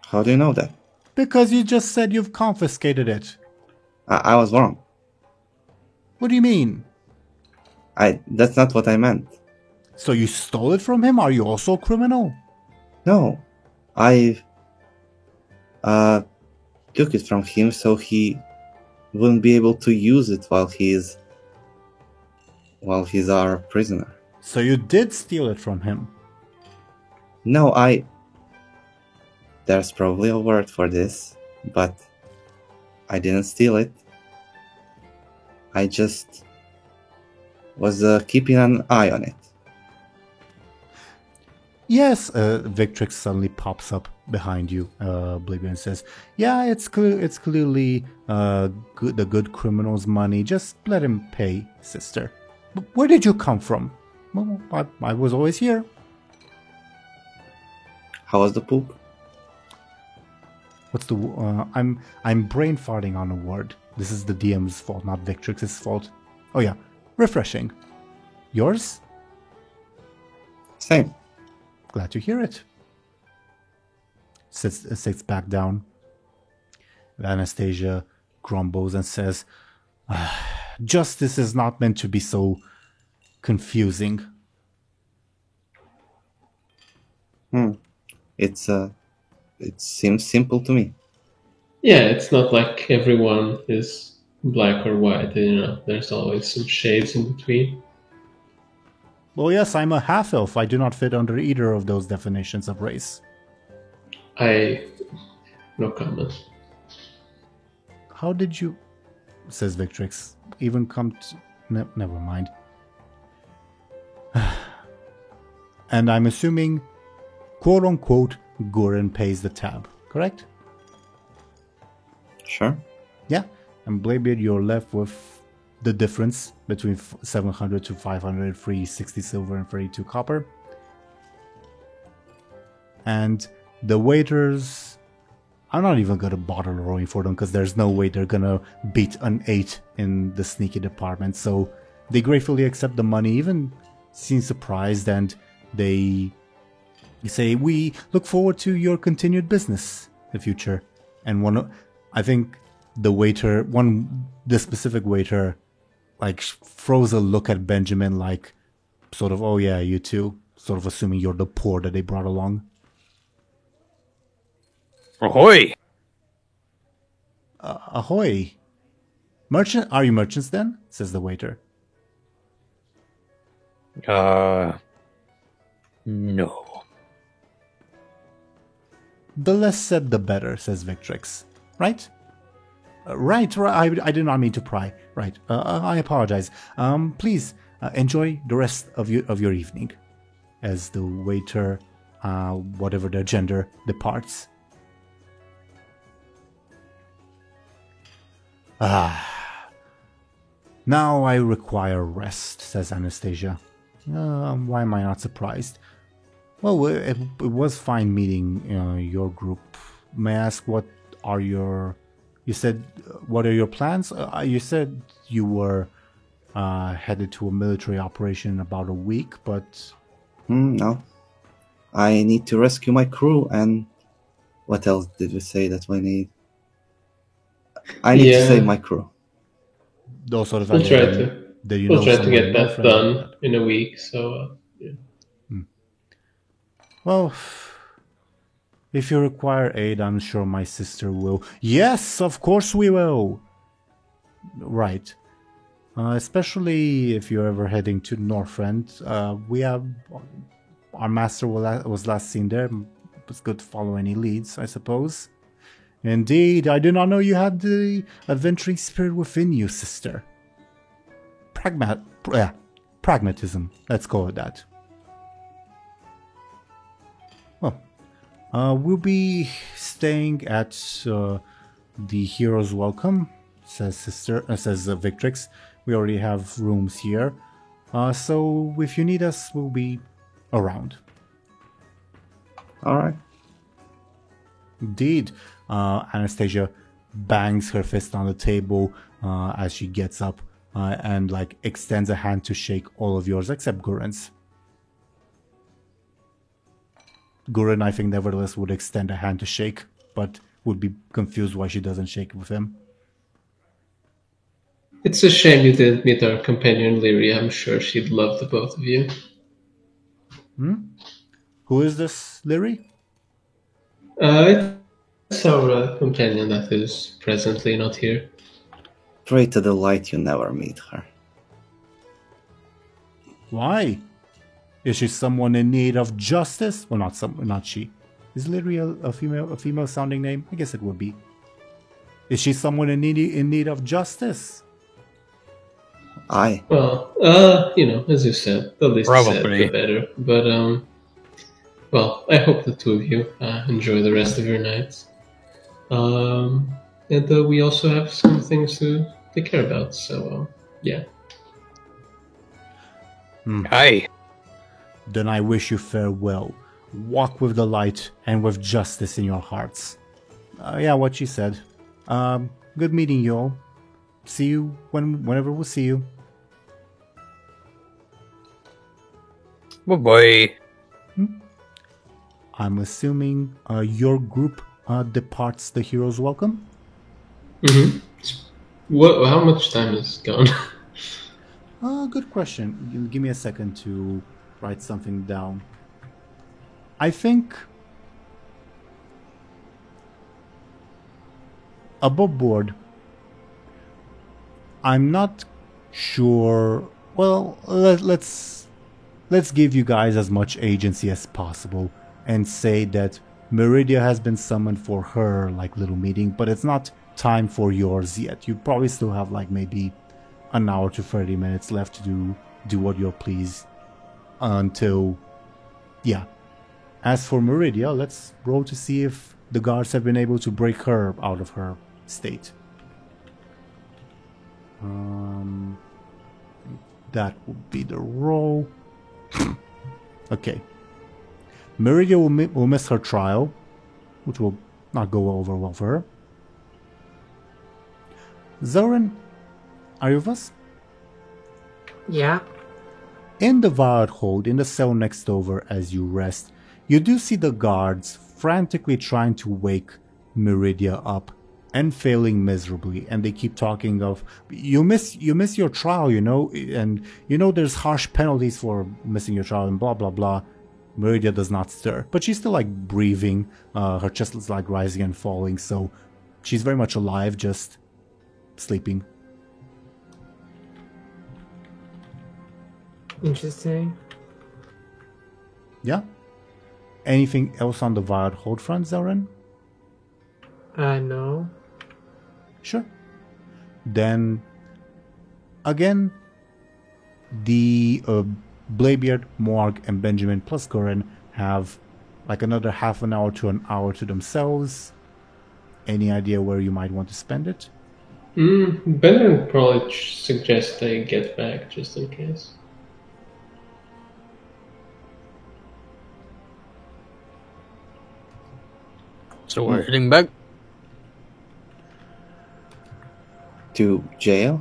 How do you know that? Because you just said you've confiscated it. I was wrong. What do you mean? That's not what I meant. So you stole it from him? Are you also a criminal? No, I took it from him so he wouldn't be able to use it while he's our prisoner. So you did steal it from him? No, there's probably a word for this, but I didn't steal it. I just was keeping an eye on it. Yes, Victrix suddenly pops up behind you, Oblivion says, yeah, it's clearly the good criminal's money. Just let him pay, sister. But where did you come from? Well, I was always here. How was the poop? What's the... I'm brain farting on a word. This is the DM's fault, not Victrix's fault. Oh yeah, refreshing. Yours? Same. Glad to hear it. Sits back down. Anastasia grumbles and says, justice is not meant to be so confusing. It seems simple to me. Yeah, it's not like everyone is black or white. There's always some shades in between. Well, yes, I'm a half-elf. I do not fit under either of those definitions of race. No comment. How did you, says Victrix, even come to... never mind. And I'm assuming, quote-unquote, Gorin pays the tab, correct? Sure. Yeah, and Bladebeard, you're left with the difference between 700 to 500, free 60 silver and 32 copper. And the waiters, I'm not even gonna bother rolling for them because there's no way they're gonna beat an 8 in the sneaky department. So they gratefully accept the money, even seem surprised, and they say, we look forward to your continued business in the future. And I think the specific waiter, like, throws a look at Benjamin like, sort of, oh yeah, you too, sort of assuming you're the poor that they brought along. Ahoy! Ahoy! Merchant? Are you merchants then? Says the waiter. No. The less said, the better, says Victrix. Right? Right. I did not mean to pry. Right. I apologize. Please enjoy the rest of your evening, as the waiter, whatever their gender, departs. Now I require rest, says Anastasia. Why am I not surprised? Well, it was fine meeting your group. May I ask what are your... You said, what are your plans? You said you were headed to a military operation in about a week, but... No. I need to rescue my crew, and... What else did we say that we need? I need to save my crew. Those sort of we'll try to get that done in a week, so... yeah. Well... If you require aid, I'm sure my sister will. Yes, of course we will. Right. Especially if you're ever heading to Northrend. We have... Our master was last seen there. It was good to follow any leads, I suppose. Indeed, I did not know you had the adventuring spirit within you, sister. Pragmatism. Let's go with that. We'll be staying at the Hero's Welcome, says Victrix. We already have rooms here, so if you need us, we'll be around. All right. Indeed, Anastasia bangs her fist on the table as she gets up and extends a hand to shake all of yours except Guren's. Guren, I think, nevertheless would extend a hand to shake, but would be confused why she doesn't shake with him. It's a shame you didn't meet our companion Lyria. I'm sure she'd love the both of you. Who is this, Lyri? It's our companion that is presently not here. Pray to the light you never meet her. Why? Is she someone in need of justice? Well, not she. Is Lyria a female sounding name? I guess it would be. Is she someone in need of justice? Aye. Well, as you said, the least said, the better. But, well, I hope the two of you enjoy the rest of your nights. And we also have some things to take care about, so, yeah. Aye. Then I wish you farewell. Walk with the light and with justice in your hearts. Yeah, what she said. Good meeting you all. See you whenever we'll see you. Bye-bye. I'm assuming your group departs the Hero's Welcome? Mm-hmm. How much time is gone? Good question. Give me a second to write something down. I think above board, I'm not sure. Well, let's give you guys as much agency as possible and say that Meridia has been summoned for her little meeting, but it's not time for yours yet. You probably still have maybe an hour to 30 minutes left to do what you're pleased until, yeah. As for Meridia, let's roll to see if the guards have been able to break her out of her state. That would be the roll. Okay. Meridia will miss her trial, which will not go over well for her. Zoran, are you with us? Yeah. In the Violet Hold, in the cell next over as you rest, you do see the guards frantically trying to wake Meridia up and failing miserably, and they keep talking of you miss your trial, and there's harsh penalties for missing your trial and blah blah blah. Meridia does not stir, but she's still breathing. Her chest is rising and falling, so she's very much alive, just sleeping. Interesting. Yeah. Anything else on the Violet Hold front, Zoran? No. Sure. Then, again, the Blaybeard, Morg, and Benjamin plus Goran have like another half an hour to an hour to themselves. Any idea where you might want to spend it? Benjamin probably suggests they get back just in case. So we're heading back? To jail?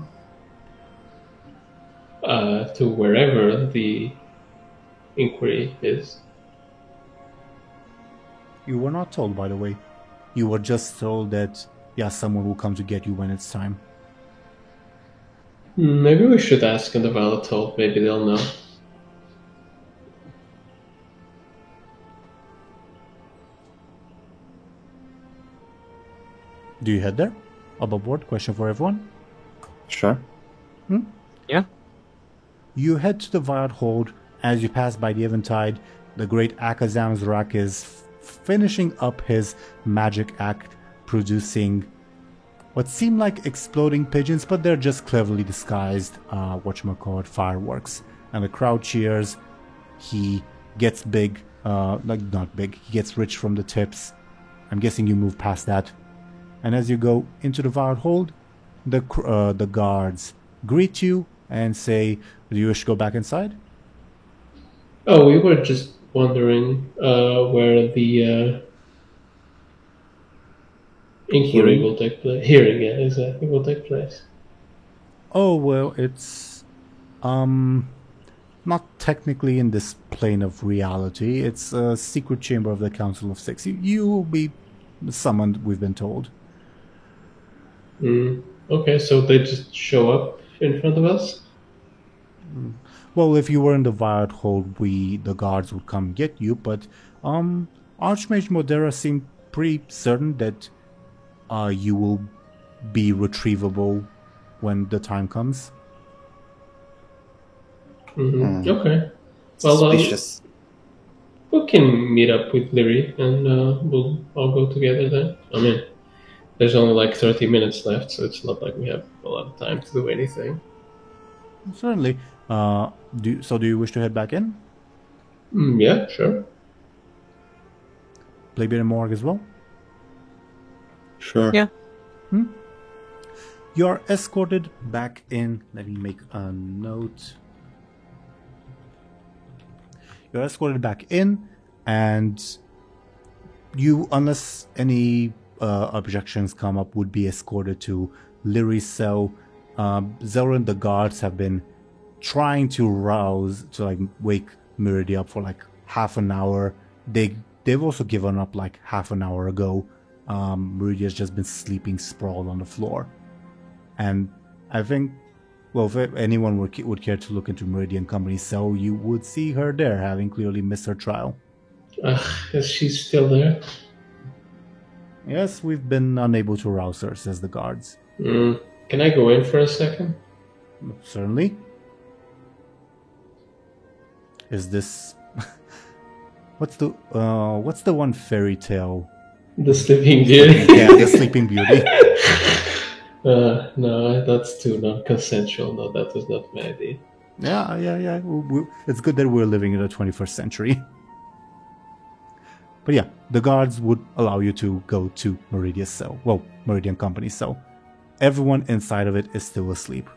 To wherever the inquiry is. You were not told, by the way. You were just told that, yeah, someone will come to get you when it's time. Maybe we should ask in the Valatal. Maybe they'll know. Do you head there? Above board? Question for everyone? Sure. Yeah. You head to the Viad Hold. As you pass by the Eventide, the great Akazam Zrak is finishing up his magic act, producing what seem like exploding pigeons, but they're just cleverly disguised, whatchamacallit, fireworks. And the crowd cheers. He gets big, not big, he gets rich from the tips. I'm guessing you move past that. And as you go into the Viad Hold, the guards greet you and say, do you wish to go back inside? Oh, we were just wondering where the inquiry will take place. Hearing, yeah, exactly, will take place. Oh, well, it's not technically in this plane of reality. It's a secret chamber of the Council of Six. You will be summoned, we've been told. Okay, so they just show up in front of us? Well, if you were in the Viad Hold, the guards would come get you, but Archmage Modera seemed pretty certain that you will be retrievable when the time comes. Okay. Suspicious. Well, we can meet up with Lyri and we'll all go together then. I mean, there's only like 30 minutes left, so it's not like we have a lot of time to do anything. Certainly. Do you wish to head back in? Yeah, sure. Blaybeard and Morg as well? Sure. Yeah. You are escorted back in. Let me make a note. You're escorted back in, and you, unless any objections come up, would be escorted to Lyri's cell. Zelra and the guards have been trying to wake Miridia up for like half an hour. They've also given up like half an hour ago. Miridia's just been sleeping sprawled on the floor. And I think, well, if anyone would care to look into Meridian Company's cell, you would see her there, having clearly missed her trial. Is she still there? Yes, we've been unable to rouse her, says the guards. Can I go in for a second? Certainly. Is this... What's the one fairy tale? The Sleeping Beauty? Yeah, the Sleeping Beauty. No, that's too non-consensual. No, that was not my idea. Yeah. It's good that we're living in the 21st century. But yeah, the guards would allow you to go to Meridia's cell. Well, Meridian Company's cell. Everyone inside of it is still asleep.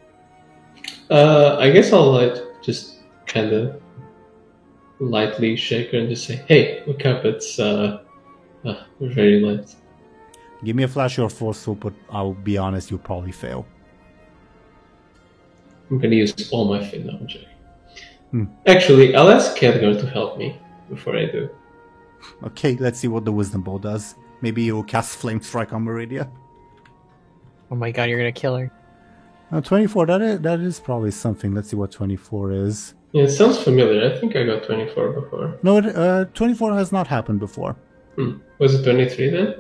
I guess I'll just kind of lightly shake her and just say, "Hey, wake up! It's we're very late." Give me a flash or forceful, but I'll be honest, you'll probably fail. I'm gonna use all my fin now, Jay. Actually, I'll ask Khadgar to help me before I do. Okay, let's see what the Wisdom Ball does. Maybe you'll cast Flame Strike on Meridia. Oh my god, you're gonna kill her. 24, that is probably something. Let's see what 24 is. Yeah, it sounds familiar. I think I got 24 before. No, 24 has not happened before. Was it 23 then?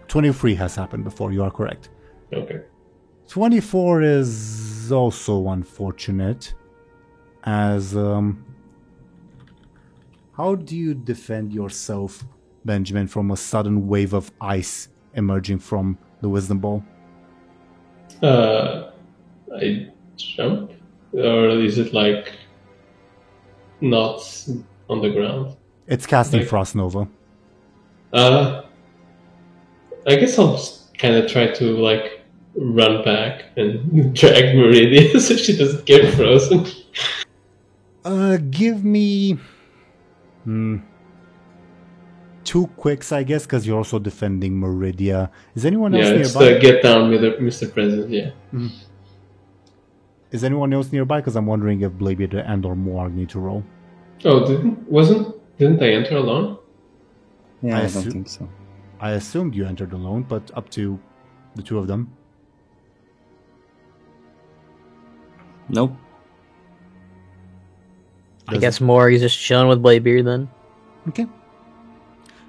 23 has happened before, you are correct. Okay. 24 is also unfortunate, as, how do you defend yourself, Benjamin, from a sudden wave of ice emerging from the wisdom ball? I jump? Or is it like not on the ground? It's casting Like- Frost Nova. I guess I'll just kind of try to like run back and drag Meridia so she doesn't get frozen. Give me 2 quicks, I guess, because you're also defending Meridia. Is anyone else Yeah, it's nearby? the get down with Mr. President, yeah. Is anyone else nearby? Because I'm wondering if Bladebeard and or Moarg need to roll. Oh, didn't they enter alone? Yeah, I I assu- don't think so. I assumed you entered alone, but up to the 2 of them. Nope. I guess more he's just chilling with Bladebeard then. Okay.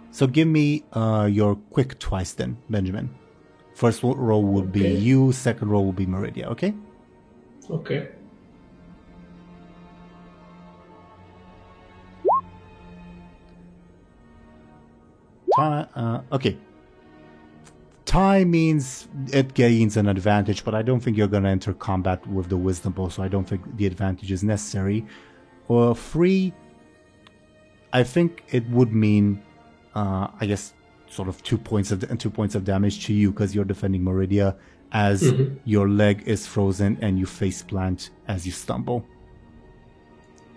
So give me your quick twice then, Benjamin. First roll would be Okay. you, second roll will be Meridia, okay? Okay. Okay. Tie means it gains an advantage, but I don't think you're going to enter combat with the Wisdom Bow, so I don't think the advantage is necessary. Free, I think it would mean, I guess, sort of 2 points of damage to you because you're defending Meridia as your leg is frozen and you face plant as you stumble.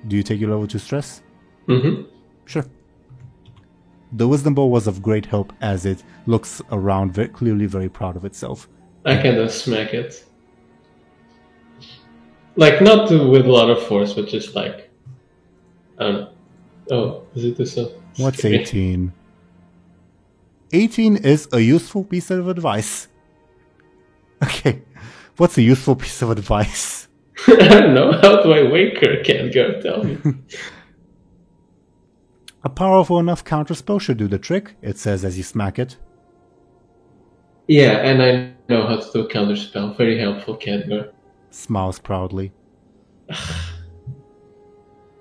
Do you take your level 2 stress? Mm-hmm. Sure. The Wisdom Bow was of great help as it looks around clearly very proud of itself. I kind of smack it. Like, not with a lot of force, but just like... Oh, is it this one? What's Scary. 18? 18 is a useful piece of advice. Okay, what's a useful piece of advice? I don't know. How do I wake her? Can't go tell me. A powerful enough counterspell should do the trick, it says as you smack it. Yeah, and I know how to do a counterspell. Very helpful, Khadgar. Smiles proudly.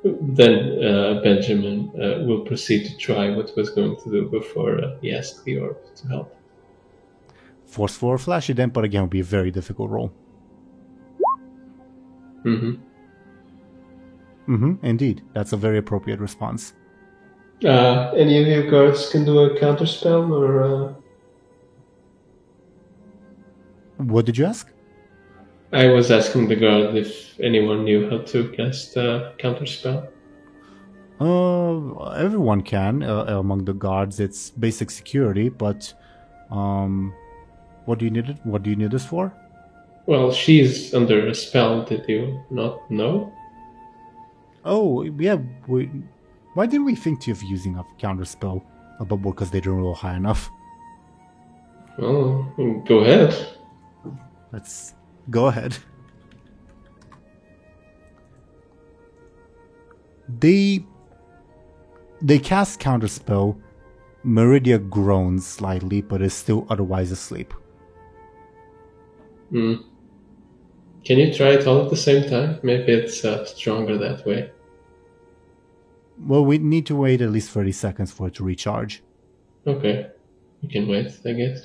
Then Benjamin will proceed to try what he was going to do before he asked the orb to help. Forceful or flashy then, but again would be a very difficult roll. Indeed. That's a very appropriate response. Any of you guards can do a counterspell, or... What did you ask? I was asking the guard if anyone knew how to cast a counterspell. Everyone can among the guards. It's basic security, but what do you need it? What do you need this for? Well, she's under a spell. Did you not know? Oh yeah, why didn't we think of using a counterspell a bubble because they don't roll high enough? Oh, go ahead. Let's go ahead. They cast counterspell. Meridia groans slightly, but is still otherwise asleep. Can you try it all at the same time? Maybe it's stronger that way. Well, we need to wait at least 30 seconds for it to recharge. Okay. You can wait, I guess.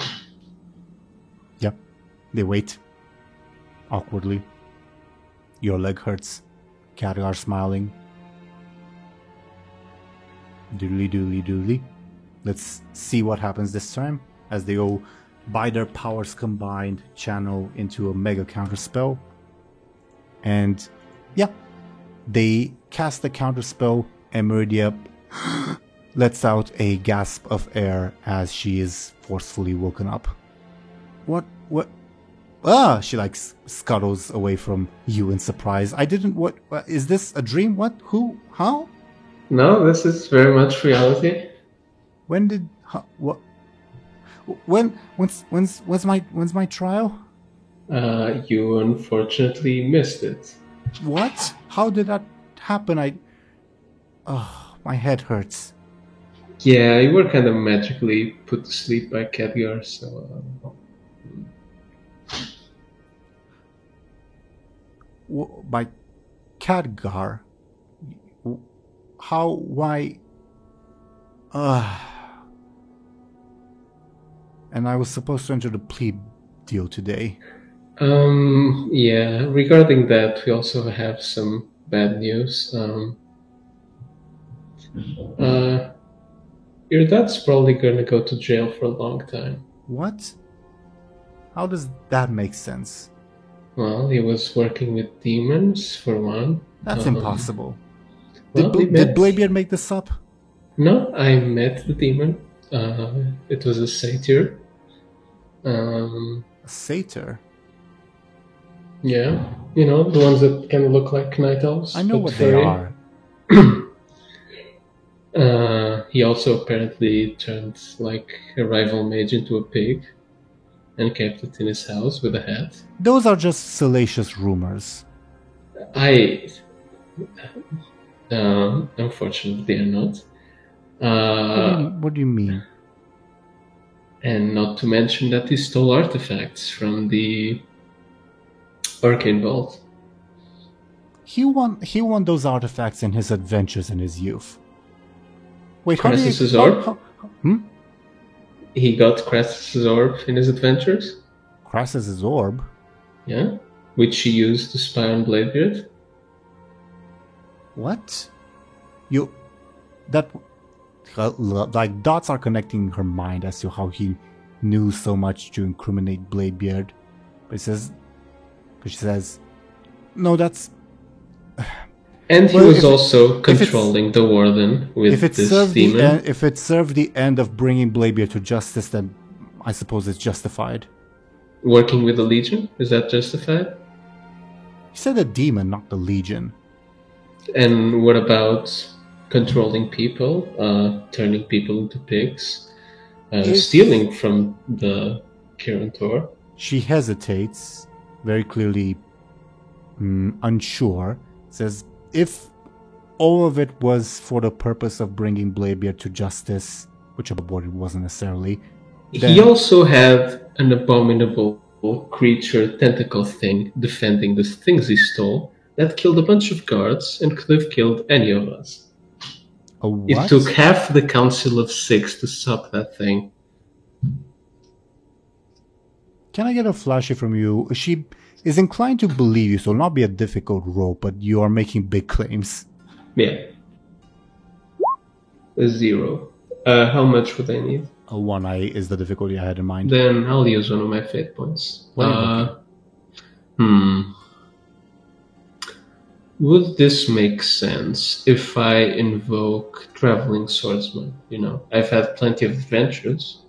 Yep. They wait. Awkwardly. Your leg hurts. Khadgar smiling. Doodly doodly doodly. Let's see what happens this time as they all, by their powers combined, channel into a mega counter spell. And yeah, they cast the counter spell, and Meridia lets out a gasp of air as she is forcefully woken up. What? Ah! She like scuttles away from you in surprise. I didn't. What? Is this a dream? What? Who? How? No, this is very much reality. When did? What? When's my trial? You unfortunately missed it. What? How did that happen? My head hurts. Yeah, you were kind of magically put to sleep by Khadgar, so... By Khadgar? How? Why? and I was supposed to enter the plea deal today. Yeah, regarding that, we also have some bad news. Your dad's probably gonna go to jail for a long time. What? How does that make sense? Well, he was working with demons, for one. That's impossible. Well, Did Blaybeard make this up? No, I met the demon. It was a satyr. A satyr? Yeah, you know, the ones that kind of look like night elves. I know but what they are. He also apparently turned like a rival mage into a pig and kept it in his house with a hat. Those are just salacious rumors. Unfortunately, they are not. What do you mean? And not to mention that he stole artifacts from the Arcane Vault. He won those artifacts in his adventures in his youth. Wait, Crassus's orb? He got Crassus's orb in his adventures? Crassus's orb? Yeah, which he used to spy on Bladebeard. What? Like, dots are connecting in her mind as to how he knew so much to incriminate Bladebeard. But she says, no, that's... And he was also controlling the Warden with this demon. If it served the end of bringing Bladebeard to justice, then I suppose it's justified. Working with the Legion? Is that justified? He said the demon, not the Legion. And what about controlling people, turning people into pigs, stealing from the Kirin Tor? She hesitates, very clearly unsure. Says, if all of it was for the purpose of bringing Bladebeard to justice, which it wasn't necessarily. He also had an abominable creature tentacle thing defending the things he stole that killed a bunch of guards and could have killed any of us. A what? It took half the Council of Six to stop that thing. Can I get a flashy from you? She is inclined to believe you, so it'll not be a difficult role, but you are making big claims. Yeah. A 0. How much would I need? A 1 is the difficulty I had in mind. Then I'll use one of my fate points. Would this make sense if I invoke Traveling Swordsman? You know, I've had plenty of adventures.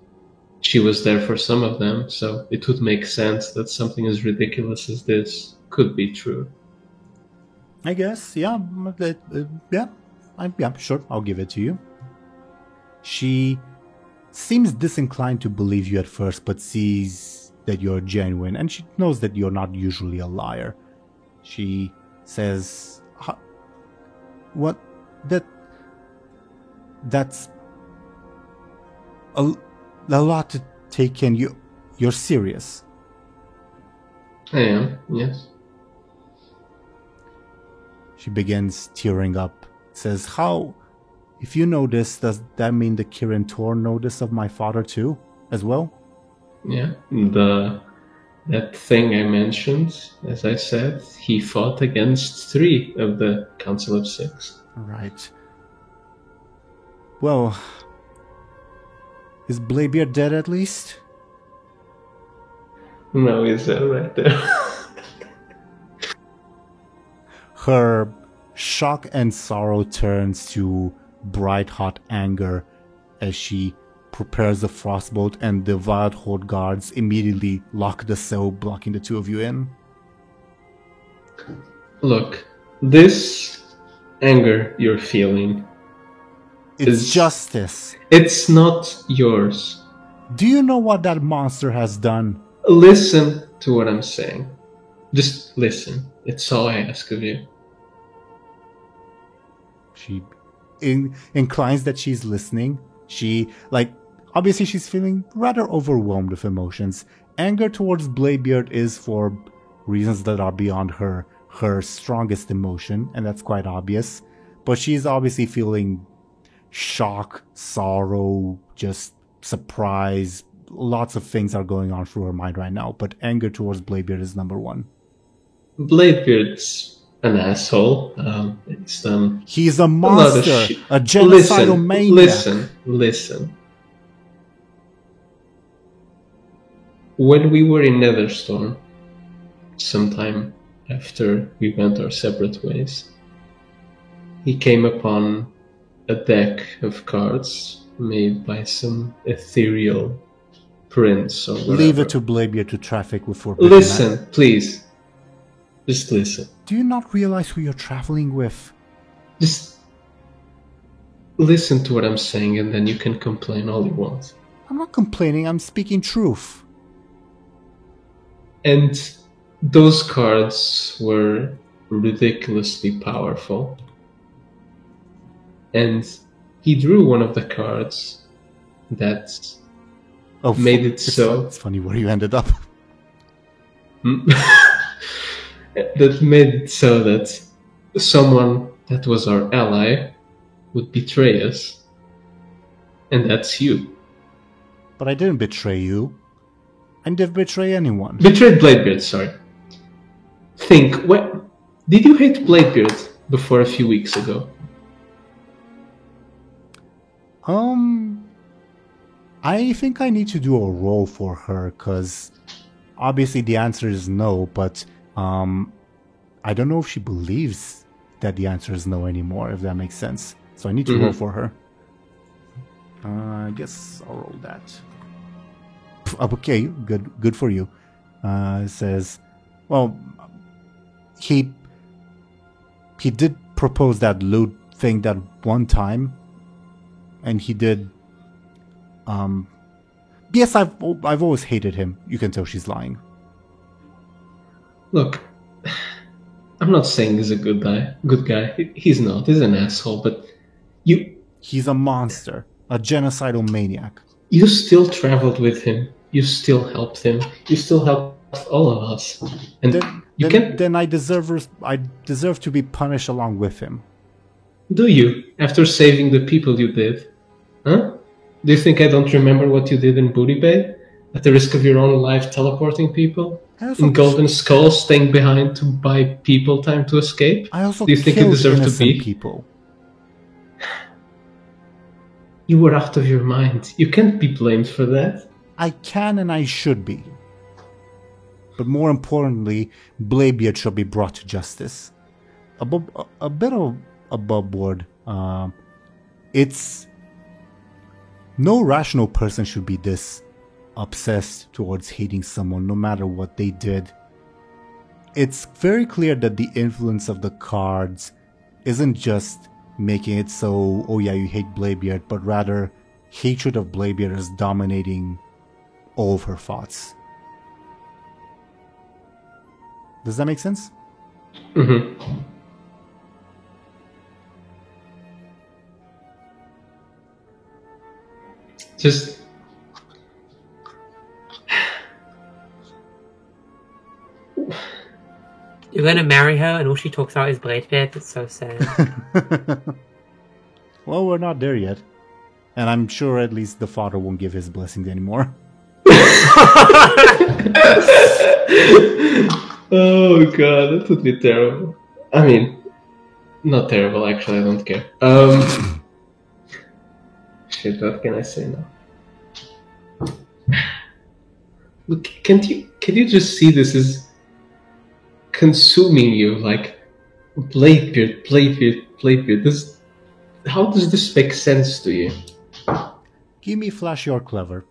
She was there for some of them, so it would make sense that something as ridiculous as this could be true. I guess, yeah. Yeah, sure, I'll give it to you. She seems disinclined to believe you at first, but sees that you're genuine, and she knows that you're not usually a liar. She says, what? That's a lot to take in. You're serious. I am, yes. She begins tearing up. Says, how? If you know this, does that mean the Kirin Tor know this of my father too, as well? Yeah, that thing I mentioned, as I said, he fought against 3 of the Council of 6. Right. Well, is Bladebeard dead at least? No, he's right there. Her shock and sorrow turns to bright hot anger as she prepares the frostbolt, and the Wild Horde guards immediately lock the cell, blocking the two of you in. Look, this anger you're feeling, it's justice. It's not yours. Do you know what that monster has done? Listen to what I'm saying. Just listen. It's all I ask of you. She inclines that she's listening. She, obviously she's feeling rather overwhelmed with emotions. Anger towards Bladebeard is, for reasons that are beyond her strongest emotion, and that's quite obvious. But she's obviously feeling shock, sorrow, just surprise, lots of things are going on through her mind right now, but anger towards Bladebeard is number one. Bladebeard's an asshole. He's a monster, a genocidal maniac. Listen. When we were in Netherstorm, sometime after we went our separate ways, he came upon a deck of cards made by some ethereal prince or whatever. Leave it to Bladebeard to traffic with forbidden. Listen, please. Just listen. Do you not realize who you're traveling with? Just listen to what I'm saying and then you can complain all you want. I'm not complaining, I'm speaking truth. And those cards were ridiculously powerful. And he drew one of the cards that made it so... It's funny where you ended up. That made it so that someone that was our ally would betray us. And that's you. But I didn't betray you. I didn't betray anyone. Betrayed Bladebeard, sorry. Think, what did you hate Bladebeard before a few weeks ago? I think I need to do a roll for her, because obviously the answer is no, but I don't know if she believes that the answer is no anymore, if that makes sense. So I need to roll for her. I guess I'll roll that. Okay, good for you. It says, well, he did propose that loot thing that one time, and he did. Yes, I've always hated him. You can tell she's lying. Look, I'm not saying he's a good guy. He's not. He's an asshole. But he's a monster, a genocidal maniac. You still traveled with him. You still helped him. You still helped all of us. And then I deserve to be punished along with him. Do you? After saving the people you did? Huh? Do you think I don't remember what you did in Booty Bay? At the risk of your own life teleporting people? In Golden Skull, staying behind to buy people time to escape? I also Do you think you deserve to be? People. You were out of your mind. You can't be blamed for that. I can and I should be. But more importantly, Bladebeard should be brought to justice. A bit above board. It's... No rational person should be this obsessed towards hating someone, no matter what they did. It's very clear that the influence of the cards isn't just making it so, oh yeah, you hate Bladebeard, but rather hatred of Bladebeard is dominating all of her thoughts. Does that make sense? Mm-hmm. Just... You're gonna marry her and all she talks about is Bladebeard? It's so sad. Well, we're not there yet. And I'm sure at least the father won't give his blessings anymore. Oh god, that would be terrible. I mean, not terrible actually, I don't care. Shit, what can I say now? Look, can you just see this as consuming you, like Bladebeard. How does this make sense to you? Give me Flash, you're clever.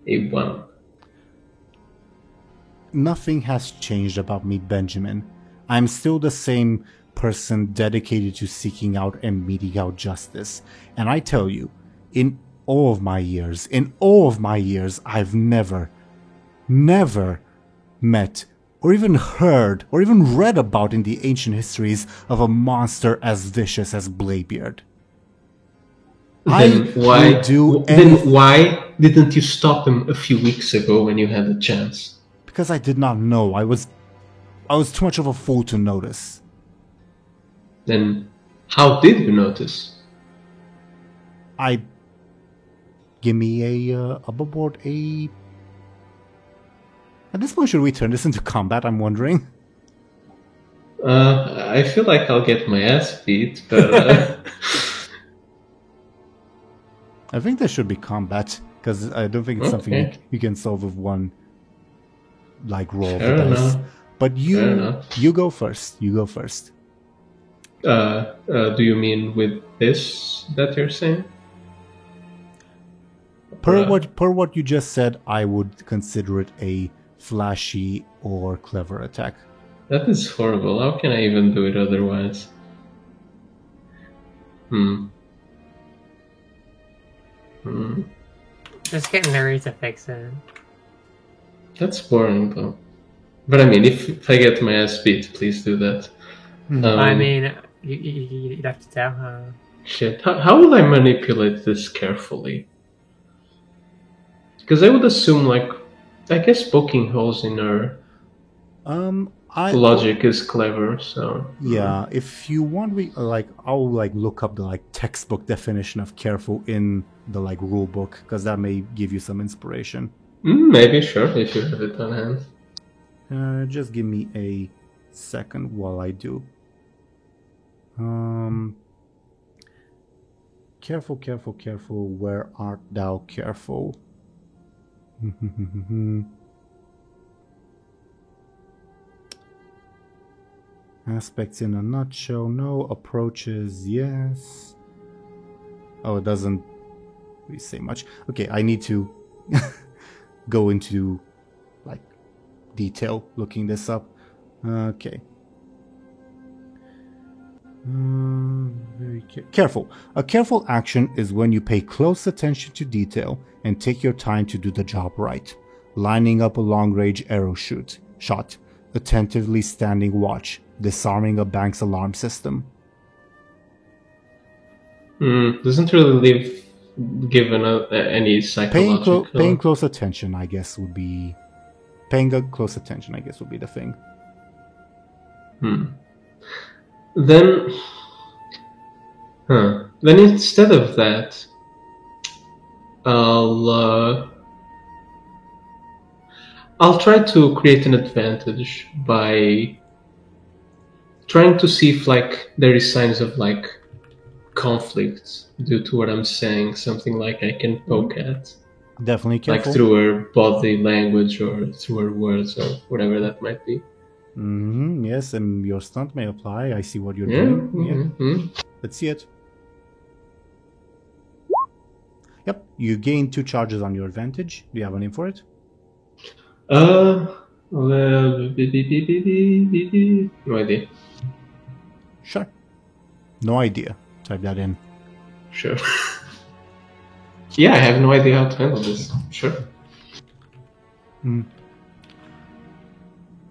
A 1. Nothing has changed about me, Benjamin. I'm still the same person dedicated to seeking out and meting out justice. And I tell you, in all of my years, I've never met or even heard or even read about in the ancient histories of a monster as vicious as Bladebeard. Then why didn't you stop him a few weeks ago when you had the chance? Because I did not know. I was too much of a fool to notice. Then how did you notice? Give me above board a... At this point, should we turn this into combat? I'm wondering. I feel like I'll get my ass beat, but... I think there should be combat, because I don't think it's something you can solve with one, like, roll of the dice. But you go first. You go first. Do you mean with this that you're saying? Per what you just said, I would consider it a flashy or clever attack. That is horrible. How can I even do it otherwise? Just get Larry to fix it. That's boring, though. But I mean, if I get my ass beat, please do that. I mean, you'd have to tell her. Shit. How will I manipulate this carefully? Because I would assume, like, I guess poking holes in her logic is clever, so... Yeah, if you want, I'll, look up the, textbook definition of careful in the, rule book, because that may give you some inspiration. Maybe, sure, if you have it on hand. Just give me a second while I do. Careful, careful, careful, where art thou careful? Aspects in a nutshell, no. Approaches, yes. Oh, it doesn't really say much. Okay, I need to go into detail looking this up. Okay. Very careful. A careful action is when you pay close attention to detail and take your time to do the job right. Lining up a long-range arrow shot, attentively standing watch, disarming a bank's alarm system. Doesn't really give any psychological... Paying close attention, I guess, would be... Paying close attention, I guess, would be the thing. Then instead of that, I'll try to create an advantage by trying to see if there is signs of conflict due to what I'm saying, something I can poke at. Definitely careful. Through her body language or through her words or whatever that might be. Yes, and your stunt may apply. I see what you're doing. Let's see it. Yep, you gain 2 charges on your advantage. Do you have a name for it? No idea. Sure. No idea. Type that in. Sure. Yeah, I have no idea how to handle this. Sure.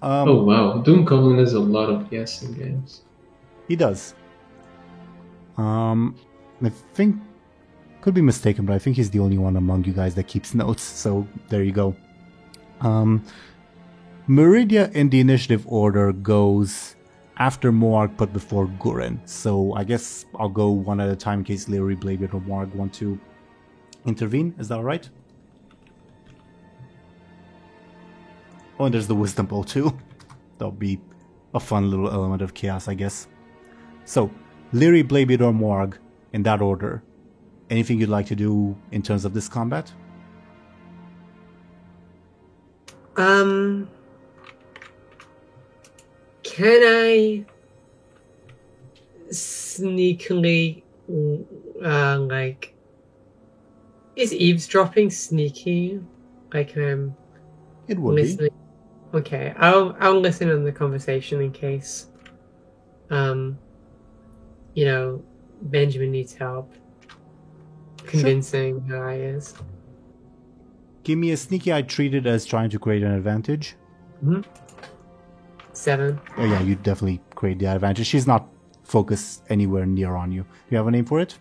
Oh wow, Doom Goblin has a lot of guessing games. He does. I think, could be mistaken, but I think he's the only one among you guys that keeps notes, so there you go. Meridia in the initiative order goes after Moarg but before Gurren, so I guess I'll go one at a time in case Larry, Bladebeard, or Moarg want to intervene. Is that alright? Oh, and there's the Wisdom Bow too. That'll be a fun little element of chaos, I guess. So, Leary, Bladebeard, or Moarg, in that order. Anything you'd like to do in terms of this combat? Can I sneakily, is eavesdropping sneaky? It would listening? be. Okay, I'll listen in the conversation in case, Benjamin needs help convincing who I is. Give me a sneaky. I treat it as trying to create an advantage. 7. Oh yeah, you definitely create the advantage. She's not focused anywhere near on you. Do you have a name for it?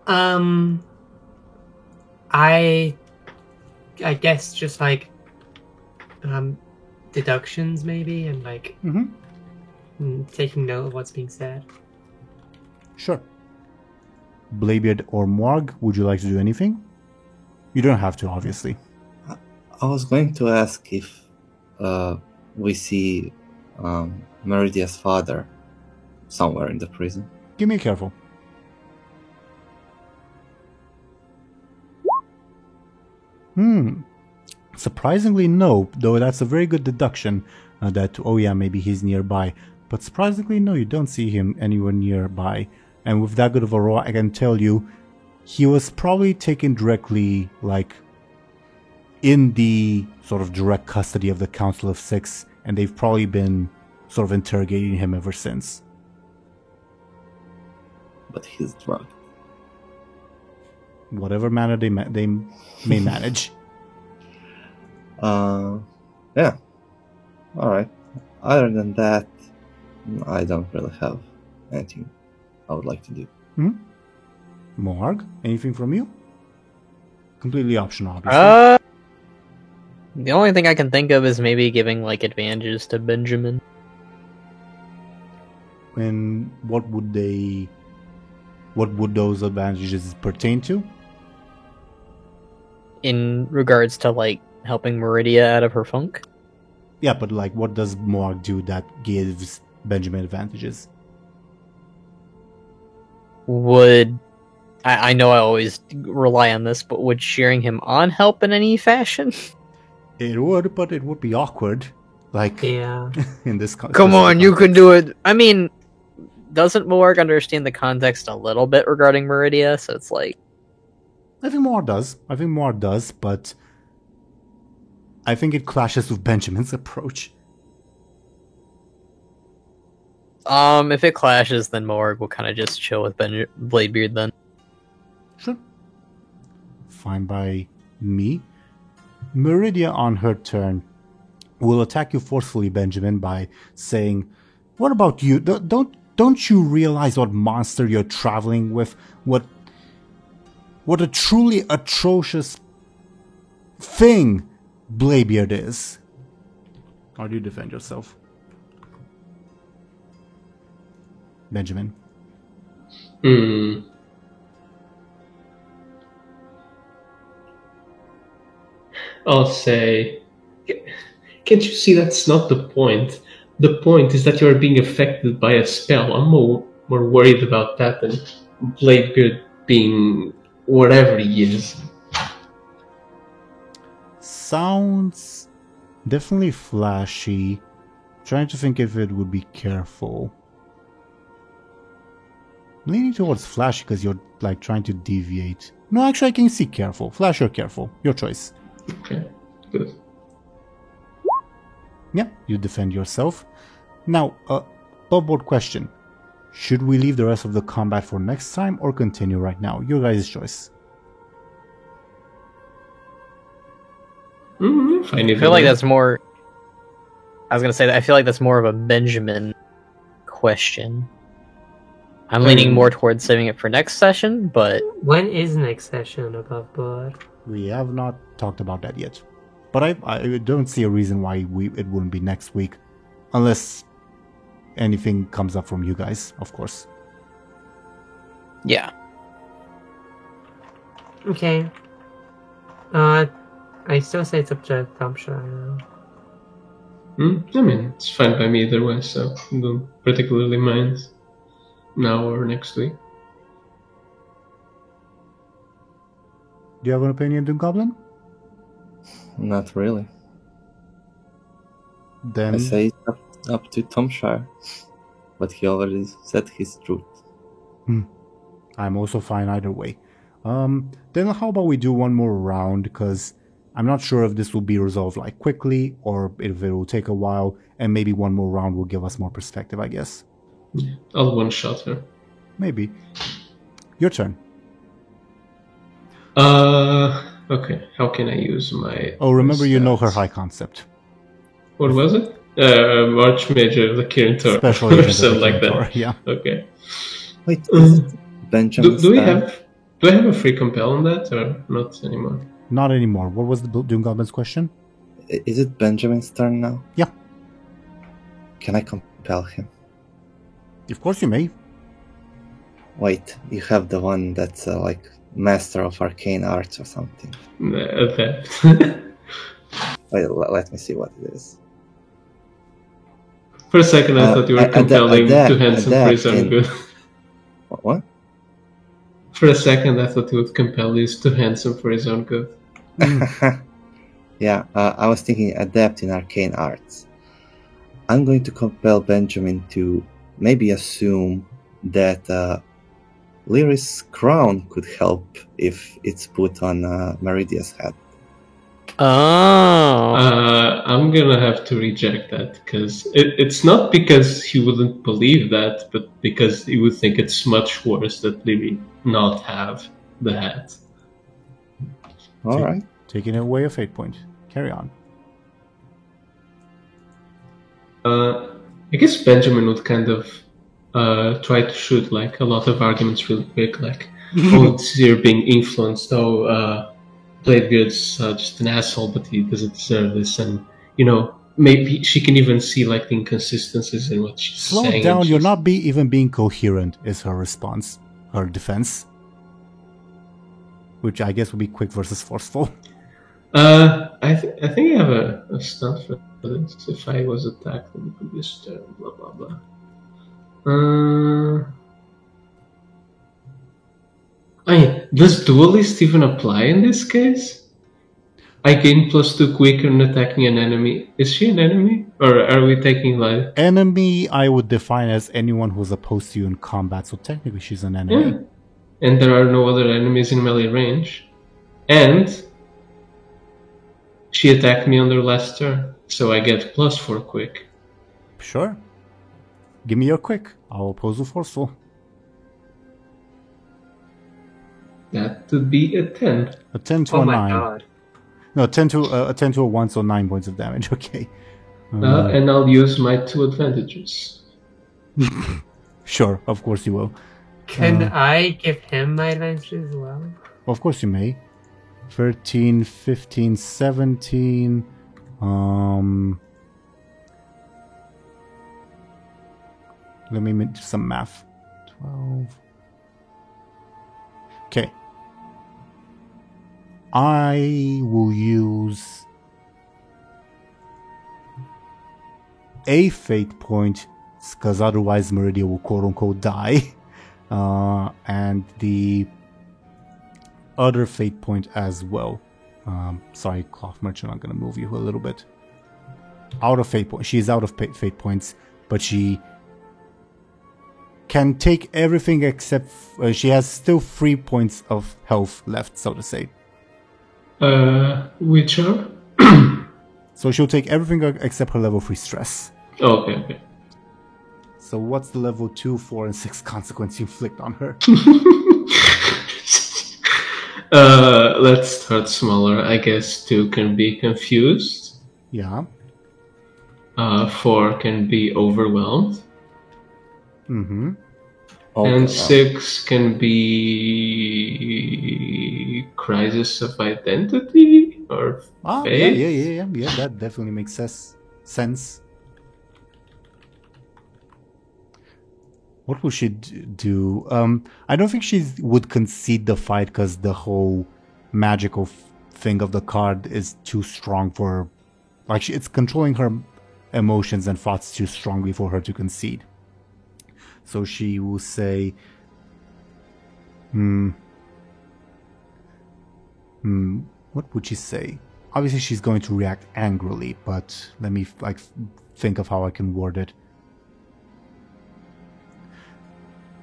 I guess just deductions maybe, and taking note of what's being said. Sure. Bladebeard or Morg, would you like to do anything? You don't have to, obviously. I was going to ask if we see Meridia's father somewhere in the prison. Give me a careful. Surprisingly, no. Though that's a very good deduction that, oh yeah, maybe he's nearby. But surprisingly, no, you don't see him anywhere nearby. And with that good of a roll, I can tell you, he was probably taken directly, like, in the sort of direct custody of the Council of Six, and they've probably been sort of interrogating him ever since. But he's drugged. Whatever manner they may manage. Yeah. Alright. Other than that, I don't really have anything I would like to do. Morg, anything from you? Completely optional, obviously. The only thing I can think of is maybe giving like advantages to Benjamin. And what would those advantages pertain to? In regards to like helping Meridia out of her funk? Yeah, but like what does Morg do that gives Benjamin advantages? I know I always rely on this, but would cheering him on help in any fashion? It would, but it would be awkward. Like, Yeah. in this context. Come on, you can do it. I mean, doesn't Morg understand the context a little bit regarding Meridia? So it's like... I think Morg does, but I think it clashes with Benjamin's approach. If it clashes, then Morg will kind of just chill with Bladebeard then. Sure. Fine by me. Meridia, on her turn, will attack you forcefully, Benjamin, by saying, "What about you? Don't you realize what monster you're traveling with? What a truly atrocious thing Bladebeard is." How do you defend yourself, Benjamin? I'll say, can't you see that's not the point? The point is that you're being affected by a spell. I'm more worried about that than Bladebeard being whatever he is. Sounds definitely flashy. Trying to think if it would be careful. Leaning towards flashy because you're like trying to deviate. No, actually I can see careful. Flash or careful. Your choice. Okay, good. Yeah, you defend yourself. Now, above board question. Should we leave the rest of the combat for next time or continue right now? Your guys' choice. I feel like that's more... I was going to say that I feel like that's more of a Benjamin question. I'm leaning more towards saving it for next session, but... When is next session above board? We have not talked about that yet. But I don't see a reason why it wouldn't be next week. Unless anything comes up from you guys, of course. Yeah. Okay. I still say it's up to Thumbshire. I mean, it's fine by me either way, so I don't particularly mind now or next week. Do you have an opinion, Doom Goblin? Not really. Then I say it's up to Thumbshire, but he already said his truth. I'm also fine either way. Then how about we do one more round, because I'm not sure if this will be resolved like quickly or if it will take a while, and maybe one more round will give us more perspective, I guess. I'll one-shot her. Maybe. Your turn. Okay. How can I use my... Oh, remember you know her stats? high concept. What was it? Archmage of the Kirin Special or agent of something the like that. Kirin, yeah. Okay. Wait, is it Benjamin? Do I have a free compel on that or not anymore? Not anymore. What was the Doom Goblin's question? Is it Benjamin's turn now? Yeah. Can I compel him? Of course you may. Wait, you have the one that's like Master of Arcane Arts or something. Okay. Wait, let me see what it is. For a second, I thought you were compelling to handsome for his own good. What? For a second, I thought you would compel this to handsome for his own good. Yeah, I was thinking adept in arcane arts. I'm going to compel Benjamin to maybe assume that Lyris' crown could help if it's put on Meridia's head. Oh. I'm gonna have to reject that, because it's not because he wouldn't believe that, but because he would think it's much worse that Lily not have the hat. Alright. Taking away a fate point. Carry on. I guess Benjamin would kind of try to shoot like a lot of arguments real quick, like, oh, it's you're being influenced, Bladebeard's just an asshole, but he doesn't deserve this, and, you know, maybe she can even see like the inconsistencies in what she's saying. Slow down, you're not even being coherent, is her response, her defense. Which I guess would be quick versus forceful. I think I have a stunt for this. If I was attacked, then it could be a stern, blah blah blah. I mean, does Duelist even apply in this case? I gain +2 quicker in attacking an enemy. Is she an enemy? Or are we taking like... Enemy, I would define as anyone who's opposed to you in combat, so technically she's an enemy. Yeah. And there are no other enemies in melee range. And she attacked me on their last turn, so I get +4 quick. Sure. Give me your quick. I'll oppose the forceful. That would be a 10. A 10 to a 9. God. No, a 10 to a 1, so 9 points of damage. Okay. And I'll use my 2 advantages. Sure, of course you will. Can I give him my advantage as well? Of course you may. 13, 15, 17. Let me do some math. 12. Okay. I will use a fate point, because otherwise Meridia will quote-unquote die. And the other fate point as well. Sorry, Cloth Merchant, I'm going to move you a little bit. Out of fate points. She's out of fate points, but she can take everything except... she has still 3 points of health left, so to say. Which are? So she'll take everything except her level 3 stress. Oh, okay. So what's the level 2, 4, and 6 consequence you inflict on her? Let's start smaller. I guess 2 can be confused. Yeah. 4 can be overwhelmed. Mm-hmm. And 6 can be crisis of identity or faith. Yeah. That definitely makes sense. What will she do? I don't think she would concede the fight because the whole magical thing of the card is too strong for her. Like, it's controlling her emotions and thoughts too strongly for her to concede. So she will say, what would she say? Obviously she's going to react angrily, but let me think of how I can word it.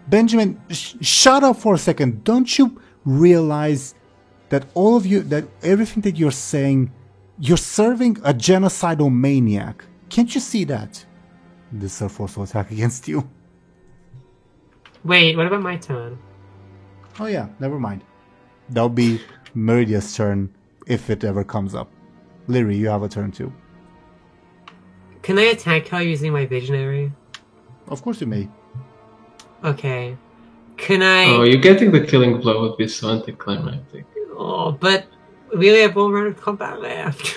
Benjamin, shut up for a second. Don't you realize that all of you, that everything that you're saying, you're serving a genocidal maniac? Can't you see that? This is a forceful attack against you. Wait, what about my turn? Oh yeah, never mind. That'll be Meridia's turn if it ever comes up. Lyri, you have a turn too. Can I attack her using my visionary? Of course you may. Okay. Can I... Oh, you're getting the killing blow would be so anticlimactic. Oh, but we only have one round of combat left.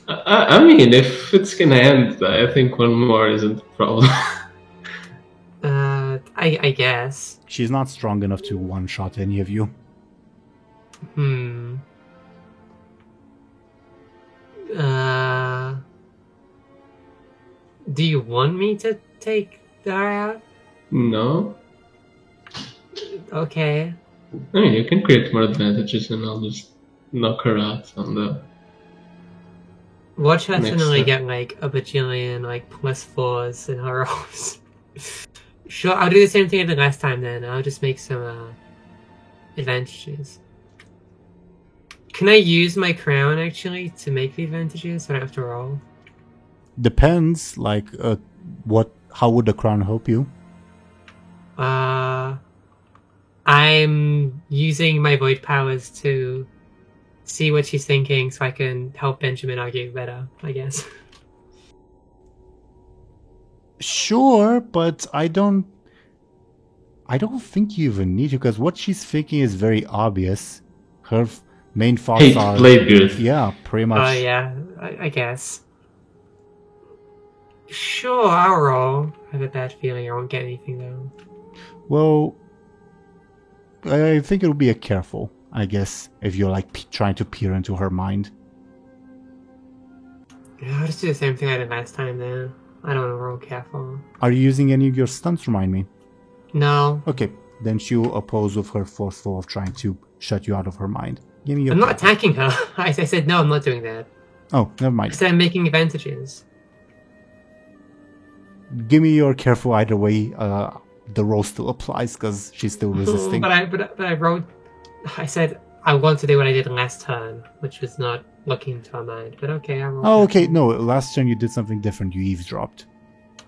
I mean, if it's gonna end, I think one more isn't a problem. I guess. She's not strong enough to one-shot any of you. Do you want me to take her out? No. Okay. I mean, you can create more advantages and I'll just knock her out on the... Watch her Next suddenly step. get like a bajillion like +4s in her rolls. Sure, I'll do the same thing as the last time then. I'll just make some advantages. Can I use my crown actually to make the advantages so I don't have to roll? Depends, like, how would the crown help you? I'm using my void powers to see what she's thinking so I can help Benjamin argue better, I guess. Sure, but I don't think you even need to, because what she's thinking is very obvious. Her main thoughts Hate are... Bladebeard. Yeah, pretty much. Oh yeah, I guess. Sure, I'll roll. I have a bad feeling I won't get anything though. Well, I think it would be a careful, I guess, if you're like trying to peer into her mind. Yeah, I'll just do the same thing I did last time then. I don't want to roll careful. Are you using any of your stunts, remind me? No. Okay, then she'll oppose with her forceful of trying to shut you out of her mind. Give me your... I'm not attacking her. I said no, I'm not doing that. Oh, never I mind. said I'm making advantages. Give me your careful either way. The roll still applies because she's still resisting. But I wrote. I said I want to do what I did last turn, which was not looking into her mind. But okay, I rolled. Oh, okay. No, last turn you did something different. You eavesdropped.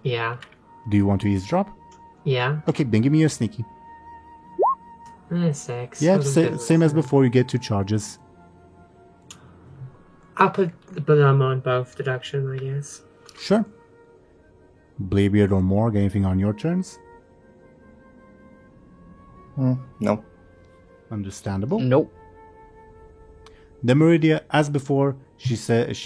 Yeah. Do you want to eavesdrop? Yeah. Okay, then give me your sneaky. 6. Yeah, Wasn't good same as last time. before. You get 2 charges. I'll put the Blum on both deduction, I guess. Sure. Bladebeard or Morg, anything on your turns? No. Understandable. Nope. The Meridia, as before, she said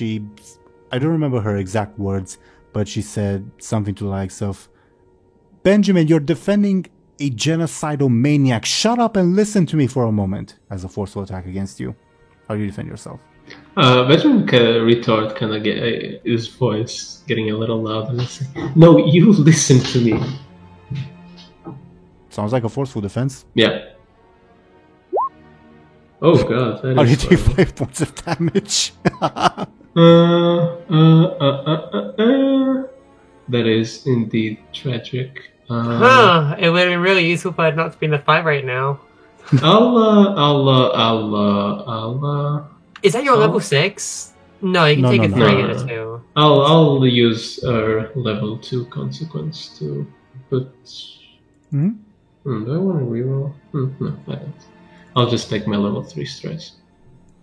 I don't remember her exact words, but she said something to the likes of, Benjamin, you're defending a genocidal maniac. Shut up and listen to me for a moment, as a forceful attack against you. How do you defend yourself? Benjamin retort, kind of get his voice getting a little louder. And say, no, you listen to me. Sounds like a forceful defense. Yeah. Oh god, that How do you is take horrible. 5 points of damage? That is indeed tragic. It would be really useful for it not to be in the fight right now. Is that your Oh. level 6? No, you can No, take no, a no. 3 No, and a no. 2. I'll use our level 2 consequence to put. Hmm? Do I want to reroll? No, I don't. I'll just take my level 3 stress.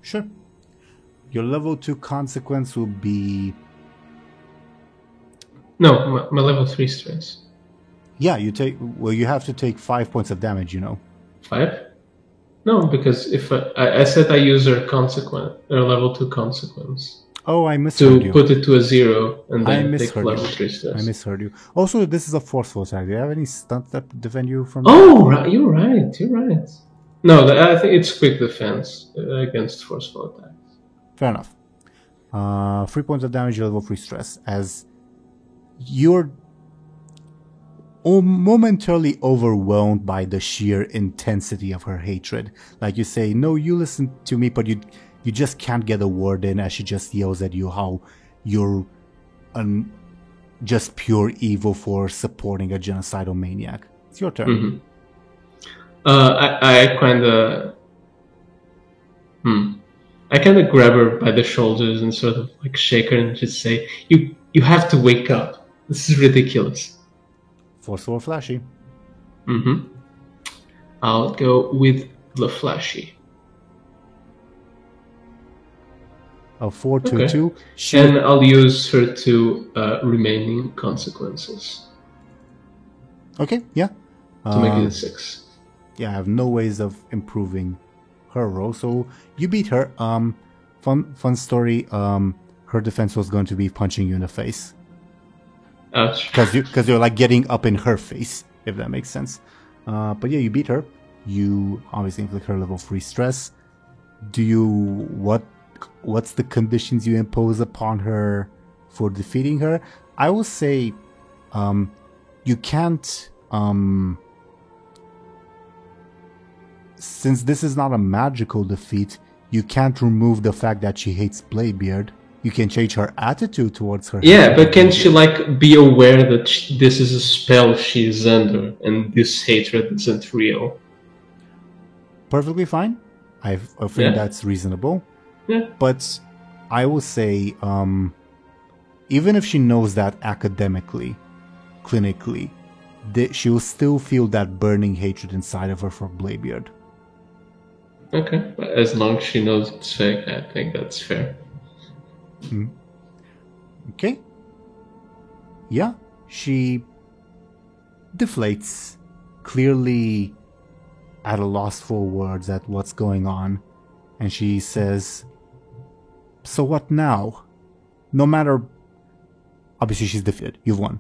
Sure. Your level 2 consequence will be... No, my level 3 stress. Yeah, you have to take 5 points of damage, you know. 5? No, because if I said I use her consequence, her level 2 consequence Oh, I misheard to you. put it to a 0 and I then take misheard level you. 3 stress. I misheard you. Also, this is a forceful attack. Do you have any stunts that defend you from... Oh, right, you're right. No, I think it's quick defense against forceful attacks. Fair enough. 3 points of damage, level 3 stress. As you're momentarily overwhelmed by the sheer intensity of her hatred. Like you say, no, you listen to me, but you just can't get a word in as she just yells at you how you're just pure evil for supporting a genocidal maniac. It's your turn. Mm-hmm. I kind of... I kind of grab her by the shoulders and sort of like shake her and just say, you have to wake up. This is ridiculous. Forceful or flashy? I'll go with the flashy. A 4-2-2. Okay. She And I'll use her 2 remaining consequences Okay, yeah. to make it a 6. Yeah, I have no ways of improving her roll. So you beat her. Fun story. Her defense was going to be punching you in the face Ouch. because you're like getting up in her face. if that makes sense. But yeah, you beat her. You obviously inflict her level 3 stress. What's the conditions you impose upon her for defeating her? I will say, you can't, since this is not a magical defeat, you can't remove the fact that she hates Bladebeard. You can change her attitude towards her. Yeah, but can she like be aware that this is a spell she is under and this hatred isn't real? Perfectly fine. I think that's reasonable. Yeah. But I will say, even if she knows that academically, clinically, she will still feel that burning hatred inside of her for Bladebeard. Okay, but as long as she knows it's fake, I think that's fair. Okay. Yeah, she deflates, clearly at a loss for words at what's going on, and she says, "So what now? No matter..." Obviously she's defeated, you've won.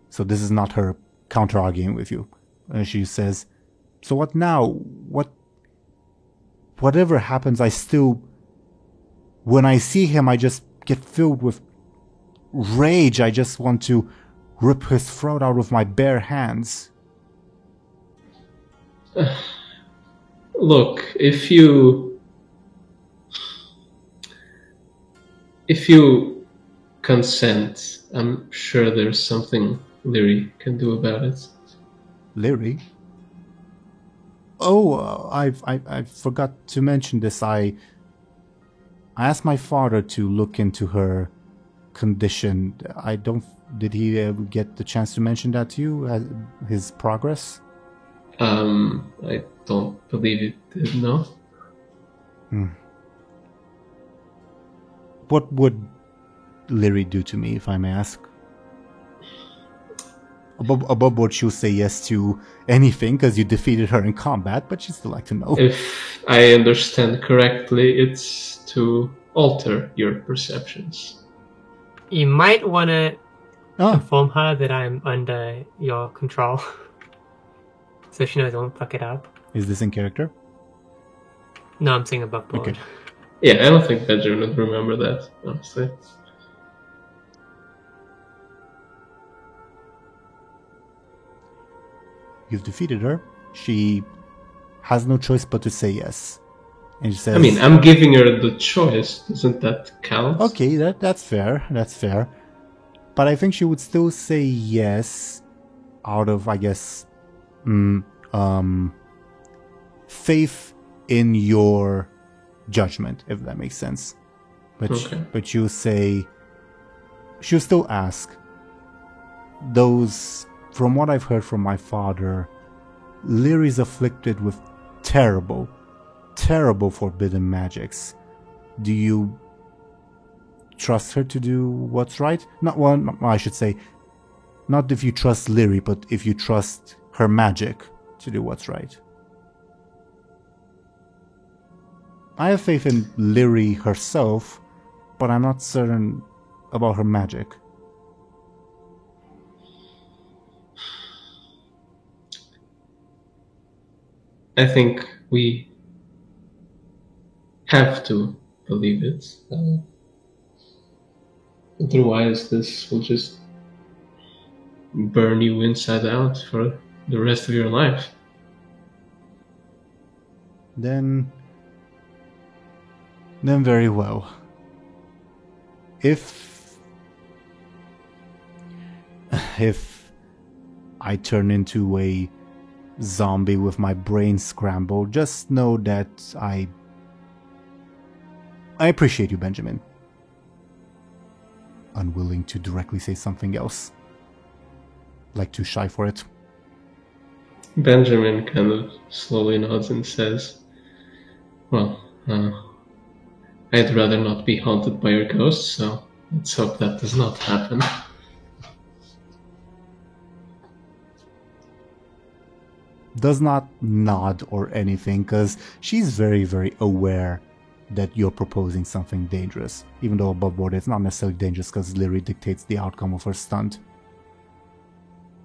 So this is not her counter-arguing with you. And she says, "So what now? Whatever happens, I still... When I see him, I just get filled with rage. I just want to rip his throat out with my bare hands." Look, if you consent, I'm sure there's something Lyri can do about it. Lyri? Oh, I forgot to mention this. I asked my father to look into her condition. Did he get the chance to mention that to you? His progress? I don't believe it did, no. What would Lyri do to me, if I may ask? Above board, she'll say yes to anything because you defeated her in combat, but she'd still like to know. If I understand correctly, it's to alter your perceptions. You might want to inform her that I'm under your control. So she knows I won't fuck it up. Is this in character? No, I'm saying above board. Okay. Yeah, I don't think Benjamin would remember that, honestly. You've defeated her. She has no choice but to say yes. And she says, I mean, I'm giving her the choice. Doesn't that count? Okay, that's fair. That's fair. But I think she would still say yes out of, I guess, faith in your judgment, if that makes sense. But she'll still ask, from what I've heard from my father, Lyri's afflicted with terrible forbidden magics. Do you trust her to do what's right? I should say, not if you trust Lyri, but if you trust her magic to do what's right. I have faith in Lyri herself, but I'm not certain about her magic. I think we have to believe it. Otherwise, this will just burn you inside out for the rest of your life. Then very well. If I turn into a zombie with my brain scrambled, just know that I appreciate you, Benjamin. Unwilling to directly say something else. Like too shy for it. Benjamin kind of slowly nods and says, well, I'd rather not be haunted by your ghost, so let's hope that does not happen. Does not nod or anything, because she's very, very aware that you're proposing something dangerous. Even though above board it's not necessarily dangerous because Lyri dictates the outcome of her stunt.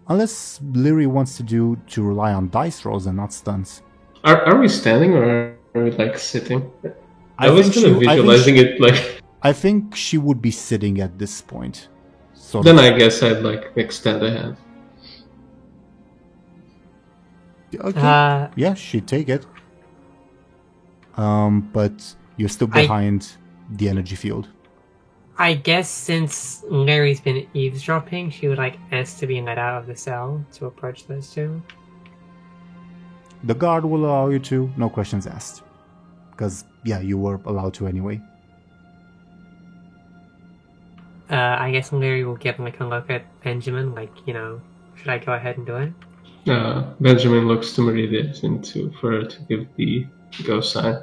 Unless Lyri wants to rely on dice rolls and not stunts. Are we standing or are we like sitting? I was kind of visualizing it like. I think she would be sitting at this point. Then I guess I'd like extend a hand. Okay. Yeah, she'd take it. But you're still behind the energy field. I guess since Larry's been eavesdropping, she would like ask to be let out of the cell to approach those two. The guard will allow you to, no questions asked. Because, yeah, you were allowed to anyway. I guess Larry will give like a look at Benjamin, like, should I go ahead and do it? Benjamin looks to Meridia for her to give the go sign.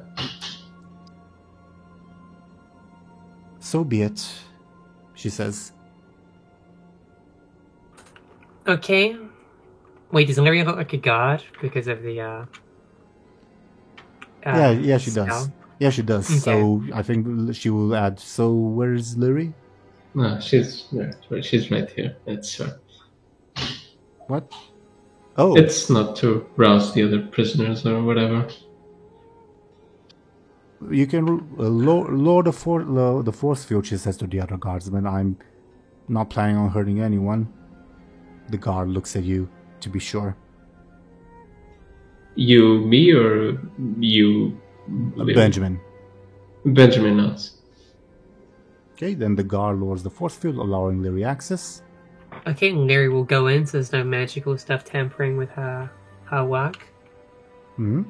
So be it, she says. Okay. Wait, does Larry look like a god because of the yeah, she does. spell? Yeah, she does. Okay. So I think she will add, so where's Lyri? No, she's right here. It's her. What? Oh. It's not to rouse the other prisoners or whatever. You can lower the force field, she says to the other guardsmen. I'm not planning on hurting anyone. The guard looks at you to be sure. You, me, or you? Benjamin. Benjamin knows. Okay, then the guard lowers the force field, allowing Lyri access. Okay, Larry will go in, so there's no magical stuff tampering with her work. Mm-hmm.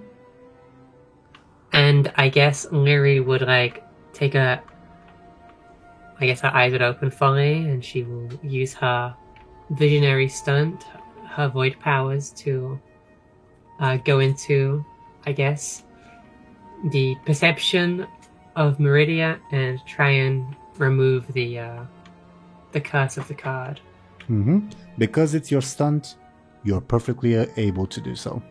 And I guess Larry would like take her eyes would open fully, and she will use her visionary stunt, her void powers, to go into, I guess, the perception of Meridia and try and remove the curse of the card. Mm-hmm. Because it's your stunt, you're perfectly able to do so.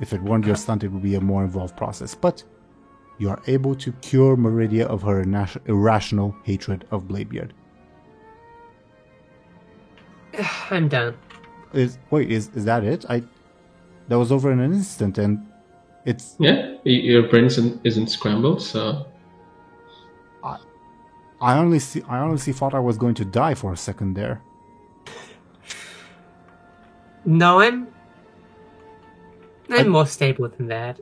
If it weren't your stunt, it would be a more involved process. But you are able to cure Meridia of her irrational hatred of Bladebeard. I'm done. Is that it? That was over in an instant, and it's... Yeah, your brain isn't scrambled, so... I honestly thought I was going to die for a second there. No, I'm more stable than that.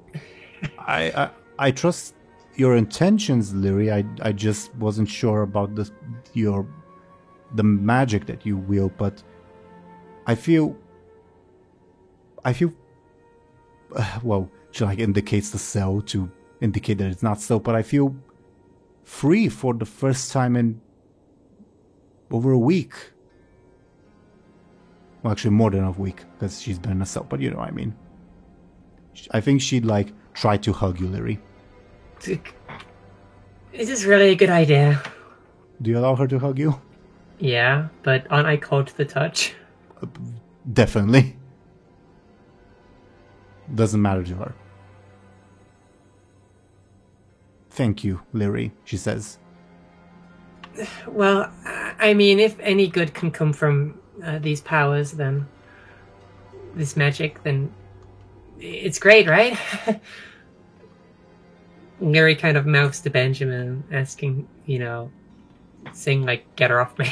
I trust your intentions, Lyri. I just wasn't sure about the magic that you wield, but I feel well, she like indicates the cell to indicate that it's not so, but I feel free for the first time in over a week. Well, actually more than a week, because she's been in a cell, but you know what I mean. I think she'd like try to hug you, Lyri. Is this really a good idea? Do you allow her to hug you? Yeah, but aren't I cold to the touch? Definitely. Doesn't matter to her. Thank you, Lyri, she says. Well, I mean, if any good can come from these powers, then this magic, then it's great, right? Larry kind of mouths to Benjamin, asking, saying like, "Get her off me."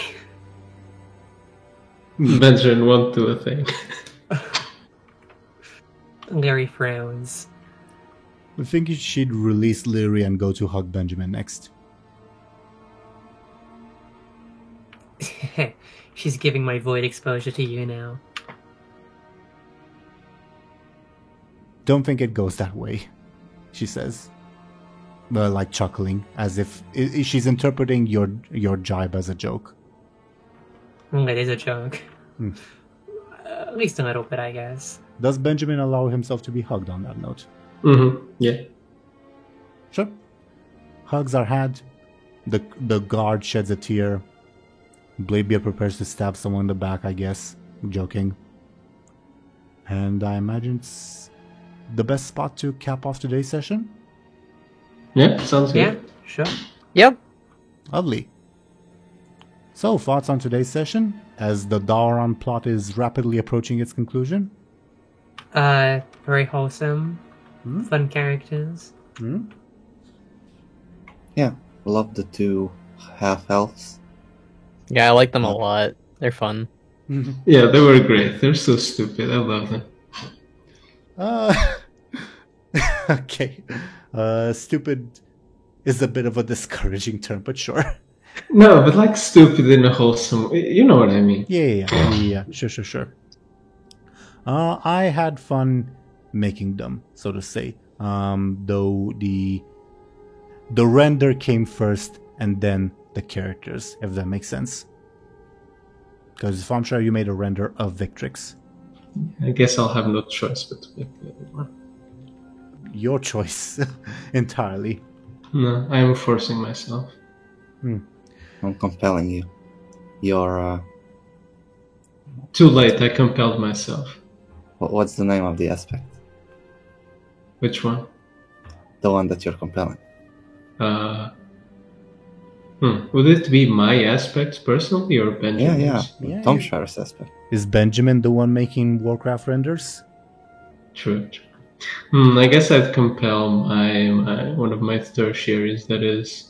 Benjamin won't do a thing. Larry frowns. I think she'd release Lyri and go to hug Benjamin next. She's giving my void exposure to you now. Don't think it goes that way, she says. Like chuckling, as if she's interpreting your jibe as a joke. It is a joke. At least a little bit, I guess. Does Benjamin allow himself to be hugged on that note? Mm-hmm. Yeah. Sure. Hugs are had. The guard sheds a tear. Bladebeard prepares to stab someone in the back, I guess. Joking. And I imagine it's the best spot to cap off today's session? Yeah, sounds good. Yeah, sure. Yep. Lovely. So, thoughts on today's session as the Dalaran plot is rapidly approaching its conclusion? Very wholesome. Fun characters. Yeah, love the two half-elves. Yeah, I like them a lot. They're fun. Yeah, they were great. They're so stupid. I love them. Okay. Stupid is a bit of a discouraging term, but sure. No, but like stupid in a wholesome. You know what I mean? Yeah. Sure. I had fun making them, so to say. Though the render came first and then the characters, if that makes sense. Because if I'm sure you made a render of Victrix. I guess I'll have no choice but to pick the other one. Your choice entirely. No, I am forcing myself. I'm compelling you. You're, Too late, I compelled myself. what's the name of the aspect? Which one? The one that you're compelling. Would it be my aspects personally or Benjamin's? Yeah. Tom Shar's aspect. Is Benjamin the one making Warcraft renders? True. I guess I'd compel my one of my tertiaries, that is.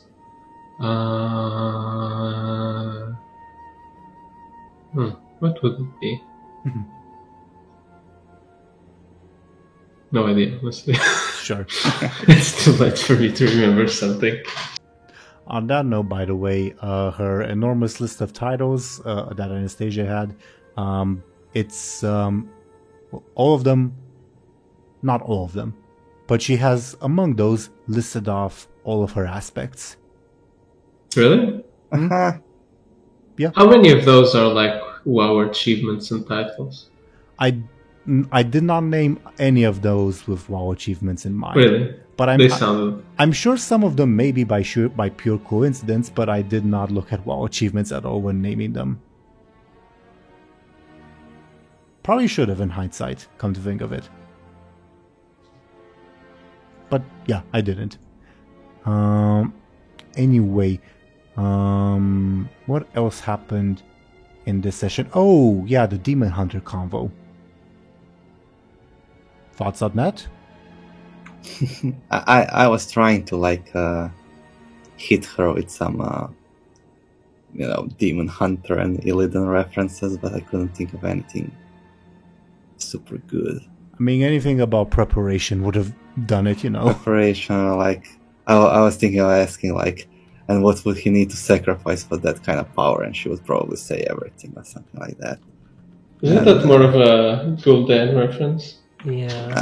What would it be? No idea, honestly. Sure. It's too late for me to remember something. On that note, by the way, her enormous list of titles that Anastasia had, it's all of them, not all of them, but she has among those listed off all of her aspects. Really? Yeah. How many of those are like WoW achievements and titles? I did not name any of those with WoW achievements in mind. Really? But I'm I'm sure some of them may be by pure coincidence, but I did not look at WoW achievements at all when naming them. Probably should have in hindsight, come to think of it. But yeah, I didn't. Anyway, what else happened in this session? Oh, yeah, the Demon Hunter convo. Thoughts on that? I was trying to hit her with some Demon Hunter and Illidan references, but I couldn't think of anything super good. I mean, anything about preparation would have done it, Preparation, I was thinking of asking and what would he need to sacrifice for that kind of power, and she would probably say everything or something like that. Isn't that more of a Gul'dan reference? Yeah.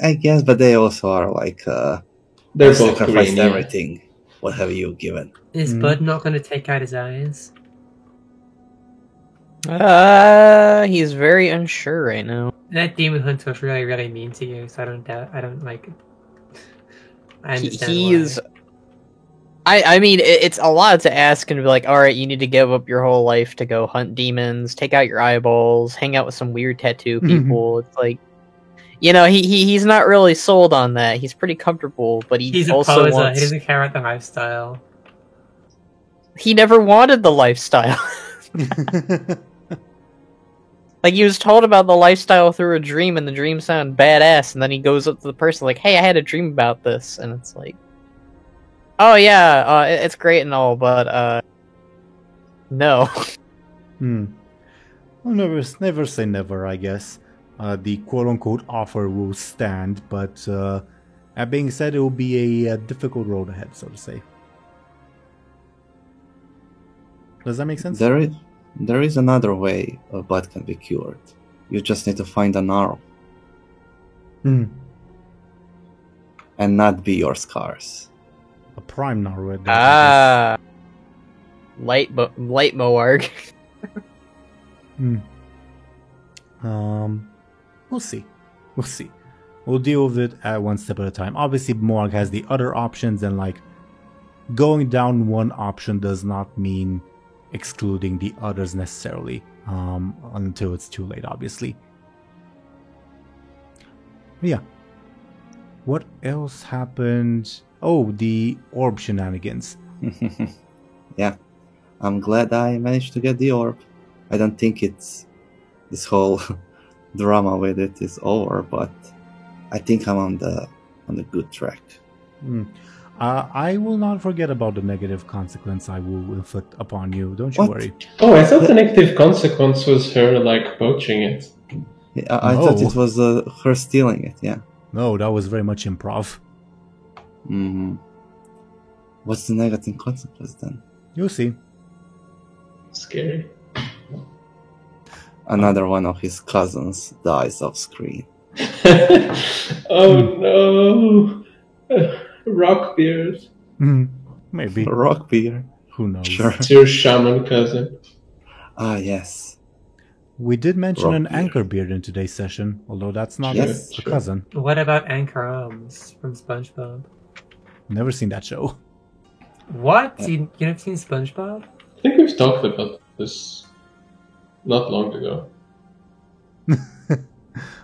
I guess, but they also are they're I both sacrificed green, everything. What have you given? Is Bud not going to take out his eyes? He's very unsure right now. That Demon Hunter was really, really mean to you, so I don't like it. I understand He's... why. I mean, it's a lot to ask and be like, alright, you need to give up your whole life to go hunt demons, take out your eyeballs, hang out with some weird tattoo people. It's like, he's not really sold on that. He's pretty comfortable, but He's also a poser. wants... He doesn't care about the lifestyle. He never wanted the lifestyle. Like, he was told about the lifestyle through a dream, and the dream sounded badass, and then he goes up to the person like, hey, I had a dream about this, and it's like, oh yeah, it's great and all, but, no. Well, never say never, I guess. The quote-unquote offer will stand, but that being said, it will be a difficult road ahead, so to say. Does that make sense? There is another way a blood can be cured. You just need to find an arrow. And not be your scars. A prime Narwhal. Light Moarg. We'll see. We'll deal with it at one step at a time. Obviously, Morg has the other options, and going down one option does not mean excluding the others necessarily, until it's too late, obviously. But yeah. What else happened? Oh, the orb shenanigans. Yeah. I'm glad I managed to get the orb. I don't think it's this whole drama with it is over, but I think I'm on the good track. I will not forget about the negative consequence I will inflict upon you. Don't you worry. Oh, I thought the negative consequence was her poaching it. I thought it was her stealing it. Yeah. No, that was very much improv. Mm-hmm. What's the negative consequence then? You'll see. Scary. Another one of his cousins dies off screen. Oh no! Rockbeard. Maybe. Rockbeard. Who knows? Sure. It's your shaman cousin. Ah, yes. We did mention an Rockbeard. Anchorbeard in today's session, although that's not Yes. a cousin. What about Anchor Arms from SpongeBob? Never seen that show. What? You never seen SpongeBob? I think we've talked about this not long ago.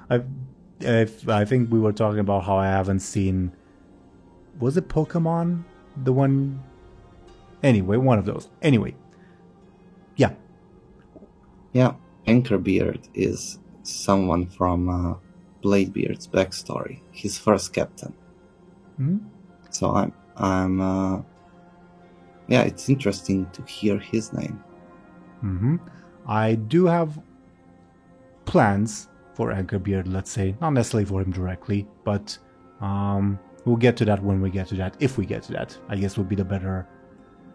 I think we were talking about how I haven't seen... Was it Pokemon? The one... Anyway, one of those. Anyway. Yeah. Yeah. Anchorbeard is someone from Bladebeard's backstory. His first captain. Mm-hmm. So I'm yeah, it's interesting to hear his name. Mm-hmm. I do have plans for Anchorbeard, let's say. Not necessarily for him directly, but we'll get to that when we get to that. If we get to that, I guess would be the better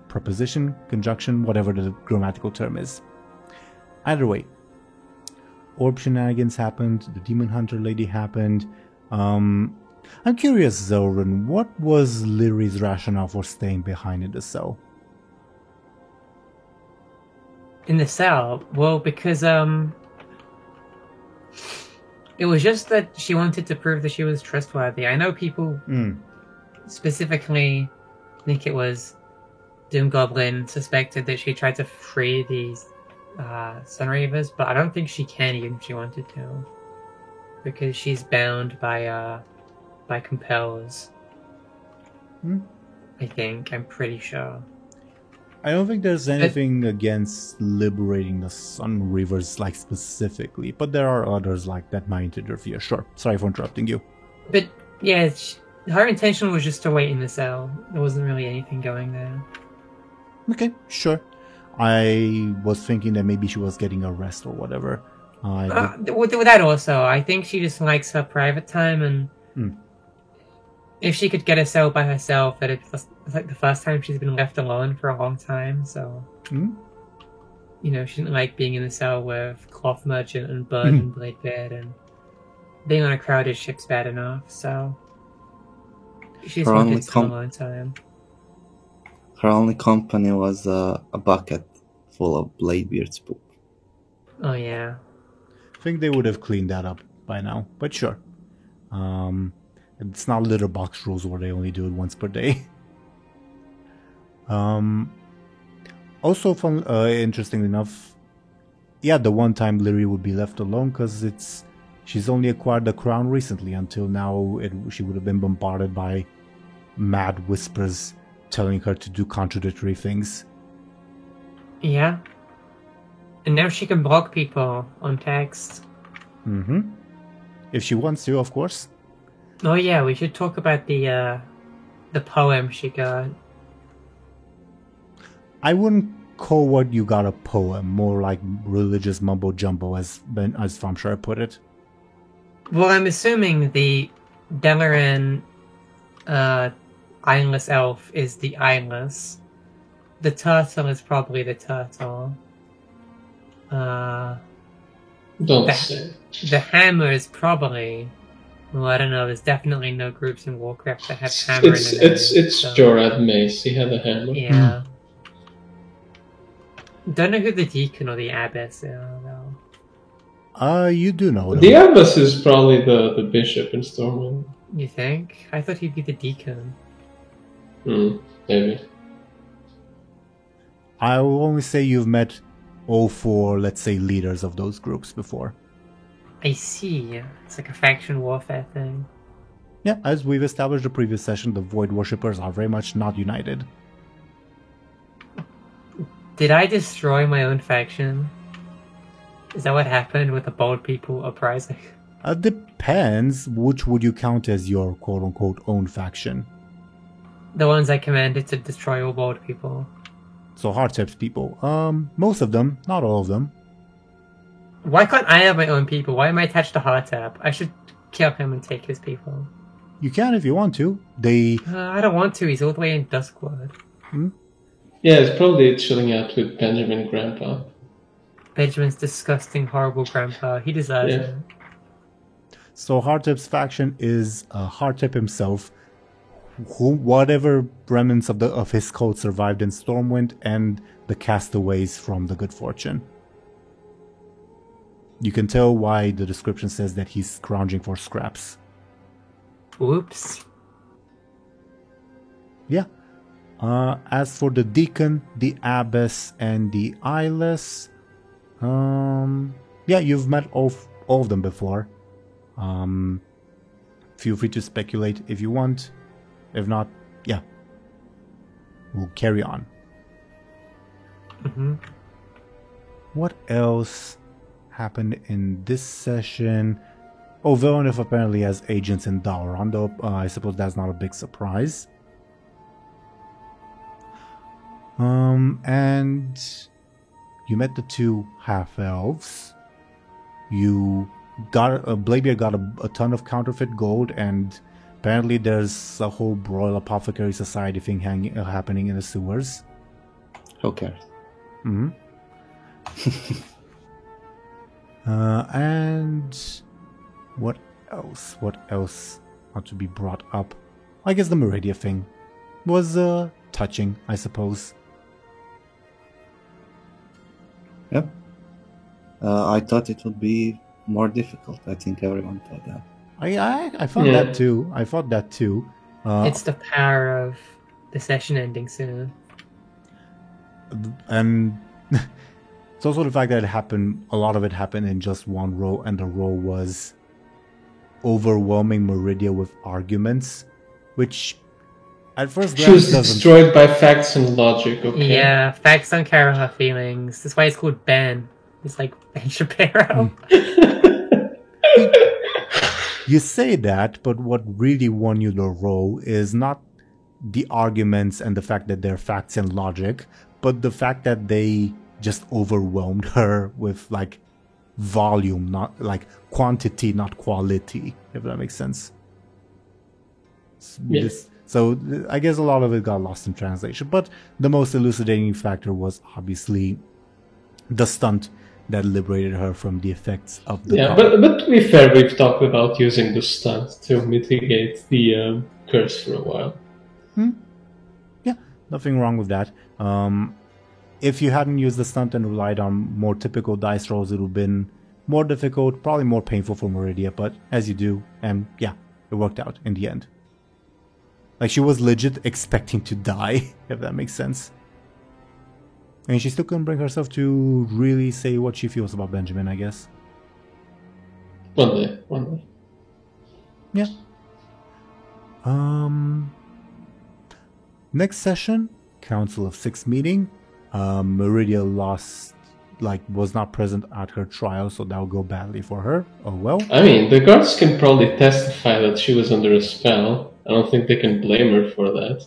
preposition, conjunction, whatever the grammatical term is. Either way, orb shenanigans happened, the demon hunter lady happened. I'm curious, Zoran, what was Lyri's rationale for staying behind in the cell? In the cell? Well, because it was just that she wanted to prove that she was trustworthy. I know people specifically think it was Doom Goblin suspected that she tried to free these Sunravers, but I don't think she can even if she wanted to. Because she's bound by compels. I think. I'm pretty sure. I don't think there's anything against liberating the Sunravers, like, specifically, but there are others like that might interfere. Sure. Sorry for interrupting you. But, yeah, her intention was just to wait in the cell. There wasn't really anything going there. Okay, sure. I was thinking that maybe she was getting a rest or whatever. With that also, I think she just likes her private time, and if she could get a cell by herself, that it's like the first time she's been left alone for a long time, so... You know, she didn't like being in the cell with Cloth Merchant and Bud and Bladebeard, and being on a crowded ship's bad enough, so... She just wanted some alone time. Her only company was a bucket full of Bladebeard's poop. Oh, yeah. I think they would have cleaned that up by now, but sure. It's not litter box rules where they only do it once per day. Also, interestingly enough, yeah, the one time Lyri would be left alone because she's only acquired the crown recently. Until now, she would have been bombarded by mad whispers telling her to do contradictory things. Yeah. And now she can block people on text. If she wants to, of course. Oh yeah, we should talk about the poem she got. I wouldn't call what you got a poem, more like religious mumbo jumbo, as Famshar put it. Well, I'm assuming the Delaran eyeless elf is the eyeless. The turtle is probably the turtle. Don't say. The hammer is probably... Well, I don't know. There's definitely no groups in Warcraft that have hammer in the name. It's Jorad Mace. He had a hammer. Yeah. Don't know who the deacon or the abbess are, though. You do know them. The abbess is probably the bishop in Stormwind. You think? I thought he'd be the deacon. Maybe. I will only say you've met all four, let's say, leaders of those groups before. I see. It's like a faction warfare thing. Yeah, as we've established the previous session, the Void Worshippers are very much not united. Did I destroy my own faction? Is that what happened with the Bold People uprising? Depends. Which would you count as your quote-unquote own faction? The ones I commanded to destroy all Bold People. So Hardtip's people. Most of them, not all of them. Why can't I have my own people? Why am I attached to Hardtip? I should kill him and take his people. You can if you want to. I don't want to. He's all the way in Duskwood. Yeah, it's probably chilling out with Benjamin Grandpa. Benjamin's disgusting, horrible grandpa. He deserves it. So Hardtip's faction is Hardtip himself, whatever remnants of his cult survived in Stormwind, and the castaways from the Good Fortune. You can tell why the description says that he's scrounging for scraps. Whoops. Yeah. As for the Deacon, the Abbess, and the Eyeless, yeah, you've met all of them before. Feel free to speculate if you want. If not, yeah, we'll carry on. Mm-hmm. What else happened in this session? Oh, Villeneuve apparently has agents in Dalrondo. I suppose that's not a big surprise. And you met the two half-elves. You got Bladebeard got a ton of counterfeit gold, and apparently there's a whole Broil Apothecary Society thing happening in the sewers. Who cares? Mm-hmm. And what else? What else ought to be brought up? I guess the Meridia thing was touching, I suppose. Yep. I thought it would be more difficult. I think everyone thought that. I thought that too. I thought that too. It's the power of the session ending soon. And it's also the fact that a lot of it happened in just one row, and the row was overwhelming Meridia with arguments, which at first she was destroyed by facts and logic. Okay. Yeah, facts don't carry her feelings. That's why it's called Ben. It's like Ben Shapiro. You say that, but what really won you the row is not the arguments and the fact that they're facts and logic, but the fact that they just overwhelmed her with like volume, not like quantity, not quality, if that makes sense. Yes. So I guess a lot of it got lost in translation, but the most elucidating factor was obviously the stunt that liberated her from the effects of the but to be fair, we've talked about using the stunt to mitigate the curse for a while. Yeah, nothing wrong with that. If you hadn't used the stunt and relied on more typical dice rolls, it would have been more difficult, probably more painful for Meridia, but as you do, and yeah, it worked out in the end. Like, she was legit expecting to die, if that makes sense. And she still couldn't bring herself to really say what she feels about Benjamin, I guess. One day. Yeah. Next session, Council of Six meeting. Meridia was not present at her trial, so that will go badly for her. Oh well. I mean, the guards can probably testify that she was under a spell. I don't think they can blame her for that.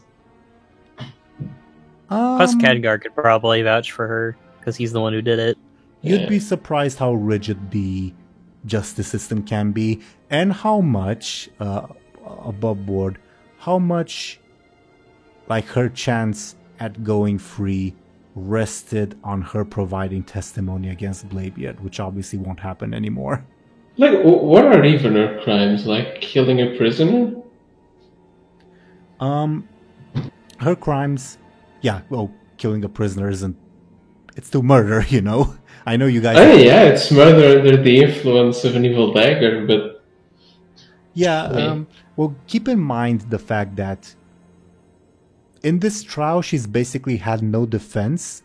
Plus, Khadgar could probably vouch for her, because he's the one who did it. You'd be surprised how rigid the justice system can be, and how much, above board, how much, like, her chance at going free rested on her providing testimony against Bladebeard, which obviously won't happen anymore. Like, what are even her crimes? Like, killing a prisoner? Her crimes... Yeah, well, killing a prisoner isn't... It's still murder, you know? I know you guys... Oh, yeah, it's murder under the influence of an evil dagger, but... Yeah, well, keep in mind the fact that in this trial, she's basically had no defense.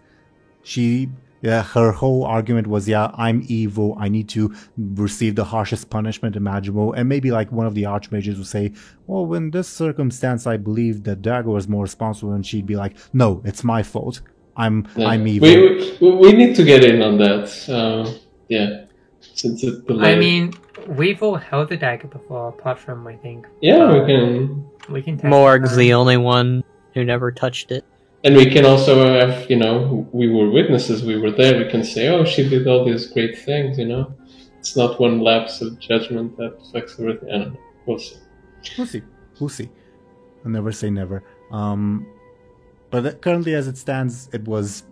Her whole argument was, I'm evil, I need to receive the harshest punishment imaginable, and maybe like one of the archmages would say, well, in this circumstance, I believe that Dagger was more responsible, and she'd be like, no, it's my fault. I'm Yeah. evil. We need to get in on that. Yeah, since it's delayed. I mean, we've all held the dagger before, apart from, I think. Yeah, we can. We can. Morg's testify. the only one who never touched it. And we can also have, we were witnesses, we were there, we can say, oh, she did all these great things, It's not one lapse of judgment that affects everything. I don't know. We'll see. We'll see. I'll never say never. But currently, as it stands, it was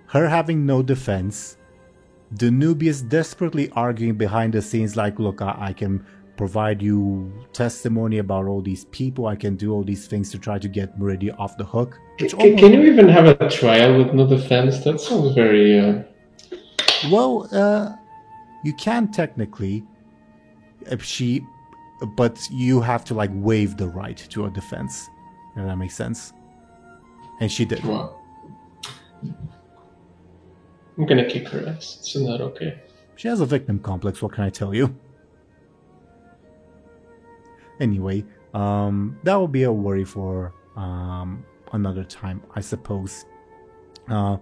her having no defense, Danubius desperately arguing behind the scenes like, look, I can provide you testimony about all these people, I can do all these things to try to get Meridia off the hook. Can you even have a trial with no defense? That sounds very... Well, you can technically, but you have to waive the right to a defense. If that makes sense. And she did. Wow. I'm gonna kick her ass. It's not okay. She has a victim complex, what can I tell you? Anyway, that will be a worry for another time, I suppose. I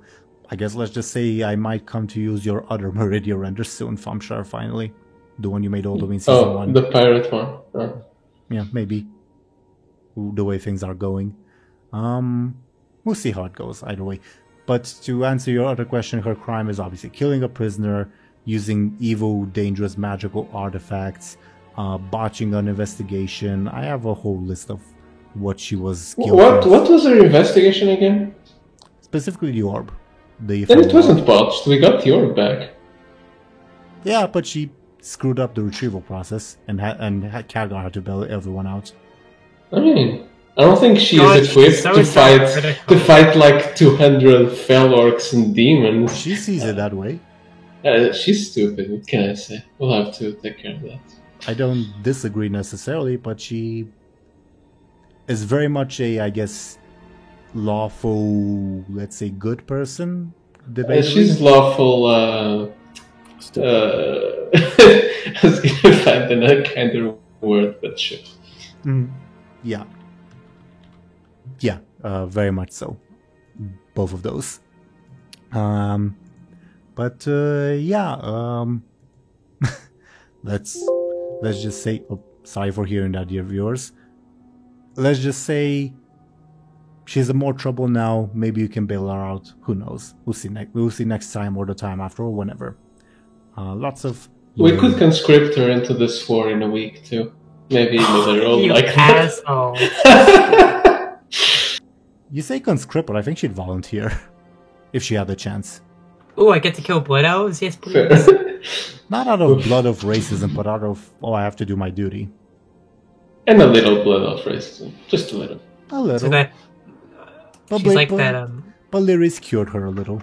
guess let's just say I might come to use your other Meridia render soon, Famshar, finally. The one you made all the way in season 1. The pirate one. Oh. Yeah, maybe. The way things are going. We'll see how it goes, either way. But to answer your other question, her crime is obviously killing a prisoner, using evil, dangerous magical artifacts, botching an investigation. I have a whole list of what she was guilty of. What was her investigation again? Specifically the orb. Then it wasn't botched. We got the orb back. Yeah, but she screwed up the retrieval process, and Khadgar had to bail everyone out. I mean, I don't think she is equipped to fight like 200 fell orcs and demons. She sees it that way. She's stupid, what can I say? We'll have to take care of that. I don't disagree necessarily, but she is very much a, I guess, lawful, let's say, good person. She's lawful, I was gonna find another kind of word, but sure. Yeah. Yeah, very much so. Both of those. But yeah, let's just say, oh, sorry for hearing that, dear viewers. Let's just say she's in more trouble now. Maybe you can bail her out. Who knows? We'll see next time, or the time after, or whenever. Lots of. We could conscript her into this war in a week too. Maybe they're all you like asshole. You say conscript, but I think she'd volunteer if she had the chance. Oh, I get to kill blood elves? Yes, please. Not out of blood of racism, but out of, I have to do my duty. And a little blood of racism. Just a little. A little. So that she's like that. But Lyris cured her a little.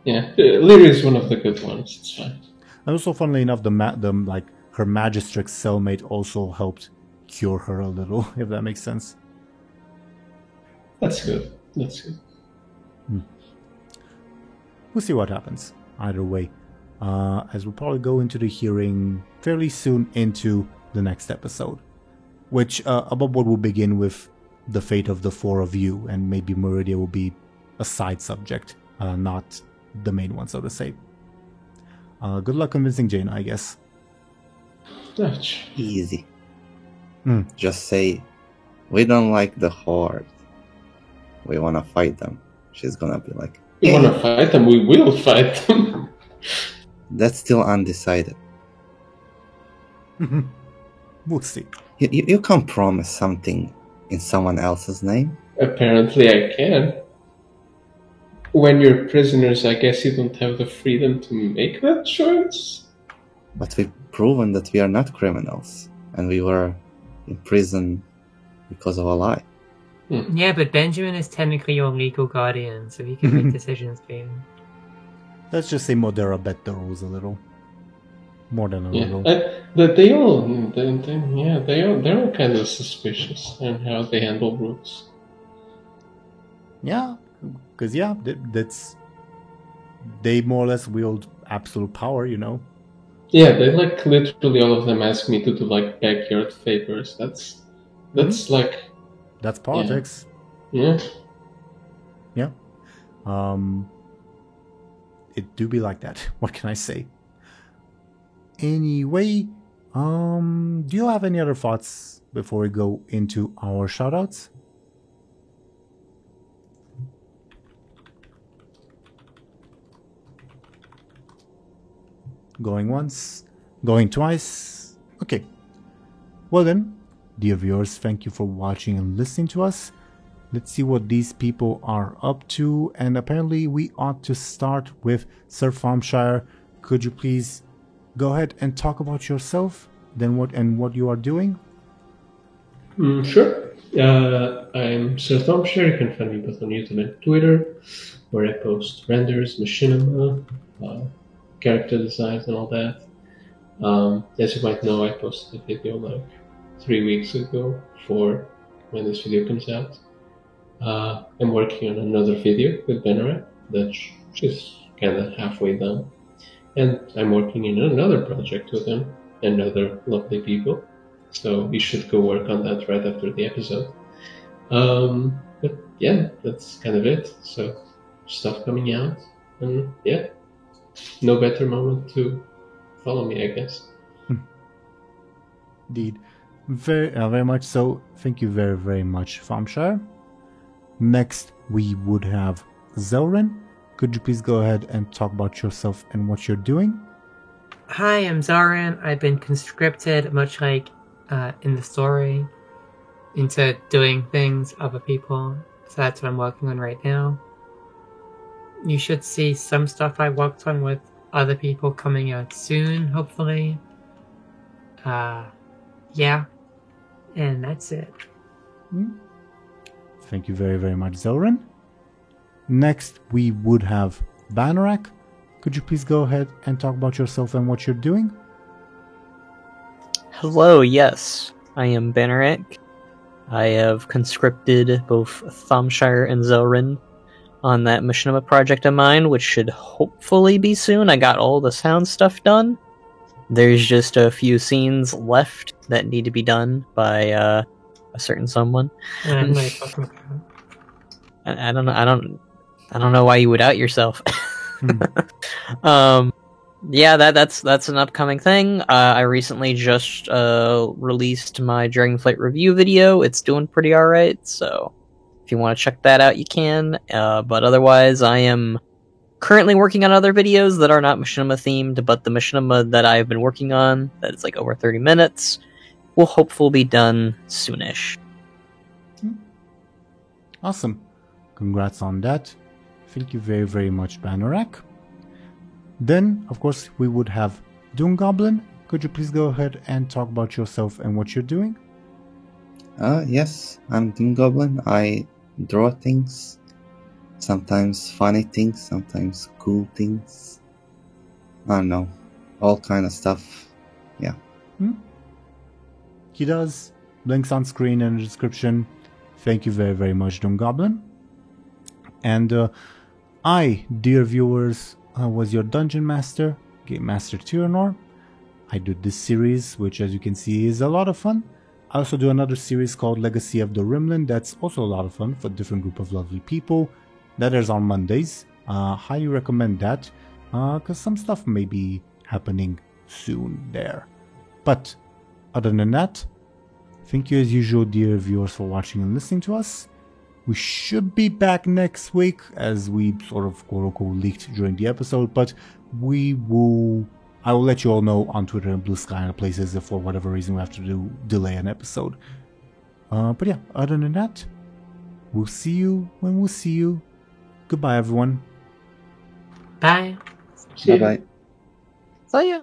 Yeah, Lyria is one of the good ones. It's fine. And also, funnily enough, her Magistrix cellmate also helped cure her a little, if that makes sense. That's good. That's good. We'll see what happens. Either way, as we'll probably go into the hearing fairly soon into the next episode, which above what will begin with the fate of the four of you, and maybe Meridia will be a side subject, not the main one, so to say. Good luck convincing Jaina, I guess. Easy. Just say, we don't like the Horde. We want to fight them. She's gonna be like, we want to fight them? We will fight them. That's still undecided. We'll see. You can't promise something in someone else's name. Apparently I can. When you're prisoners, I guess you don't have the freedom to make that choice. But we've proven that we are not criminals, and we were in prison because of a lie. Yeah, but Benjamin is technically your legal guardian, so he can make decisions for you. Let's just say Modera bet the rules a little. More than a little. They're all kind of suspicious in how they handle rules. Yeah, because they more or less wield absolute power, you know. Yeah, they literally all of them ask me to do backyard favors. That's That's politics. Yeah. Yeah, It do be like that. What can I say? Anyway, do you have any other thoughts before we go into our shoutouts? Going once, going twice. Okay. Well then, dear viewers, thank you for watching and listening to us. Let's see what these people are up to. And apparently we ought to start with Sir Farmshire. Could you please go ahead and talk about yourself, then what you are doing? Sure. I'm Sir Farmshire. You can find me both on YouTube and Twitter, where I post renders, machinima, character designs, and all that. As you might know, I posted a video like 3 weeks ago for when this video comes out. I'm working on another video with Benarek that's just kind of halfway done. And I'm working in another project with him and other lovely people. So you should go work on that right after the episode. But yeah, that's kind of it. So stuff coming out. And yeah, no better moment to follow me, I guess. Indeed. Very much so. Thank you very, very much, Farmshire. Next, we would have Zelrin. Could you please go ahead and talk about yourself and what you're doing? Hi, I'm Zarin. I've been conscripted, much like in the story, into doing things other people. So that's what I'm working on right now. You should see some stuff I worked on with other people coming out soon, hopefully. Yeah. And that's it. Thank you very, very much, Zelrin. Next, we would have Benarek. Could you please go ahead and talk about yourself and what you're doing? Hello, yes. I am Benarek. I have conscripted both Thomshire and Zelrin on that machinima project of mine, which should hopefully be soon. I got all the sound stuff done. There's just a few scenes left that need to be done by a certain someone. I don't know why you would out yourself. Yeah, that's an upcoming thing. I recently just released my Dragonflight review video. It's doing pretty alright, so if you want to check that out, you can. But otherwise, I am currently working on other videos that are not machinima themed, but the machinima that I've been working on, that is like over 30 minutes, will hopefully be done soonish. Awesome. Congrats on that. Thank you very, very much, Benarek. Then, of course, we would have Doom Goblin. Could you please go ahead and talk about yourself and what you're doing? Yes, I'm Doom Goblin. I draw things. Sometimes funny things, sometimes cool things. I don't know. All kind of stuff. Yeah. He does. Links on screen and in the description. Thank you very, very much, Doom Goblin. And I, dear viewers, was your Dungeon Master, Game Master Tyranor. I do this series, which as you can see is a lot of fun. I also do another series called Legacy of the Rimland. That's also a lot of fun for a different group of lovely people. That is on Mondays. Highly recommend that, because some stuff may be happening soon there. But other than that, thank you as usual, dear viewers, for watching and listening to us. We should be back next week, as we sort of quote-unquote leaked during the episode, but I will let you all know on Twitter and Blue Sky and other places if for whatever reason we have to delay an episode. But yeah, other than that, we'll see you when we'll see you. Goodbye, everyone. Bye. Bye-bye. So yeah.